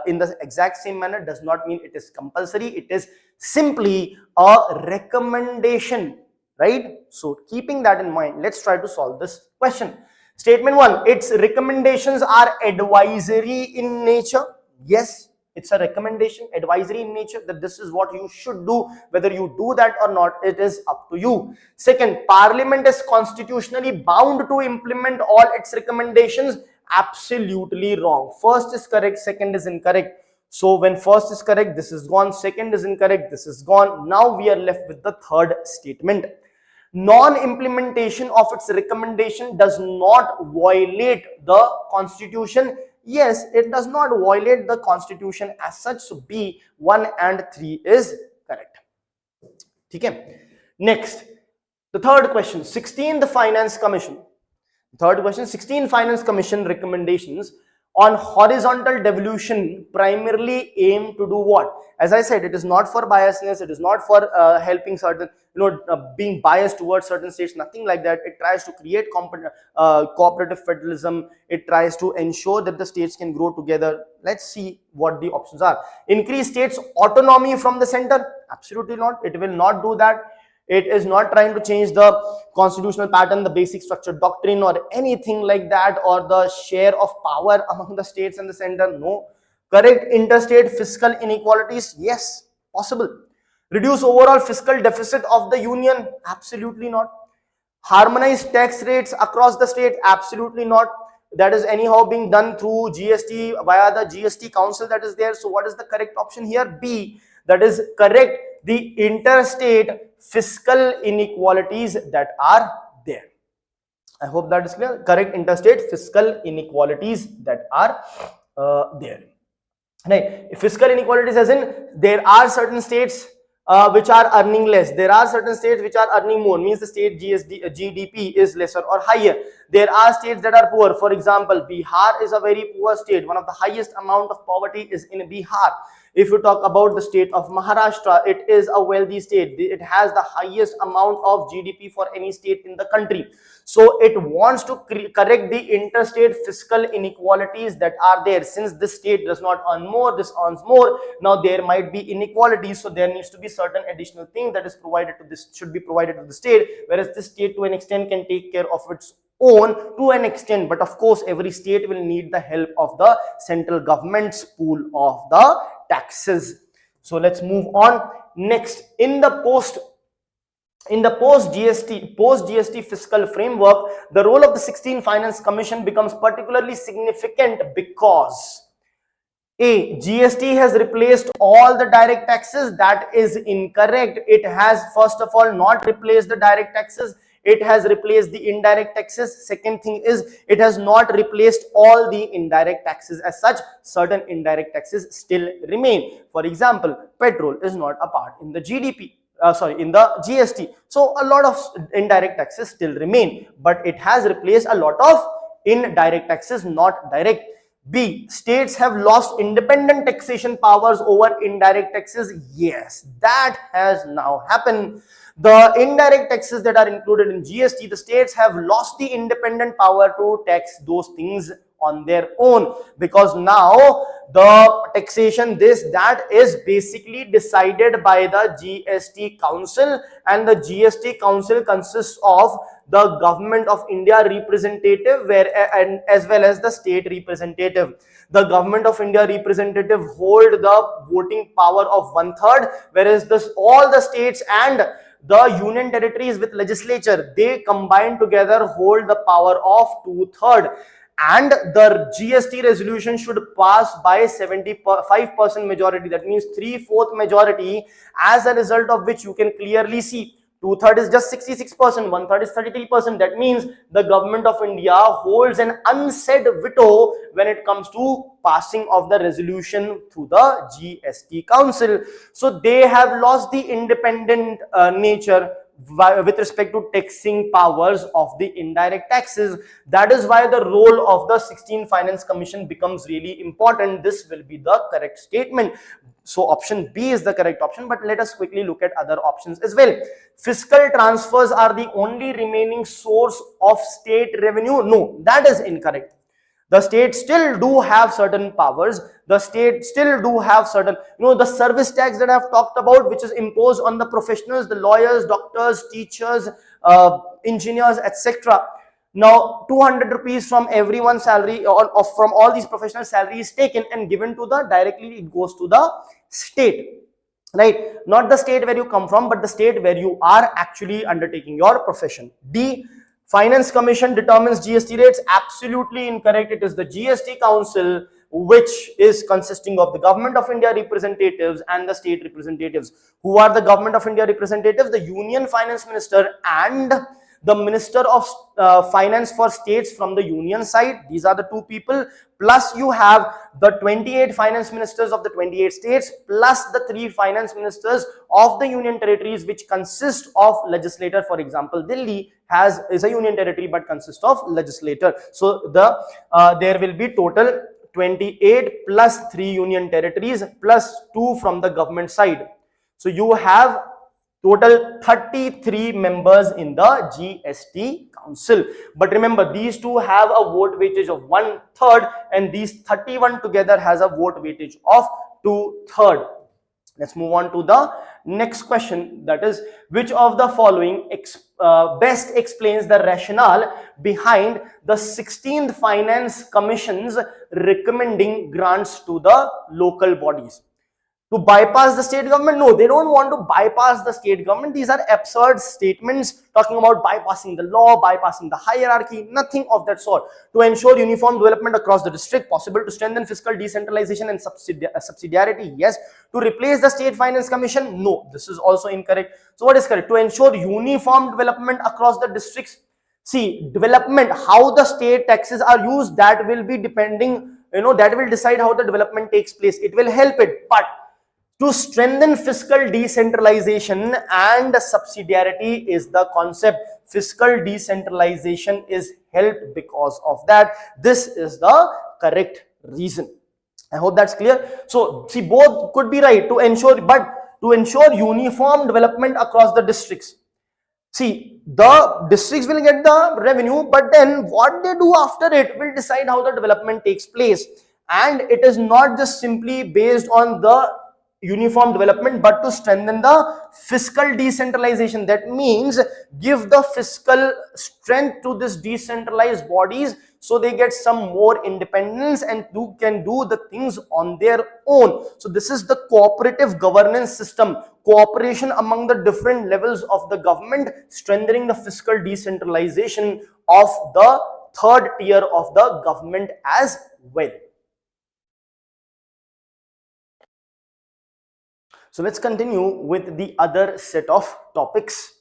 in the exact same manner does not mean it is compulsory. It is simply a recommendation, right? So keeping that in mind, let's try to solve this question. Statement 1, its recommendations are advisory in nature. Yes, it's a recommendation, advisory in nature, that this is what you should do. Whether you do that or not, it is up to you. Second, Parliament is constitutionally bound to implement all its recommendations. Absolutely wrong. First is correct, second is incorrect. So when first is correct, this is gone. Second is incorrect, this is gone. Now we are left with the third statement. Non-implementation of its recommendation does not violate the Constitution. Yes, it does not violate the Constitution as such. So B, 1 and 3 is correct. Okay. Next, The third question, 16th Finance Commission. Third question, 16 Finance Commission recommendations on horizontal devolution primarily aim to do what? As I said, it is not for biasness, it is not for helping certain, being biased towards certain states, nothing like that. It tries to create cooperative federalism. It tries to ensure that the states can grow together. Let's see what the options are. Increase states' autonomy from the center? Absolutely not. It will not do that. It is not trying to change the constitutional pattern, the basic structure doctrine or anything like that, or the share of power among the states and the center. No. Correct interstate fiscal inequalities? Yes, possible. Reduce overall fiscal deficit of the union? Absolutely not. Harmonize tax rates across the state? Absolutely not. That is anyhow being done through GST via the GST council that is there. So what is the correct option here? B. That is correct. The interstate fiscal inequalities that are there. I hope that is clear. Correct interstate fiscal inequalities that are there. Right. Fiscal inequalities as in there are certain states which are earning less. There are certain states which are earning more, means the state GDP is lesser or higher. There are states that are poor. For example, Bihar is a very poor state. One of the highest amount of poverty is in Bihar. If you talk about the state of Maharashtra, it is a wealthy state. It has the highest amount of GDP for any state in the country. So it wants to correct the interstate fiscal inequalities that are there. Since this state does not earn more, this earns more. Now there might be inequalities. So there needs to be certain additional thing that is provided to this, should be provided to the state, whereas this state to an extent can take care of its own to an extent, but of course every state will need the help of the central government's pool of the taxes. So let's move on. Next, in the post GST fiscal framework, the role of the 16th Finance Commission becomes particularly significant because A. GST has replaced all the direct taxes. That is incorrect. It has first of all not replaced the direct taxes. It has replaced the indirect taxes. Second thing is, it has not replaced all the indirect taxes as such. Certain indirect taxes still remain. For example, petrol is not a part in the in the GST. So a lot of indirect taxes still remain, but it has replaced a lot of indirect taxes, not direct. B. States have lost independent taxation powers over indirect taxes. Yes, that has now happened. The indirect taxes that are included in GST, the states have lost the independent power to tax those things on their own, because now the taxation that is basically decided by the GST Council, and the GST Council consists of the Government of India representative and as well as the state representative. The Government of India representative hold the voting power of 1/3, whereas all the states and the union territories with legislature, they combined together hold the power of 2/3. And the GST resolution should pass by 75% majority. That means 3/4 majority, as a result of which you can clearly see 2/3 is just 66%, 1/3 is 33%. That means the Government of India holds an unsaid veto when it comes to passing of the resolution through the GST Council. So they have lost the independent nature with respect to taxing powers of the indirect taxes. That is why the role of the 16th Finance Commission becomes really important. This will be the correct statement. So option B is the correct option, but let us quickly look at other options as well. Fiscal transfers are the only remaining source of state revenue. No, that is incorrect. The state still do have certain powers. The state still do have certain, the service tax that I've talked about, which is imposed on the professionals, the lawyers, doctors, teachers, engineers, etc. Now 200 rupees from everyone's salary or from all these professional salary is taken and given to the directly, it goes to the state, right? Not the state where you come from, but the state where you are actually undertaking your profession. D. Finance Commission determines GST rates. Absolutely incorrect. It is the GST Council, which is consisting of the Government of India representatives and the state representatives. Who are the Government of India representatives? The Union Finance Minister and the Minister of Finance for states from the union side. These are the two people. Plus you have the 28 finance ministers of the 28 states, plus the 3 finance ministers of the union territories, which consist of legislator. For example, Delhi is a union territory but consists of legislator. So there will be total 28 plus 3 union territories plus 2 from the government side. So you have total 33 members in the GST council. But remember, these two have a vote weightage of 1/3 and these 31 together has a vote weightage of 2/3. Let's move on to the next question, that is, which of the following best explains the rationale behind the 16th Finance Commission's recommending grants to the local bodies? To bypass the state government? No, they don't want to bypass the state government. These are absurd statements talking about bypassing the law, bypassing the hierarchy, nothing of that sort. To ensure uniform development across the district, possible to strengthen fiscal decentralization and subsidiarity? Yes. To replace the State Finance Commission? No, this is also incorrect. So what is correct? To ensure uniform development across the districts? See, development, how the state taxes are used, that will be depending, that will decide how the development takes place. It will help it, but to strengthen fiscal decentralization and subsidiarity is the concept. Fiscal decentralization is helped because of that. This is the correct reason. I hope that's clear. So see, both could be right, to ensure uniform development across the districts. See, the districts will get the revenue, but then what they do after it will decide how the development takes place. And it is not just simply based on the uniform development, but to strengthen the fiscal decentralization. That means give the fiscal strength to this decentralized bodies so they get some more independence and can do the things on their own. So this is the cooperative governance system, cooperation among the different levels of the government, strengthening the fiscal decentralization of the third tier of the government as well. So let's continue with the other set of topics.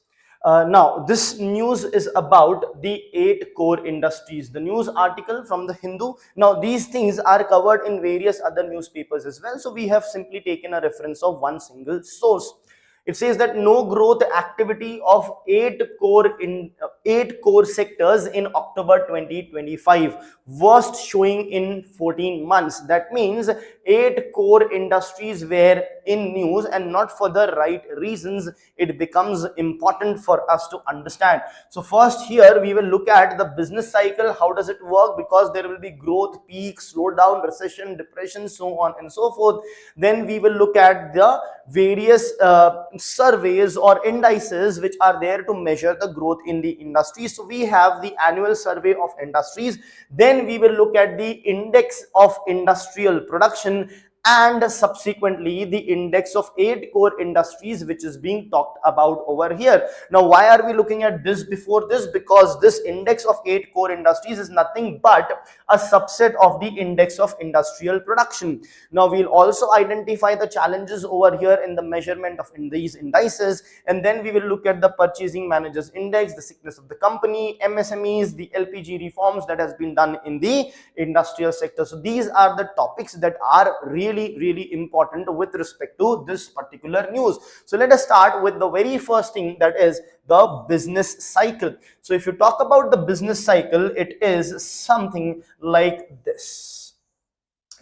Now, this news is about the 8 core industries. The news article from the Hindu. Now, these things are covered in various other newspapers as well. So we have simply taken a reference of one single source. It says that no growth activity of 8 core sectors in October 2025, worst showing in 14 months. That means 8 core industries were in news, and not for the right reasons. It becomes important for us to understand. So first here we will look at the business cycle. How does it work? Because there will be growth, peak, slowdown, recession, depression, so on and so forth. Then we will look at the various surveys or indices which are there to measure the growth in the industry. So we have the annual survey of industries. Then we will look at the index of industrial production, and subsequently the index of 8 core industries, which is being talked about over here. Now, why are we looking at this before this? Because this index of 8 core industries is nothing but a subset of the index of industrial production. Now, we'll also identify the challenges over here in the measurement of these indices, and then we will look at the purchasing managers index, the sickness of the company, MSMEs, the LPG reforms that has been done in the industrial sector. So these are the topics that are really important with respect to this particular news. So let us start with the very first thing, that is the business cycle. So if you talk about the business cycle, it is something like this.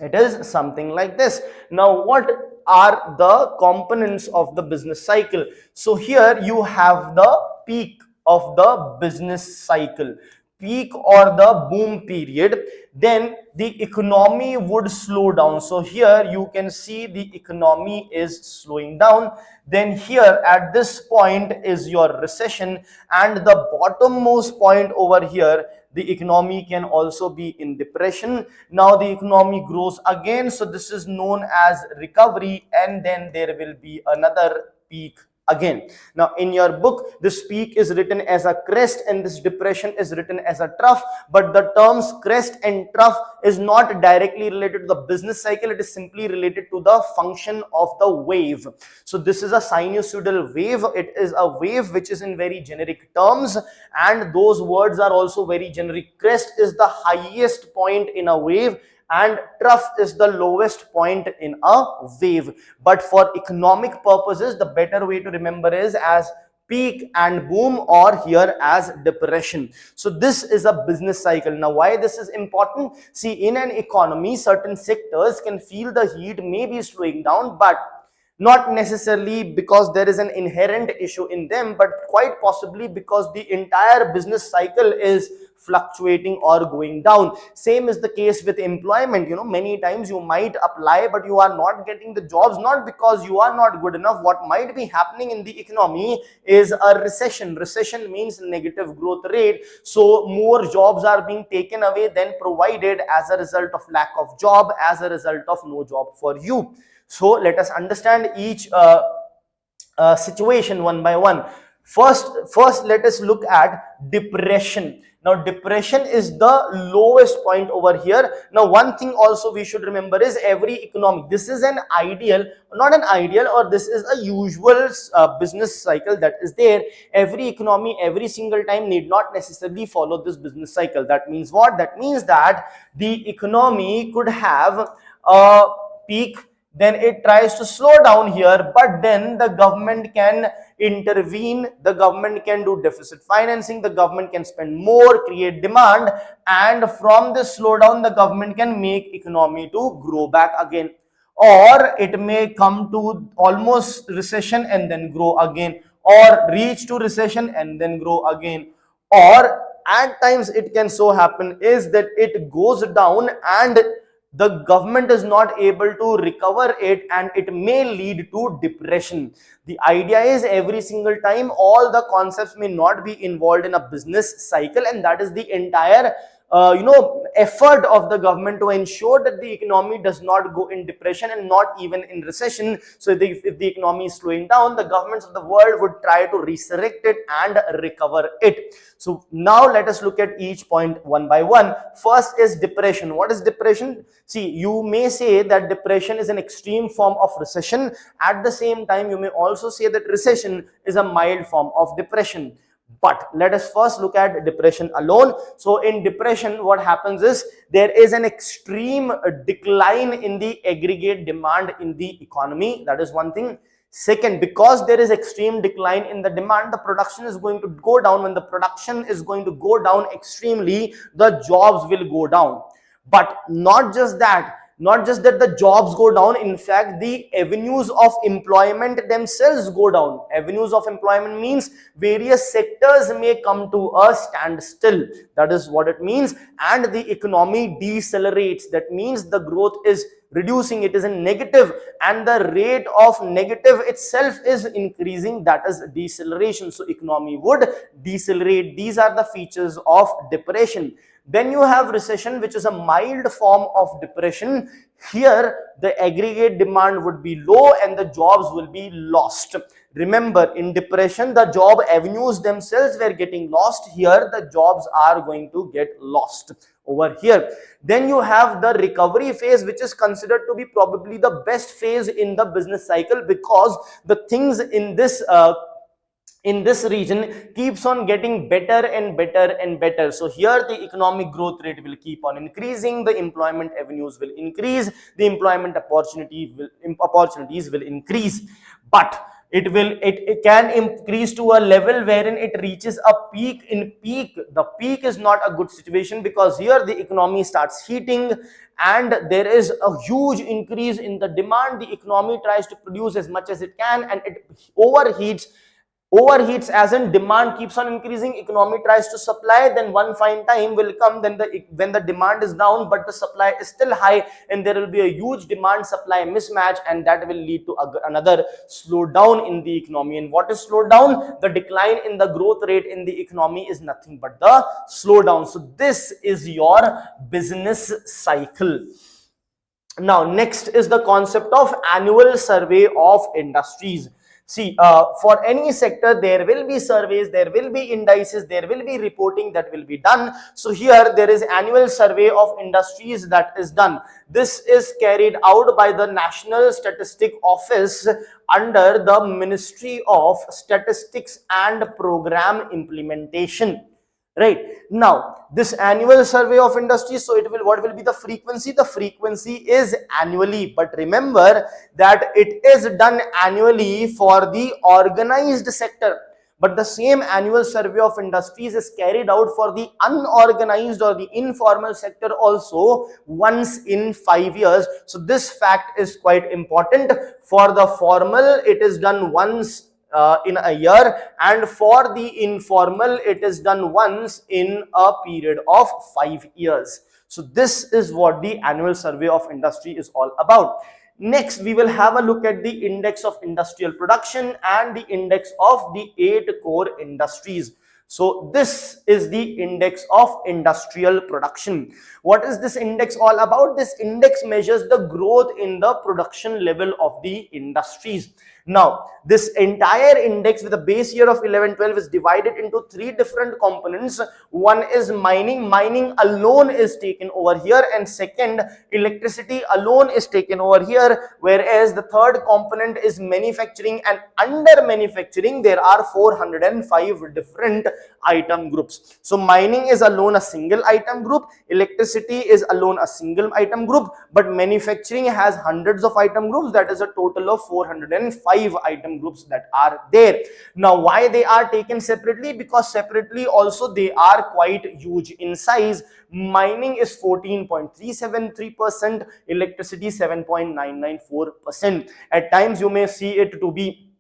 It is something like this. Now, what are the components of the business cycle? So here you have the peak of the business cycle, peak or the boom period. Then the economy would slow down. So here you can see the economy is slowing down. Then here at this point is your recession, and the bottommost point over here, the economy can also be in depression. Now the economy grows again, so this is known as recovery, and then there will be another peak again. Now in your book, this peak is written as a crest and this depression is written as a trough, but the terms crest and trough is not directly related to the business cycle, it is simply related to the function of the wave. So this is a sinusoidal wave, it is a wave which is in very generic terms, and those words are also very generic. Crest is the highest point in a wave and trough is the lowest point in a wave. But for economic purposes, the better way to remember is as peak and boom, or here as depression. So this is a business cycle. Now why this is important? See, in an economy, certain sectors can feel the heat may be slowing down, but not necessarily because there is an inherent issue in them, but quite possibly because the entire business cycle is fluctuating or going down. Same is the case with employment. You know, many times you might apply but you are not getting the jobs, not because you are not good enough. What might be happening in the economy is a recession. Recession means negative growth rate, so more jobs are being taken away than provided as a result of lack of job, as a result of no job for you. So let us understand each situation one by one. First let us look at depression. Now depression is the lowest point over here. Now one thing also we should remember is every economic, this is an ideal, not an ideal, or this is a usual business cycle that is there. Every economy every single time need not necessarily follow this business cycle. That means what? That means that the economy could have a peak, then it tries to slow down here, but then the government can intervene, the government can do deficit financing, the government can spend more, create demand, and from this slowdown the government can make economy to grow back again. Or it may come to almost recession and then grow again, or reach to recession and then grow again, or at times it can so happen is that it goes down and the government is not able to recover it and it may lead to depression. The idea is every single time all the concepts may not be involved in a business cycle, and that is the entire effort of the government to ensure that the economy does not go in depression and not even in recession. So if the economy is slowing down, the governments of the world would try to resurrect it and recover it. So now let us look at each point one by one. First is depression. What is depression? See, you may say that depression is an extreme form of recession. At the same time, you may also say that recession is a mild form of depression. But let us first look at depression alone. So in depression, what happens is there is an extreme decline in the aggregate demand in the economy. That is one thing. Second, because there is extreme decline in the demand, the production is going to go down. When the production is going to go down extremely, the jobs will go down. But not just that the jobs go down, in fact the avenues of employment themselves go down. Avenues of employment means various sectors may come to a standstill. That is what it means. And the economy decelerates. That means the growth is reducing, it is in negative, and the rate of negative itself is increasing. That is deceleration. So economy would decelerate. These are the features of depression. Then you have recession, which is a mild form of depression. Here the aggregate demand would be low and the jobs will be lost. Remember, in depression the job avenues themselves were getting lost. Here the jobs are going to get lost over here. Then you have the recovery phase, which is considered to be probably the best phase in the business cycle, because the things in this region keeps on getting better and better and better. So here the economic growth rate will keep on increasing, the employment avenues will increase, the employment opportunities will increase. But it can increase to a level wherein it reaches a peak. In peak, the peak is not a good situation, because here the economy starts heating and there is a huge increase in the demand. The economy tries to produce as much as it can and it overheats as in demand keeps on increasing, economy tries to supply, then one fine time will come when the demand is down but the supply is still high, and there will be a huge demand supply mismatch, and that will lead to another slowdown in the economy. And what is slowdown? The decline in the growth rate in the economy is nothing but the slowdown. So this is your business cycle. Now next is the concept of annual survey of industries. See, for any sector, there will be surveys, there will be indices, there will be reporting that will be done. So here there is annual survey of industries that is done. This is carried out by the National Statistic Office under the Ministry of Statistics and Program Implementation. Right now, this annual survey of industries, so it will, what will be the frequency? The frequency is annually, but remember that it is done annually for the organized sector, but the same annual survey of industries is carried out for the unorganized or the informal sector also once in 5 years. So this fact is quite important. For the formal, it is done once in a year, and for the informal it is done once in a period of 5 years. So this is what the annual survey of industry is all about. Next, we will have a look at the index of industrial production and the index of the 8 core industries. So this is the index of industrial production. What is this index all about? This index measures the growth in the production level of the industries. Now, this entire index with a base year of 11-12 is divided into 3 different components. One is mining. Mining alone is taken over here, and second, electricity alone is taken over here, whereas the third component is manufacturing, and under manufacturing there are 405 different item groups. So mining is alone a single item group, electricity is alone a single item group, but manufacturing has hundreds of item groups. That is a total of 405 item groups that are there. Now, why they are taken separately? Because separately also they are quite huge in size. Mining is 14.373%, electricity 7.994%. At times you may see it to be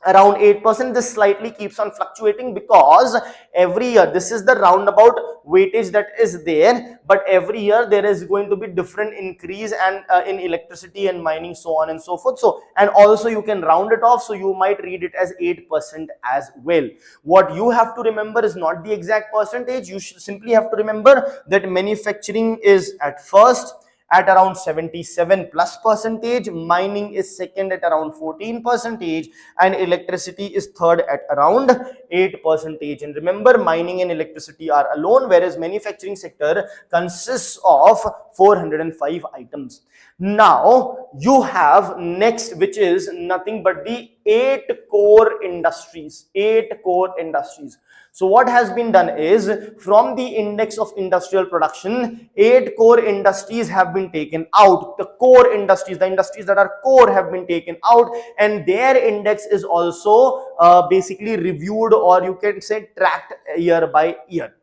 around 8%. This slightly keeps on fluctuating because every year, this is the roundabout weightage that is there, but every year there is going to be different increase and in electricity and mining, so on and so forth. So, and also you can round it off, so you might read it as 8% as well. What you have to remember is not the exact percentage. You should simply have to remember that manufacturing is at first at around 77+%, mining is second at around 14%, and electricity is third at around 8%. And remember, mining and electricity are alone, whereas manufacturing sector consists of 405 items. Now you have next, which is nothing but the 8 core industries. 8 core industries. So what has been done is, from the index of industrial production, 8 core industries have been taken out. The core industries, the industries that are core, have been taken out, and their index is also basically reviewed, or you can say tracked year by year.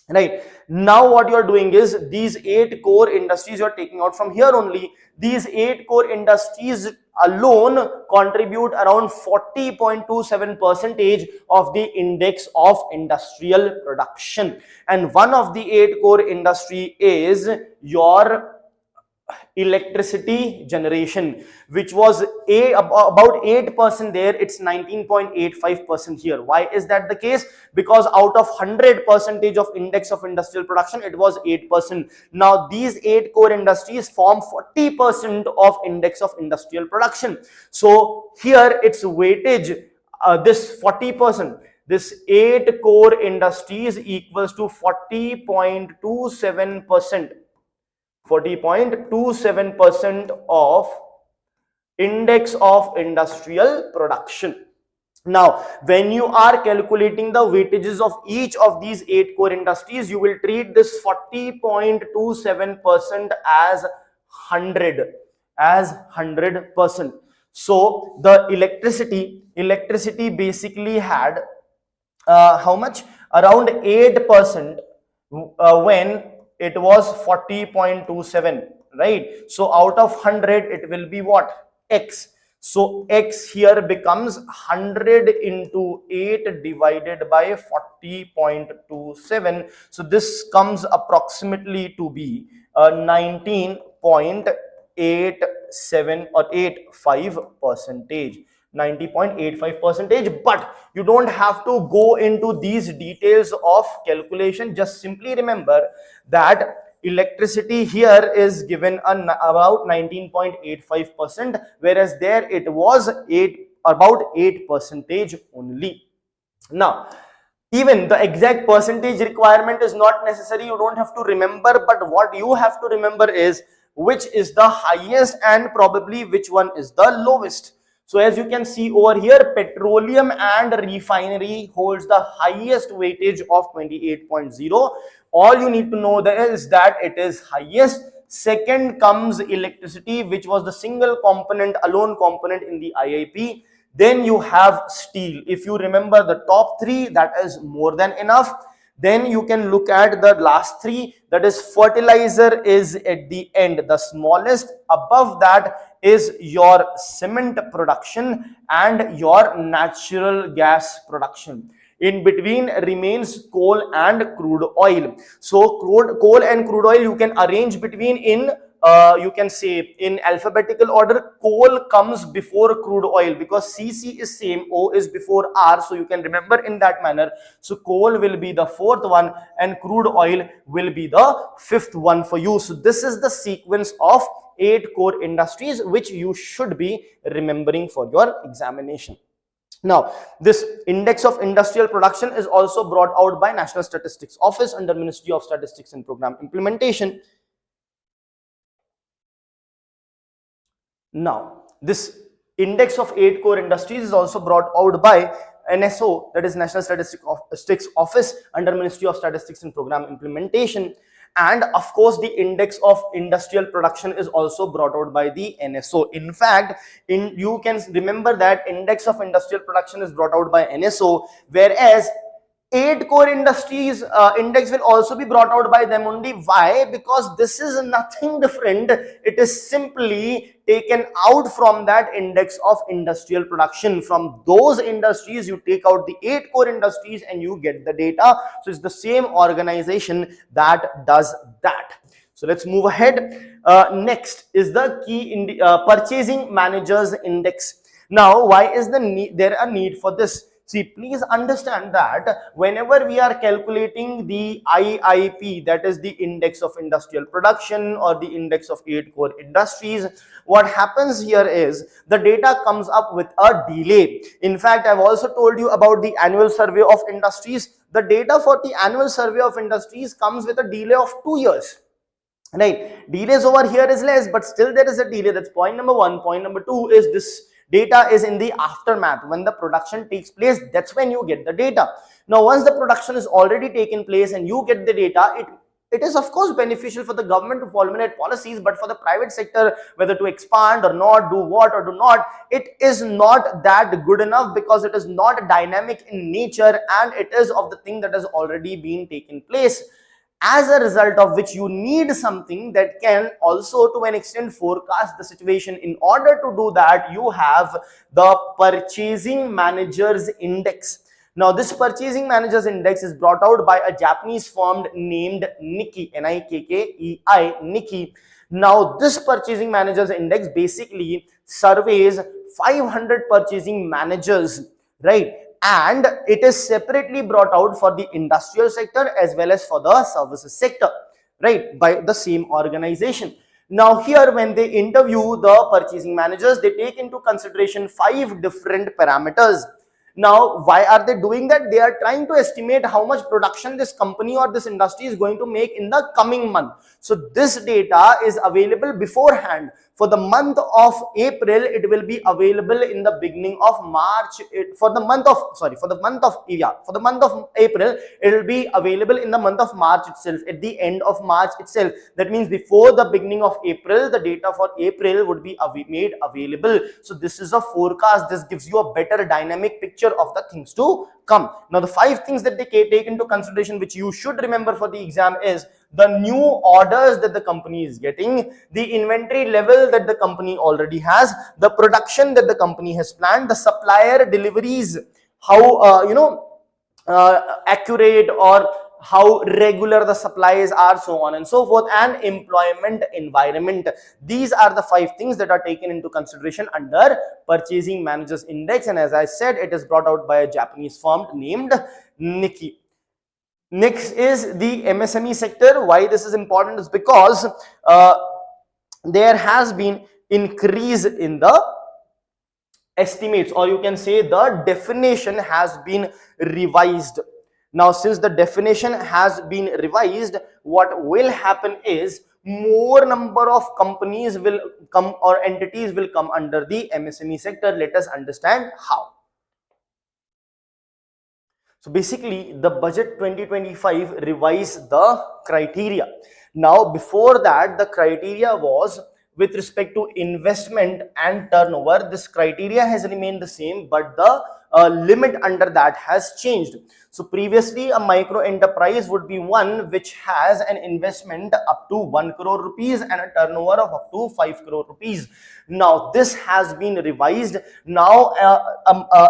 Right now, what you are doing is, these 8 core industries you are taking out from here only. These 8 core industries alone contribute around 40.27% of the index of industrial production, and one of the 8 core industry is your electricity generation, which was about 8% there. It's 19.85% here. Why is that the case? Because out of 100% of index of industrial production, it was 8%. Now these 8 core industries form 40% of index of industrial production. So here its weightage, this 40%, this 8 core industries equals to 40.27%. 40.27% of index of industrial production. Now, when you are calculating the weightages of each of these 8 core industries, you will treat this 40.27% as 100%. So the electricity basically had how much? Around 8% when it was 40.27, right? So out of 100, it will be what? X. So X here becomes 100 into 8 divided by 40.27. So this comes approximately to be 19.87 or 85%. 90.85%, but you don't have to go into these details of calculation. Just simply remember that electricity here is given about 19.85%, whereas there it was about 8% only. Now, even the exact percentage requirement is not necessary, you don't have to remember, but what you have to remember is which is the highest and probably which one is the lowest. So as you can see over here, petroleum and refinery holds the highest weightage of 28.0. All you need to know there is that it is highest. Second comes electricity, which was the single component, alone component in the IIP. Then you have steel. If you remember the top three, that is more than enough. Then you can look at the last three, that is fertilizer is at the end, the smallest. Above that is your cement production and your natural gas production. In between remains coal and crude oil. So coal and crude oil you can arrange between in you can say in alphabetical order. Coal comes before crude oil because CC is same, O is before R, so you can remember in that manner. So coal will be the fourth one and crude oil will be the fifth one for you. So this is the sequence of 8 core industries which you should be remembering for your examination. Now, this index of industrial production is also brought out by National Statistics Office under Ministry of Statistics and Program Implementation. Now, this index of 8 core industries is also brought out by NSO, that is National Statistics Office under Ministry of Statistics and Program Implementation. And of course, the index of industrial production is also brought out by the NSO. In fact, you can remember that index of industrial production is brought out by NSO, whereas 8 core industries index will also be brought out by them only. Why? Because this is nothing different. It is simply taken out from that index of industrial production. From those industries, you take out the 8 core industries and you get the data. So it's the same organization that does that. So let's move ahead. Next is the key purchasing managers index. Now, why is there a need for this? See, please understand that whenever we are calculating the IIP, that is the index of industrial production or the index of 8 core industries, what happens here is the data comes up with a delay. In fact, I've also told you about the annual survey of industries. The data for the annual survey of industries comes with a delay of 2 years. Right, delays over here is less, but still there is a delay. That's point number one. Point number two is this data is in the aftermath. When the production takes place, that's when you get the data. Now, once the production is already taken place and you get the data, it is of course beneficial for the government to formulate policies, but for the private sector, whether to expand or not, do what or do not, it is not that good enough because it is not dynamic in nature and it is of the thing that has already been taken place. As a result of which you need something that can also to an extent forecast the situation. In order to do that, you have the purchasing managers index. Now, this purchasing managers index is brought out by a Japanese firm named Nikkei, Nikkei, Nikkei. Now, this purchasing managers index basically surveys 500 purchasing managers, right? And it is separately brought out for the industrial sector as well as for the services sector, right, by the same organization. Now here, when they interview the purchasing managers, they take into consideration 5 different parameters. Now, why are they doing that? They are trying to estimate how much production this company or this industry is going to make in the coming month. So this data is available beforehand. For the month of April, it will be available in the beginning of March. For the month of April, it will be available in the month of March itself, at the end of March itself. That means before the beginning of April, the data for April would be made available. So this is a forecast. This gives you a better dynamic picture of the things to come. Now, the 5 things that they take into consideration, which you should remember for the exam, is the new orders that the company is getting, the inventory level that the company already has, the production that the company has planned, the supplier deliveries, how accurate or how regular the supplies are, so on and so forth, and employment environment. These are the 5 things that are taken into consideration under purchasing managers index, and as I said, it is brought out by a Japanese firm named Nikkei. Next is the MSME sector. Why this is important is because there has been increase in the estimates, or you can say the definition has been revised. Now, since the definition has been revised, what will happen is more number of companies will come, or entities will come under the MSME sector. Let us understand how. So basically, the budget 2025 revised the criteria. Now, before that, the criteria was with respect to investment and turnover. This criteria has remained the same, but the limit under that has changed. So previously, a micro enterprise would be one which has an investment up to 1 crore rupees and a turnover of up to 5 crore rupees. Now this has been revised. Now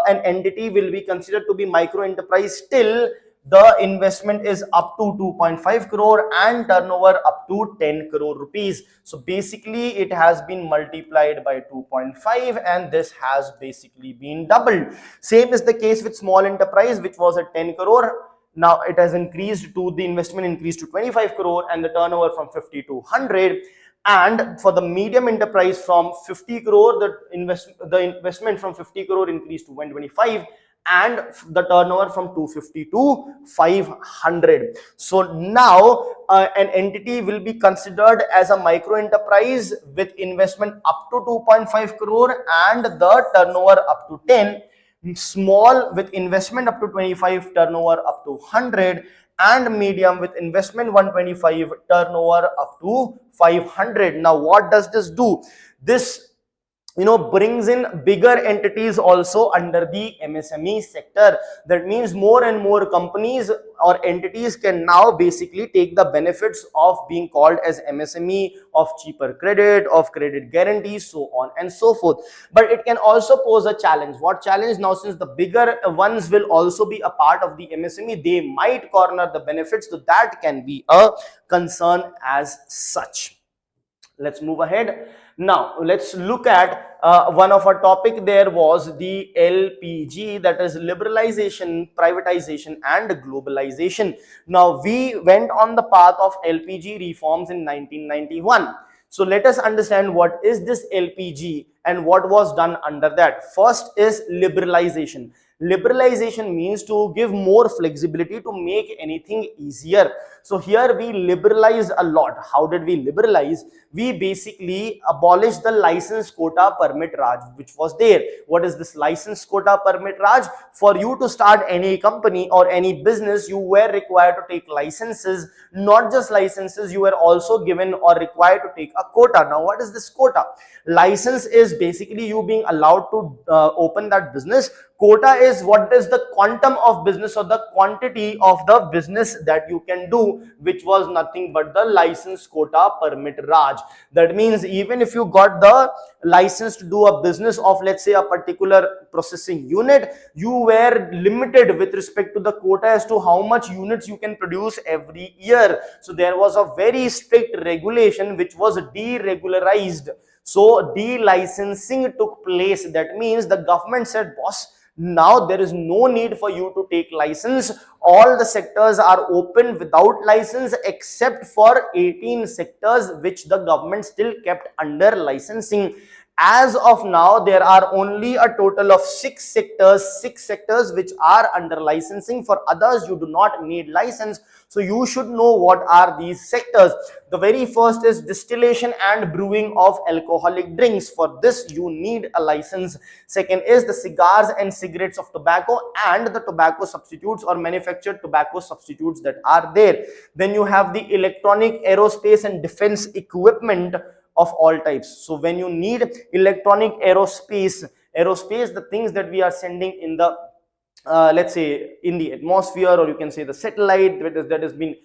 an entity will be considered to be micro enterprise till the investment is up to 2.5 crore and turnover up to 10 crore rupees. So basically it has been multiplied by 2.5 and this has basically been doubled. Same is the case with small enterprise, which was at 10 crore. Now it has increased to, the investment increased to 25 crore and the turnover from 50 to 100. And for the medium enterprise, from 50 crore, the investment from 50 crore increased to 125, and the turnover from 250 to 500. So now an entity will be considered as a micro enterprise with investment up to 2.5 crore and the turnover up to 10. Small with investment up to 25, turnover up to 100, and medium with investment 125, turnover up to 500. Now what does this do? This brings in bigger entities also under the MSME sector. That means more and more companies or entities can now basically take the benefits of being called as MSME, of cheaper credit, of credit guarantees, so on and so forth. But it can also pose a challenge. What challenge? Now, since the bigger ones will also be a part of the MSME, they might corner the benefits, so that can be a concern as such. Let's move ahead. Now let's look at one of our topic. There was the LPG, that is liberalization, privatization and globalization. Now we went on the path of LPG reforms in 1991. So let us understand what is this LPG and what was done under that. First is liberalization. Liberalization means to give more flexibility, to make anything easier. So here we liberalized a lot. How did we liberalize? We basically abolished the license quota permit Raj, which was there. What is this license quota permit Raj? For you to start any company or any business, you were required to take licenses. Not just licenses, you were also given or required to take a quota. Now what is this quota? License is basically you being allowed to open that business. Quota is what is the quantum of business or the quantity of the business that you can do, which was nothing but the license quota permit Raj. That means even if you got the license to do a business of, let's say, a particular processing unit, you were limited with respect to the quota as to how much units you can produce every year. So there was a very strict regulation which was deregularized. So delicensing took place. That means the government said, boss, now there is no need for you to take license. All the sectors are open without license except for 18 sectors which the government still kept under licensing. As of now, there are only a total of six sectors which are under licensing. For others, you do not need license. So you should know what are these sectors. The very first is distillation and brewing of alcoholic drinks. For this, you need a license. Second is the cigars and cigarettes of tobacco and the tobacco substitutes or manufactured tobacco substitutes that are there. Then you have the electronic, aerospace and defense equipment of all types. So when you need electronic, aerospace, the things that we are sending in the let's say in the atmosphere, or you can say the satellite that has been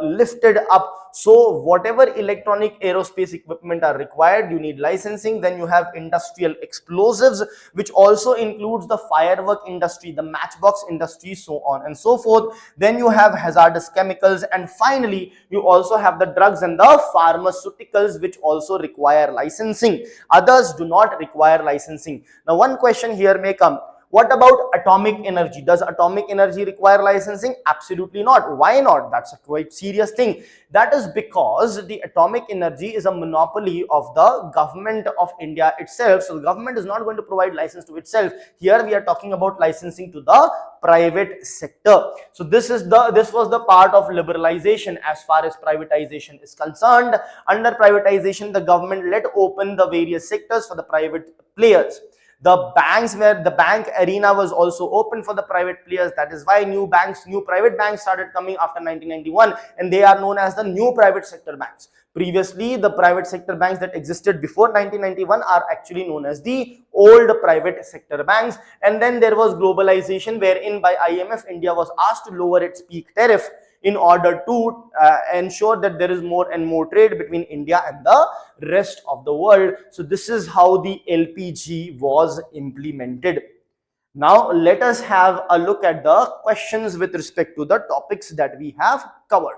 lifted up. So whatever electronic, aerospace equipment are required, you need licensing. Then you have industrial explosives, which also includes the firework industry, the matchbox industry, so on and so forth. Then you have hazardous chemicals, and finally you also have the drugs and the pharmaceuticals, which also require licensing. Others do not require licensing. Now one question here may come, What about atomic energy? Does atomic energy require licensing? Absolutely not. Why not? That's a quite serious thing. That is because the atomic energy is a monopoly of the government of India itself. So the government is not going to provide license to itself. Here we are talking about licensing to the private sector. So this was the part of liberalization as far as privatization is concerned. Under privatization, the government let open the various sectors for the private players. The banks, where the bank arena was also open for the private players. That is why new private banks started coming after 1991, and they are known as the new private sector banks. Previously, the private sector banks that existed before 1991 are actually known as the old private sector banks. And then there was globalization, wherein by IMF, India was asked to lower its peak tariff in order to ensure that there is more and more trade between India and the rest of the world. So this is how the LPG was implemented. Now let us have a look at the questions with respect to the topics that we have covered.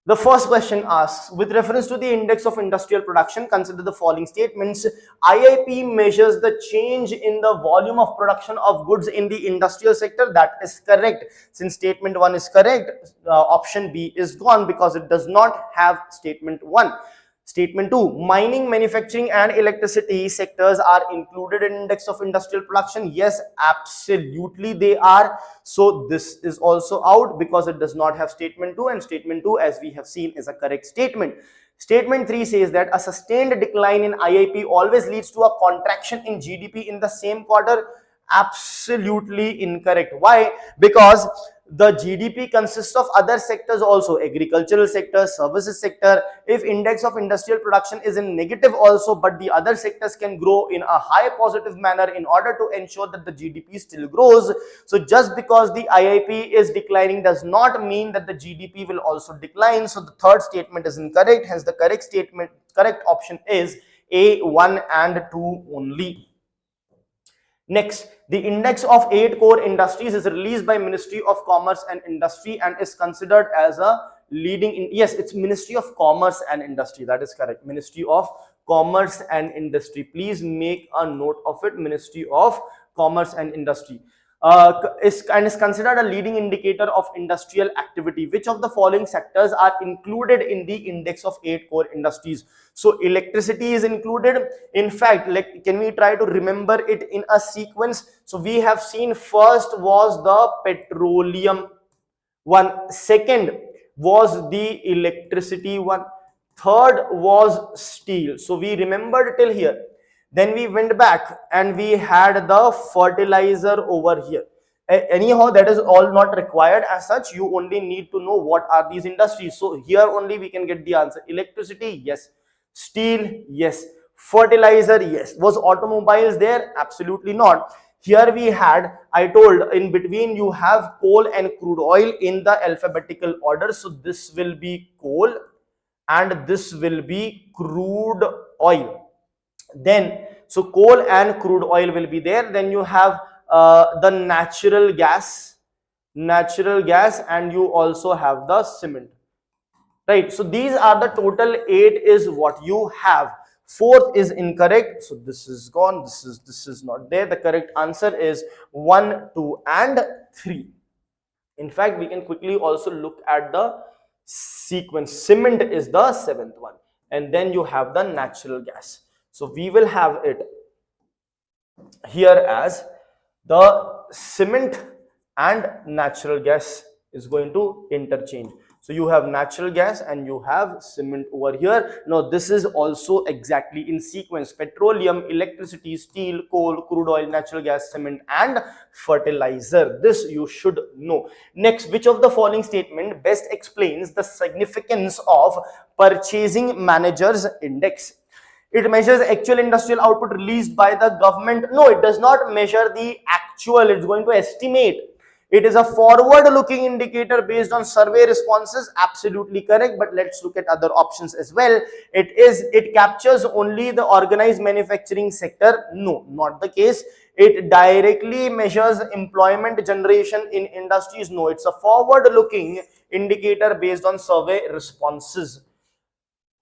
The first question asks, with reference to the index of industrial production, consider the following statements. IIP measures the change in the volume of production of goods in the industrial sector. That is correct. Since statement 1 is correct, option B is gone because it does not have statement 1. Statement 2, mining, manufacturing and electricity sectors are included in index of industrial production. Yes, absolutely they are. So this is also out because it does not have statement 2, and statement 2, as we have seen, is a correct statement. Statement 3 says that a sustained decline in IIP always leads to a contraction in GDP in the same quarter. Absolutely incorrect. Why? Because the GDP consists of other sectors also, agricultural sector, services sector. If index of industrial production is in negative also, but the other sectors can grow in a high positive manner in order to ensure that the GDP still grows. So just because the IIP is declining does not mean that the GDP will also decline. So the third statement is incorrect. Hence the correct option is A, 1 and 2 only. Next, the index of 8 core industries is released by Ministry of Commerce and Industry and is considered as a leading yes, it's Ministry of Commerce and Industry. That is correct. Ministry of Commerce and Industry. Please make a note of it. Ministry of Commerce and Industry. Is considered a leading indicator of industrial activity. Which of the following sectors are included in the index of 8 core industries? So electricity is included. In fact, can we try to remember it in a sequence? So we have seen first was the petroleum one, second was the electricity one, third was steel. So we remembered till here. Then we went back and we had the fertilizer over here. Anyhow, that is all not required as such. You only need to know what are these industries. So here only we can get the answer. Electricity, yes. Steel, yes. Fertilizer, yes. Was automobiles there? Absolutely not. Here we had, I told, in between you have coal and crude oil in the alphabetical order. So this will be coal and this will be crude oil. Then, so coal and crude oil will be there. Then you have the natural gas, and you also have the cement. Right. So these are the total 8 is what you have. Fourth is incorrect. So this is gone. This is not there. The correct answer is 1, 2 and 3. In fact, we can quickly also look at the sequence. Cement is the 7th one. And then you have the natural gas. So we will have it here as the cement and natural gas is going to interchange. So you have natural gas and you have cement over here. Now this is also exactly in sequence. Petroleum, electricity, steel, coal, crude oil, natural gas, cement and fertilizer. This you should know. Next, which of the following statement best explains the significance of purchasing managers index? It measures actual industrial output released by the government. No, it does not measure the actual. It's going to estimate. It is a forward-looking indicator based on survey responses. Absolutely correct. But let's look at other options as well. It captures only the organized manufacturing sector. No, not the case. It directly measures employment generation in industries. No, it's a forward-looking indicator based on survey responses.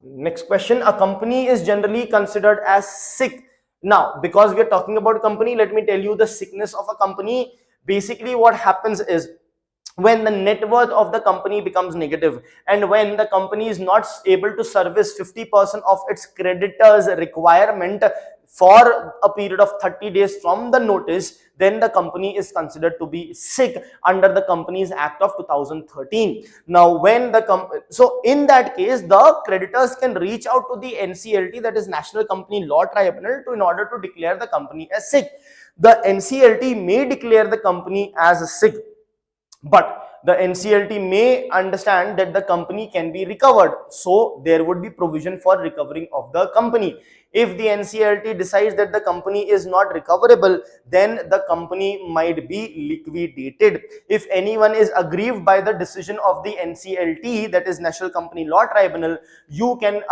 Next question, a company is generally considered as sick. Now, because we are talking about company, let me tell you the sickness of a company. Basically, what happens is when the net worth of the company becomes negative and when the company is not able to service 50% of its creditors requirement for a period of 30 days from the notice, then the company is considered to be sick under the Companies Act of 2013. Now, when so in that case, the creditors can reach out to the NCLT, that is National Company Law Tribunal, in order to declare the company as sick. The NCLT may declare the company as sick, but the NCLT may understand that the company can be recovered, so there would be provision for recovering of the company. If the NCLT decides that the company is not recoverable, then the company might be liquidated. If anyone is aggrieved by the decision of the NCLT, that is National Company Law Tribunal, you can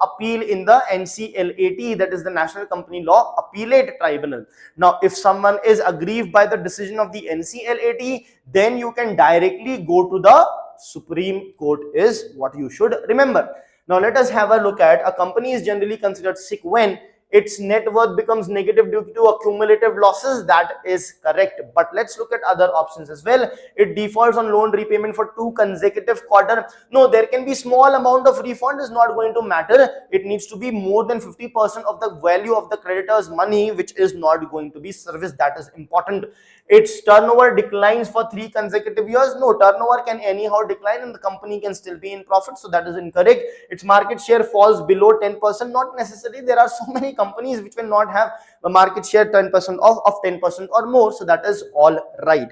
appeal in the NCLAT, that is the National Company Law Appellate Tribunal. Now, if someone is aggrieved by the decision of the NCLAT, then you can directly go to the Supreme Court, is what you should remember. Now, let us have a look at a company is generally considered sick when its net worth becomes negative due to accumulative losses. That is correct. But let's look at other options as well. It defaults on loan repayment for 2 consecutive quarters. No, there can be small amount of refund, is not going to matter. It needs to be more than 50% of the value of the creditor's money, which is not going to be serviced. That is important. Its turnover declines for 3 consecutive years. No, turnover can anyhow decline and the company can still be in profit, so that is incorrect. Its market share falls below 10%. Not necessarily. There are so many companies which will not have a market share 10% of 10% or more, so that is all right.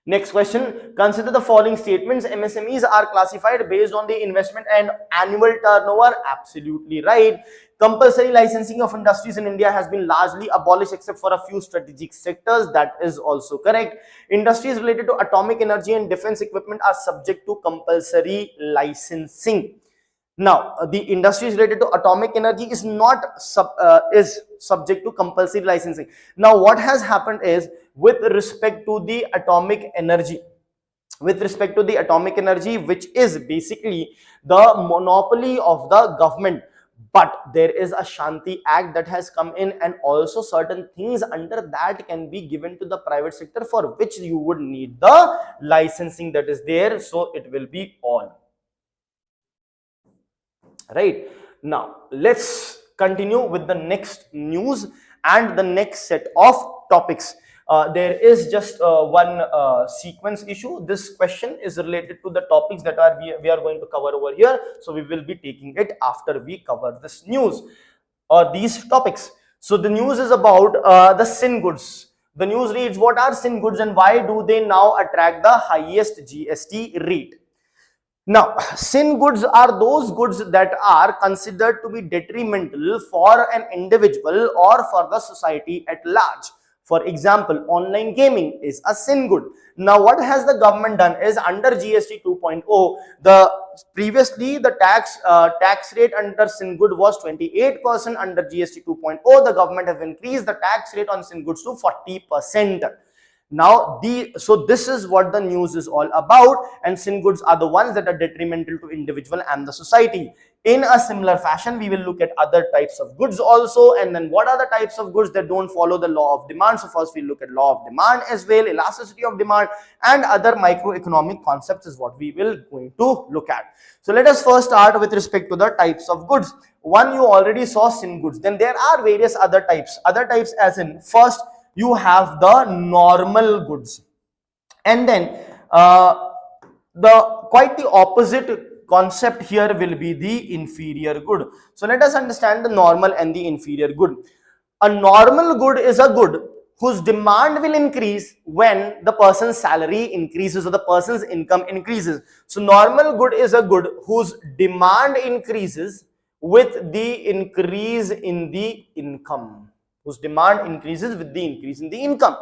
Next question, consider the following statements. MSMEs are classified based on the investment and annual turnover. Absolutely right. Compulsory licensing of industries in India has been largely abolished except for a few strategic sectors. That is also correct. Industries related to atomic energy and defense equipment are subject to compulsory licensing. Now, the industries related to atomic energy is not subject to compulsory licensing. Now, what has happened is with respect to the atomic energy, which is basically the monopoly of the government, but there is a Shanti Act that has come in, and also certain things under that can be given to the private sector for which you would need the licensing that is there. So it will be all right. Now let's continue with the next news and the next set of topics. There is just one sequence issue. This question is related to the topics that we are going to cover over here, so we will be taking it after we cover this news or these topics. So the news is about the sin goods. The news reads, what are sin goods and why do they now attract the highest GST rate? Now, sin goods are those goods that are considered to be detrimental for an individual or for the society at large. For example, online gaming is a sin good. Now, what has the government done is under GST 2.0, previously the tax rate under sin good was 28%. Under GST 2.0, the government has increased the tax rate on sin goods to 40%. Now, so this is what the news is all about, and sin goods are the ones that are detrimental to individual and the society. In a similar fashion, we will look at other types of goods also, and then what are the types of goods that don't follow the law of demand. So first we look at law of demand as well, elasticity of demand, and other microeconomic concepts is what we will going to look at. So let us first start with respect to the types of goods. One, you already saw sin goods. Then there are various other types as in, first you have the normal goods, and then quite the opposite concept here will be the inferior good. So let us understand the normal and the inferior good. A normal good is a good whose demand will increase when the person's salary increases or the person's income increases. So normal good is a good whose demand increases with the increase in the income. Whose demand increases with the increase in the income.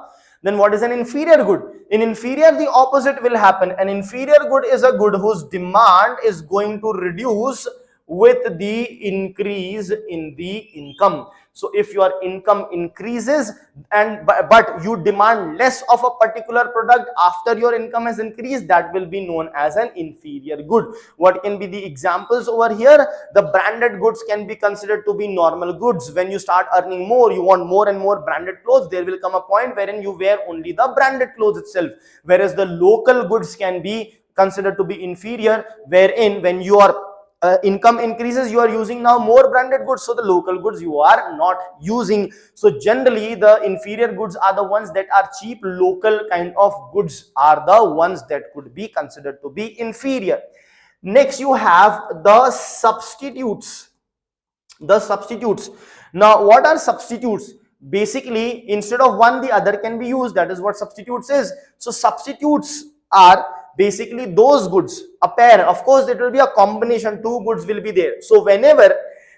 Then what is an inferior good? In inferior, the opposite will happen. An inferior good is a good whose demand is going to reduce with the increase in the income. So if your income increases but you demand less of a particular product after your income has increased, that will be known as an inferior good. What can be the examples over here? The branded goods can be considered to be normal goods. When you start earning more, you want more and more branded clothes, there will come a point wherein you wear only the branded clothes itself, whereas the local goods can be considered to be inferior, wherein when your income increases, you are using now more branded goods, so the local goods you are not using. So generally the inferior goods are the ones that are cheap. Local kind of goods are the ones that could be considered to be inferior. Next you have the substitutes. Now what are substitutes? Basically instead of one, the other can be used. That is what substitutes is. So substitutes are basically those goods, a pair, of course it will be a combination, two goods will be there. So whenever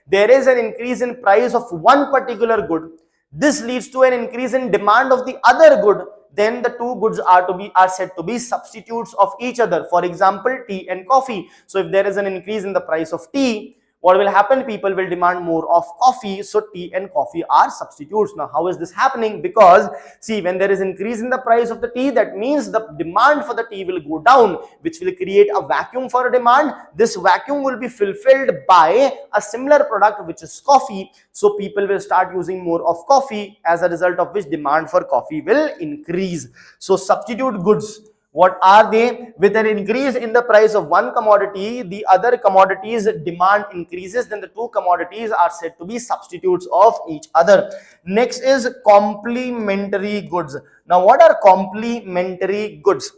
there is an increase in price of one particular good, this leads to an increase in demand of the other good, then the two goods are said to be substitutes of each other. For example, tea and coffee. So if there is an increase in the price of tea, what will happen? People will demand more of coffee, so tea and coffee are substitutes. Now how is this happening? Because see, when there is increase in the price of the tea, that means the demand for the tea will go down, which will create a vacuum for a demand. This vacuum will be fulfilled by a similar product, which is coffee, so people will start using more of coffee, as a result of which demand for coffee will increase. So substitute goods, what are they? With an increase in the price of one commodity, the other commodities demand increases, then the two commodities are said to be substitutes of each other. Next is complementary goods. Now what are complementary goods?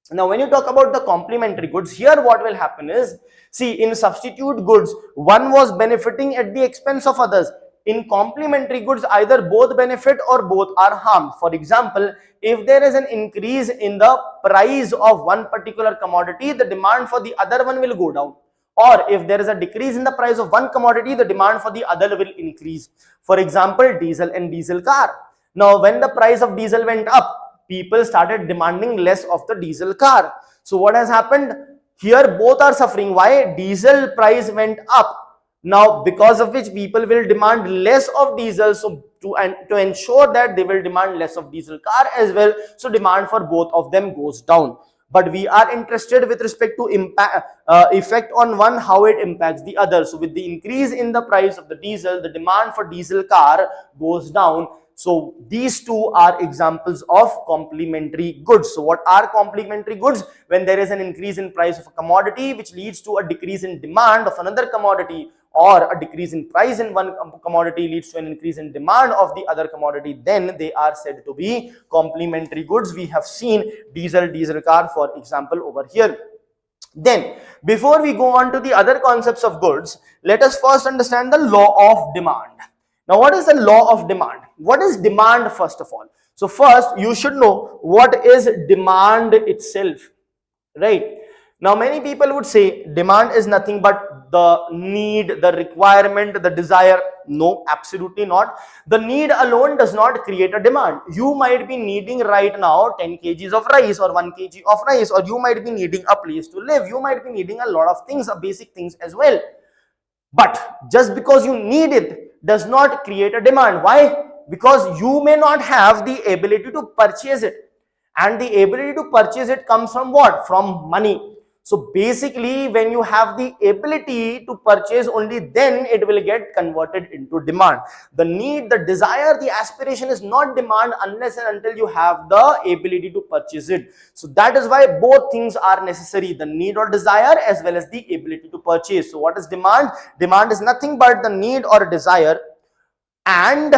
Now when you talk about the complementary goods, here what will happen is, see, in substitute goods one was benefiting at the expense of others. In complementary goods, either both benefit or both are harmed. For example, if there is an increase in the price of one particular commodity, the demand for the other one will go down. Or if there is a decrease in the price of one commodity, the demand for the other will increase. For example, diesel and diesel car. Now when the price of diesel went up, people started demanding less of the diesel car. So what has happened? Here both are suffering. Why? Diesel price went up. Now because of which people will demand less of diesel, so to ensure that they will demand less of diesel car as well, so demand for both of them goes down. But we are interested with respect to effect on one, how it impacts the other. So with the increase in the price of the diesel, the demand for diesel car goes down. So these two are examples of complementary goods. So what are complementary goods? When there is an increase in price of a commodity which leads to a decrease in demand of another commodity, or a decrease in price in one commodity leads to an increase in demand of the other commodity, then they are said to be complementary goods. We have seen diesel car for example over here. Then before we go on to the other concepts of goods, let us first understand the law of demand. Now what is the law of demand? What is demand first of all? So first you should know what is demand itself, right? Now many people would say demand is nothing but the need, the requirement, the desire. No, absolutely not. The need alone does not create a demand. You might be needing right now 10 kgs of rice or 1 kg of rice, or you might be needing a place to live. You might be needing a lot of things, basic things as well. But just because you need it does not create a demand. Why? Because you may not have the ability to purchase it. And the ability to purchase it comes from what? From money. So basically, when you have the ability to purchase, only then it will get converted into demand. The need, the desire, the aspiration is not demand unless and until you have the ability to purchase it. So that is why both things are necessary, the need or desire as well as the ability to purchase. So what is demand? Demand is nothing but the need or desire, and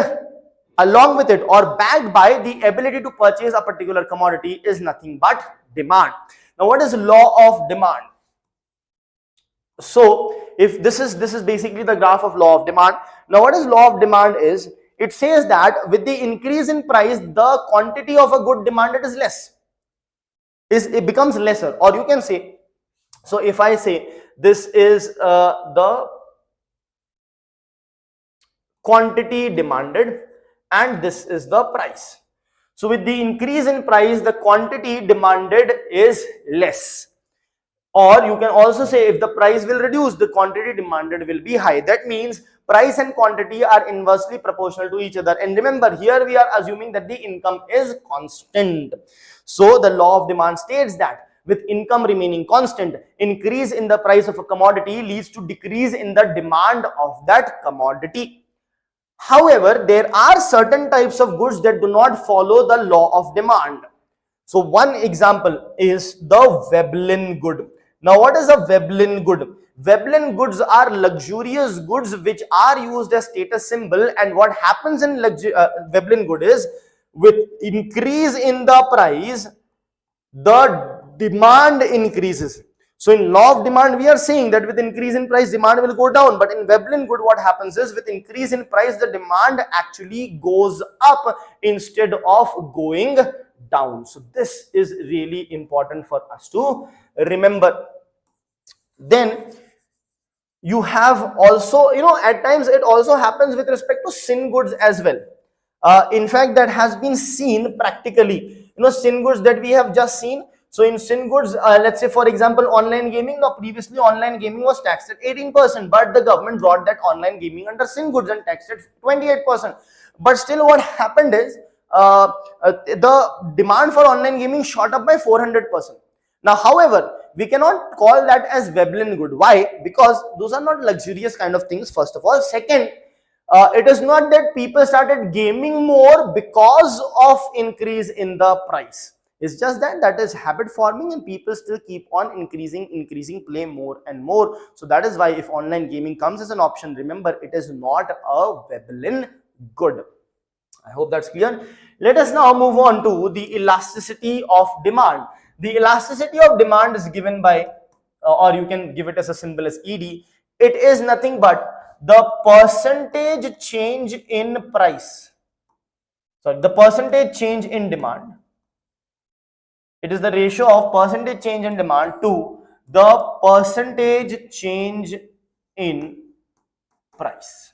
along with it or backed by the ability to purchase a particular commodity is nothing but demand. Now what is law of demand? So if this is basically the graph of law of demand. Now what is law of demand is, it says that with the increase in price, the quantity of a good demanded is less, it becomes lesser. Or you can say, so if I say this is the quantity demanded and this is the price. So with the increase in price, the quantity demanded is less. Or you can also say if the price will reduce, the quantity demanded will be high. That means price and quantity are inversely proportional to each other. And remember, here we are assuming that the income is constant. So the law of demand states that with income remaining constant, increase in the price of a commodity leads to decrease in the demand of that commodity. However, there are certain types of goods that do not follow the law of demand. So one example is the Veblen good. Now what is a Veblen good? Veblen goods are luxurious goods which are used as status symbol, and what happens in Veblen good is with increase in the price, the demand increases. So in law of demand, we are saying that with increase in price, demand will go down. But in Veblen good, what happens is with increase in price, the demand actually goes up instead of going down. So this is really important for us to remember. Then you have also, at times it also happens with respect to sin goods as well. In fact, that has been seen practically. Sin goods that we have just seen. So in sin goods, let's say for example, online gaming. Now previously online gaming was taxed at 18%, but the government brought that online gaming under sin goods and taxed at 28%. But still what happened is the demand for online gaming shot up by 400%. Now, however, we cannot call that as Veblen good. Why? Because those are not luxurious kind of things, first of all. Second, it is not that people started gaming more because of increase in the price. It's just that is habit forming, and people still keep on increasing, play more and more. So that is why if online gaming comes as an option, remember it is not a Veblen good. I hope that's clear. Let us now move on to the elasticity of demand. The elasticity of demand is given by, or you can give it as a symbol as ED. It is nothing but the percentage change in price. So the percentage change in demand. It is the ratio of percentage change in demand to the percentage change in price.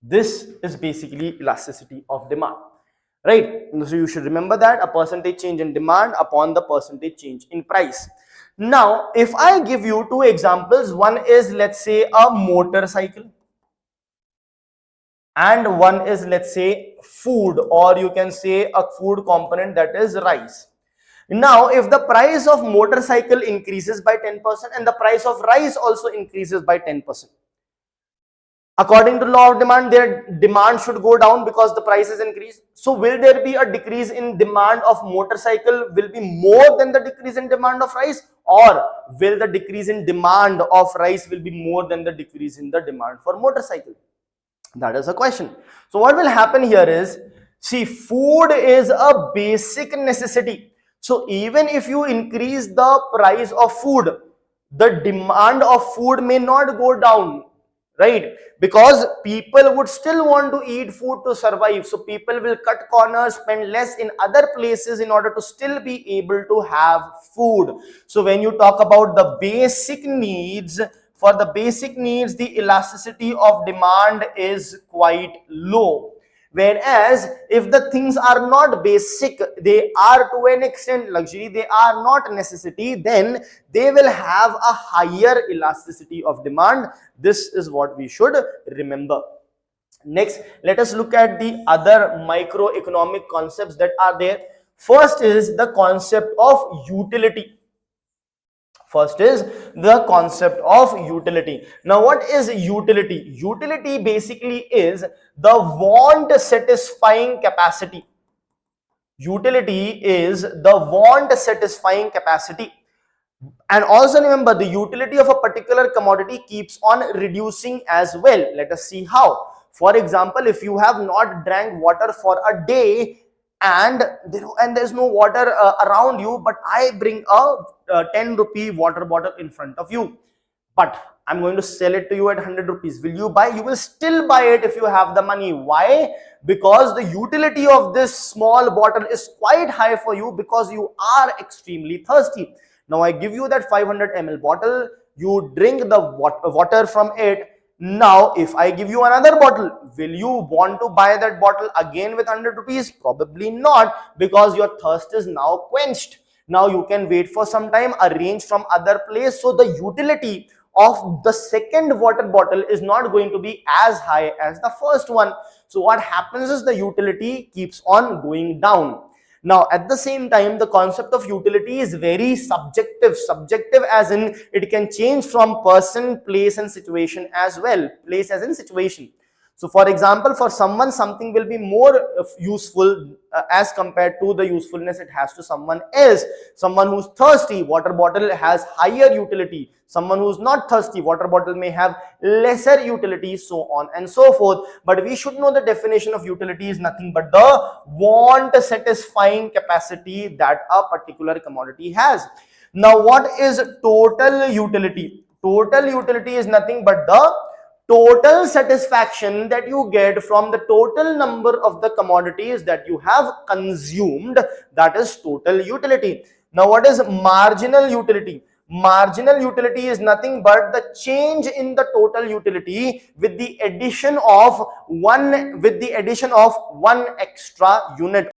This is basically elasticity of demand, right? So you should remember that, a percentage change in demand upon the percentage change in price. Now, if I give you two examples, one is, let's say, a motorcycle, and one is, let's say, food, or you can say a food component, that is rice. Now, if the price of motorcycle increases by 10% and the price of rice also increases by 10%, according to law of demand, their demand should go down because the price is increased. So will there be a decrease in demand of motorcycle will be more than the decrease in demand of rice, or will the decrease in demand of rice will be more than the decrease in the demand for motorcycle? That is a question. So what will happen here is, see, food is a basic necessity. So even if you increase the price of food, the demand of food may not go down, right? Because people would still want to eat food to survive. So people will cut corners, spend less in other places in order to still be able to have food. So when you talk about the basic needs, for the basic needs, the elasticity of demand is quite low. Whereas if the things are not basic, they are to an extent luxury, they are not necessity, then they will have a higher elasticity of demand. This is what we should remember. Next, let us look at the other microeconomic concepts that are there. First is the concept of utility. First is the concept of utility. Now, what is utility? Utility basically is the want satisfying capacity. Utility is the want satisfying capacity. And also remember, the utility of a particular commodity keeps on reducing as well. Let us see how. For example, if you have not drank water for a day, and there's no water around you, but I bring a 10 rupee water bottle in front of you, but I'm going to sell it to you at 100 rupees. Will you buy? You will still buy it if you have the money. Why? Because the utility of this small bottle is quite high for you, because you are extremely thirsty. Now I give you that 500 ml bottle, you drink the water from it. Now, if I give you another bottle, will you want to buy that bottle again with 100 rupees? Probably not, because your thirst is now quenched. Now you can wait for some time, arrange from other place, so the utility of the second water bottle is not going to be as high as the first one. So what happens is the utility keeps on going down. Now, at the same time, the concept of utility is very subjective. Subjective as in it can change from person, place and situation as well. Place as in situation. So for example, for someone, something will be more useful as compared to the usefulness it has to someone else. Someone who's thirsty, water bottle has higher utility. Someone who's not thirsty, water bottle may have lesser utility, so on and so forth. But we should know the definition of utility is nothing but the want satisfying capacity that a particular commodity has. Now, what is total utility? Total utility is nothing but the total satisfaction that you get from the total number of the commodities that you have consumed. That is total utility. Now, what is marginal utility? Marginal utility is nothing but the change in the total utility with the addition of one extra unit.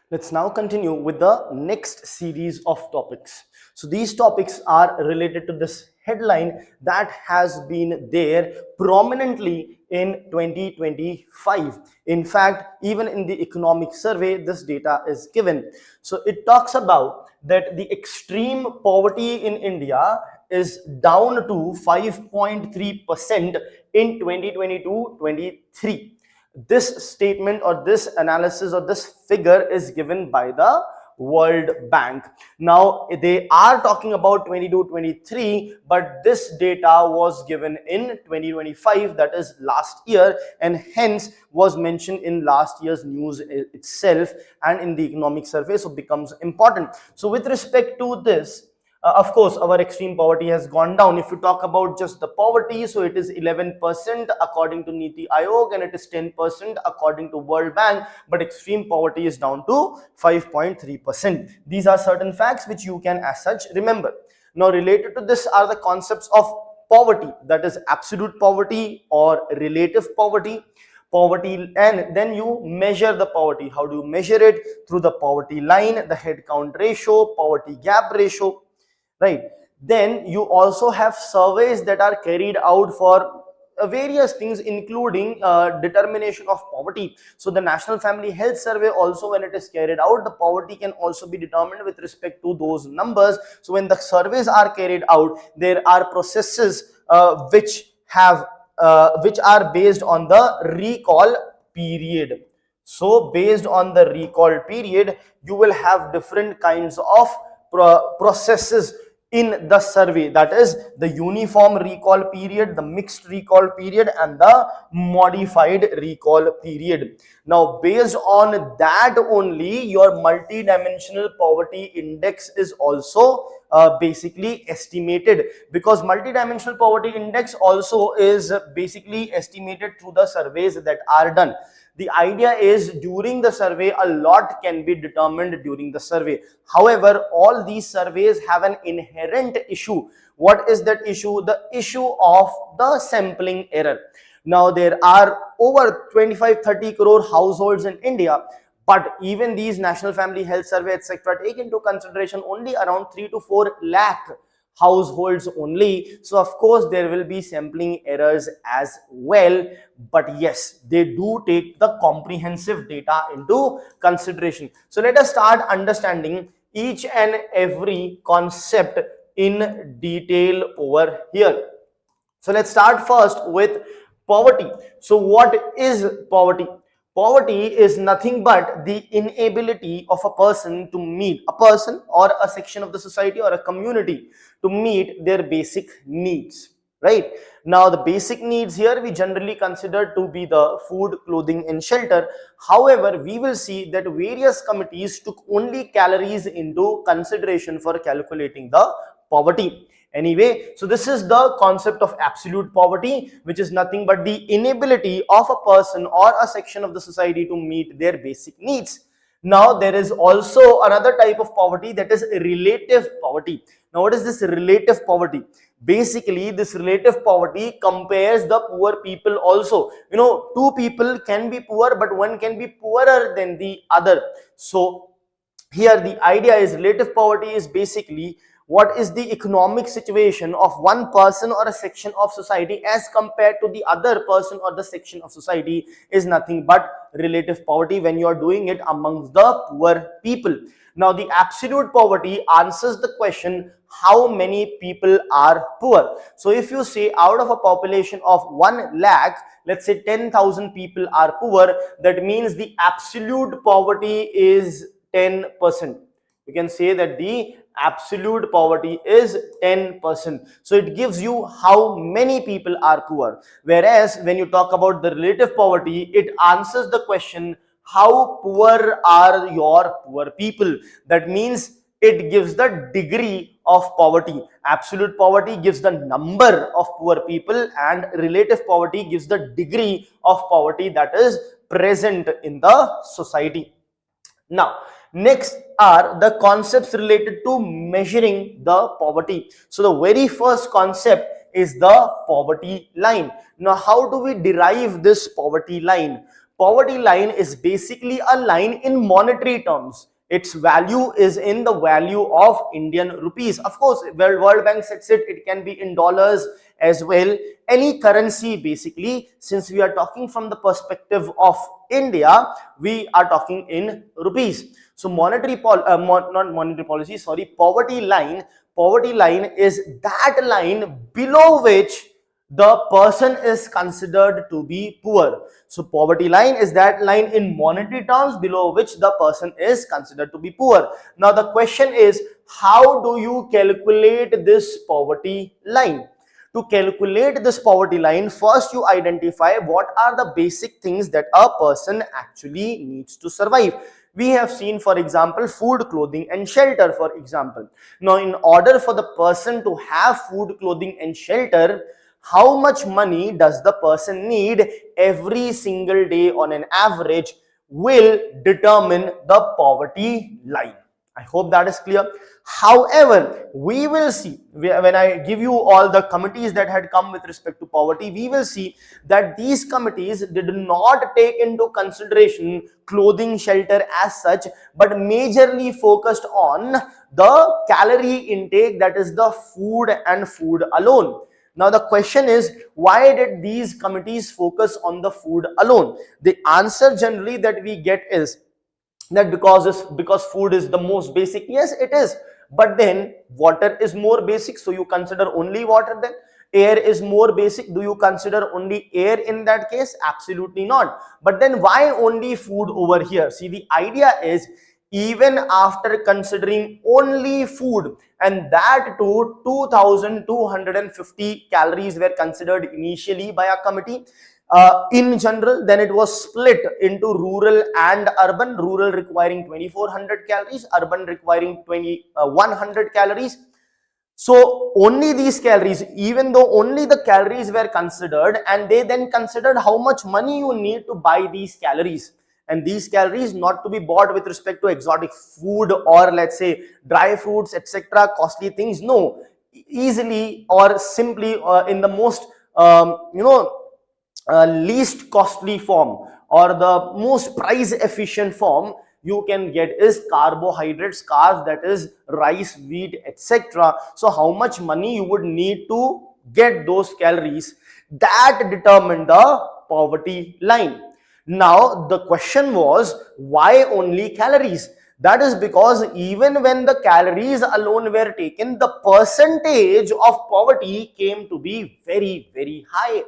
Let's now continue with the next series of topics. So these topics are related to this headline that has been there prominently in 2025. In fact, even in the economic survey, this data is given. So it talks about that the extreme poverty in India is down to 5.3% in 2022-23. This statement or this analysis or this figure is given by the World Bank. Now they are talking about 22-23, but this data was given in 2025, that is last year, and hence was mentioned in last year's news itself and in the economic survey, so becomes important. So with respect to this, of course, our extreme poverty has gone down. If you talk about just the poverty, so it is 11% according to Niti Aayog and it is 10% according to World Bank, but extreme poverty is down to 5.3%. These are certain facts which you can as such remember. Now, related to this are the concepts of poverty, that is absolute poverty or relative poverty. And then you measure the poverty. How do you measure it? Through the poverty line, the head count ratio, poverty gap ratio, right? Then you also have surveys that are carried out for various things, including determination of poverty. So the National Family Health Survey also, when it is carried out, the poverty can also be determined with respect to those numbers. So when the surveys are carried out, there are processes which are based on the recall period. So based on the recall period, you will have different kinds of processes in the survey, that is the uniform recall period, the mixed recall period and the modified recall period. Now based on that only, your multidimensional poverty index is also basically estimated, because multidimensional poverty index also is basically estimated through the surveys that are done. The idea is during the survey, a lot can be determined during the survey. However, all these surveys have an inherent issue. What is that issue? The issue of the sampling error. Now, there are over 25-30 crore households in India, but even these National Family Health Survey, etc., take into consideration only around 3 to 4 lakh households only. So of course there will be sampling errors as well, but yes, they do take the comprehensive data into consideration. So let us start understanding each and every concept in detail over here. So let's start first with poverty. So what is poverty? Poverty is nothing but the inability of a person to meet, a person or a section of the society or a community to meet their basic needs, right? Now the basic needs here we generally consider to be the food, clothing and shelter. However, we will see that various committees took only calories into consideration for calculating the poverty. Anyway, so this is the concept of absolute poverty, which is nothing but the inability of a person or a section of the society to meet their basic needs. Now there is also another type of poverty, that is relative poverty. Now what is this relative poverty? Basically this relative poverty compares the poor people also. You know, two people can be poor, but one can be poorer than the other. So here the idea is relative poverty is basically what is the economic situation of one person or a section of society as compared to the other person or the section of society is nothing but relative poverty when you are doing it amongst the poor people. Now the absolute poverty answers the question how many people are poor. So if you say out of a population of 1 lakh, let's say 10,000 people are poor, that means the absolute poverty is 10%. We can say that the absolute poverty is 10%. So it gives you how many people are poor. Whereas when you talk about the relative poverty, it answers the question how poor are your poor people. That means it gives the degree of poverty. Absolute poverty gives the number of poor people, and relative poverty gives the degree of poverty that is present in the society. Now, next are the concepts related to measuring the poverty. So, the very first concept is the poverty line. Now, how do we derive this poverty line? Poverty line is basically a line in monetary terms. Its value is in the value of Indian rupees. Of course, World Bank sets it, it can be in dollars as well. Any currency basically, since we are talking from the perspective of India, we are talking in rupees. So not monetary policy, sorry, poverty line is that line below which the person is considered to be poor. So poverty line is that line in monetary terms below which the person is considered to be poor. Now the question is, how do you calculate this poverty line? To calculate this poverty line, first you identify what are the basic things that a person actually needs to survive. We have seen, for example, food, clothing and shelter, for example. Now, in order for the person to have food, clothing and shelter, how much money does the person need every single day on an average will determine the poverty line. I hope that is clear. However, we will see when I give you all the committees that had come with respect to poverty, we will see that these committees did not take into consideration clothing, shelter as such, but majorly focused on the calorie intake, that is the food and food alone. Now the question is, why did these committees focus on the food alone? The answer generally that we get is that because food is the most basic. Yes, it is, but then water is more basic, so you consider only water. Then air is more basic, do you consider only air in that case? Absolutely not. But then why only food over here? See, the idea is, even after considering only food, and that too 2250 calories were considered initially by a committee, in general, then it was split into rural and urban. Rural requiring 2400 calories, urban requiring 2100 calories. So only these calories, even though only the calories were considered, and they then considered how much money you need to buy these calories. And these calories not to be bought with respect to exotic food or let's say dry fruits, etc., costly things. No, easily or simply in the most least costly form or the most price efficient form you can get is carbohydrates, carbs, that is rice, wheat, etc. So how much money you would need to get those calories, that determined the poverty line. Now the question was, why only calories? That is because even when the calories alone were taken, the percentage of poverty came to be very, very high.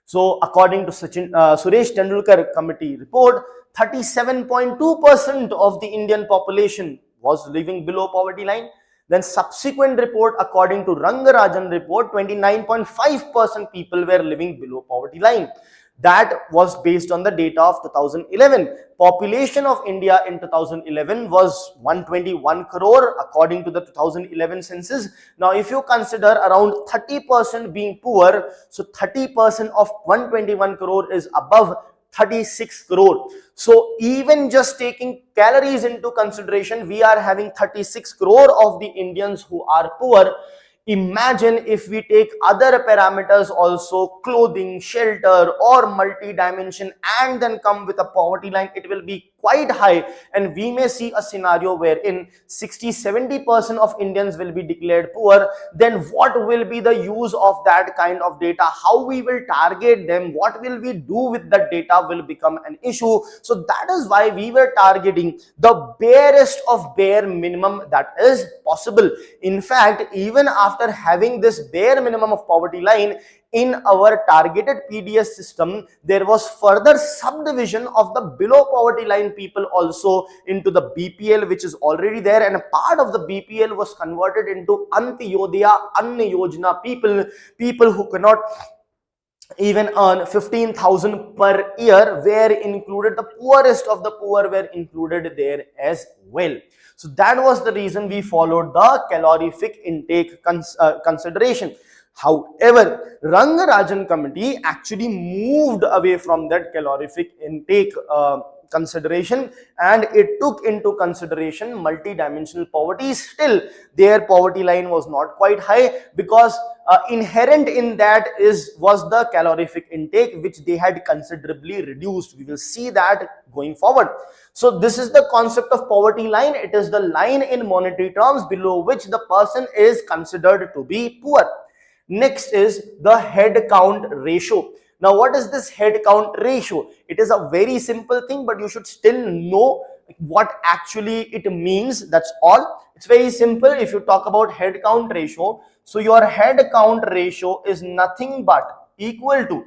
So according to Suresh Tendulkar committee report, 37.2% of the Indian population was living below poverty line. Then subsequent report, according to Rangarajan report, 29.5% people were living below poverty line. That was based on the data of 2011. Population of India in 2011 was 121 crore according to the 2011 census. Now, if you consider around 30% being poor, so 30% of 121 crore is above 36 crore. So even just taking calories into consideration, we are having 36 crore of the Indians who are poor. Imagine if we take other parameters also, clothing, shelter, or multi-dimension, and then come with a poverty line, it will be quite high, and we may see a scenario wherein 60-70% of Indians will be declared poor. Then what will be the use of that kind of data? How we will target them? What will we do with that data will become an issue. So that is why we were targeting the barest of bare minimum that is possible. In fact, even after having this bare minimum of poverty line, in our targeted PDS system, there was further subdivision of the below poverty line people also into the BPL, which is already there, and a part of the BPL was converted into Antyodaya, Anna Yojana people who cannot even earn 15,000 per year, were included. The poorest of the poor were included there as well. So that was the reason we followed the calorific intake consideration. However, Rangarajan committee actually moved away from that calorific intake consideration, and it took into consideration multi-dimensional poverty. Still, their poverty line was not quite high, because inherent in that was the calorific intake, which they had considerably reduced. We will see that going forward. So this is the concept of poverty line. It is the line in monetary terms below which the person is considered to be poor. Next is the head count ratio. Now, what is this head count ratio? It is a very simple thing, but you should still know what actually it means. That's all. It's very simple. If you talk about head count ratio, so your head count ratio is nothing but equal to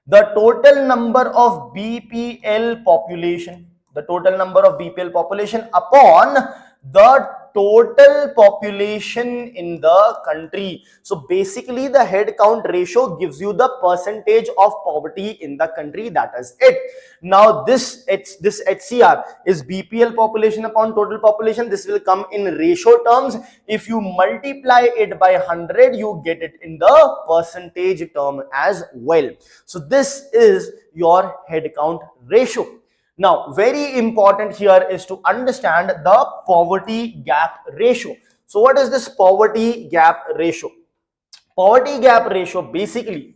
the total number of BPL population, upon the total population in the country. So basically, the head count ratio gives you the percentage of poverty in the country. That is it. Now this HCR is BPL population upon total population. This will come in ratio terms. If you multiply it by 100, you get it in the percentage term as well. So this is your head count ratio. Now, very important here is to understand the poverty gap ratio. So what is this poverty gap ratio? Poverty gap ratio basically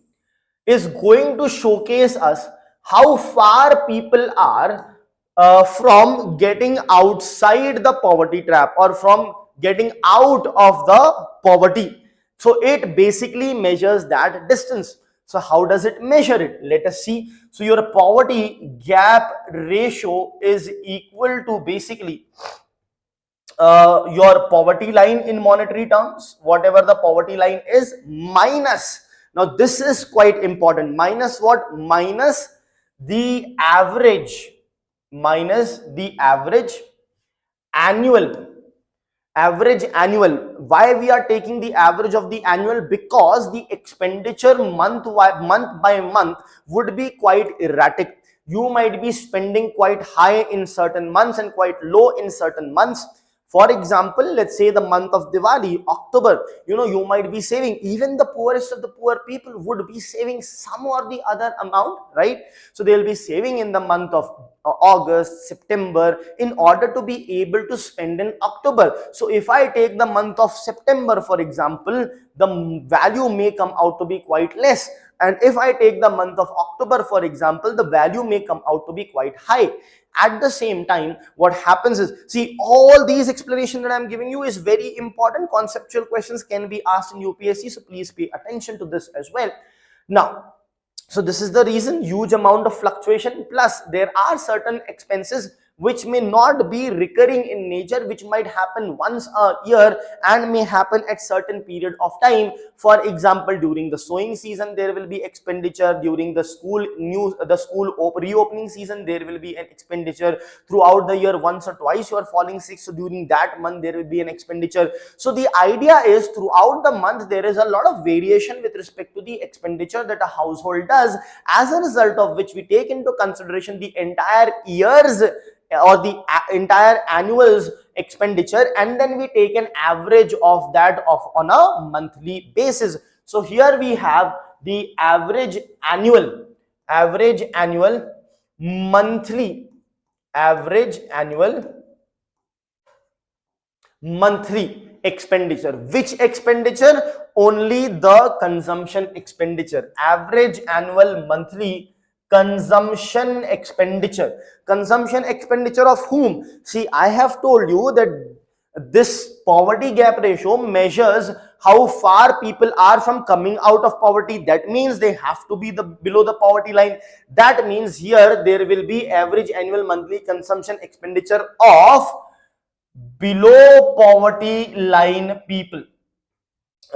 is going to showcase us how far people are from getting outside the poverty trap, or from getting out of the poverty. So it basically measures that distance. So how does it measure it? Let us see. So your poverty gap ratio is equal to basically your poverty line in monetary terms, whatever the poverty line is, minus, now this is quite important, minus what? Minus the average annual. Why we are taking the average of the annual? Because the expenditure month by month would be quite erratic. You might be spending quite high in certain months and quite low in certain months. For example, let's say the month of Diwali, October, you might be saving, even the poorest of the poor people would be saving some or the other amount, right? So they'll be saving in the month of August, September, in order to be able to spend in October. So if I take the month of September, for example, the value may come out to be quite less. And if I take the month of October, for example, the value may come out to be quite high. At the same time, what happens is, see, all these explanations that I'm giving you is very important. Conceptual questions can be asked in UPSC, so please pay attention to this as well. Now, so this is the reason, huge amount of fluctuation, plus there are certain expenses which may not be recurring in nature, which might happen once a year and may happen at certain period of time. For example, during the sowing season, there will be expenditure. During the school reopening season, there will be an expenditure. Throughout the year, once or twice you are falling sick, so during that month there will be an expenditure. So the idea is, throughout the month there is a lot of variation with respect to the expenditure that a household does, as a result of which we take into consideration the entire year's or the entire annual's expenditure, and then we take an average of that on a monthly basis. So here we have the average annual average annual monthly expenditure. Which expenditure? Only the consumption expenditure. Average annual monthly consumption expenditure. Consumption expenditure of whom? See, I have told you that this poverty gap ratio measures how far people are from coming out of poverty. That means they have to be below the poverty line. That means here there will be average annual monthly consumption expenditure of below poverty line people,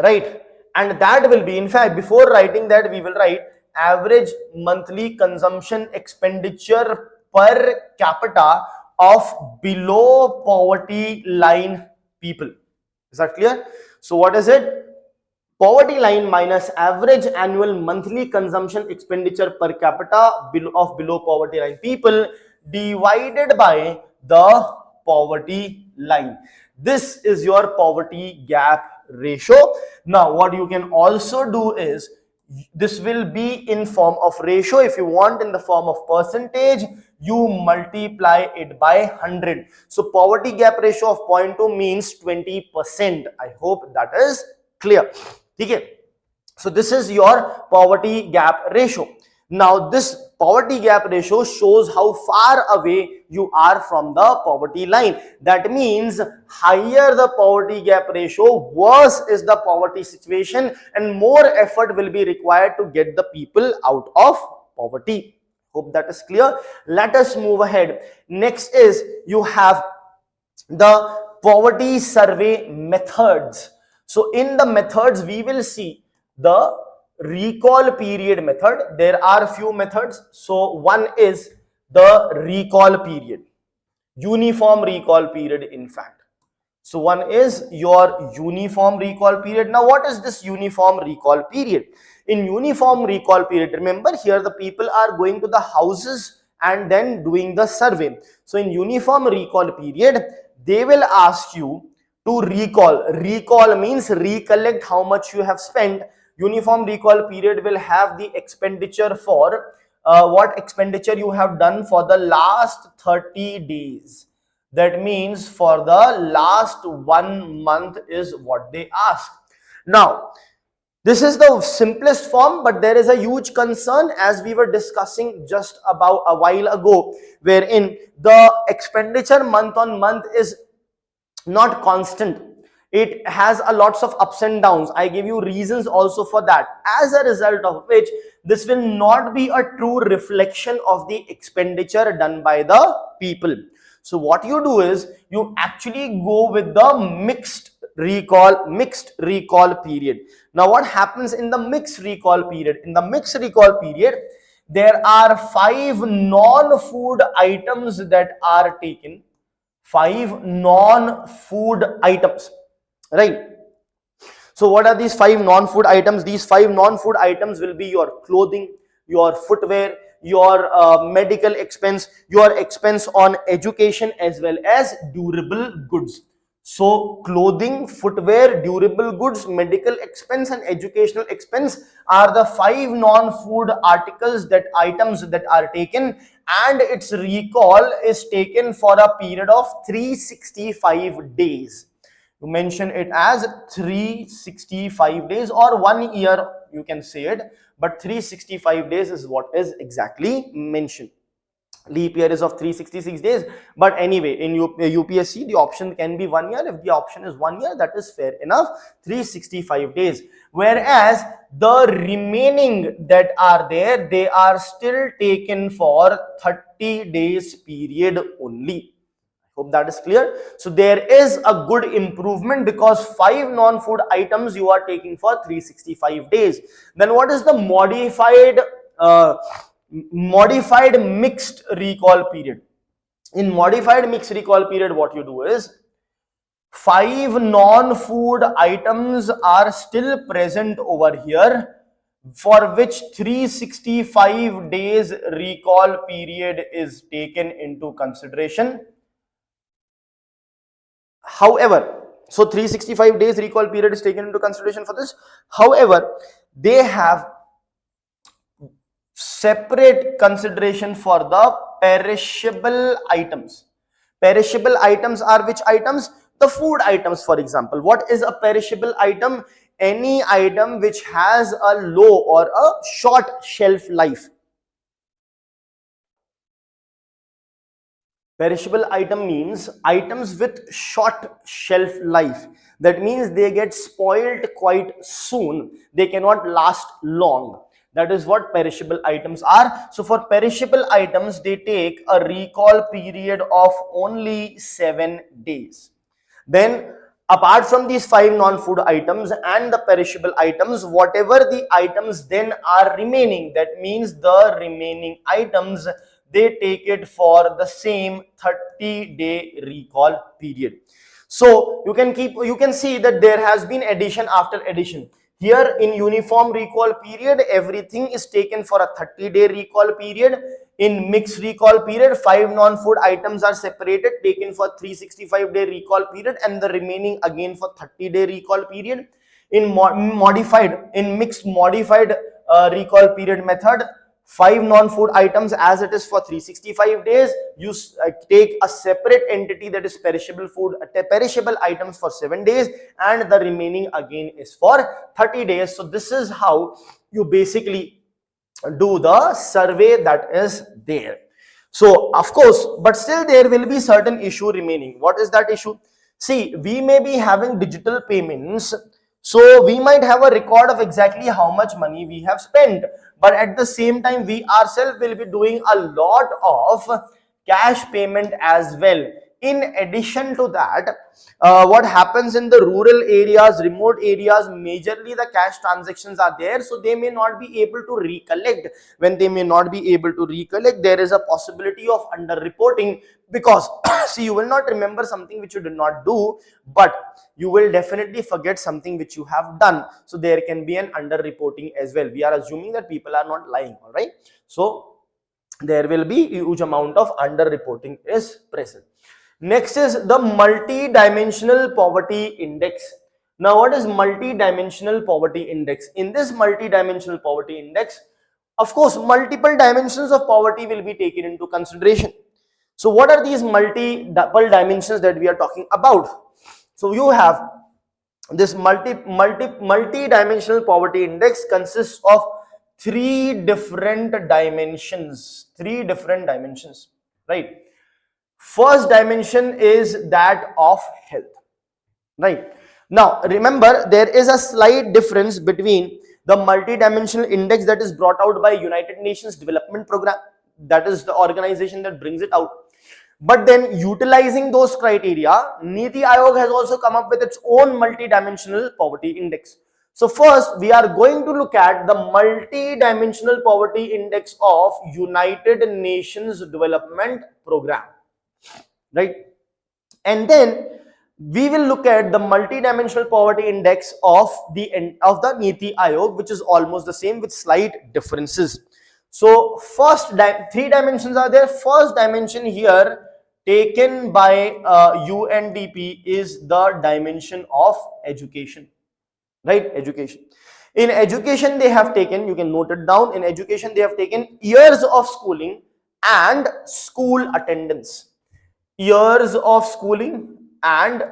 right? And that will be, in fact, before writing that, we will write average monthly consumption expenditure per capita of below poverty line people. Is that clear? So what is it? Poverty line minus average annual monthly consumption expenditure per capita of below poverty line people divided by the poverty line. This is your poverty gap ratio. Now what you can also do is, this will be in form of ratio. If you want in the form of percentage, you multiply it by 100. So poverty gap ratio of 0.2 means 20%. I hope that is clear. Okay. So this is your poverty gap ratio. Now this poverty gap ratio shows how far away you are from the poverty line. That means higher the poverty gap ratio, worse is the poverty situation, and more effort will be required to get the people out of poverty. Hope that is clear. Let us move ahead. Next is, you have the poverty survey methods. So in the methods, we will see the recall period method. There are few methods. So one is the recall period, uniform recall period, in fact. So one is your uniform recall period. Now what is this uniform recall period? In uniform recall period, remember here the people are going to the houses and then doing the survey. So in uniform recall period, they will ask you to recall. Recall means recollect how much you have spent. Uniform recall period will have the expenditure for what expenditure you have done for the last 30 days. That means for the last 1 month is what they ask. Now this is the simplest form, but there is a huge concern, as we were discussing just about a while ago, wherein the expenditure month on month is not constant. It has a lots of ups and downs. I give you reasons also for that, as a result of which this will not be a true reflection of the expenditure done by the people. So what you do is, you actually go with the mixed recall period. Now what happens in the mixed recall period? In the mixed recall period, there are 5 non-food items that are taken. 5 non-food items, right? So what are these 5 non-food items? These 5 non-food items will be your clothing, your footwear, your medical expense, your expense on education, as well as durable goods. So clothing, footwear, durable goods, medical expense and educational expense are the 5 non-food articles, that items that are taken, and its recall is taken for a period of 365 days. You mention it as 365 days or 1 year, you can say it, but 365 days is what is exactly mentioned. Leap year is of 366 days, but anyway, in UPSC the option can be 1 year. If the option is 1 year, that is fair enough, 365 days. Whereas the remaining that are there, they are still taken for 30 days period only. Hope that is clear. So there is a good improvement, because 5 non-food items you are taking for 365 days. Then what is the modified mixed recall period? In modified mixed recall period, what you do is, 5 non-food items are still present over here, for which 365 days recall period is taken into consideration. However, so 365 days recall period is taken into consideration for this. However, they have separate consideration for the perishable items. Perishable items are which items? The food items, for example. What is a perishable item? Any item which has a low or a short shelf life. Perishable item means items with short shelf life. That means they get spoiled quite soon. They cannot last long. That is what perishable items are. So for perishable items, they take a recall period of only 7 days. Then apart from these 5 non-food items and the perishable items, whatever the items then are remaining, that means the remaining items, they take it for the same 30-day recall period. So you can see that there has been addition after addition. Here in uniform recall period, everything is taken for a 30-day recall period. In mixed recall period, 5 non-food items are separated, taken for 365-day recall period, and the remaining again for 30-day recall period. In mixed modified recall period method, 5 non-food items as it is for 365 days. You take a separate entity, that is perishable items, for 7 days, and the remaining again is for 30 days. So this is how you basically do the survey that is there. So of course, but still there will be certain issue remaining. What is that issue? See, we may be having digital payments, so we might have a record of exactly how much money we have spent, but at the same time we ourselves will be doing a lot of cash payment as well. In addition to that, what happens in the rural areas, remote areas, majorly the cash transactions are there, so they may not be able to recollect. When they may not be able to recollect, there is a possibility of under reporting, because see, you will not remember something which you did not do, but you will definitely forget something which you have done. So there can be an under reporting as well. We are assuming that people are not lying, all right? So there will be a huge amount of under reporting is present. Next is the multi-dimensional poverty index. Now, what is multi-dimensional poverty index? In this multi-dimensional poverty index, of course, multiple dimensions of poverty will be taken into consideration. So what are these multiple dimensions that we are talking about? So you have this multi-dimensional poverty index consists of 3 different dimensions. 3 different dimensions, right? First dimension is that of health, right? Now remember, there is a slight difference between the multi-dimensional index that is brought out by United Nations Development Program, that is the organization that brings it out. But then utilizing those criteria, Niti Aayog has also come up with its own multi-dimensional poverty index. So first we are going to look at the multi-dimensional poverty index of United Nations Development Program, right? And then we will look at the multi-dimensional poverty index of the Niti Aayog, which is almost the same with slight differences. So first 3 dimensions are there. First dimension here taken by UNDP is the dimension of education, right? Education. In education they have taken, you can note it down, in education they have taken years of schooling and school attendance. Years of schooling and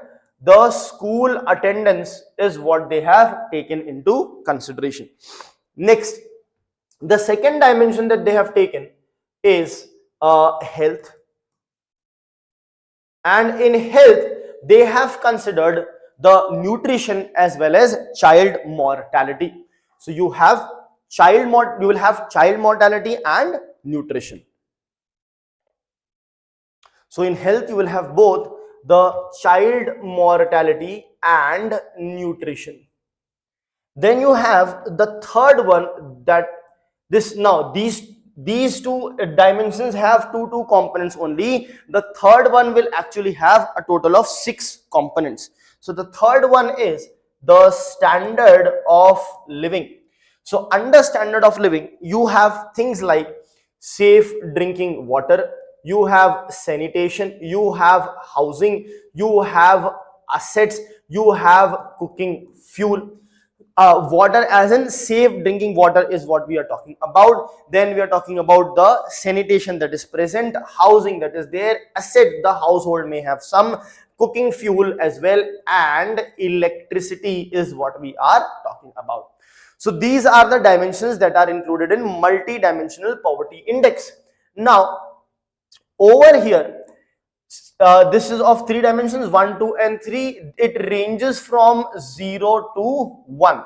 the school attendance is what they have taken into consideration. Next, the second dimension that they have taken is health, and in health they have considered the nutrition as well as child mortality. So you will have child mortality and nutrition. So in health you will have both the child mortality and nutrition. Then you have the third one, that these 2 dimensions have two components only. The third one will actually have a total of 6 components. So the third one is the standard of living. So under standard of living you have things like safe drinking water, you have sanitation, you have housing, you have assets, you have cooking fuel. water as in safe drinking water is what we are talking about. Then we are talking about the sanitation that is present, housing that is there, asset, the household may have some, cooking fuel as well, and electricity is what we are talking about. So these are the dimensions that are included in multi-dimensional poverty index. Now over here, this is of 3 dimensions, 1, 2 and 3. It ranges from 0 to 1,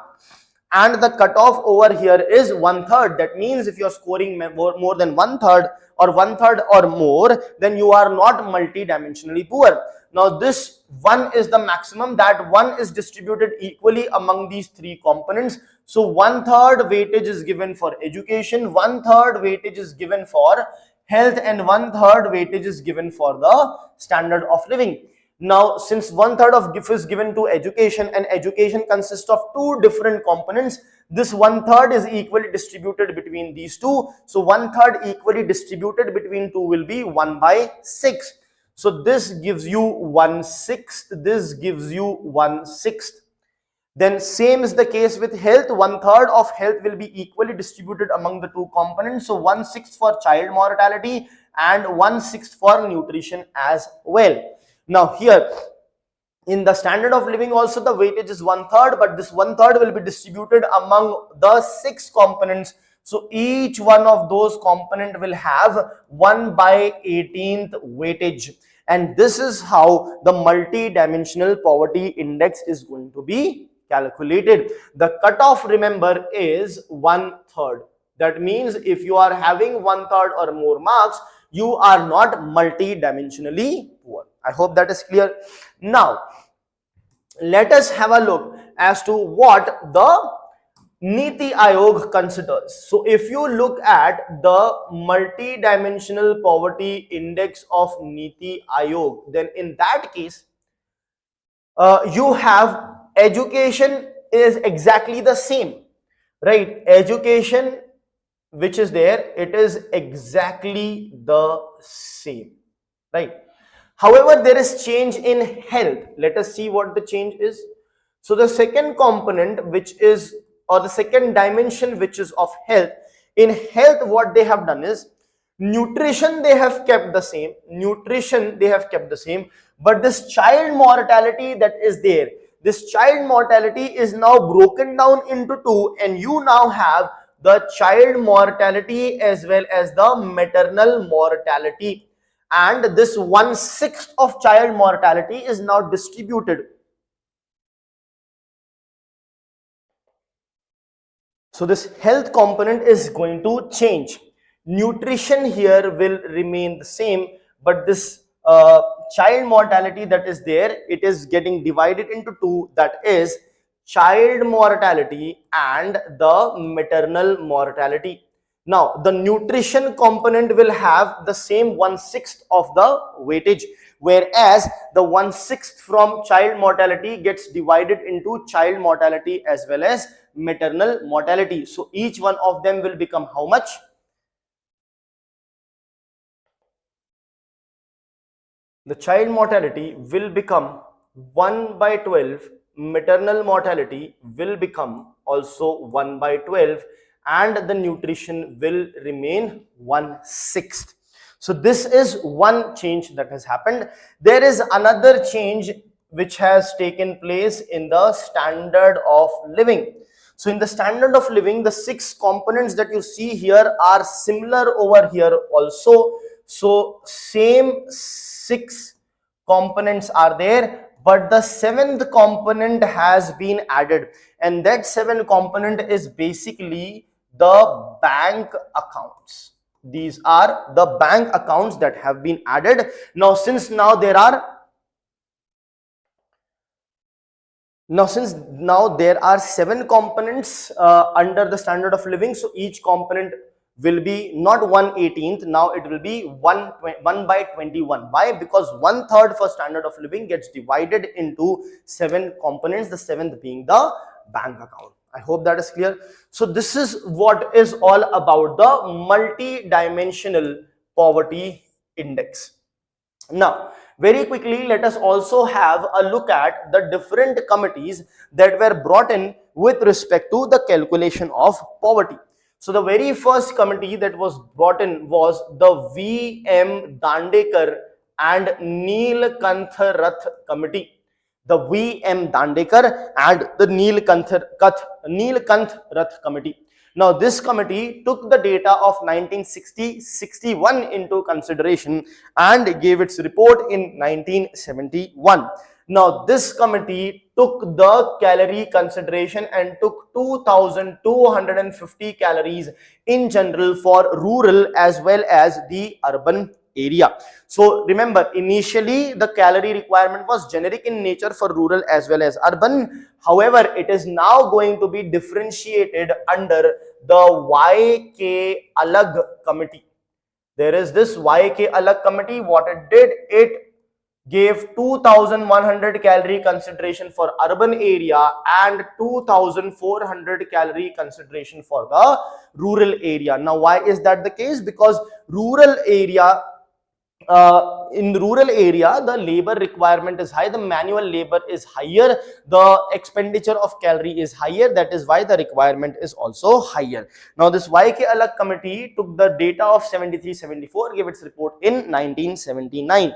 and the cutoff over here is 1/3. That means if you are scoring more than 1/3 or 1/3 or more, then you are not multi-dimensionally poor. Now this 1 is the maximum. That 1 is distributed equally among these 3 components. So 1/3 weightage is given for education, 1/3 weightage is given for health, and 1/3 weightage is given for the standard of living. Now since 1/3 of GIF is given to education, and education consists of 2 different components, this 1/3 is equally distributed between these 2. So 1/3 equally distributed between 2 will be 1/6. So this gives you 1/6, this gives you 1/6. Then same is the case with health. 1/3 of health will be equally distributed among the 2 components. So 1/6 for child mortality and 1/6 for nutrition as well. Now here in the standard of living also the weightage is 1/3, but this 1/3 will be distributed among the 6 components. So each one of those component will have 1/18th weightage, and this is how the multi-dimensional poverty index is going to be calculated. The cutoff, remember, is 1/3. That means if you are having 1/3 or more marks, you are not multi-dimensionally poor. I hope that is clear. Now let us have a look as to what the Niti Aayog considers. So if you look at the multi-dimensional poverty index of Niti Aayog, then in that case you have education is exactly the same, right? Education which is there, it is exactly the same, right? However, there is change in health. Let us see what the change is. So the second component which is, or the second dimension which is of health, in health what they have done is nutrition they have kept the same, but this child mortality that is there, this child mortality is now broken down into 2, and you now have the child mortality as well as the maternal mortality, and this 1/6 of child mortality is now distributed. So this health component is going to change. Nutrition here will remain the same, but this child mortality that is there, it is getting divided into 2, that is child mortality and the maternal mortality. Now the nutrition component will have the same 1/6 of the weightage, whereas the 1/6 from child mortality gets divided into child mortality as well as maternal mortality. So each one of them will become how much? The child mortality will become 1/12, maternal mortality will become also 1/12, and the nutrition will remain 1/6. So this is one change that has happened. There is another change which has taken place in the standard of living. So in the standard of living, the 6 components that you see here are similar over here also. So same 6 components are there, but the 7th component has been added, and that 7th component is basically the bank accounts. These are the bank accounts that have been added. Now since now there are there are 7 components under the standard of living, so each component will be not 1/18th, now it will be 1/21. Why? Because 1/3 for standard of living gets divided into 7 components, the 7th being the bank account. I hope that is clear. So this is what is all about the multi-dimensional poverty index. Now very quickly, let us also have a look at the different committees that were brought in with respect to the calculation of poverty. So the very first committee that was brought in was the V.M. Dandekar and Neelkanth Rath committee. The V.M. Dandekar and the Neelkanth Rath committee. Now this committee took the data of 1960-61 into consideration and gave its report in 1971. Now this committee took the calorie consideration and took 2250 calories in general for rural as well as the urban area. So remember, initially the calorie requirement was generic in nature for rural as well as urban. However, it is now going to be differentiated under the YK Alag committee. There is this YK Alag committee. What it did, it gave 2100 calorie consideration for urban area and 2400 calorie consideration for the rural area. Now why is that the case? Because rural area, in rural area, the labor requirement is high, the manual labor is higher, the expenditure of calorie is higher. That is why the requirement is also higher. Now this YK Alag committee took the data of 73-74, gave its report in 1979.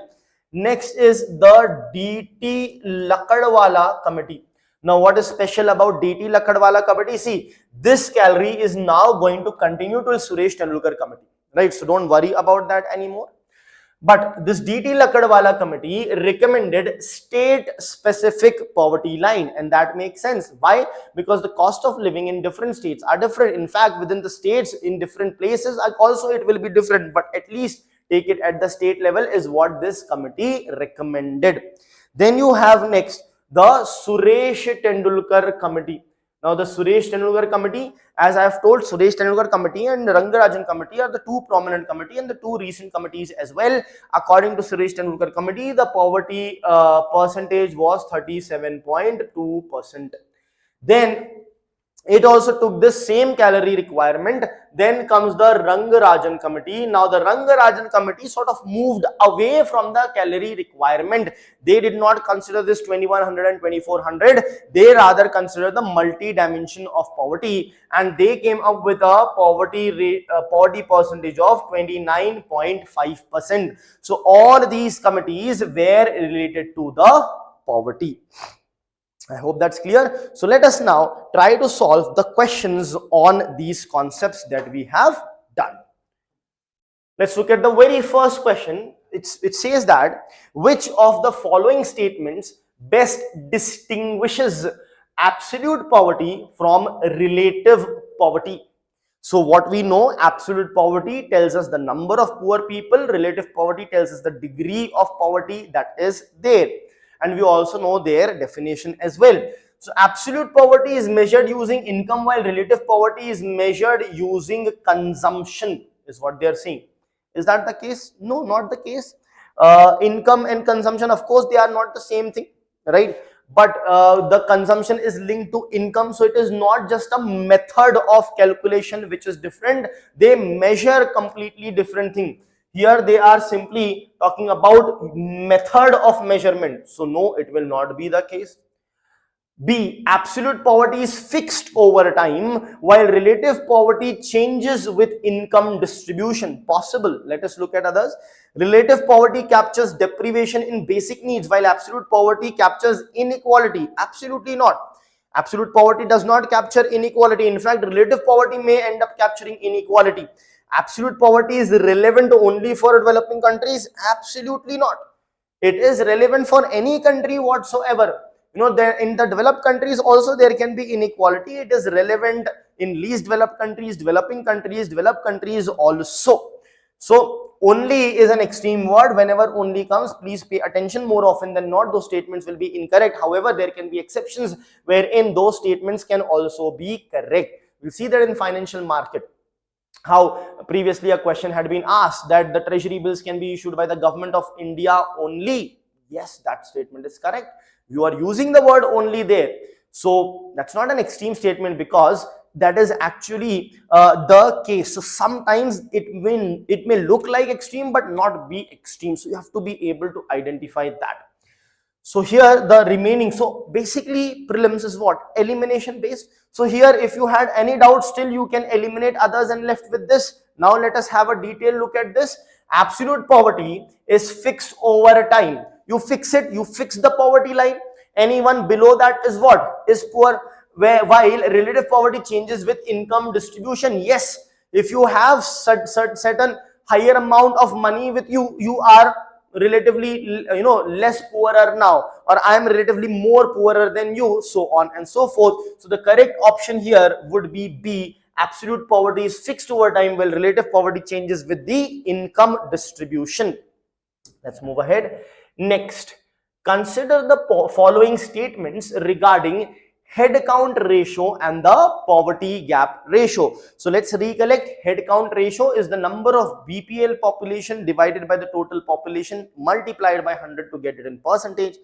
Next is the DT Lakadwala committee. Now what is special about DT Lakadwala committee? See, this calorie is now going to continue to Suresh Tendulkar committee, right? So don't worry about that anymore. But this DT Lakadwala committee recommended state-specific poverty line, and that makes sense. Why? Because the cost of living in different states are different. In fact, within the states, in different places, also it will be different. But at least take it at the state level is what this committee recommended. Then you have next the Suresh Tendulkar committee. Now the Suresh Tendulkar committee, as I have told, Suresh Tendulkar committee and Rangarajan committee are the two prominent committee and the two recent committees as well. According to Suresh Tendulkar committee, the poverty percentage was 37.2%. Then it also took the same calorie requirement. Then comes the Rangarajan committee. Now the Rangarajan committee sort of moved away from the calorie requirement. They did not consider this 2100 and 2400. They rather considered the multi-dimension of poverty, and they came up with a poverty percentage of 29.5%. So all these committees were related to the poverty. I hope that's clear. So let us now try to solve the questions on these concepts that we have done. Let's look at the very first question. It says that which of the following statements best distinguishes absolute poverty from relative poverty? So what we know, absolute poverty tells us the number of poor people, relative poverty tells us the degree of poverty that is there. And we also know their definition as well. So absolute poverty is measured using income, while relative poverty is measured using consumption, is what they are saying. Is that the case? No, not the case. Income and consumption, of course, they are not the same thing, right? But the consumption is linked to income, so it is not just a method of calculation which is different. They measure completely different thing. Here they are simply talking about method of measurement. So no, it will not be the case. B, absolute poverty is fixed over time, while relative poverty changes with income distribution. Possible. Let us look at others. Relative poverty captures deprivation in basic needs, while absolute poverty captures inequality. Absolutely not. Absolute poverty does not capture inequality. In fact, relative poverty may end up capturing inequality. Absolute poverty is relevant only for developing countries? Absolutely not. It is relevant for any country whatsoever. You know, there in the developed countries also there can be inequality. It is relevant in least developed countries, developing countries, developed countries also. So only is an extreme word. Whenever only comes, please pay attention. More often than not, those statements will be incorrect. However, there can be exceptions wherein those statements can also be correct. We'll see that in financial market. How previously a question had been asked that the treasury bills can be issued by the government of India only. Yes, that statement is correct. You are using the word only there. So that's not an extreme statement, because that is actually the case. So sometimes it may look like extreme but not be extreme. So you have to be able to identify that. So here the remaining, so basically prelims is what? Elimination based. So here if you had any doubt, still you can eliminate others and left with this. Now let us have a detailed look at this. Absolute poverty is fixed over time. You fix it, you fix the poverty line. Anyone below that is what? Is poor. While relative poverty changes with income distribution. Yes, if you have certain higher amount of money with you, you are relatively less poorer now, or I am relatively more poorer than you, so on and so forth. So the correct option here would be B. Absolute poverty is fixed over time while relative poverty changes with the income distribution. Let's move ahead. Next, consider the following statements regarding head count ratio and the poverty gap ratio. So let's recollect. Head count ratio is the number of BPL population divided by the total population multiplied by 100 to get it in percentage.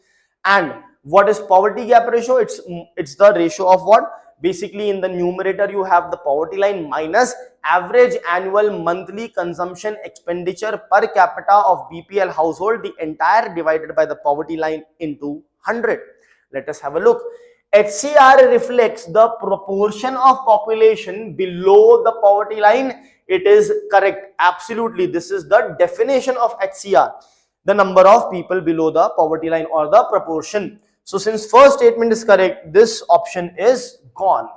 And what is poverty gap ratio? It's the ratio of what? Basically in the numerator you have the poverty line minus average annual monthly consumption expenditure per capita of BPL household, the entire divided by the poverty line into 100. Let us have a look. HCR reflects the proportion of population below the poverty line. It is correct. Absolutely. This is the definition of HCR. The number of people below the poverty line or the proportion. So since first statement is correct, this option is gone.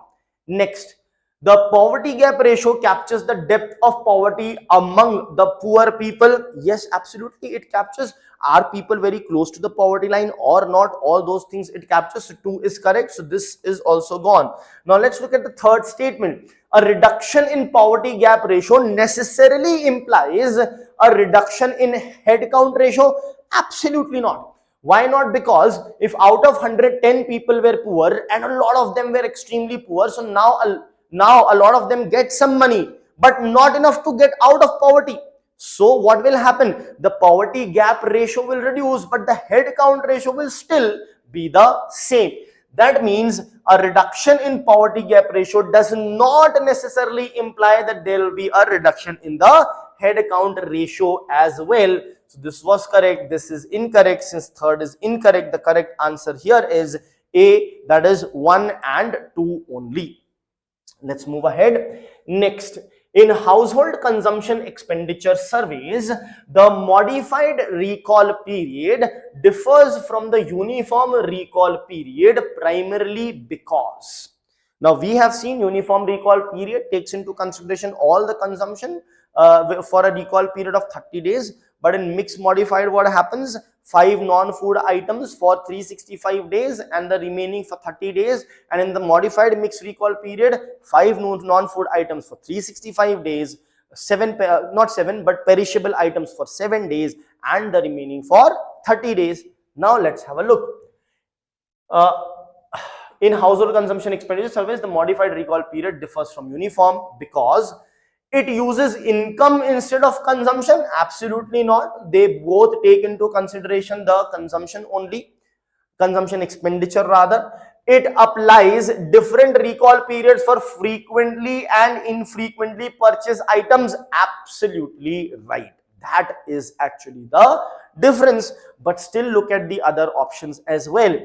Next, the poverty gap ratio captures the depth of poverty among the poor people. Yes, absolutely. It captures, are people very close to the poverty line or not? All those things it captures. So 2 is correct. So this is also gone. Now let's look at the third statement. A reduction in poverty gap ratio necessarily implies a reduction in head count ratio. Absolutely not. Why not? Because if out of 110 people were poor and a lot of them were extremely poor, so now a lot of them get some money, but not enough to get out of poverty. So what will happen? The poverty gap ratio will reduce, but the head count ratio will still be the same. That means a reduction in poverty gap ratio does not necessarily imply that there will be a reduction in the head count ratio as well. So this was correct. This is incorrect. Since third is incorrect, the correct answer here is A, that is 1 and 2 only. Let's move ahead. Next, in household consumption expenditure surveys, the modified recall period differs from the uniform recall period primarily because. Now we have seen uniform recall period takes into consideration all the consumption for a recall period of 30 days. But in mixed modified, what happens? 5 non-food items for 365 days and the remaining for 30 days. And in the modified mixed recall period, 5 non-food items for 365 days, 7 not 7 but perishable items for 7 days and the remaining for 30 days. Now let's have a look. In household consumption expenditure surveys, the modified recall period differs from uniform because it uses income instead of consumption. Absolutely not. They both take into consideration the consumption only, consumption expenditure rather. It applies different recall periods for frequently and infrequently purchased items. Absolutely right. That is actually the difference. But still look at the other options as well.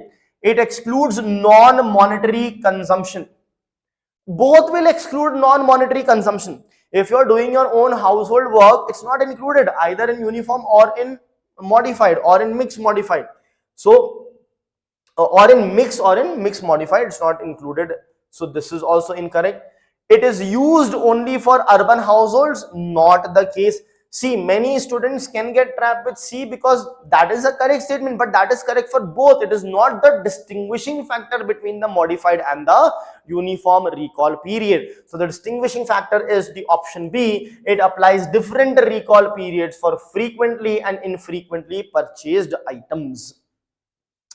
It excludes non-monetary consumption. Both will exclude non-monetary consumption. If you are doing your own household work, it's not included either in uniform or in modified or in mixed modified. So, or in mixed modified, it's not included. So this is also incorrect. It is used only for urban households, not the case. See, many students can get trapped with C because that is a correct statement, but that is correct for both. It is not the distinguishing factor between the modified and the uniform recall period. So the distinguishing factor is the option B. It applies different recall periods for frequently and infrequently purchased items.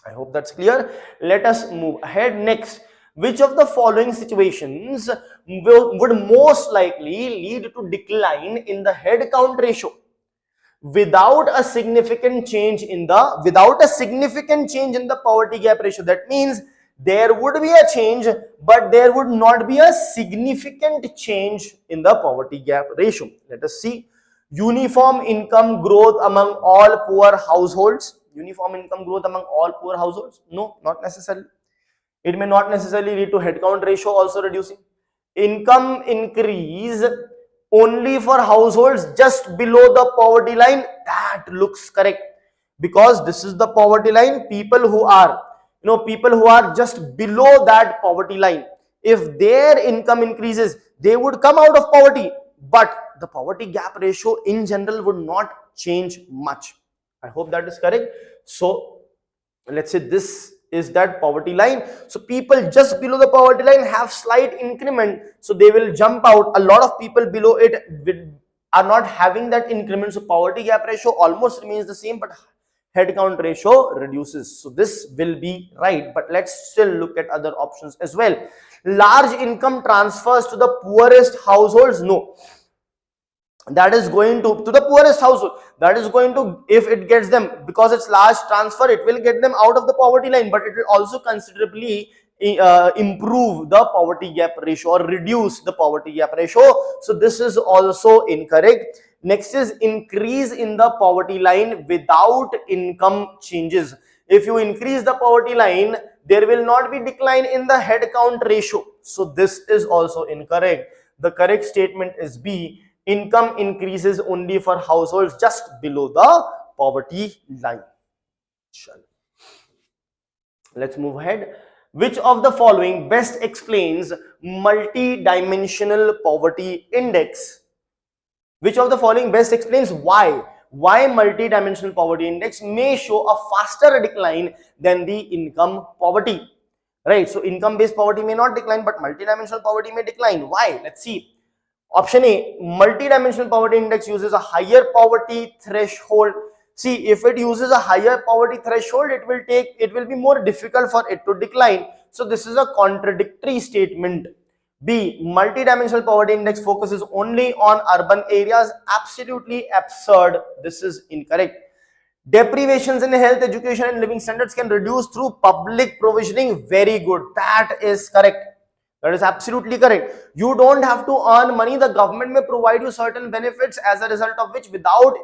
I hope that's clear. Let us move ahead. Next, which of the following situations would most likely lead to decline in the head count ratio without a significant change in the poverty gap ratio? That means there would be a change, but there would not be a significant change in the poverty gap ratio. Let us see. Uniform income growth among all poor households. uniform income growth among all poor households? No, not necessarily. It may not necessarily lead to headcount ratio also reducing. Income increase only for households just below the poverty line. That looks correct, because this is the poverty line. People who are, people who are just below that poverty line, if their income increases, they would come out of poverty, but the poverty gap ratio in general would not change much. I hope that is correct. So let's say this is that poverty line. So people just below the poverty line have slight increment, so they will jump out. A lot of people below it are not having that increment, so poverty gap ratio almost remains the same, but headcount ratio reduces. So this will be right, but let's still look at other options as well. Large income transfers to the poorest households? No, that is going to the poorest household, that is going to, if it gets them, because it's large transfer, it will get them out of the poverty line, but it will also considerably improve the poverty gap ratio or reduce the poverty gap ratio. So this is also incorrect. Next is increase in the poverty line without income changes. If you increase the poverty line, there will not be decline in the headcount ratio. So this is also incorrect. The correct statement is B. Income increases only for households just below the poverty line. Let's move ahead. Which of the following best explains multi-dimensional poverty index? Which of the following best explains why multi-dimensional poverty index may show a faster decline than the income poverty? Right, so income based poverty may not decline, but multi-dimensional poverty may decline. Why? Let's see. Option A, multi-dimensional poverty index uses a higher poverty threshold. See, if it uses a higher poverty threshold, it will be more difficult for it to decline. So this is a contradictory statement. B, multi-dimensional poverty index focuses only on urban areas. Absolutely absurd. This is incorrect. Deprivations in health, education and living standards can reduce through public provisioning. Very good. That is correct. That is absolutely correct. You don't have to earn money. The government may provide you certain benefits, as a result of which, without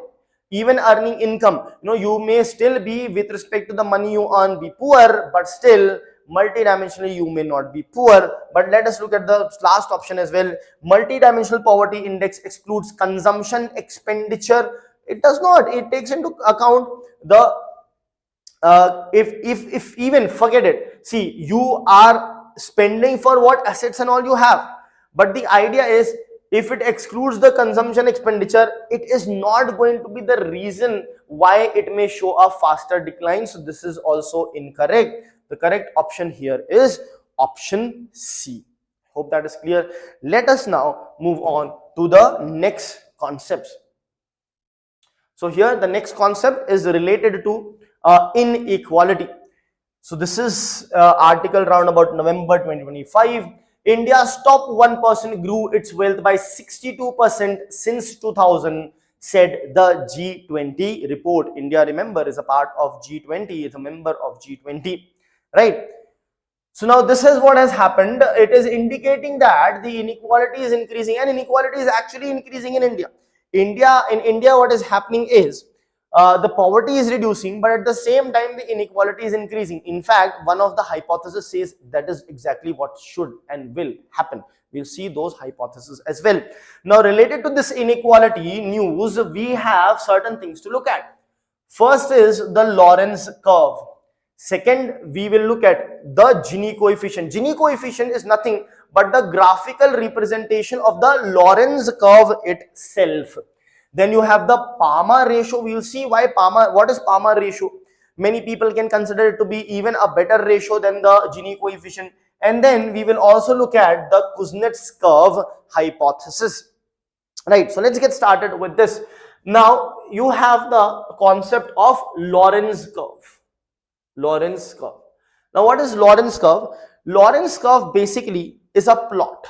even earning income, you may still be, with respect to the money you earn, be poor, but still multidimensionally you may not be poor. But let us look at the last option as well. Multidimensional poverty index excludes consumption expenditure. It does not. It takes into account the if even forget it. See, you are spending for what assets and all you have, but the idea is, if it excludes the consumption expenditure, it is not going to be the reason why it may show a faster decline. So this is also incorrect. The correct option here is option C. Hope that is clear. Let us now move on to the next concepts. So here the next concept is related to inequality. So this is article round about November 2025. India's top 1% grew its wealth by 62% since 2000, said the G20 report. India, remember, is a part of G20, is a member of G20, right? So now this is what has happened. It is indicating that the inequality is increasing, and inequality is actually increasing in India. In India, what is happening is, the poverty is reducing, but at the same time the inequality is increasing. In fact, one of the hypotheses says that is exactly what should and will happen. We'll see those hypotheses as well. Now, related to this inequality news, we have certain things to look at. First is the Lorenz curve. Second, we will look at the Gini coefficient. Gini coefficient is nothing but the graphical representation of the Lorenz curve itself. Then you have the Palmer ratio. We will see why what is Palmer ratio. Many people can consider it to be even a better ratio than the Gini coefficient. And then we will also look at the Kuznets curve hypothesis. Right, so let's get started with this. Now, you have the concept of Lorenz curve. Lorenz curve. Now, what is Lorenz curve? Lorenz curve basically is a plot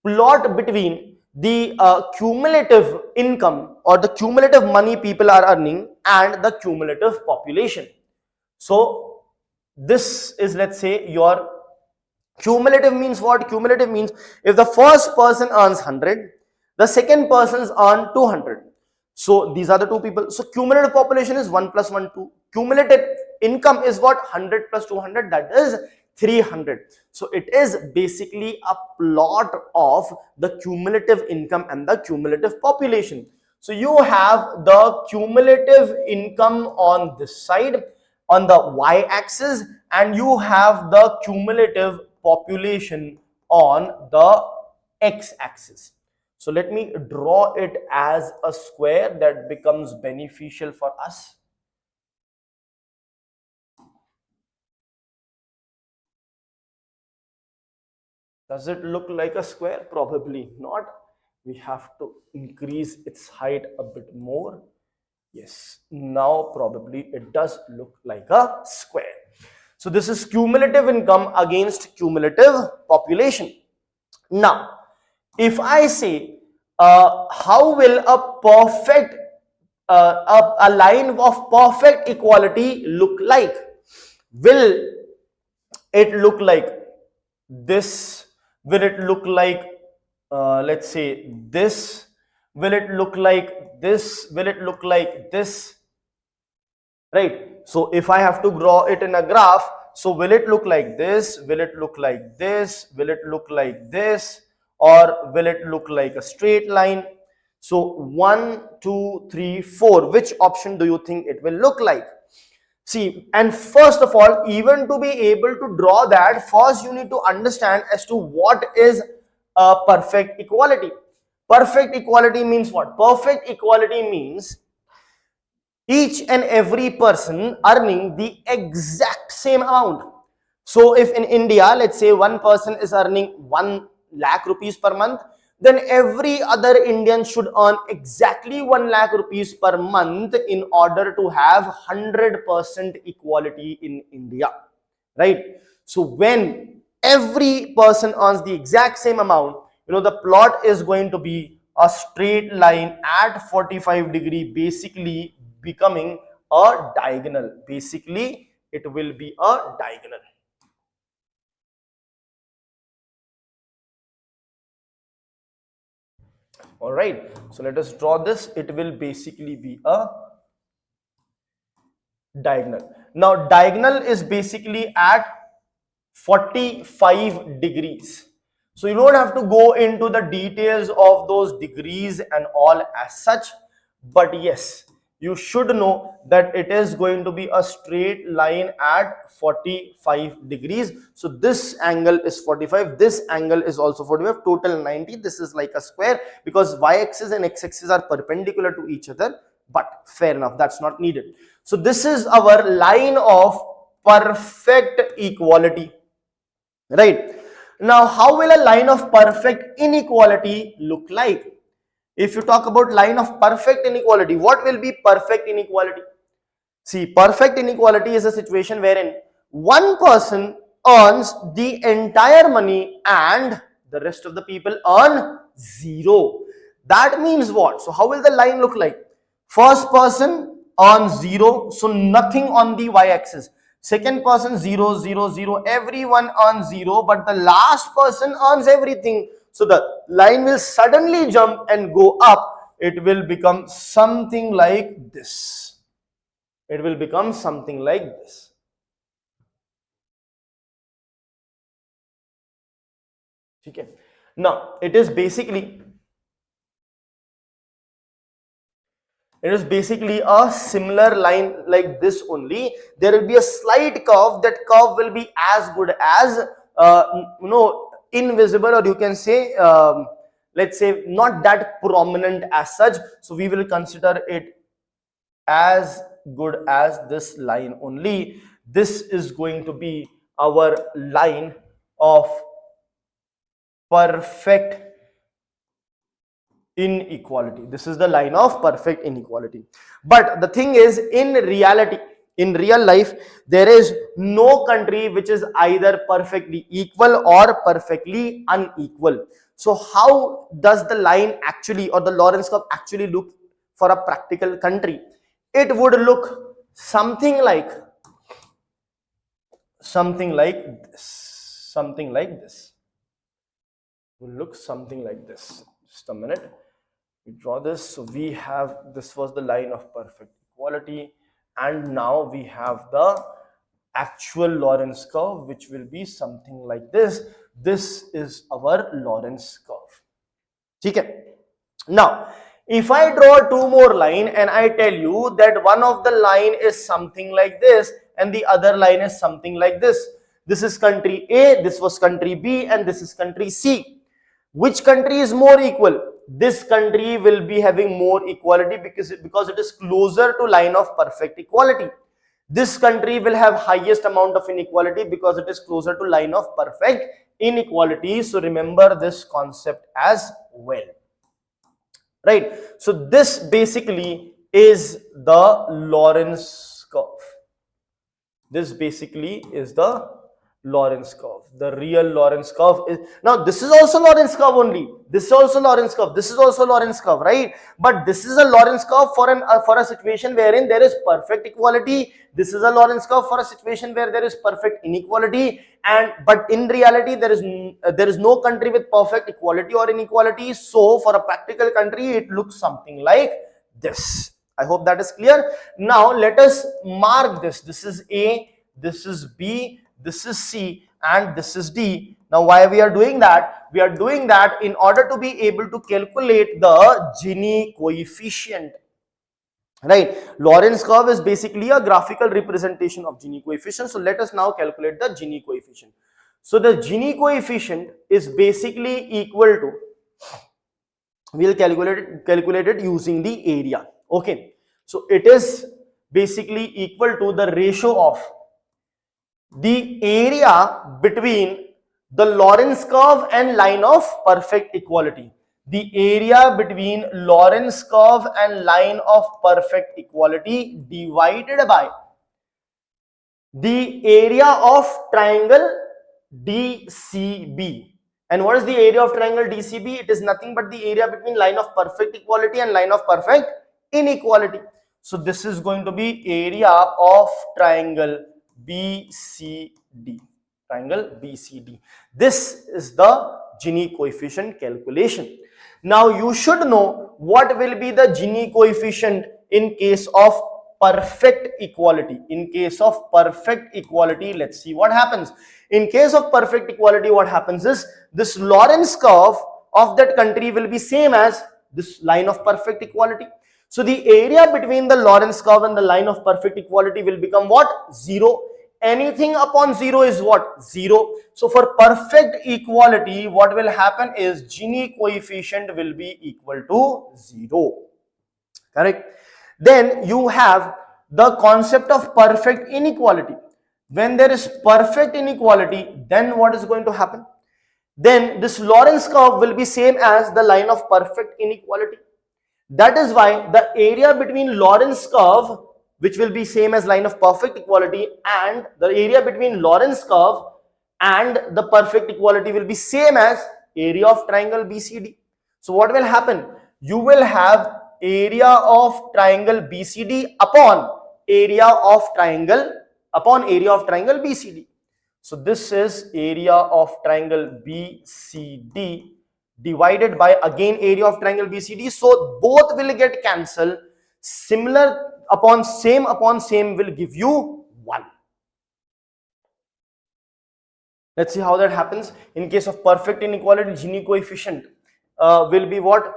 between the cumulative income or the cumulative money people are earning and the cumulative population. So this is, let's say, your cumulative means what? Cumulative means if the first person earns 100, the second person's earn 200. So these are the two people. So cumulative population is 1 plus 1, 2. cumulative income is what? 100 plus 200, that is 300. So it is basically a plot of the cumulative income and the cumulative population. So you have the cumulative income on this side, on the y-axis, and you have the cumulative population on the x-axis. So let me draw it as a square that becomes beneficial for us. Does it look like a square? Probably not. We have to increase its height a bit more. Yes, now probably it does look like a square. So this is cumulative income against cumulative population. Now, if I say, how will a perfect, a line of perfect equality look like? Will it look like this? Will it look like, let's say, this? Will it look like this? Will it look like this? Right? So if I have to draw it in a graph, so will it look like this? Will it look like this? Will it look like this? Or will it look like a straight line? So 1, 2, 3, 4. Which option do you think it will look like? See, and first of all, even to be able to draw that, first you need to understand as to what is a perfect equality. Perfect equality means what? Perfect equality means each and every person earning the exact same amount. So if in India, let's say one person is earning 1 lakh rupees per month, then every other Indian should earn exactly 1 lakh rupees per month in order to have 100% equality in India, right? So when every person earns the exact same amount, the plot is going to be a straight line at 45-degree, basically becoming a diagonal. Basically, it will be a diagonal. All right, so let us draw this. It will basically be a diagonal. Now, diagonal is basically at 45 degrees. So you don't have to go into the details of those degrees and all as such, but yes, you should know that it is going to be a straight line at 45 degrees. So this angle is 45, this angle is also 45, total 90. This is like a square because y-axis and x-axis are perpendicular to each other, but fair enough, that's not needed. So this is our line of perfect equality. Right. Now, how will a line of perfect inequality look like? If you talk about line of perfect inequality, what will be perfect inequality? See, perfect inequality is a situation wherein one person earns the entire money and the rest of the people earn zero. That means what? So how will the line look like? First person earns zero, so nothing on the y-axis. Second person 0, 0, 0. Everyone earns zero, but the last person earns everything. So the line will suddenly jump and go up. It will become something like this. It will become something like this. Okay. Now it is basically a similar line like this only. There will be a slight curve. That curve will be as good as invisible, or you can say let's say not that prominent as such. So we will consider it as good as this line only. This is going to be our line of perfect inequality. This is the line of perfect inequality. But the thing is, in reality, in real life, there is no country which is either perfectly equal or perfectly unequal. So how does the line actually, or the Lorentz curve actually look for a practical country? It would look something like this. Something like this. Will look something like this. Just a minute. We draw this. So we have, this was the line of perfect equality, and now we have the actual Lorentz curve, which will be something like this. This is our Lorentz curve. Okay. Now, if I draw two more line and I tell you that one of the line is something like this and the other line is something like this. This is country A, this was country B, and this is country C. Which country is more equal? This country will be having more equality because it is closer to line of perfect equality. This country will have highest amount of inequality because it is closer to line of perfect inequality. So remember this concept as well. Right. So this basically is the Lorentz curve. This basically is the Lorentz curve. The real Lorentz curve is, now this is also Lorentz curve only. This is also Lorentz curve. This is also Lorentz curve, right? But this is a Lorentz curve for a situation wherein there is perfect equality. This is a Lorentz curve for a situation where there is perfect inequality. But in reality, there is no country with perfect equality or inequality. So for a practical country, it looks something like this. I hope that is clear. Now let us mark this. This is A, this is B, this is C, and this is D. Now why we are doing that? We are doing that in order to be able to calculate the Gini coefficient. Right. Lorentz curve is basically a graphical representation of Gini coefficient. So let us now calculate the Gini coefficient. So the Gini coefficient is basically equal to, we'll calculate it using the area. Okay. So it is basically equal to the ratio of the area between the Lorentz curve and line of perfect equality. The area between Lorentz curve and line of perfect equality divided by the area of triangle DCB. And what is the area of triangle DCB? It is nothing but the area between line of perfect equality and line of perfect inequality. So this is going to be area of triangle BCD. Triangle BCD. This is the Gini coefficient calculation. Now you should know what will be the Gini coefficient in case of perfect equality. In case of perfect equality, let's see what happens. In case of perfect equality, what happens is this Lorentz curve of that country will be same as this line of perfect equality. So the area between the Lorentz curve and the line of perfect equality will become what? 0. Anything upon 0 is what? 0. So for perfect equality, what will happen is Gini coefficient will be equal to 0. Correct? Then you have the concept of perfect inequality. When there is perfect inequality, then what is going to happen? Then this Lorentz curve will be same as the line of perfect inequality. That is why the area between Lorentz curve, which will be same as line of perfect equality, and the area between Lorentz curve and the perfect equality will be same as area of triangle BCD. So what will happen? You will have area of triangle BCD upon area of triangle BCD. So this is area of triangle BCD divided by again area of triangle BCD. So both will get cancelled. Similar upon same will give you 1. Let's see how that happens. In case of perfect inequality, Gini coefficient will be what?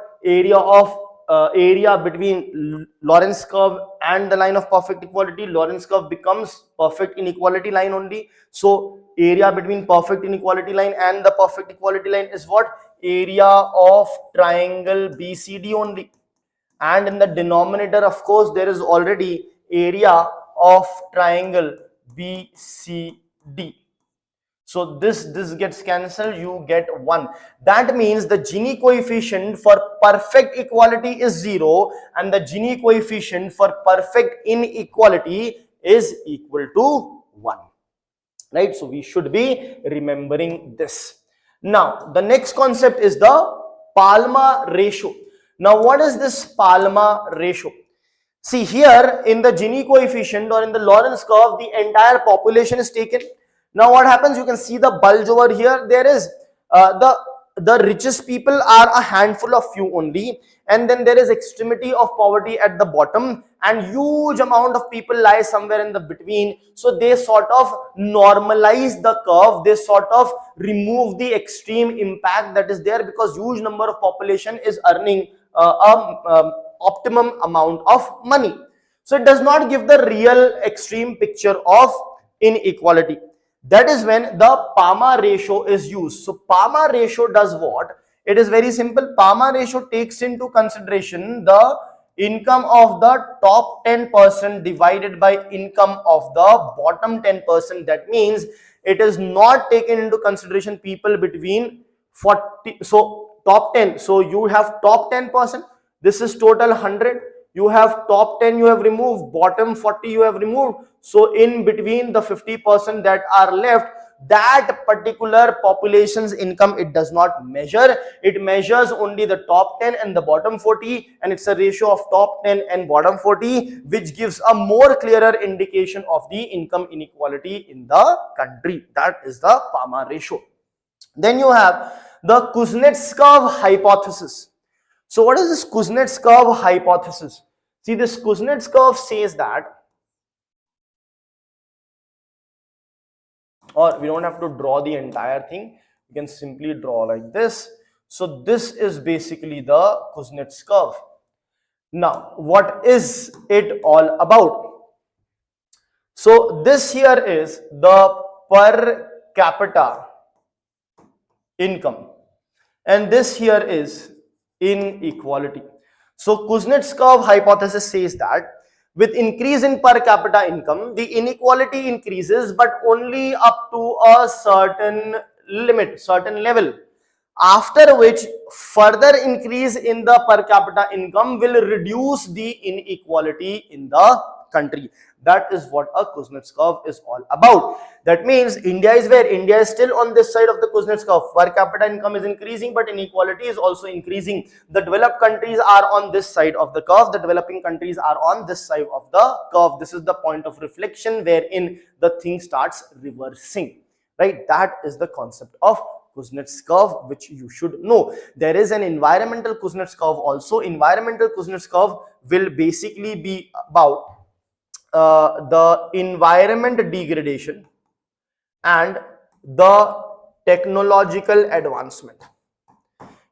Area between Lorentz curve and the line of perfect equality. Lorentz curve becomes perfect inequality line only. So area between perfect inequality line and the perfect equality line is what? Area of triangle BCD only. And in the denominator, of course, there is already area of triangle BCD. So this gets cancelled, you get 1. That means the Gini coefficient for perfect equality is 0 and the Gini coefficient for perfect inequality is equal to 1. Right? So we should be remembering this. Now the next concept is the Palma ratio. Now what is this Palma ratio? See here in the Gini coefficient or in the Lorentz curve, the entire population is taken. Now what happens? You can see the bulge over here. There is the the richest people are a handful of few only, and then there is extremity of poverty at the bottom, and huge amount of people lie somewhere in the between. So they sort of normalize the curve, they sort of remove the extreme impact that is there, because huge number of population is earning optimum amount of money. So it does not give the real extreme picture of inequality. That is when the PAMA ratio is used. So PAMA ratio does what? It is very simple. PAMA ratio takes into consideration the income of the top 10% divided by income of the bottom 10%. That means it is not taken into consideration people between 40, so top 10. So you have top 10%, this is total 100. You have top 10 you have removed, bottom 40 you have removed. So in between the 50% that are left, that particular population's income it does not measure. It measures only the top 10 and the bottom 40, and it's a ratio of top 10 and bottom 40, which gives a more clearer indication of the income inequality in the country. That is the PAMA ratio. Then you have the Kuznets-Curve hypothesis. So what is this Kuznets-Curve hypothesis? See, this Kuznets curve says that, or we don't have to draw the entire thing, you can simply draw like this. So this is basically the Kuznets curve. Now, what is it all about? So this here is the per capita income, and this here is inequality. So Kuznets curve hypothesis says that with increase in per capita income, the inequality increases, but only up to a certain limit, certain level, after which further increase in the per capita income will reduce the inequality in the country. That is what a Kuznets curve is all about. That means India is where? India is still on this side of the Kuznets curve. Per capita income is increasing, but inequality is also increasing. The developed countries are on this side of the curve. The developing countries are on this side of the curve. This is the point of reflection wherein the thing starts reversing. Right? That is the concept of Kuznets curve, which you should know. There is an environmental Kuznets curve also. Environmental Kuznets curve will basically be about the environment degradation and the technological advancement.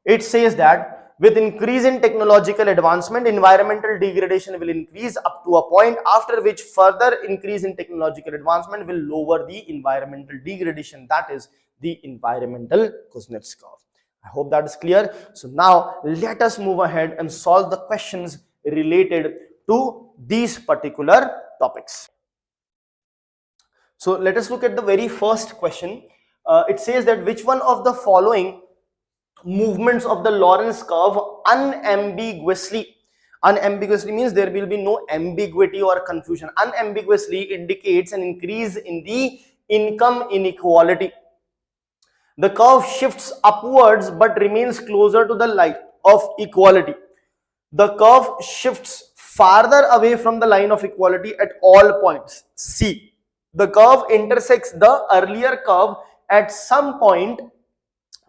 It says that with increase in technological advancement, environmental degradation will increase up to a point, after which further increase in technological advancement will lower the environmental degradation. That is the environmental Kuznets curve. I hope that is clear. So now let us move ahead and solve the questions related to these particular topics. So let us look at the very first question. It says that which one of the following movements of the Lorentz curve unambiguously means there will be no ambiguity or confusion, unambiguously indicates an increase in the income inequality. The curve shifts upwards but remains closer to the line of equality. The curve shifts farther away from the line of equality at all points. C. The curve intersects the earlier curve at some point.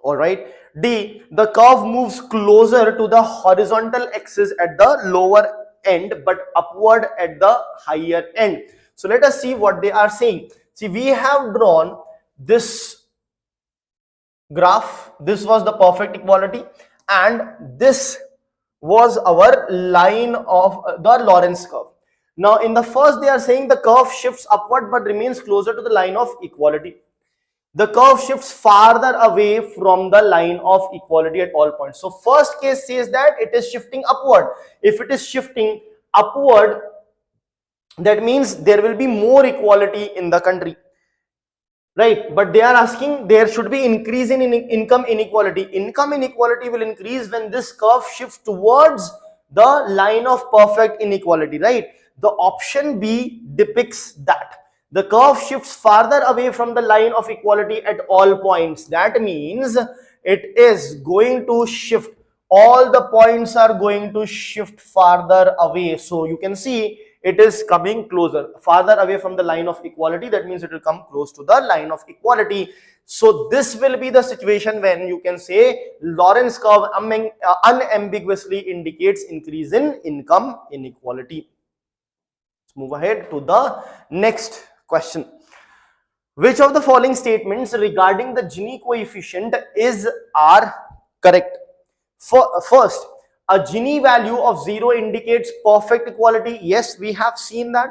Alright. D. The curve moves closer to the horizontal axis at the lower end but upward at the higher end. So let us see what they are saying. See, we have drawn this graph. This was the perfect equality, and this was our line of the Lorentz curve. Now in the first they are saying the curve shifts upward but remains closer to the line of equality. The curve shifts farther away from the line of equality at all points. So first case says that it is shifting upward. If it is shifting upward, that means there will be more equality in the country. Right, but they are asking there should be increase in income inequality. Income inequality will increase when this curve shifts towards the line of perfect inequality, right? The option B depicts that. The curve shifts farther away from the line of equality at all points. That means it is going to shift. All the points are going to shift farther away. So you can see it is coming closer, farther away from the line of equality. That means it will come close to the line of equality. So this will be the situation when you can say Lorentz curve unambiguously indicates increase in income inequality. Let's move ahead to the next question. Which of the following statements regarding the Gini coefficient are correct? First, a Gini value of 0 indicates perfect equality. Yes, we have seen that.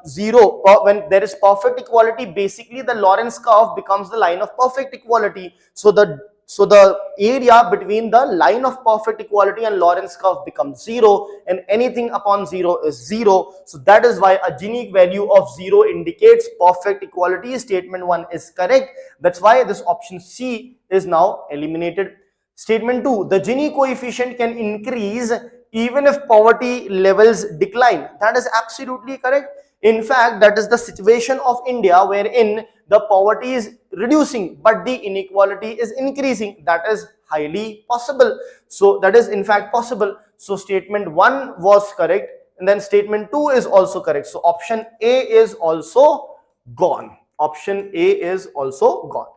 0, when there is perfect equality, basically the Lorentz curve becomes the line of perfect equality. So the area between the line of perfect equality and Lorentz curve becomes 0, and anything upon 0 is 0. So that is why a Gini value of 0 indicates perfect equality. Statement 1 is correct. That's why this option C is now eliminated. Statement 2, the Gini coefficient can increase even if poverty levels decline. That is absolutely correct. In fact, that is the situation of India, wherein the poverty is reducing but the inequality is increasing. That is highly possible. So that is in fact possible. So statement 1 was correct, and then statement 2 is also correct. So option A is also gone. Option A is also gone.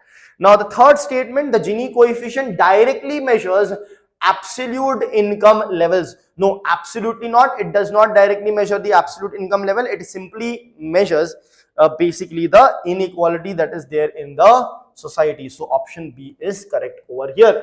Now the third statement, the Gini coefficient directly measures absolute income levels. No, absolutely not. It does not directly measure the absolute income level. It simply measures basically the inequality that is there in the society. So option B is correct over here.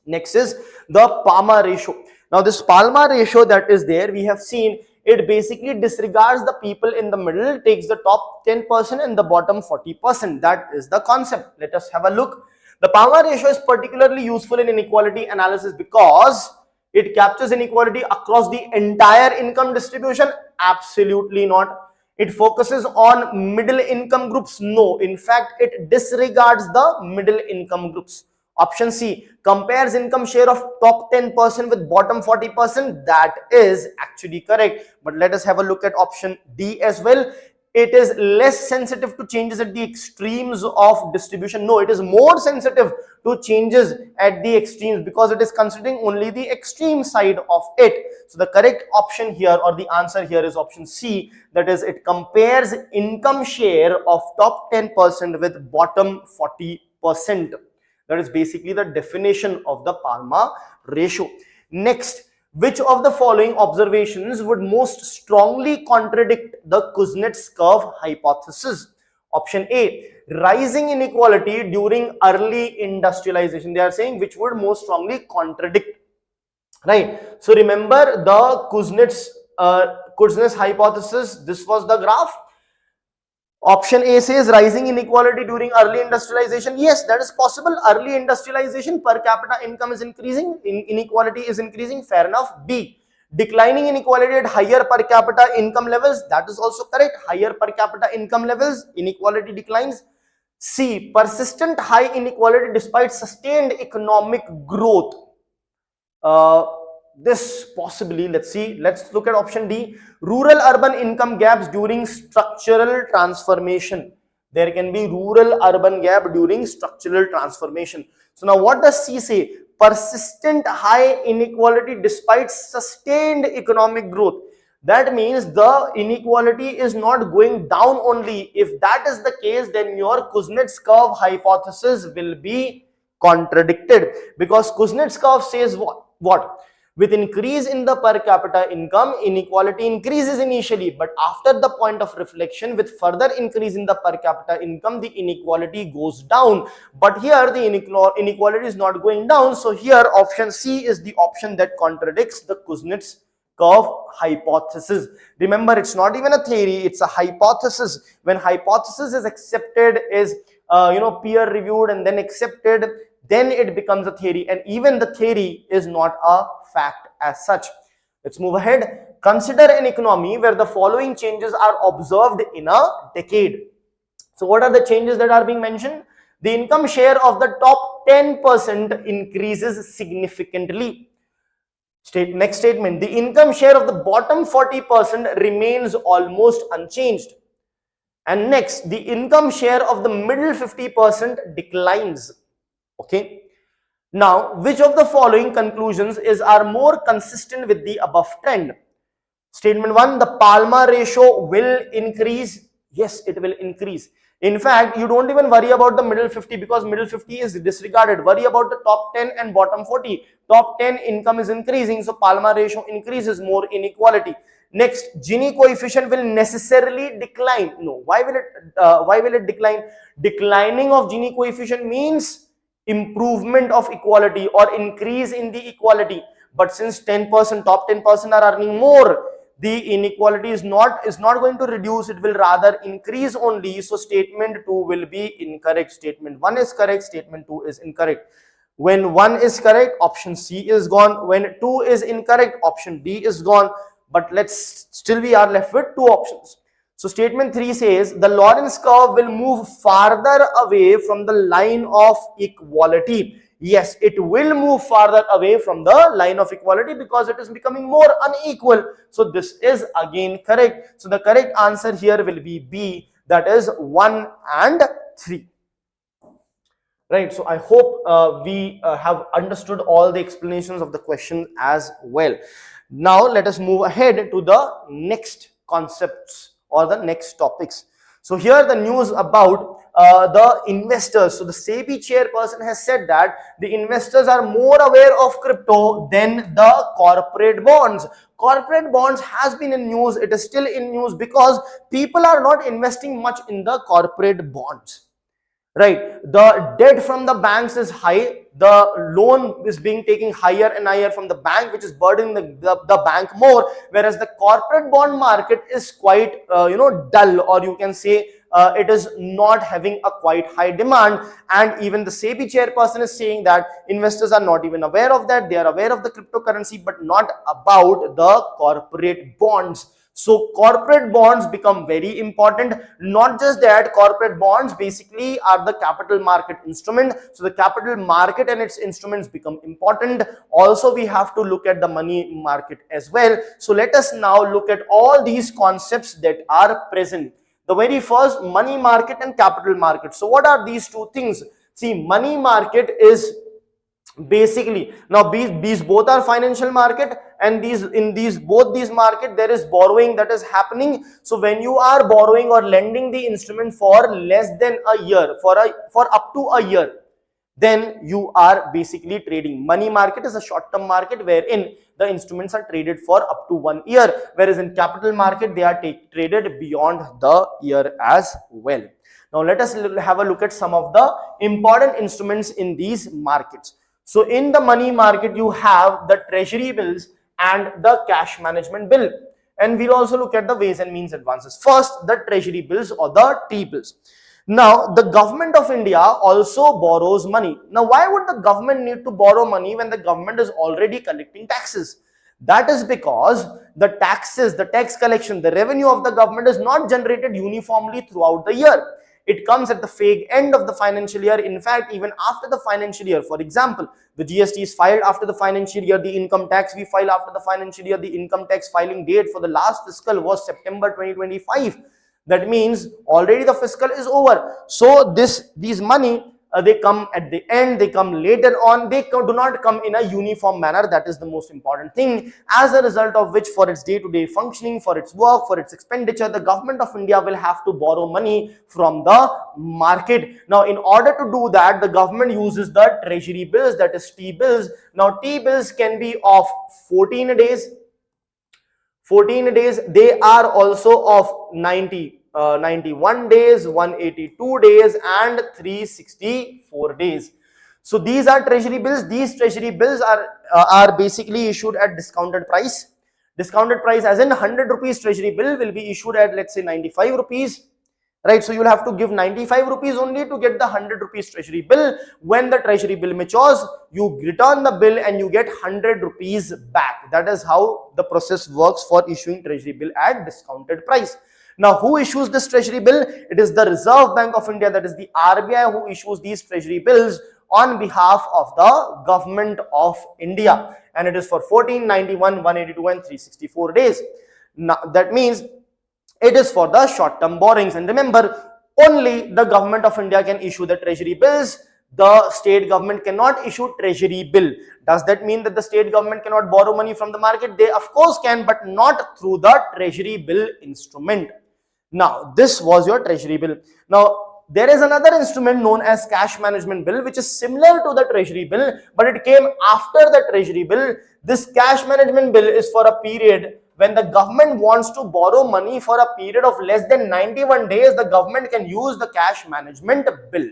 Next is the Palmer ratio. Now this Palmer ratio that is there, we have seen it basically disregards the people in the middle, takes the top 10% and the bottom 40%. That is the concept. Let us have a look. The Palmer ratio is particularly useful in inequality analysis because it captures inequality across the entire income distribution. Absolutely not. It focuses on middle income groups. No, in fact, it disregards the middle income groups. Option C compares income share of top 10% with bottom 40%. That is actually correct. But let us have a look at option D as well. It is less sensitive to changes at the extremes of distribution. No, it is more sensitive to changes at the extremes because it is considering only the extreme side of it. So the correct option here, or the answer here, is option C. That is, it compares income share of top 10% with bottom 40%. That is basically the definition of the Palmer ratio. Next, which of the following observations would most strongly contradict the Kuznets curve hypothesis? Option A, rising inequality during early industrialization. They are saying which would most strongly contradict, right? So remember the Kuznets hypothesis. This was the graph. Option A says rising inequality during early industrialization. Yes, that is possible. Early industrialization, per capita income is increasing, inequality is increasing. Fair enough. B, declining inequality at higher per capita income levels. That is also correct. Higher per capita income levels, inequality declines. C, persistent high inequality despite sustained economic growth. This possibly, let's look at option D, rural urban income gaps during structural transformation. There can be rural urban gap during structural transformation. So now what does C say? Persistent high inequality despite sustained economic growth. That means the inequality is not going down only. If that is the case, then your Kuznets curve hypothesis will be contradicted, because Kuznets curve says what? With increase in the per capita income, inequality increases initially, but after the point of reflection, with further increase in the per capita income, the inequality goes down. But here the inequality is not going down. So here option C is the option that contradicts the Kuznets curve hypothesis. Remember, it's not even a theory, it's a hypothesis. When hypothesis is accepted, is peer reviewed and then accepted, then it becomes a theory, and even the theory is not a fact as such. Let's move ahead. Consider an economy where the following changes are observed in a decade. So what are the changes that are being mentioned? The income share of the top 10% increases significantly. Next statement, the income share of the bottom 40% remains almost unchanged. And next, the income share of the middle 50% declines. Okay. Now, which of the following conclusions are more consistent with the above trend? Statement 1, the Palmer ratio will increase. Yes, it will increase. In fact, you don't even worry about the middle 50 because middle 50 is disregarded. Worry about the top 10 and bottom 40. Top 10 income is increasing, so Palma ratio increases, more inequality. Next, Gini coefficient will necessarily decline. No, why will it decline? Declining of Gini coefficient means improvement of equality or increase in the equality. But since 10%, top 10% are earning more, the inequality is not going to reduce, it will rather increase only. So statement 2 will be incorrect. Statement 1 is correct, statement 2 is incorrect. When 1 is correct, option C is gone. When 2 is incorrect, option D is gone. But we are left with 2 options. So statement 3 says the Lorentz curve will move farther away from the line of equality. Yes, it will move farther away from the line of equality because it is becoming more unequal. So this is again correct. So the correct answer here will be B, that is 1 and 3. Right, so I hope we have understood all the explanations of the question as well. Now let us move ahead to the next concepts or the next topics. So here the news about the investors. So the SEBI chairperson has said that the investors are more aware of crypto than the corporate bonds. Corporate bonds has been in news, it is still in news because people are not investing much in the corporate bonds. Right, the debt from the banks is high, the loan is being taken higher and higher from the bank, which is burdening the bank more, whereas the corporate bond market is quite dull, or you can say it is not having a quite high demand. And even the SEBI chairperson is saying that investors are not even aware of that. They are aware of the cryptocurrency but not about the corporate bonds. So corporate bonds become very important. Not just that, corporate bonds basically are the capital market instrument. So the capital market and its instruments become important. Also, we have to look at the money market as well. So let us now look at all these concepts that are present. The very first, money market and capital market. So what are these two things? See, money market is basically, now these both are financial market, and both these market there is borrowing that is happening. So when you are borrowing or lending the instrument for less than a year, for up to a year, then you are basically trading. Money market is a short-term market wherein the instruments are traded for up to 1 year, whereas in capital market they are traded beyond the year as well. Now let us have a look at some of the important instruments in these markets. So in the money market, you have the treasury bills and the cash management bill. And we'll also look at the ways and means advances. First, the treasury bills or the T-bills. Now, the government of India also borrows money. Now, why would the government need to borrow money when the government is already collecting taxes? That is because the taxes, the tax collection, the revenue of the government is not generated uniformly throughout the year. It comes at the fag end of the financial year. In fact, even after the financial year, for example, the GST is filed after the financial year, the income tax we file after the financial year. The income tax filing date for the last fiscal was September 2025. That means already the fiscal is over. So these money, they come at the end, they come later on, they do not come in a uniform manner. That is the most important thing. As a result of which, for its day-to-day functioning, for its work, for its expenditure, the government of India will have to borrow money from the market. Now, in order to do that, the government uses the treasury bills, that is T-bills. Now, T-bills can be of 14 days. They are also of 91 days, 182 days and 364 days. So these are treasury bills. These treasury bills are basically issued at discounted price. Discounted price as in 100 rupees treasury bill will be issued at, let's say, 95 rupees. Right, so you'll have to give 95 rupees only to get the 100 rupees treasury bill. When the treasury bill matures, you return the bill and you get 100 rupees back. That is how the process works for issuing treasury bill at discounted price. Now, who issues this treasury bill? It is the Reserve Bank of India, that is the RBI, who issues these treasury bills on behalf of the government of India. And it is for 14, 91, 182 and 364 days. Now, that means it is for the short-term borrowings. And remember, only the government of India can issue the treasury bills. The state government cannot issue treasury bill. Does that mean that the state government cannot borrow money from the market? They of course can, but not through the treasury bill instrument. Now, this was your treasury bill. Now, there is another instrument known as cash management bill, which is similar to the treasury bill, but it came after the treasury bill. This cash management bill is for a period when the government wants to borrow money for a period of less than 91 days, the government can use the cash management bill.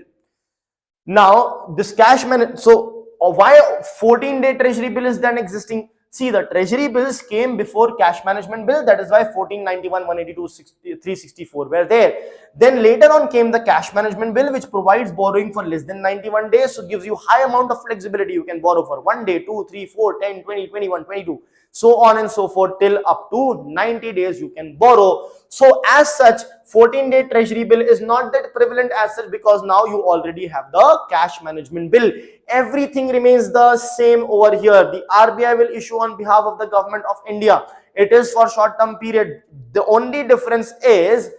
Now, this cash management, so why 14-day treasury bill is then existing? See, the treasury bills came before cash management bill, that is why 1491, 182, 364 were there. Then later on came the cash management bill, which provides borrowing for less than 91 days, so gives you high amount of flexibility. You can borrow for 1 day, 2, 3, 4, 10, 20, 21, 22, so on and so forth, till up to 90 days you can borrow. So as such, 14-day treasury bill is not that prevalent as such, because now you already have the cash management bill. Everything remains the same over here. The RBI will issue on behalf of the government of India. It is for short-term period. The only difference is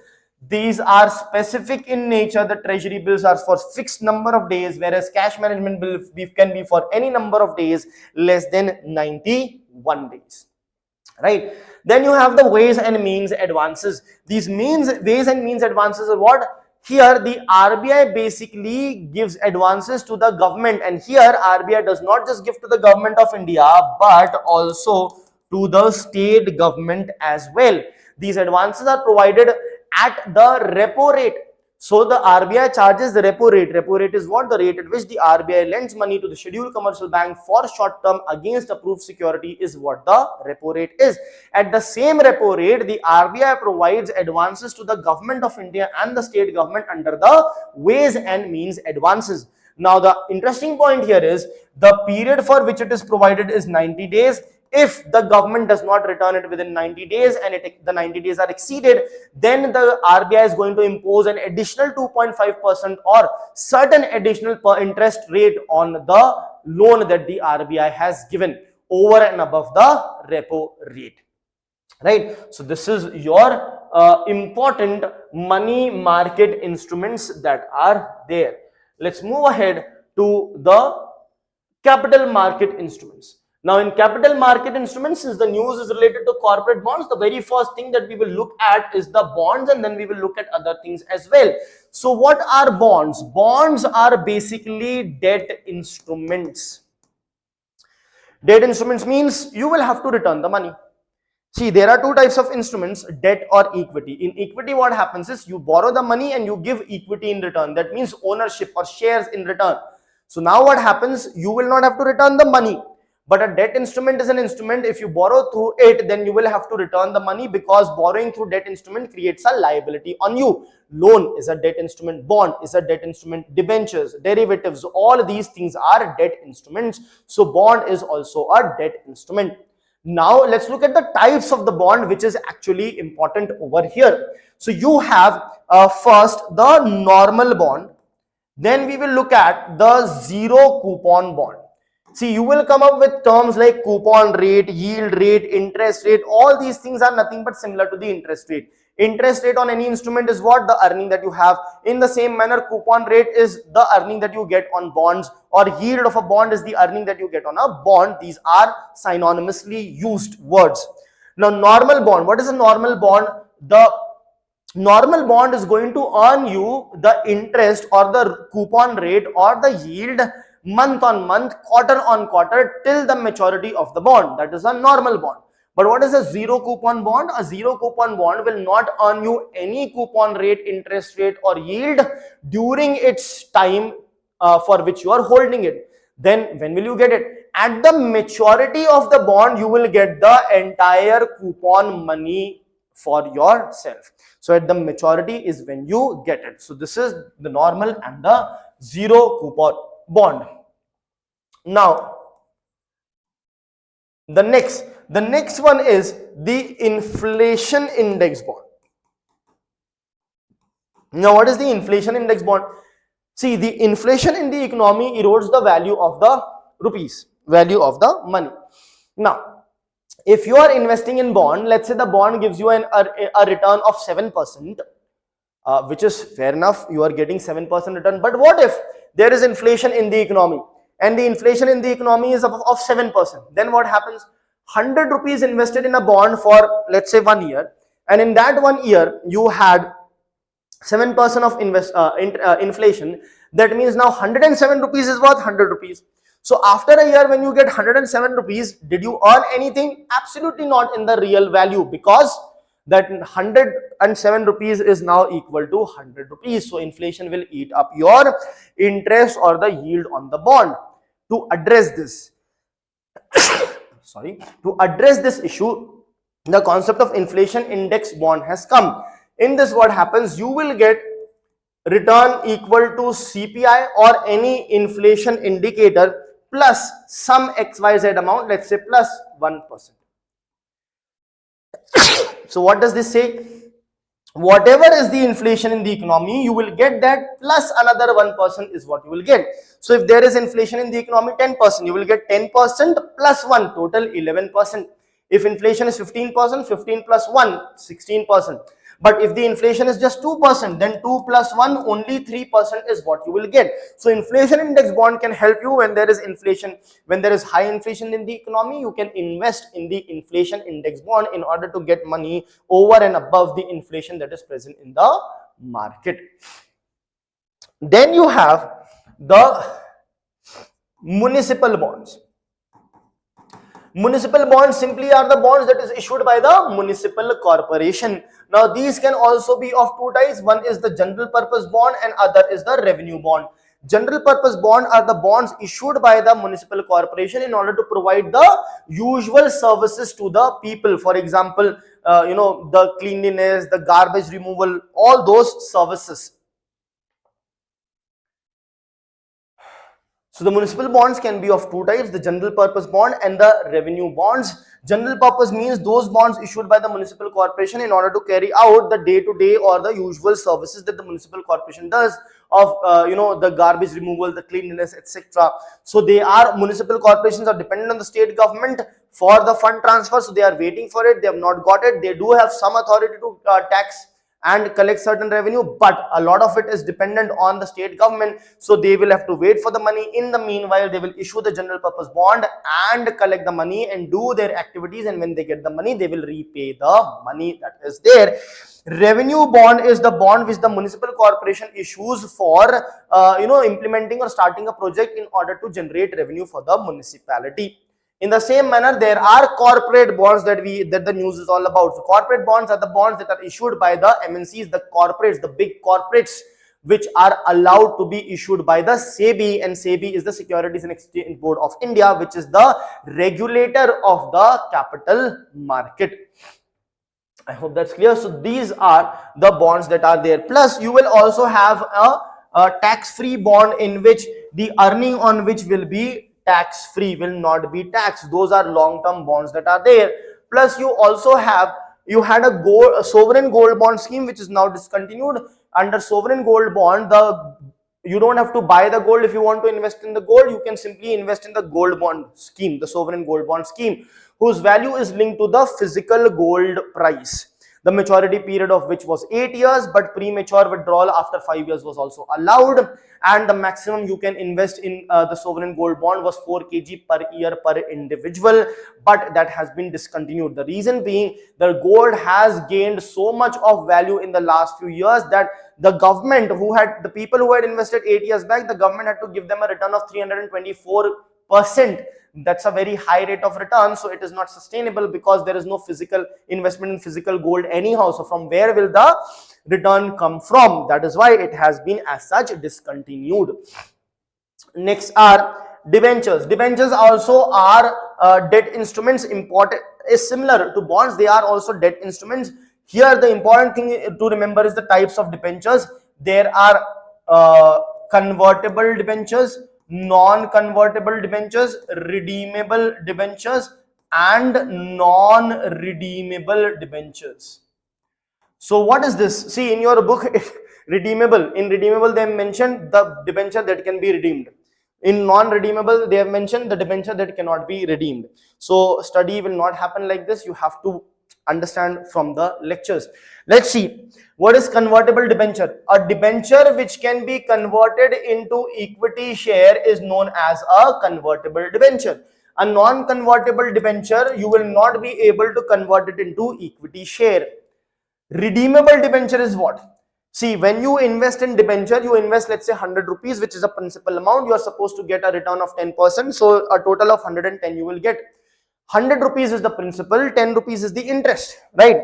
these are specific in nature. The treasury bills are for fixed number of days, whereas cash management bill can be for any number of days less than 91 days. Right? Then you have the ways and means advances. These ways and means advances are what? Here the RBI basically gives advances to the government, and here RBI does not just give to the government of India but also to the state government as well. These advances are provided at the repo rate. So the RBI charges the repo rate. Repo rate is what? The rate at which the RBI lends money to the scheduled commercial bank for short term against approved security is what the repo rate is. At the same repo rate, the RBI provides advances to the government of India and the state government under the ways and means advances. Now the interesting point here is the period for which it is provided is 90 days. If the government does not return it within 90 days and the 90 days are exceeded, then the RBI is going to impose an additional 2.5% or certain additional interest rate on the loan that the RBI has given over and above the repo rate. Right? So this is your important money market instruments that are there. Let's move ahead to the capital market instruments. Now in capital market instruments, since the news is related to corporate bonds, the very first thing that we will look at is the bonds, and then we will look at other things as well. So what are bonds? Bonds are basically debt instruments. Debt instruments means you will have to return the money. See, there are two types of instruments, debt or equity. In equity, what happens is you borrow the money and you give equity in return. That means ownership or shares in return. So now what happens? You will not have to return the money. But a debt instrument is an instrument. If you borrow through it, then you will have to return the money, because borrowing through debt instrument creates a liability on you. Loan is a debt instrument, bond is a debt instrument, debentures, derivatives, all these things are debt instruments. So bond is also a debt instrument. Now let's look at the types of the bond, which is actually important over here. So you have first the normal bond, then we will look at the zero coupon bond. See, you will come up with terms like coupon rate, yield rate, interest rate. All these things are nothing but similar to the interest rate. Interest rate on any instrument is what? The earning that you have. In the same manner, coupon rate is the earning that you get on bonds, or yield of a bond is the earning that you get on a bond. These are synonymously used words. Now, normal bond. What is a normal bond? The normal bond is going to earn you the interest or the coupon rate or the yield month on month, quarter on quarter, till the maturity of the bond. That is a normal bond. But what is a zero coupon bond? A zero coupon bond will not earn you any coupon rate, interest rate or yield during its time for which you are holding it. Then when will you get it? At the maturity of the bond, you will get the entire coupon money for yourself. So at the maturity is when you get it. So this is the normal and the zero coupon bond. Now the next one is the inflation index bond. Now what is the inflation index bond? See, the inflation in the economy erodes the value of the rupees, value of the money. Now if you are investing in bond, let's say the bond gives you a return of 7%, which is fair enough, you are getting 7% return. But what if there is inflation in the economy and the inflation in the economy is of 7%? Then what happens? 100 rupees invested in a bond for, let's say, 1 year, and in that 1 year you had 7% of inflation, that means now 107 rupees is worth 100 rupees. So after a year, when you get 107 rupees, did you earn anything? Absolutely not in the real value, because that 107 rupees is now equal to 100 rupees. So inflation will eat up your interest or the yield on the bond. To address this, to address this issue, the concept of inflation index bond has come. In this, what happens, you will get return equal to CPI or any inflation indicator plus some XYZ amount, let's say plus 1%. So what does this say? Whatever is the inflation in the economy, you will get that plus another 1% is what you will get. So if there is inflation in the economy 10%, you will get 10% plus 1, total 11%. If inflation is 15%, 15 plus 1, 16%. But if the inflation is just 2%, then 2 plus 1, only 3% is what you will get. So inflation index bond can help you when there is inflation. When there is high inflation in the economy, you can invest in the inflation index bond in order to get money over and above the inflation that is present in the market. Then you have the municipal bonds. Municipal bonds simply are the bonds that is issued by the municipal corporation. Now these can also be of two types. One is the general purpose bond and other is the revenue bond. General purpose bond are the bonds issued by the municipal corporation in order to provide the usual services to the people. For example, the cleanliness, the garbage removal, all those services. So the municipal bonds can be of two types, the general purpose bond and the revenue bonds. General purpose means those bonds issued by the municipal corporation in order to carry out the day-to-day or the usual services that the municipal corporation does of the garbage removal, the cleanliness, etc. So they are, municipal corporations are dependent on the state government for the fund transfer, so they are waiting for it. They have not got it. They do have some authority to tax and collect certain revenue, but a lot of it is dependent on the state government, so they will have to wait for the money. In the meanwhile, they will issue the general purpose bond and collect the money and do their activities, and when they get the money, they will repay the money that is there. Revenue bond is the bond which the municipal corporation issues for implementing or starting a project in order to generate revenue for the municipality. In the same manner, there are corporate bonds that the news is all about. So corporate bonds are the bonds that are issued by the MNCs, the corporates, the big corporates, which are allowed to be issued by the SEBI, and SEBI is the Securities and Exchange Board of India, which is the regulator of the capital market. I hope that's clear. So these are the bonds that are there. Plus, you will also have a tax-free bond in which the earning on which will be tax-free, will not be taxed. Those are long-term bonds that are there. Plus, you also have, you had a sovereign gold bond scheme which is now discontinued. Under sovereign gold bond, you don't have to buy the gold. If you want to invest in the gold, you can simply invest in the gold bond scheme, the sovereign gold bond scheme, whose value is linked to the physical gold price. The maturity period of which was 8 years, but premature withdrawal after 5 years was also allowed, and the maximum you can invest in the sovereign gold bond was 4 kg per year per individual, but that has been discontinued. The reason being, the gold has gained so much of value in the last few years that the government the people who had invested 8 years back, the government had to give them a return of 324%. That's a very high rate of return, so it is not sustainable because there is no physical investment in physical gold anyhow. So from where will the return come from? That is why it has been as such discontinued. Next are debentures. Debentures also are debt instruments. Important is similar to bonds, they are also debt instruments. Here the important thing to remember is the types of debentures. There are convertible debentures, non-convertible debentures, redeemable debentures, and non-redeemable debentures. So what is this? See, in your book, redeemable, in redeemable they have mentioned the debenture that can be redeemed. In non-redeemable, they have mentioned the debenture that cannot be redeemed. So study will not happen like this. You have to understand from the lectures. Let's see, what is convertible debenture? A debenture which can be converted into equity share is known as a convertible debenture. A non-convertible debenture, you will not be able to convert it into equity share. Redeemable debenture is what? See, when you invest in debenture, you invest, let's say 100 rupees, which is a principal amount. You are supposed to get a return of 10%. So a total of 110 you will get. 100 rupees is the principal, 10 rupees is the interest, right?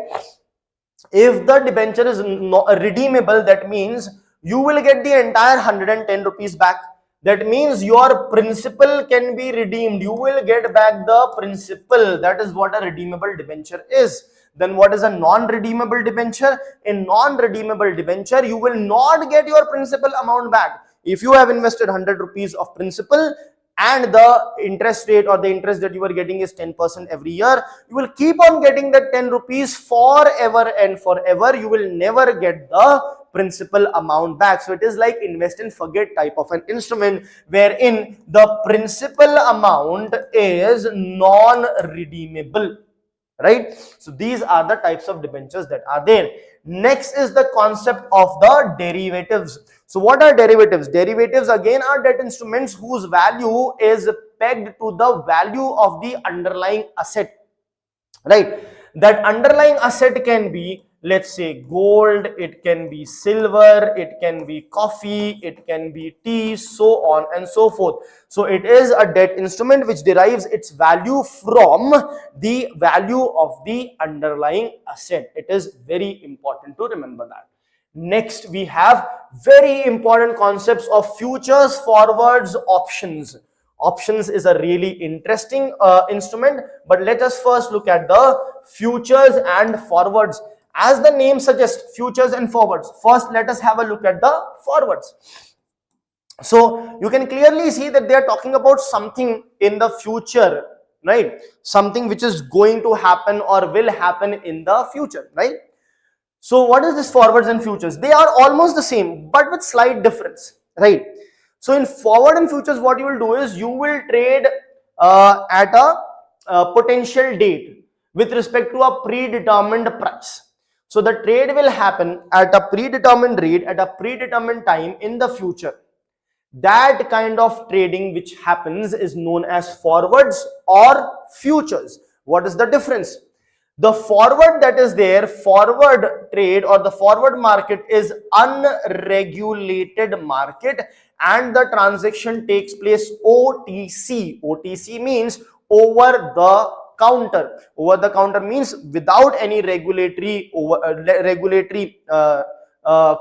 If the debenture is not redeemable, that means you will get the entire 110 rupees back. That means your principal can be redeemed. You will get back the principal. That is what a redeemable debenture is. Then what is a non-redeemable debenture? In non-redeemable debenture, you will not get your principal amount back. If you have invested 100 rupees of principal and the interest rate or the interest that you are getting is 10% every year, you will keep on getting that 10 rupees forever and forever. You will never get the principal amount back. So it is like invest and forget type of an instrument wherein the principal amount is non-redeemable, right? So these are the types of debentures that are there. Next is the concept of the derivatives. So what are derivatives? Derivatives again are debt instruments whose value is pegged to the value of the underlying asset, right? That underlying asset can be, let's say, gold, it can be silver, it can be coffee, it can be tea, so on and so forth. So it is a debt instrument which derives its value from the value of the underlying asset. It is very important to remember that. Next, we have very important concepts of futures, forwards, options. Options is a really interesting instrument, but let us first look at the futures and forwards. As the name suggests, futures and forwards. First, let us have a look at the forwards. So you can clearly see that they are talking about something in the future, right? Something which is going to happen or will happen in the future, right? So what is this forwards and futures? They are almost the same, but with slight difference, right? So in forward and futures, what you will do is you will trade at a potential date with respect to a predetermined price. So the trade will happen at a predetermined rate at a predetermined time in the future. That kind of trading which happens is known as forwards or futures. What is the difference? The forward that is there, forward trade or the forward market is unregulated market and the transaction takes place OTC. OTC means over the counter. Over the counter means without any regulatory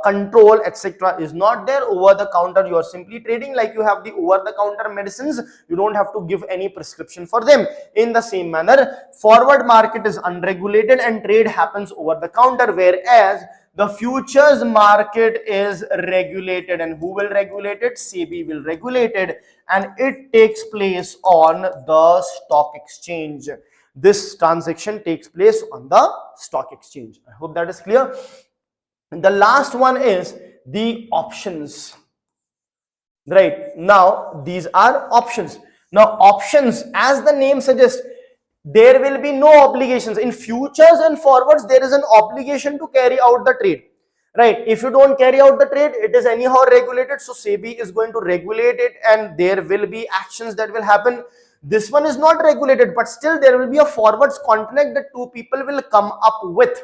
control, etc. is not there. Over the counter, you are simply trading like you have the over the counter medicines. You don't have to give any prescription for them. In the same manner, forward market is unregulated and trade happens over the counter, whereas the futures market is regulated. And who will regulate it? SEBI will regulate it, and it takes place on the stock exchange. This transaction takes place on the stock exchange. I hope that is clear. And the last one is the options. Right, now these are options. Now options, as the name suggests, there will be no obligations. In futures and forwards, there is an obligation to carry out the trade. Right, if you don't carry out the trade, it is anyhow regulated. So SEBI is going to regulate it and there will be actions that will happen. This one is not regulated, but still there will be a forwards contract that two people will come up with.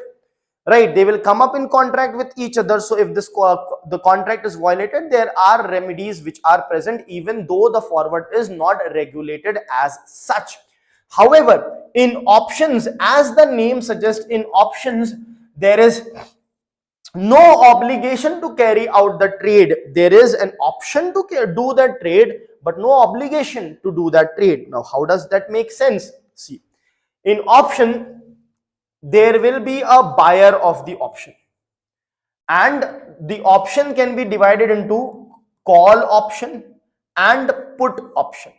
Right, they will come up in contract with each other. So if this the contract is violated, there are remedies which are present even though the forward is not regulated as such. However, in options, as the name suggests, in options there is no obligation to carry out the trade. There is an option to do that trade, but no obligation to do that trade. Now how does that make sense? See, in option there will be a buyer of the option, and the option can be divided into call option and put option,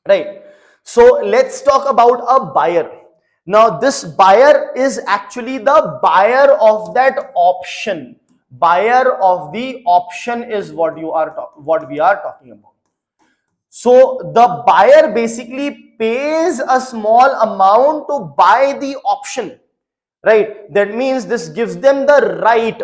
right? So let's talk about a buyer. Now this buyer is actually the buyer of that option. Buyer of the option is what we are talking about. So the buyer basically pays a small amount to buy the option, right? That means this gives them the right.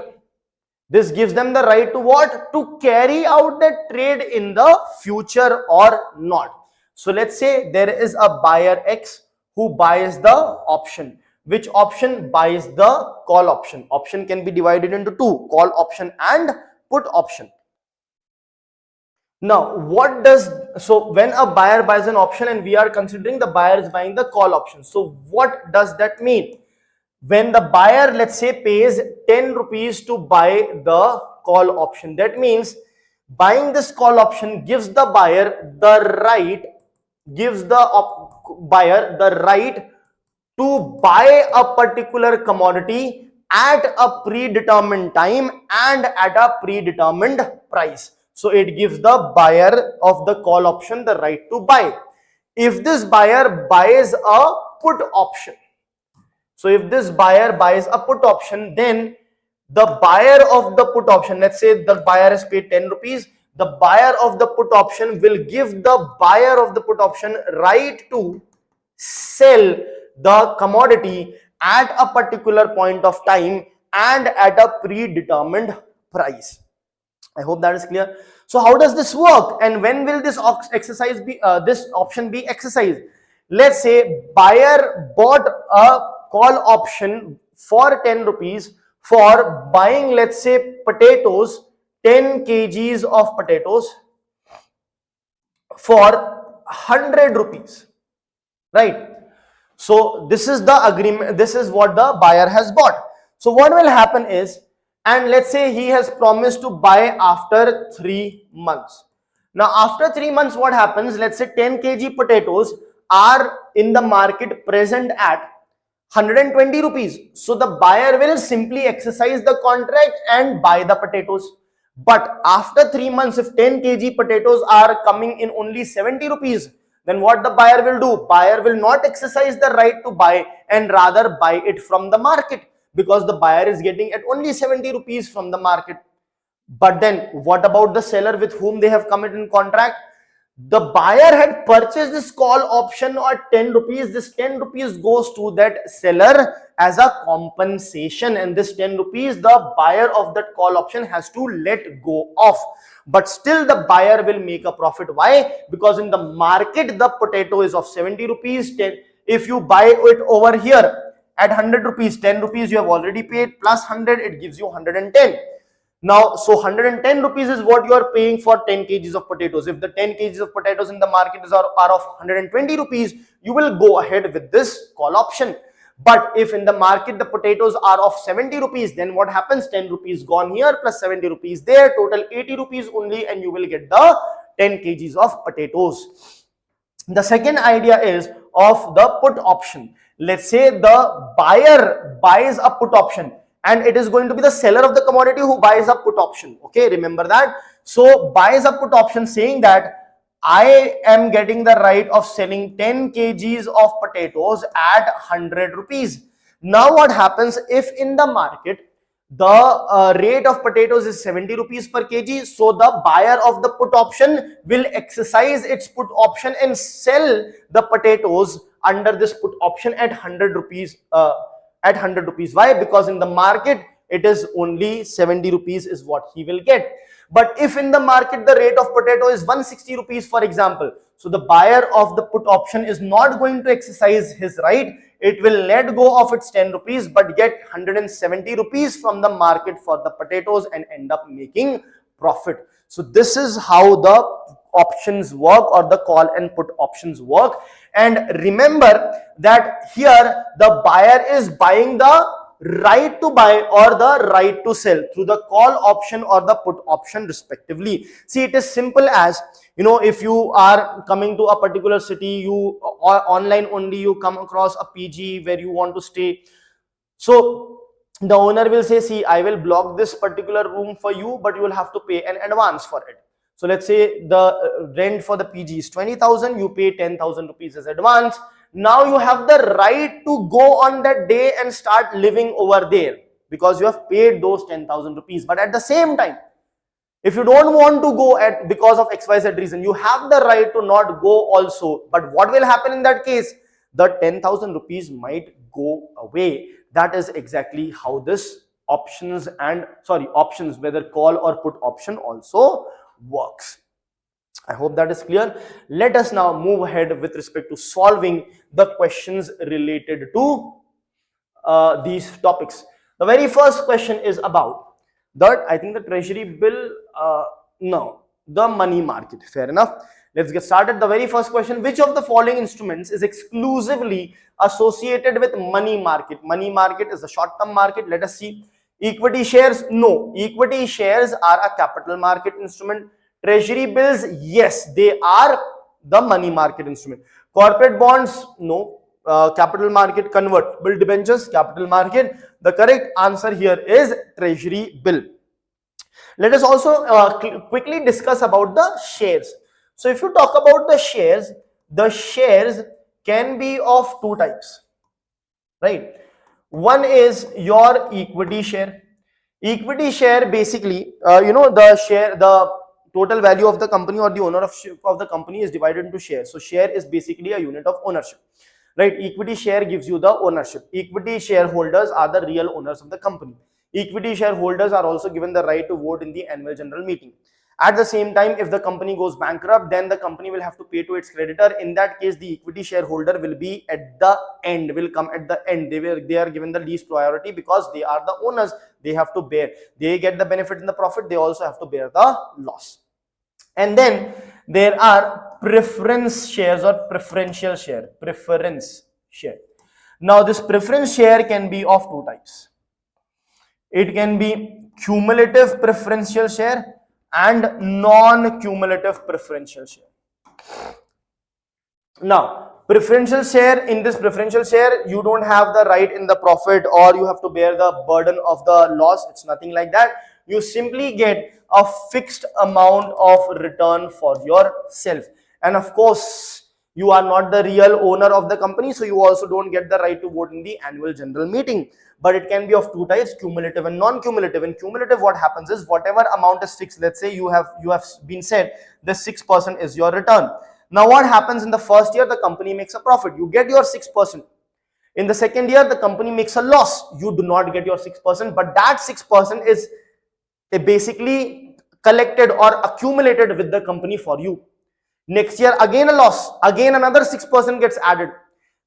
This gives them the right to what? To carry out the trade in the future or not. So let's say there is a buyer X who buys the option. Which option? Buys the call option. Option can be divided into two, call option and put option. Now, so when a buyer buys an option and we are considering the buyer is buying the call option. So what does that mean? When the buyer, let's say, pays 10 rupees to buy the call option, that means buying this call option gives the buyer the right, to buy a particular commodity at a predetermined time and at a predetermined price. So it gives the buyer of the call option the right to buy. If this buyer buys a put option, so if this buyer buys a put option, then the buyer of the put option, let's say the buyer has paid 10 rupees, the buyer of the put option will give the buyer of the put option right to sell the commodity at a particular point of time and at a predetermined price. I hope that is clear. So how does this work, and when will this exercise be this option be exercised? Let's say buyer bought a call option for 10 rupees for buying, let's say, potatoes, 10 kgs of potatoes for 100 rupees, right? So this is the agreement, this is what the buyer has bought. So what will happen is, and let's say he has promised to buy after 3 months. Now after 3 months, what happens? Let's say 10 kg potatoes are in the market present at 120 rupees. So the buyer will simply exercise the contract and buy the potatoes. But after 3 months, if 10 kg potatoes are coming in only 70 rupees, then what the buyer will do? Buyer will not exercise the right to buy and rather buy it from the market, because the buyer is getting at only 70 rupees from the market. But then what about the seller with whom they have come in contract? The buyer had purchased this call option at 10 rupees. This 10 rupees goes to that seller as a compensation, and this 10 rupees the buyer of that call option has to let go of. But still the buyer will make a profit. Why? Because in the market the potato is of 70 rupees. If you buy it over here at 100 rupees, 10 rupees you have already paid, plus 100, it gives you 110. Now, so 110 rupees is what you are paying for 10 kgs of potatoes. If the 10 kgs of potatoes in the market are of 120 rupees, you will go ahead with this call option. But if in the market the potatoes are of 70 rupees, then what happens? 10 rupees gone here plus 70 rupees there, total 80 rupees only, and you will get the 10 kgs of potatoes. The second idea is of the put option. Let's say the buyer buys a put option, and it is going to be the seller of the commodity who buys a put option. Okay, remember that. So buys a put option saying that I am getting the right of selling 10 kgs of potatoes at 100 rupees. Now what happens if in the market the rate of potatoes is 70 rupees per kg? So the buyer of the put option will exercise its put option and sell the potatoes under this put option at 100 rupees. Why? Because in the market it is only 70 rupees is what he will get. But if in the market the rate of potato is 160 rupees, for example, so the buyer of the put option is not going to exercise his right. It will let go of its 10 rupees but get 170 rupees from the market for the potatoes and end up making profit. So this is how the options work, or the call and put options work. And remember that here the buyer is buying the right to buy or the right to sell through the call option or the put option respectively. See, it is simple as, if you are coming to a particular city, you online only, you come across a PG where you want to stay. So the owner will say, see, I will block this particular room for you, but you will have to pay an advance for it. So let's say the rent for the PG is 20,000, you pay 10,000 rupees as advance. Now you have the right to go on that day and start living over there because you have paid those 10,000 rupees. But at the same time, if you don't want to go because of XYZ reason, you have the right to not go also. But what will happen in that case? The 10,000 rupees might go away. That is exactly how this options, whether call or put option also works. I hope that is clear. Let us now move ahead with respect to solving the questions related to these topics. The very first question is about that, I think the treasury bill, no, the money market. Fair enough. Let's get started. The very first question, which of the following instruments is exclusively associated with money market? Money market is the short-term market. Let us see. Equity shares, no. Equity shares are a capital market instrument. Treasury bills, yes, they are the money market instrument. Corporate bonds, no. Capital market. Convertible debentures, capital market. The correct answer here is treasury bill. Let us also quickly discuss about the shares. So if you talk about the shares can be of two types, right? One is your equity share. Equity share basically, the total value of the company or the ownership of the company is divided into shares. So share is basically a unit of ownership, right? Equity share gives you the ownership. Equity shareholders are the real owners of the company. Equity shareholders are also given the right to vote in the annual general meeting. At the same time, if the company goes bankrupt, then the company will have to pay to its creditor. In that case, the equity shareholder will be at the end, will come at the end. They are given the least priority because they are the owners. They have to bear. They get the benefit in the profit. They also have to bear the loss. And then there are preference shares or preferential share. Preference share. Now, this preference share can be of two types. It can be cumulative preferential share and non-cumulative preferential share. Now, preferential share, in this preferential share, you don't have the right in the profit or you have to bear the burden of the loss. It's nothing like that. You simply get a fixed amount of return for yourself. And of course, you are not the real owner of the company, so you also don't get the right to vote in the annual general meeting. But it can be of two types, cumulative and non-cumulative. In cumulative, what happens is whatever amount is fixed, let's say you have been said the 6% is your return. Now what happens in the first year? The company makes a profit, you get your 6%. In the second year, the company makes a loss, you do not get your 6%, but that 6% is basically collected or accumulated with the company for you. Next year, again a loss, again another 6% gets added.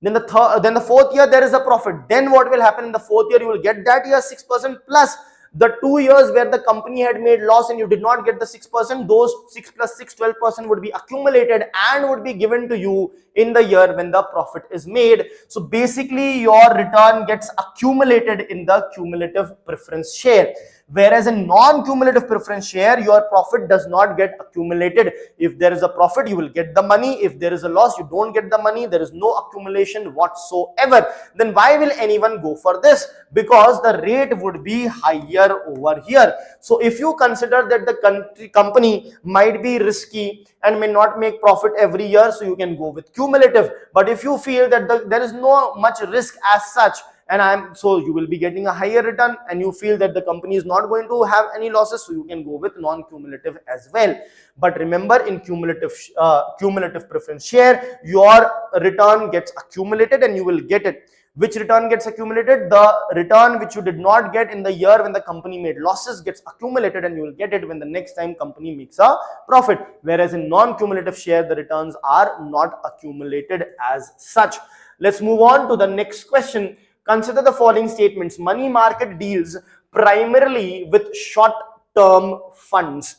Then the fourth year, there is a profit. Then what will happen in the fourth year? You will get that year 6% plus the 2 years where the company had made loss and you did not get the 6%. Those 6 plus 6, 12% would be accumulated and would be given to you in the year when the profit is made. So basically, your return gets accumulated in the cumulative preference share. Whereas in non-cumulative preference share, your profit does not get accumulated. If there is a profit, you will get the money. If there is a loss, you don't get the money. There is no accumulation whatsoever. Then why will anyone go for this? Because the rate would be higher over here. So if you consider that the company might be risky and may not make profit every year, so you can go with cumulative. But if you feel that there is no much risk as such, and so you will be getting a higher return, and you feel that the company is not going to have any losses, so you can go with non-cumulative as well. But remember, in cumulative preference share, your return gets accumulated and you will get it. Which return gets accumulated? The return which you did not get in the year when the company made losses gets accumulated and you will get it when the next time company makes a profit. Whereas in non-cumulative share, the returns are not accumulated as such. Let's move on to the next question. Consider the following statements. Money market deals primarily with short-term funds.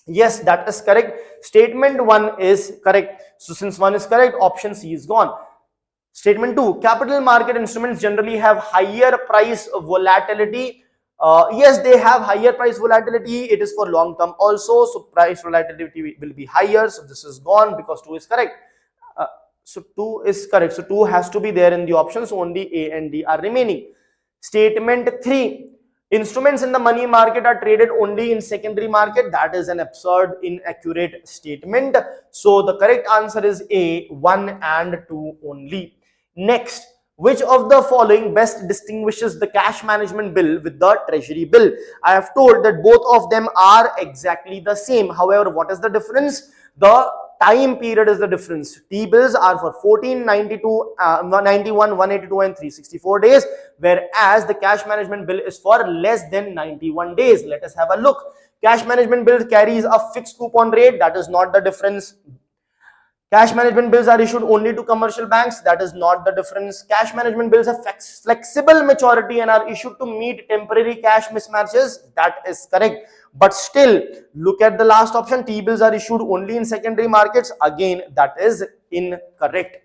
Yes, that is correct. Statement 1 is correct. So since 1 is correct, option C is gone. Statement 2, capital market instruments generally have higher price volatility. Yes, they have higher price volatility. It is for long term also. So price volatility will be higher. So this is gone because 2 is correct. So 2 is correct. So 2 has to be there in the options. Only A and D are remaining. Statement 3. Instruments in the money market are traded only in secondary market. That is an absurd, inaccurate statement. So the correct answer is A, 1 and 2 only. Next, which of the following best distinguishes the cash management bill with the treasury bill? I have told that both of them are exactly the same. However, what is the difference? The time period is the difference. T-bills are for 14, 92, 91, 182 and 364 days, whereas the cash management bill is for less than 91 days. Let us have a look. Cash management bill carries a fixed coupon rate. That is not the difference. Cash management bills are issued only to commercial banks. That is not the difference. Cash management bills have flexible maturity and are issued to meet temporary cash mismatches. That is correct. But still, look at the last option. T-bills are issued only in secondary markets. Again, that is incorrect.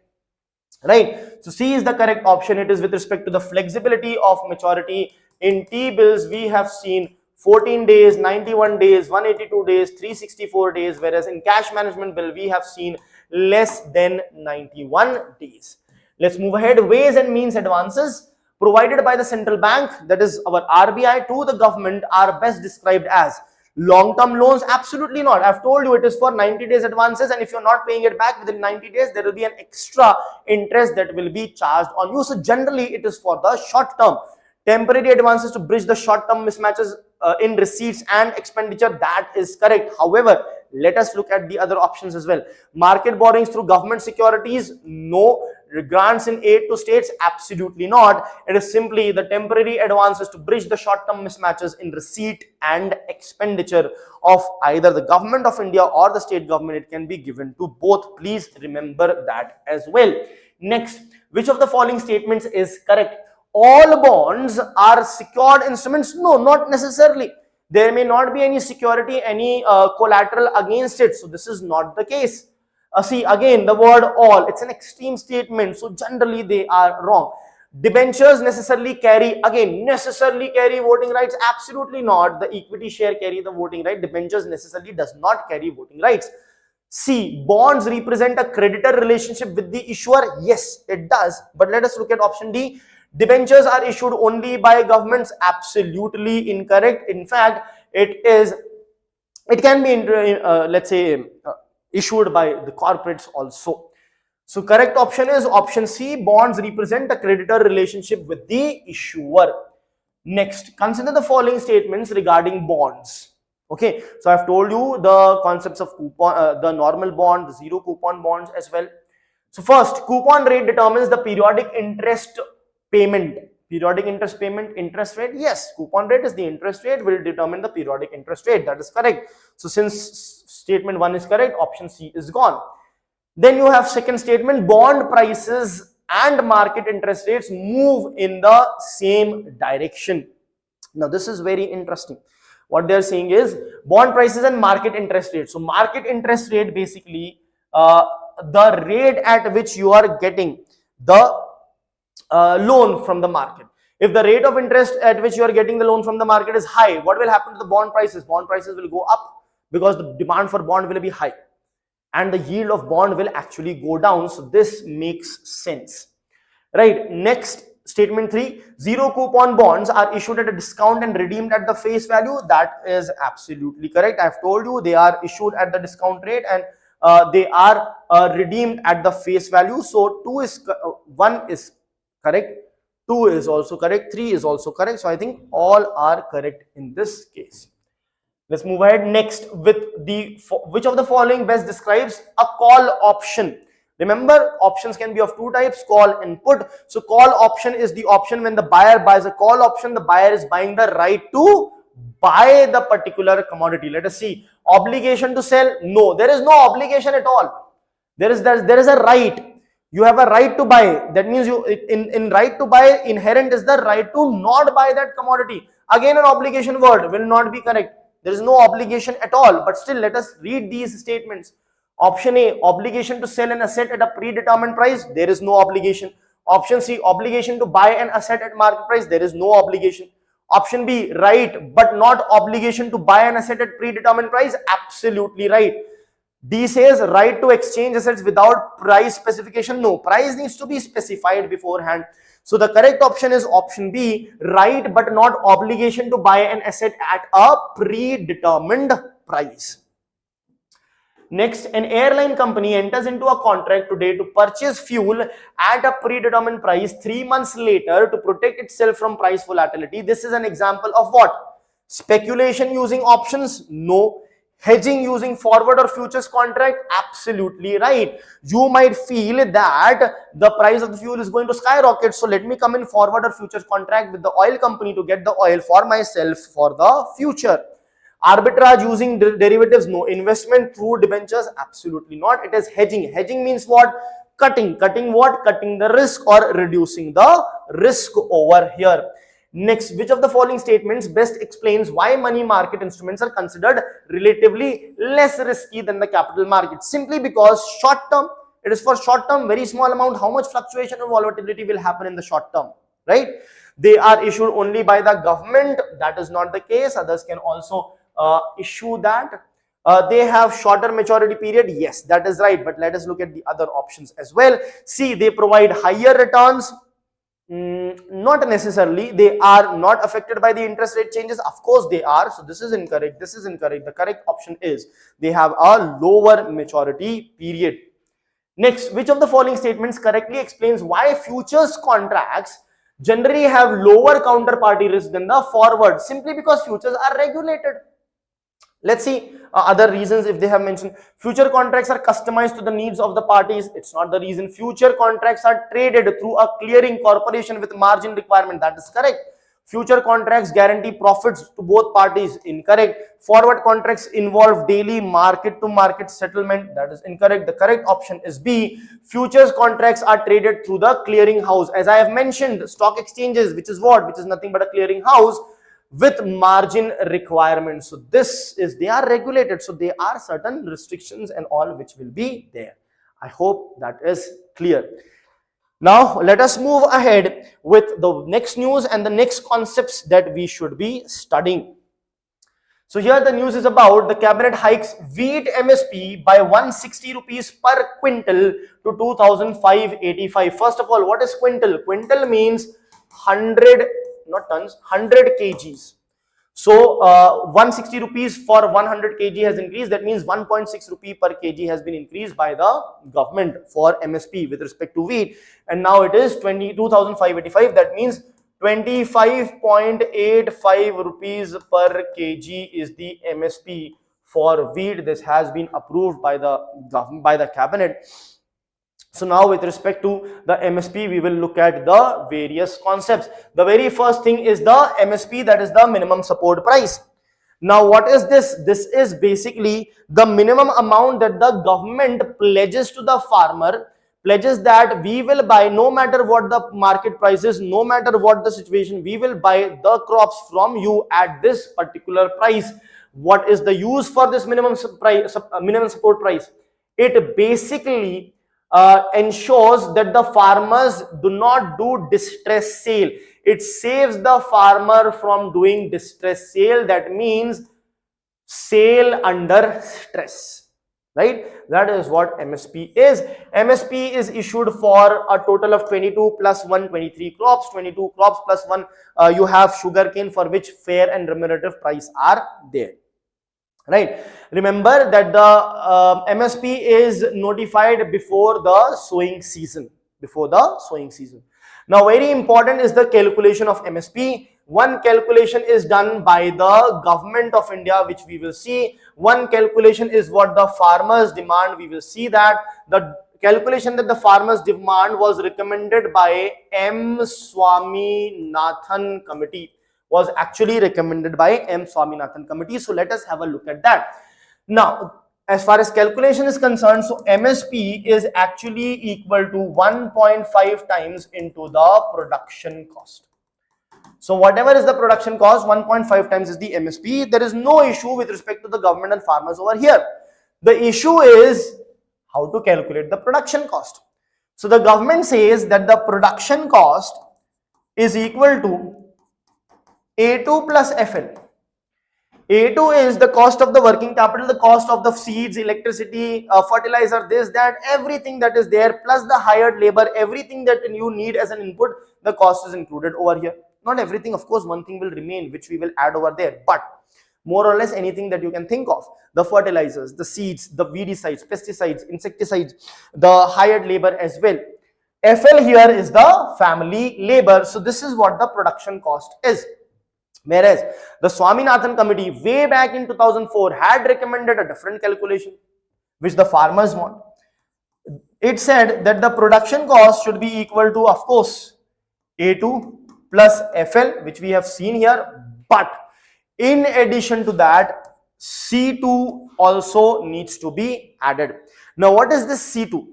Right. So C is the correct option. It is with respect to the flexibility of maturity. In T-bills, we have seen 14 days, 91 days, 182 days, 364 days, whereas in cash management bill, we have seen less than 91 days. Let's move ahead. Ways and means advances provided by the central bank, that is our RBI, to the government are best described as long-term loans. Absolutely not. I've told you it is for 90 days advances, and if you're not paying it back within 90 days, there will be an extra interest that will be charged on you. So generally, it is for the short term. Temporary advances to bridge the short-term mismatches in receipts and expenditure, that is correct. However, let us look at the other options as well. Market borrowings through government securities, no. Grants in aid to states, absolutely not. It is simply the temporary advances to bridge the short-term mismatches in receipt and expenditure of either the government of India or the state government. It can be given to both. Please remember that as well. Next, which of the following statements is correct? All bonds are secured instruments? No, not necessarily. There may not be any security, any collateral against it. So this is not the case. See, again, the word all, it's an extreme statement. So generally they are wrong. Debentures necessarily carry, again, necessarily carry voting rights? Absolutely not. The equity share carry the voting right. Debentures necessarily does not carry voting rights. C, bonds represent a creditor relationship with the issuer? Yes, it does. But let us look at option D. Debentures are issued only by governments? Absolutely incorrect. In fact, it can be let's say issued by the corporates also. So correct option is option C. Bonds represent a creditor relationship with the issuer. Next, consider the following statements regarding bonds. Okay, so I've told you the concepts of coupon, the normal bond, the zero coupon bonds as well. So first, coupon rate determines the periodic interest payment. Periodic interest payment, interest rate? Yes, coupon rate is the interest rate, will determine the periodic interest rate. That is correct. So since statement 1 is correct, option C is gone. Then you have second statement, bond prices and market interest rates move in the same direction. Now this is very interesting. What they are saying is bond prices and market interest rate. So market interest rate, basically the rate at which you are getting the loan from the market. If the rate of interest at which you are getting the loan from the market is high, what will happen to the bond prices? Bond prices will go up because the demand for bond will be high and the yield of bond will actually go down. So this makes sense, right? Next, statement 3, zero coupon bonds are issued at a discount and redeemed at the face value. That is absolutely correct. I've told you they are issued at the discount rate and they are redeemed at the face value. So 1 is correct, 2 is also correct, 3 is also correct. So I think all are correct in this case. Let's move ahead. Next, with which of the following best describes a call option? Remember, options can be of two types, call and put. So call option is the option when the buyer buys a call option, the buyer is buying the right to buy the particular commodity. Let us see. Obligation to sell? No, there is no obligation at all. There is a right. You have a right to buy. That means you in right to buy, inherent is the right to not buy that commodity. Again, an obligation word will not be correct. There is no obligation at all. But still, let us read these statements. Option A, obligation to sell an asset at a predetermined price. There is no obligation. Option C, obligation to buy an asset at market price. There is no obligation. Option B, right but not obligation to buy an asset at predetermined price. Absolutely right. D says right to exchange assets without price specification. No, price needs to be specified beforehand. So the correct option is option B, right but not obligation to buy an asset at a predetermined price. Next, an airline company enters into a contract today to purchase fuel at a predetermined price 3 months later to protect itself from price volatility. This is an example of what? Speculation using options? No. Hedging using forward or futures contract? Absolutely right. You might feel that the price of the fuel is going to skyrocket, so let me come in forward or futures contract with the oil company to get the oil for myself for the future. Arbitrage using derivatives, no. Investment through debentures, absolutely not. It is hedging. Hedging means what? Cutting. Cutting what? Cutting the risk or reducing the risk over here. Next, which of the following statements best explains why money market instruments are considered relatively less risky than the capital market? Simply because short term, it is for short term, very small amount. How much fluctuation and volatility will happen in the short term, right? They are issued only by the government. That is not the case. Others can also issue that. They have shorter maturity period. Yes, that is right. But let us look at the other options as well. See, they provide higher returns. Not necessarily. They are not affected by the interest rate changes. Of course they are. So this is incorrect. This is incorrect. The correct option is they have a lower maturity period. Next, which of the following statements correctly explains why futures contracts generally have lower counterparty risk than the forward? Simply because futures are regulated. Let's see other reasons if they have mentioned. Future contracts are customized to the needs of the parties. It's not the reason. Future contracts are traded through a clearing corporation with margin requirement. That is correct. Future contracts guarantee profits to both parties. Incorrect. Forward contracts involve daily market to market settlement. That is incorrect. The correct option is B. Futures contracts are traded through the clearing house. As I have mentioned, stock exchanges, which is what? Which is nothing but a clearing house with margin requirements. So this is, they are regulated. So there are certain restrictions and all which will be there. I hope that is clear. Now let us move ahead with the next news and the next concepts that we should be studying. So here the news is about the cabinet hikes wheat MSP by 160 rupees per quintal to 2,585. First of all, what is quintal? Quintal means 100, not tons, 100 kgs. So 160 rupees for 100 kg has increased. That means 1.6 rupee per kg has been increased by the government for MSP with respect to wheat, and now it is 22,585. That means 25.85 rupees per kg is the MSP for wheat. This has been approved by the government, by the cabinet. So now with respect to the MSP, we will look at the various concepts. The very first thing is the MSP, that is the minimum support price. Now what is this? This is basically the minimum amount that the government pledges to the farmer, pledges that we will buy, no matter what the market price is, no matter what the situation, we will buy the crops from you at this particular price. What is the use for this minimum support price? It basically ensures that the farmers do not do distress sale. It saves the farmer from doing distress sale. That means sale under stress, right? That is what MSP is. MSP is issued for a total of 22 plus 1, 23 crops. 22 crops plus 1, you have sugarcane, for which fair and remunerative price are there. Right. Remember that the MSP is notified before the sowing season. Before the sowing season. Now, very important is the calculation of MSP. One calculation is done by the government of India, which we will see. One calculation is what the farmers demand. We will see that the calculation that the farmers demand was recommended by M. Swaminathan committee. Was actually recommended by M. Swaminathan committee. So let us have a look at that. Now, as far as calculation is concerned, so MSP is actually equal to 1.5 times into the production cost. So whatever is the production cost, 1.5 times is the MSP. There is no issue with respect to the government and farmers over here. The issue is how to calculate the production cost. So the government says that the production cost is equal to A2 plus FL. A2 is the cost of the working capital, the cost of the seeds, electricity, fertilizer, this, that, everything that is there, plus the hired labor, everything that you need as an input, the cost is included over here. Not everything, of course, one thing will remain, which we will add over there, but more or less anything that you can think of, the fertilizers, the seeds, the weedicides, pesticides, insecticides, the hired labor as well. FL here is the family labor. So this is what the production cost is. Whereas the Swaminathan committee way back in 2004 had recommended a different calculation which the farmers want. It said that the production cost should be equal to, of course, A2 plus FL, which we have seen here, but in addition to that, C2 also needs to be added. Now, what is this C2?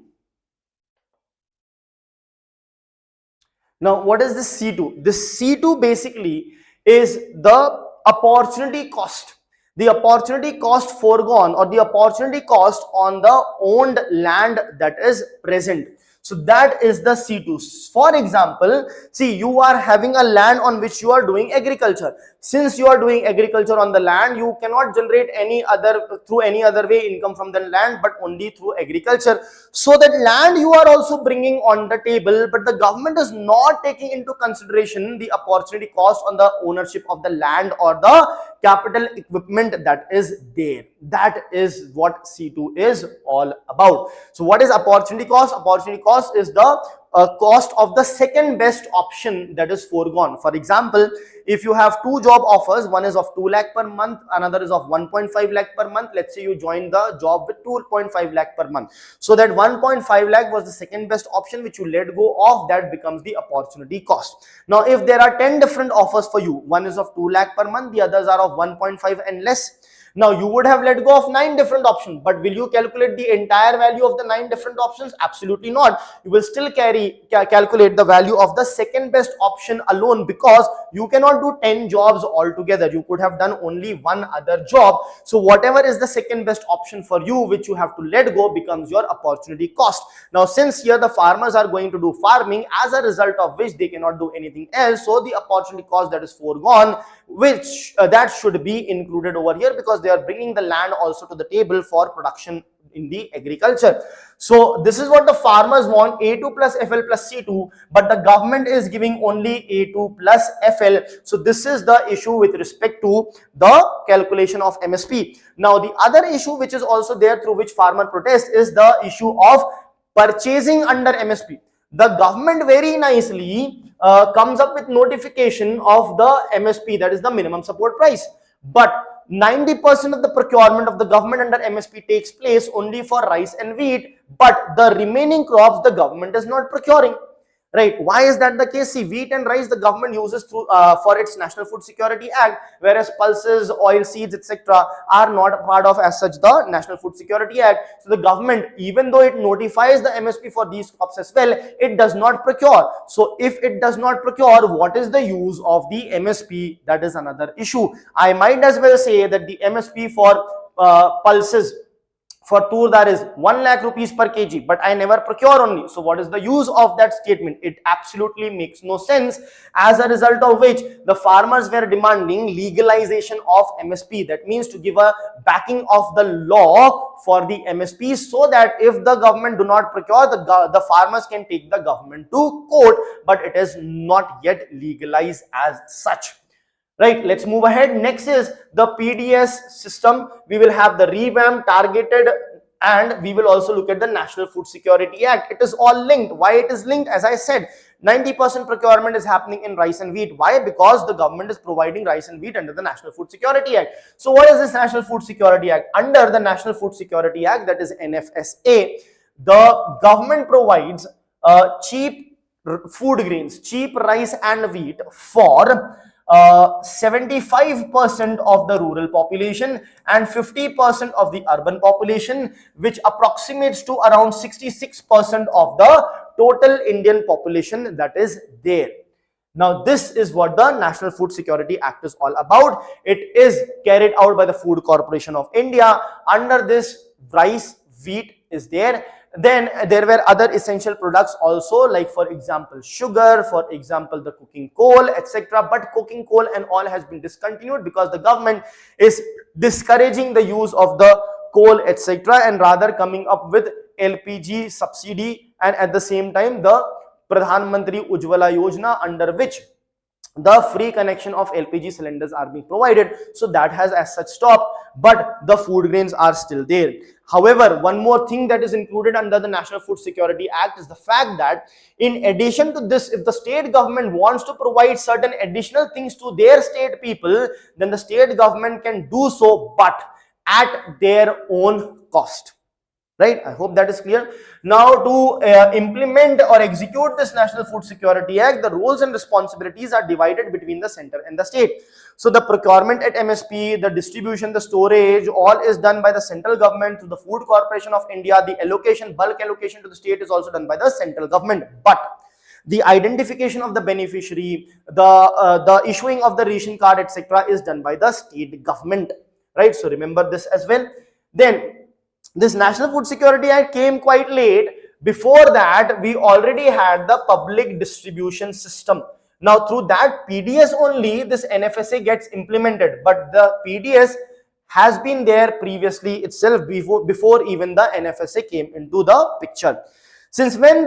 Now, what is this C2? This C2 basically is the opportunity cost. The opportunity cost foregone, or the opportunity cost on the owned land that is present. So that is the C2. For example, see, you are having a land on which you are doing agriculture. Since you are doing agriculture on the land, you cannot generate through any other way income from the land, but only through agriculture. So that land you are also bringing on the table, but the government is not taking into consideration the opportunity cost on the ownership of the land or the capital equipment that is there. That is what C2 is all about. So what is opportunity cost? Opportunity cost is the cost of the second best option that is foregone. For example, if you have two job offers, one is of 2 lakh per month, another is of 1.5 lakh per month. Let's say you join the job with 2.5 lakh per month. So that 1.5 lakh was the second best option which you let go of. That becomes the opportunity cost. Now, if there are 10 different offers for you, one is of 2 lakh per month, the others are of 1.5 and less. Now, you would have let go of 9 different options, but will you calculate the entire value of the 9 different options? Absolutely not. You will still calculate the value of the second best option alone, because you cannot do 10 jobs altogether. You could have done only one other job. So whatever is the second best option for you, which you have to let go, becomes your opportunity cost. Now, since here the farmers are going to do farming, as a result of which they cannot do anything else, so the opportunity cost that is foregone, which that should be included over here, because they are bringing the land also to the table for production in the agriculture. So this is what the farmers want, A2 plus FL plus C2, but the government is giving only A2 plus FL. So this is the issue with respect to the calculation of MSP. Now, the other issue which is also there through which farmer protest is the issue of purchasing under MSP. The government very nicely comes up with notification of the MSP, that is the minimum support price, but 90% of the procurement of the government under MSP takes place only for rice and wheat, but the remaining crops the government is not procuring. Right? Why is that the case? See, wheat and rice the government uses through for its National Food Security Act, whereas pulses, oil seeds, etc. are not a part of as such the National Food Security Act. So the government, even though it notifies the MSP for these crops as well, it does not procure. So if it does not procure, what is the use of the MSP? That is another issue. I might as well say that the MSP for pulses, for tur dal is 1 lakh rupees per kg, but I never procure only. So what is the use of that statement? It absolutely makes no sense, as a result of which the farmers were demanding legalization of MSP. That means to give a backing of the law for the MSP, so that if the government do not procure, the farmers can take the government to court, but it is not yet legalized as such. Right, let's move ahead. Next is the PDS system. We will have the revamped, targeted, and we will also look at the National Food Security Act. It is all linked. Why it is linked? As I said, 90% procurement is happening in rice and wheat. Why? Because the government is providing rice and wheat under the National Food Security Act. So what is this National Food Security Act? Under the National Food Security Act, that is NFSA, the government provides cheap food grains, cheap rice and wheat for 75% of the rural population and 50% of the urban population, which approximates to around 66% of the total Indian population that is there. Now, this is what the National Food Security Act is all about. It is carried out by the Food Corporation of India. Under this, rice, wheat is there. Then there were other essential products also, like for example sugar, for example the cooking coal, etc. But cooking coal and all has been discontinued because the government is discouraging the use of the coal, etc., and rather coming up with LPG subsidy, and at the same time the Pradhan Mantri Ujjwala Yojana, under which the free connection of LPG cylinders are being provided. So that has as such stopped, but the food grains are still there. However, one more thing that is included under the National Food Security Act is the fact that in addition to this, if the state government wants to provide certain additional things to their state people, then the state government can do so, but at their own cost. Right, I hope that is clear. Now to implement or execute this National Food Security Act, the roles and responsibilities are divided between the center and the state. So the procurement at MSP, the distribution, the storage, all is done by the central government through the Food Corporation of India. The allocation, bulk allocation to the state is also done by the central government. But the identification of the beneficiary, the issuing of the ration card, etc., is done by the state government. Right, so remember this as well. Then this National Food Security Act came quite late. Before that, we already had the public distribution system. Now, through that PDS only, this NFSA gets implemented. But the PDS has been there previously itself before even the NFSA came into the picture. Since when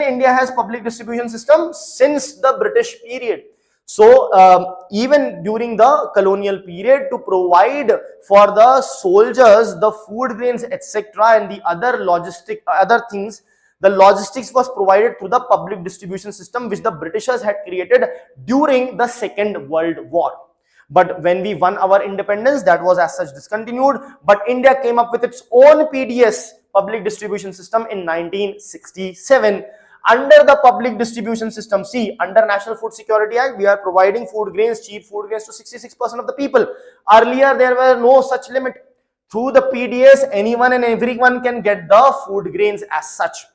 India has public distribution system? Since the British period. So even during the colonial period, to provide for the soldiers the food grains, etc., and the other things, the logistics was provided through the public distribution system which the Britishers had created during the Second World War. But when we won our independence, that was as such discontinued. But India came up with its own PDS, public distribution system, in 1967. Under the public distribution system, see, under National Food Security Act, we are providing food grains, cheap food grains to 66% of the people. Earlier, there were no such limit. Through the PDS, anyone and everyone can get the food grains as such.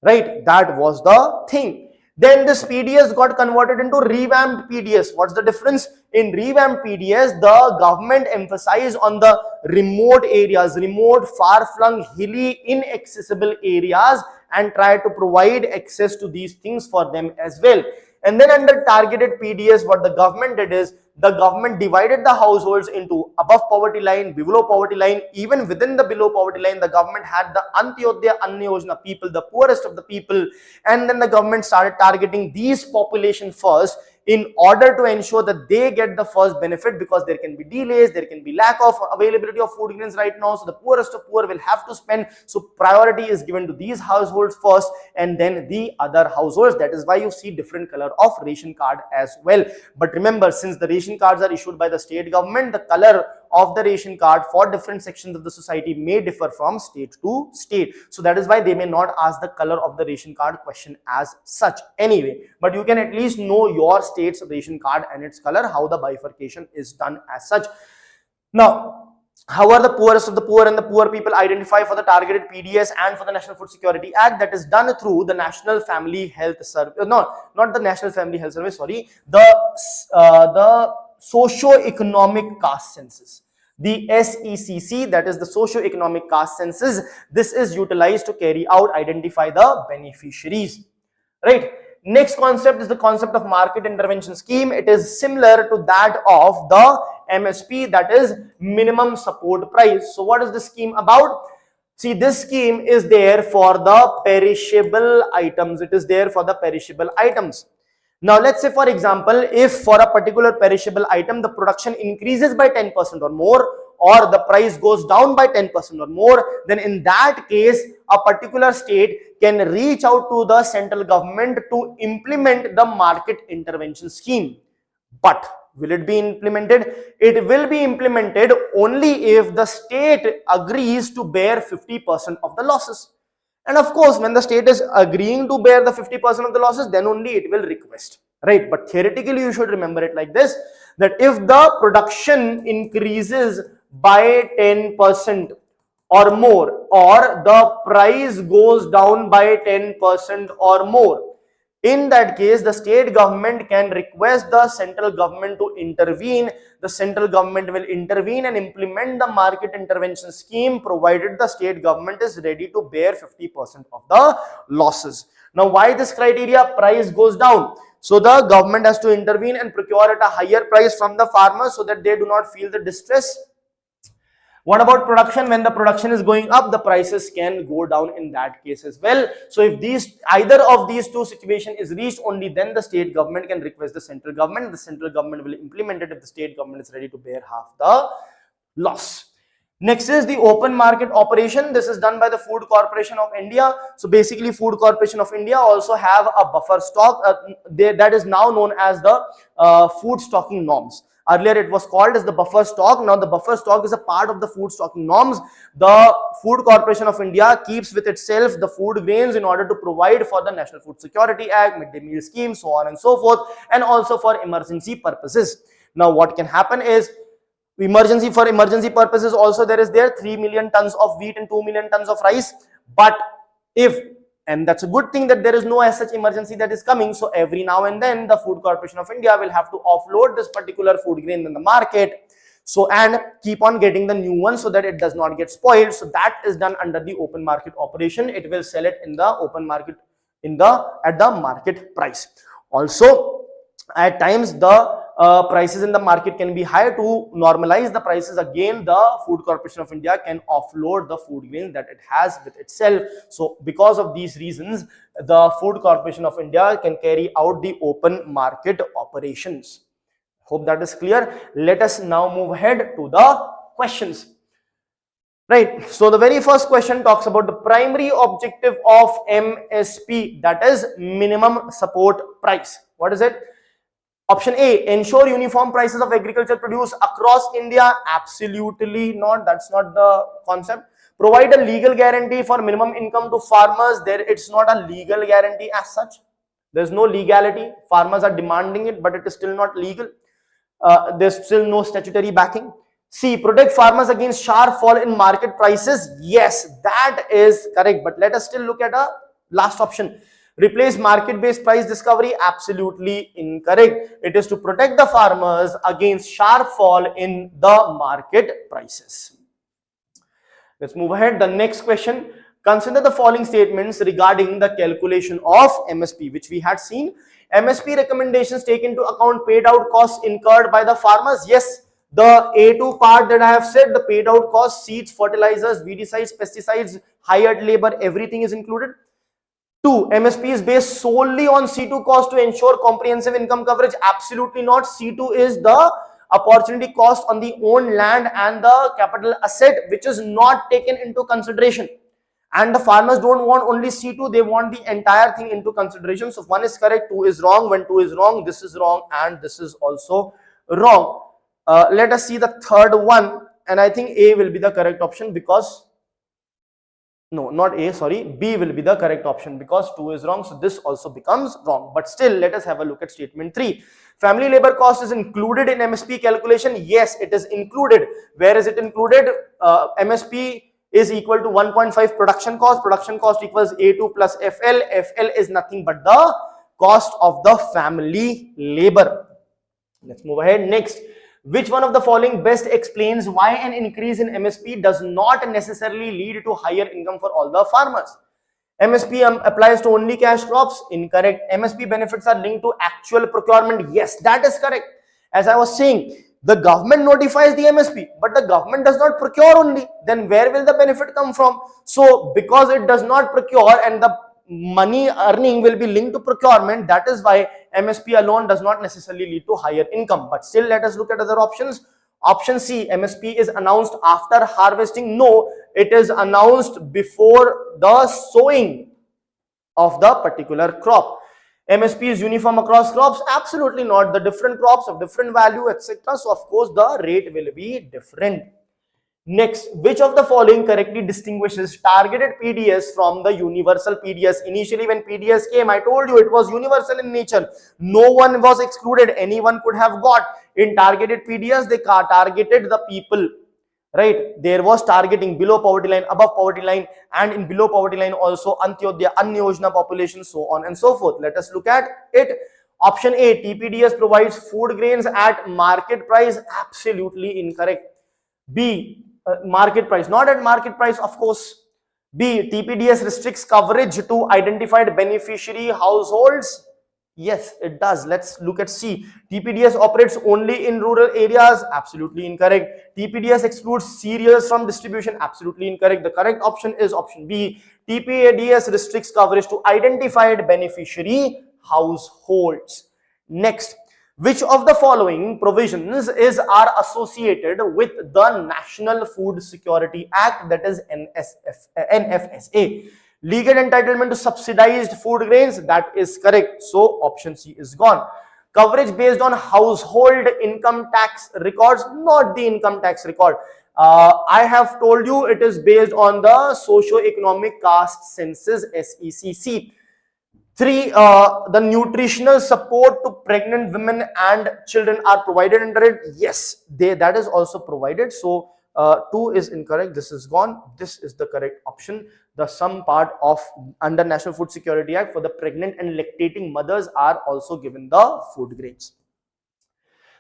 Right? That was the thing. Then this PDS got converted into revamped PDS. What's the difference? In revamped PDS, the government emphasized on the remote areas, remote, far-flung, hilly, inaccessible areas, and tried to provide access to these things for them as well. And then under targeted PDS, what the government did is, the government divided the households into above poverty line, below poverty line. Even within the below poverty line, the government had the Antyodaya Anna Yojana people, the poorest of the people. And then the government started targeting these population first, in order to ensure that they get the first benefit, because there can be delays, there can be lack of availability of food grains right now. So the poorest of poor will have to spend. So priority is given to these households first, and then the other households. That is why you see different color of ration card as well. But remember, since the ration cards are issued by the state government, the color of the ration card for different sections of the society may differ from state to state. So that is why they may not ask the color of the ration card question as such anyway. But you can at least know your state's ration card and its color, how the bifurcation is done as such. Now, how are the poorest of the poor and the poor people identified for the targeted PDS and for the National Food Security Act? That is done through the National Family Health Service. No, not the National Family Health Service, sorry. The socio-economic caste census, the SECC, that is the socio-economic caste census. This is utilized to identify the beneficiaries. Right. Next concept is the concept of market intervention scheme. It is similar to that of the MSP, that is minimum support price. So what is the scheme about? See, this scheme is there for the perishable items. It is there for the perishable items. Now, let's say, for example, if for a particular perishable item, the production increases by 10% or more, or the price goes down by 10% or more, then in that case, a particular state can reach out to the central government to implement the market intervention scheme. But will it be implemented? It will be implemented only if the state agrees to bear 50% of the losses. And of course, when the state is agreeing to bear the 50% of the losses, then only it will request, right? But theoretically, you should remember it like this, that if the production increases by 10% or more, or the price goes down by 10% or more, in that case, the state government can request the central government to intervene. The central government will intervene and implement the market intervention scheme, provided the state government is ready to bear 50% of the losses. Now, why this criteria? Price goes down. So the government has to intervene and procure at a higher price from the farmers so that they do not feel the distress. What about production? When the production is going up, the prices can go down in that case as well. So if either of these two situations is reached, only then the state government can request the central government. The central government will implement it if the state government is ready to bear half the loss. Next is the open market operation. This is done by the Food Corporation of India. So basically, Food Corporation of India also have a buffer stock that is now known as the food stocking norms. Earlier it was called as the buffer stock. Now the buffer stock is a part of the food stocking norms. The Food Corporation of India keeps with itself the food grains in order to provide for the National Food Security Act, midday meal scheme, so on and so forth, and also for emergency purposes. Now what can happen is, for emergency purposes also there is 3 million tons of wheat and 2 million tons of rice. But and that's a good thing that there is no as such emergency that is coming. So every now and then the Food Corporation of India will have to offload this particular food grain in the market, so and keep on getting the new one so that it does not get spoiled. So that is done under the open market operation. It will sell it in the open market at the market price. Also, at times the prices in the market can be higher. To normalize the prices again, the Food Corporation of India can offload the food grain that it has with itself. So because of these reasons, the Food Corporation of India can carry out the open market operations. Hope that is clear. Let us now move ahead to the questions. Right, so the very first question talks about the primary objective of MSP, that is minimum support price. What is it? Option A, ensure uniform prices of agricultural produce across India. Absolutely not. That's not the concept. Provide a legal guarantee for minimum income to farmers. It's not a legal guarantee as such. There's no legality. Farmers are demanding it, but it is still not legal. There's still no statutory backing. C, protect farmers against sharp fall in market prices. Yes, that is correct. But let us still look at a last option. Replace market-based price discovery. Absolutely incorrect. It is to protect the farmers against sharp fall in the market prices. Let's move ahead. The next question. Consider the following statements regarding the calculation of MSP, which we had seen. MSP recommendations take into account paid out costs incurred by the farmers. Yes, the A2 part that I have said, the paid out costs, seeds, fertilizers, weedicides, pesticides, hired labor, everything is included. 2, MSP is based solely on C2 cost to ensure comprehensive income coverage. Absolutely not. C2 is the opportunity cost on the owned land and the capital asset, which is not taken into consideration. And the farmers don't want only C2, they want the entire thing into consideration. So 1 is correct, 2 is wrong. When 2 is wrong, this is wrong, and this is also wrong. Let us see the third one, and I think A will be the correct option because no, not A, sorry, B will be the correct option because 2 is wrong. So this also becomes wrong. But still, let us have a look at statement 3. Family labor cost is included in MSP calculation. Yes, it is included. Where is it included? MSP is equal to 1.5 production cost. Production cost equals A2 plus FL. FL is nothing but the cost of the family labor. Let's move ahead. Next. Which one of the following best explains why an increase in MSP does not necessarily lead to higher income for all the farmers? MSP applies to only cash crops. Incorrect. MSP benefits are linked to actual procurement. Yes, that is correct. As I was saying, the government notifies the MSP, but the government does not procure only. Then where will the benefit come from? So because it does not procure and the money earning will be linked to procurement, that is why MSP alone does not necessarily lead to higher income. But still, let us look at other options. Option C, MSP is announced after harvesting. No, it is announced before the sowing of the particular crop. MSP is uniform across crops. Absolutely not. The different crops of different value, etc. So of course the rate will be different. Next, which of the following correctly distinguishes targeted PDS from the universal PDS? Initially when PDS came, I told you it was universal in nature. No one was excluded. Anyone could have got. In targeted PDS, they targeted the people. Right? There was targeting below poverty line, above poverty line, and in below poverty line also Antyodaya, Anya Yojana population, so on and so forth. Let us look at it. Option A, TPDS provides food grains at market price. Absolutely incorrect. B, market price, not at market price, of course. B, TPDS restricts coverage to identified beneficiary households. Yes, it does. Let's look at C. TPDS operates only in rural areas. Absolutely incorrect. TPDS excludes cereals from distribution. Absolutely incorrect. The correct option is option B. TPDS restricts coverage to identified beneficiary households. Next. Which of the following provisions are associated with the National Food Security Act, that is NFSA? Legal entitlement to subsidized food grains, that is correct. So option C is gone. Coverage based on household income tax records, not the income tax record. I have told you it is based on the socio-economic caste census, SECC. 3, the nutritional support to pregnant women and children are provided under it. Yes, that is also provided. So 2 is incorrect. This is gone. This is the correct option. The some part of under National Food Security Act for the pregnant and lactating mothers are also given the food grains.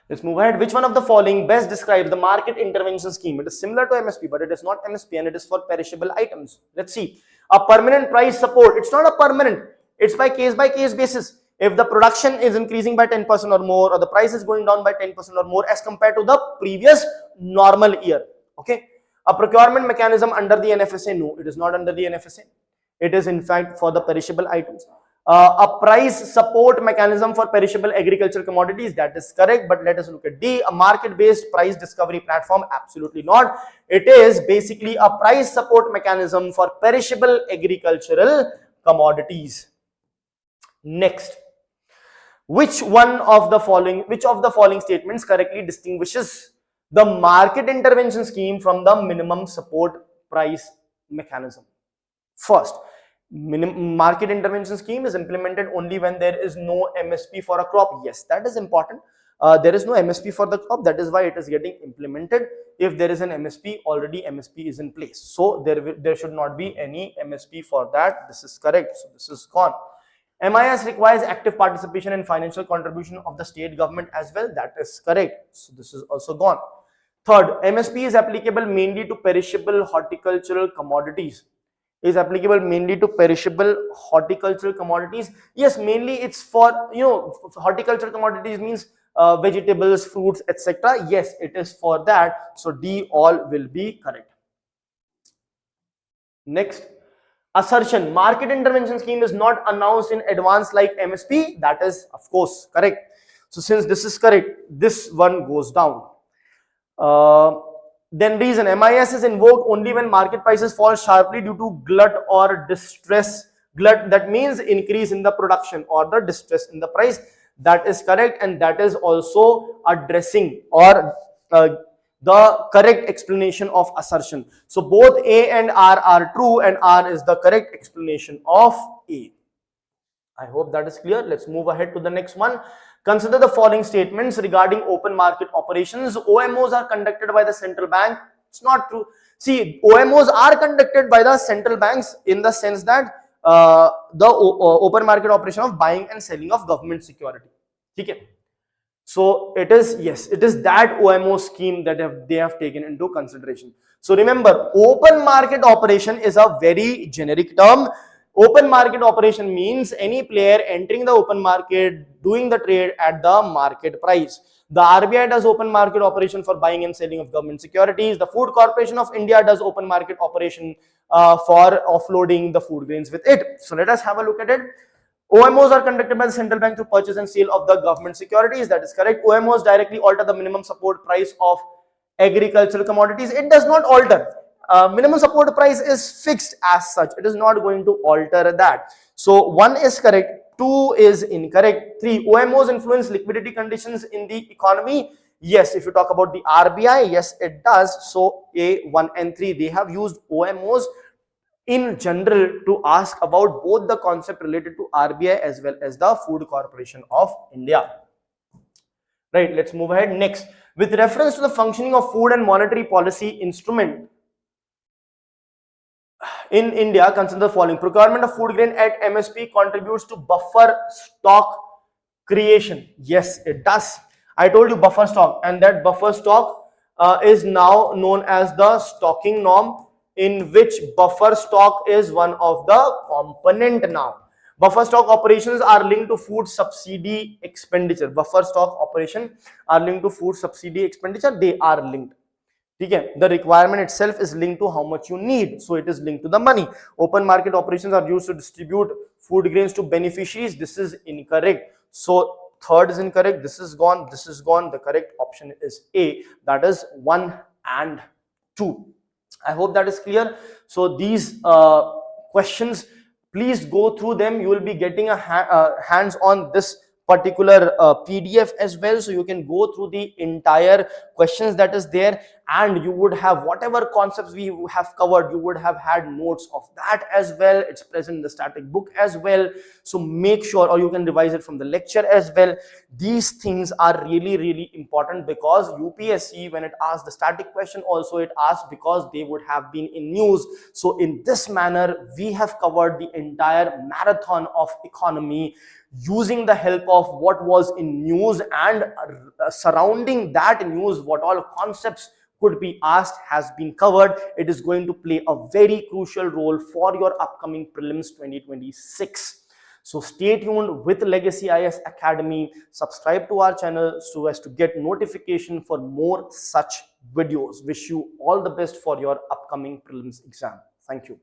Let's move ahead. Which one of the following best describes the market intervention scheme? It is similar to MSP, but it is not MSP and it is for perishable items. Let's see. A permanent price support. It's not a permanent. It's by case basis. If the production is increasing by 10% or more, or the price is going down by 10% or more as compared to the previous normal year. Okay. A procurement mechanism under the NFSA. No, it is not under the NFSA. It is in fact for the perishable items. A price support mechanism for perishable agricultural commodities. That is correct, but let us look at D. A market-based price discovery platform. Absolutely not. It is basically a price support mechanism for perishable agricultural commodities. Next, which of the following statements correctly distinguishes the market intervention scheme from the minimum support price mechanism? First, market intervention scheme is implemented only when there is no MSP for a crop. Yes, that is important. There is no MSP for the crop. That is why it is getting implemented. If there is an MSP, already MSP is in place. So there should not be any MSP for that. This is correct. So this is gone. MIS requires active participation and financial contribution of the state government as well. That is correct. So this is also gone. Third, MSP is applicable mainly to perishable horticultural commodities. Is applicable mainly to perishable horticultural commodities. Yes, mainly it's for, horticultural commodities means vegetables, fruits, etc. Yes, it is for that. So D all will be correct. Next, assertion. Market intervention scheme is not announced in advance like MSP. That is of course correct. So since this is correct, this one goes down. Then reason. MIS is invoked only when market prices fall sharply due to glut or distress. Glut, that means increase in the production, or the distress in the price. That is correct, and that is also addressing or the correct explanation of assertion. So both A and R are true, and R is the correct explanation of A. I hope that is clear. Let's move ahead to the next one. Consider the following statements regarding open market operations. OMOs are conducted by the central bank. It's not true. See, OMOs are conducted by the central banks in the sense that the open market operation of buying and selling of government security. Okay. So it is, yes, it is that OMO scheme that they have taken into consideration. So remember, open market operation is a very generic term. Open market operation means any player entering the open market, doing the trade at the market price. The RBI does open market operation for buying and selling of government securities. The Food Corporation of India does open market operation for offloading the food grains with it. So let us have a look at it. OMOs are conducted by the central bank to purchase and sale of the government securities. That is correct. OMOs directly alter the minimum support price of agricultural commodities. It does not alter. Minimum support price is fixed as such. It is not going to alter that. So 1 is correct, 2 is incorrect. 3, OMOs influence liquidity conditions in the economy. Yes, if you talk about the RBI, yes, it does. So A, 1 and 3, they have used OMOs in general to ask about both the concept related to RBI as well as the Food Corporation of India. Right, let's move ahead. Next, with reference to the functioning of food and monetary policy instrument in India, consider the following. Procurement of food grain at MSP contributes to buffer stock creation. Yes, it does. I told you buffer stock, and that buffer stock is now known as the stocking norm, in which buffer stock is one of the component now. Buffer stock operations are linked to food subsidy expenditure. Buffer stock operation are linked to food subsidy expenditure. They are linked. Okay. The requirement itself is linked to how much you need. So it is linked to the money. Open market operations are used to distribute food grains to beneficiaries. This is incorrect. So 3rd is incorrect. This is gone. This is gone. The correct option is A. That is 1 and 2. I hope that is clear. So these questions, please go through them. You will be getting a hands on this particular PDF as well, so you can go through the entire questions that is there, and you would have whatever concepts we have covered, you would have had notes of that as well. It's present in the static book as well, so make sure, or you can revise it from the lecture as well. These things are really important, because UPSC, when it asks the static question also, it asks because they would have been in news. So in this manner, we have covered the entire marathon of economy using the help of what was in news, and surrounding that news, what all concepts could be asked has been covered. It is going to play a very crucial role for your upcoming prelims 2026. So stay tuned with Legacy IAS Academy. Subscribe to our channel so as to get notification for more such videos. Wish you all the best for your upcoming prelims exam. Thank you.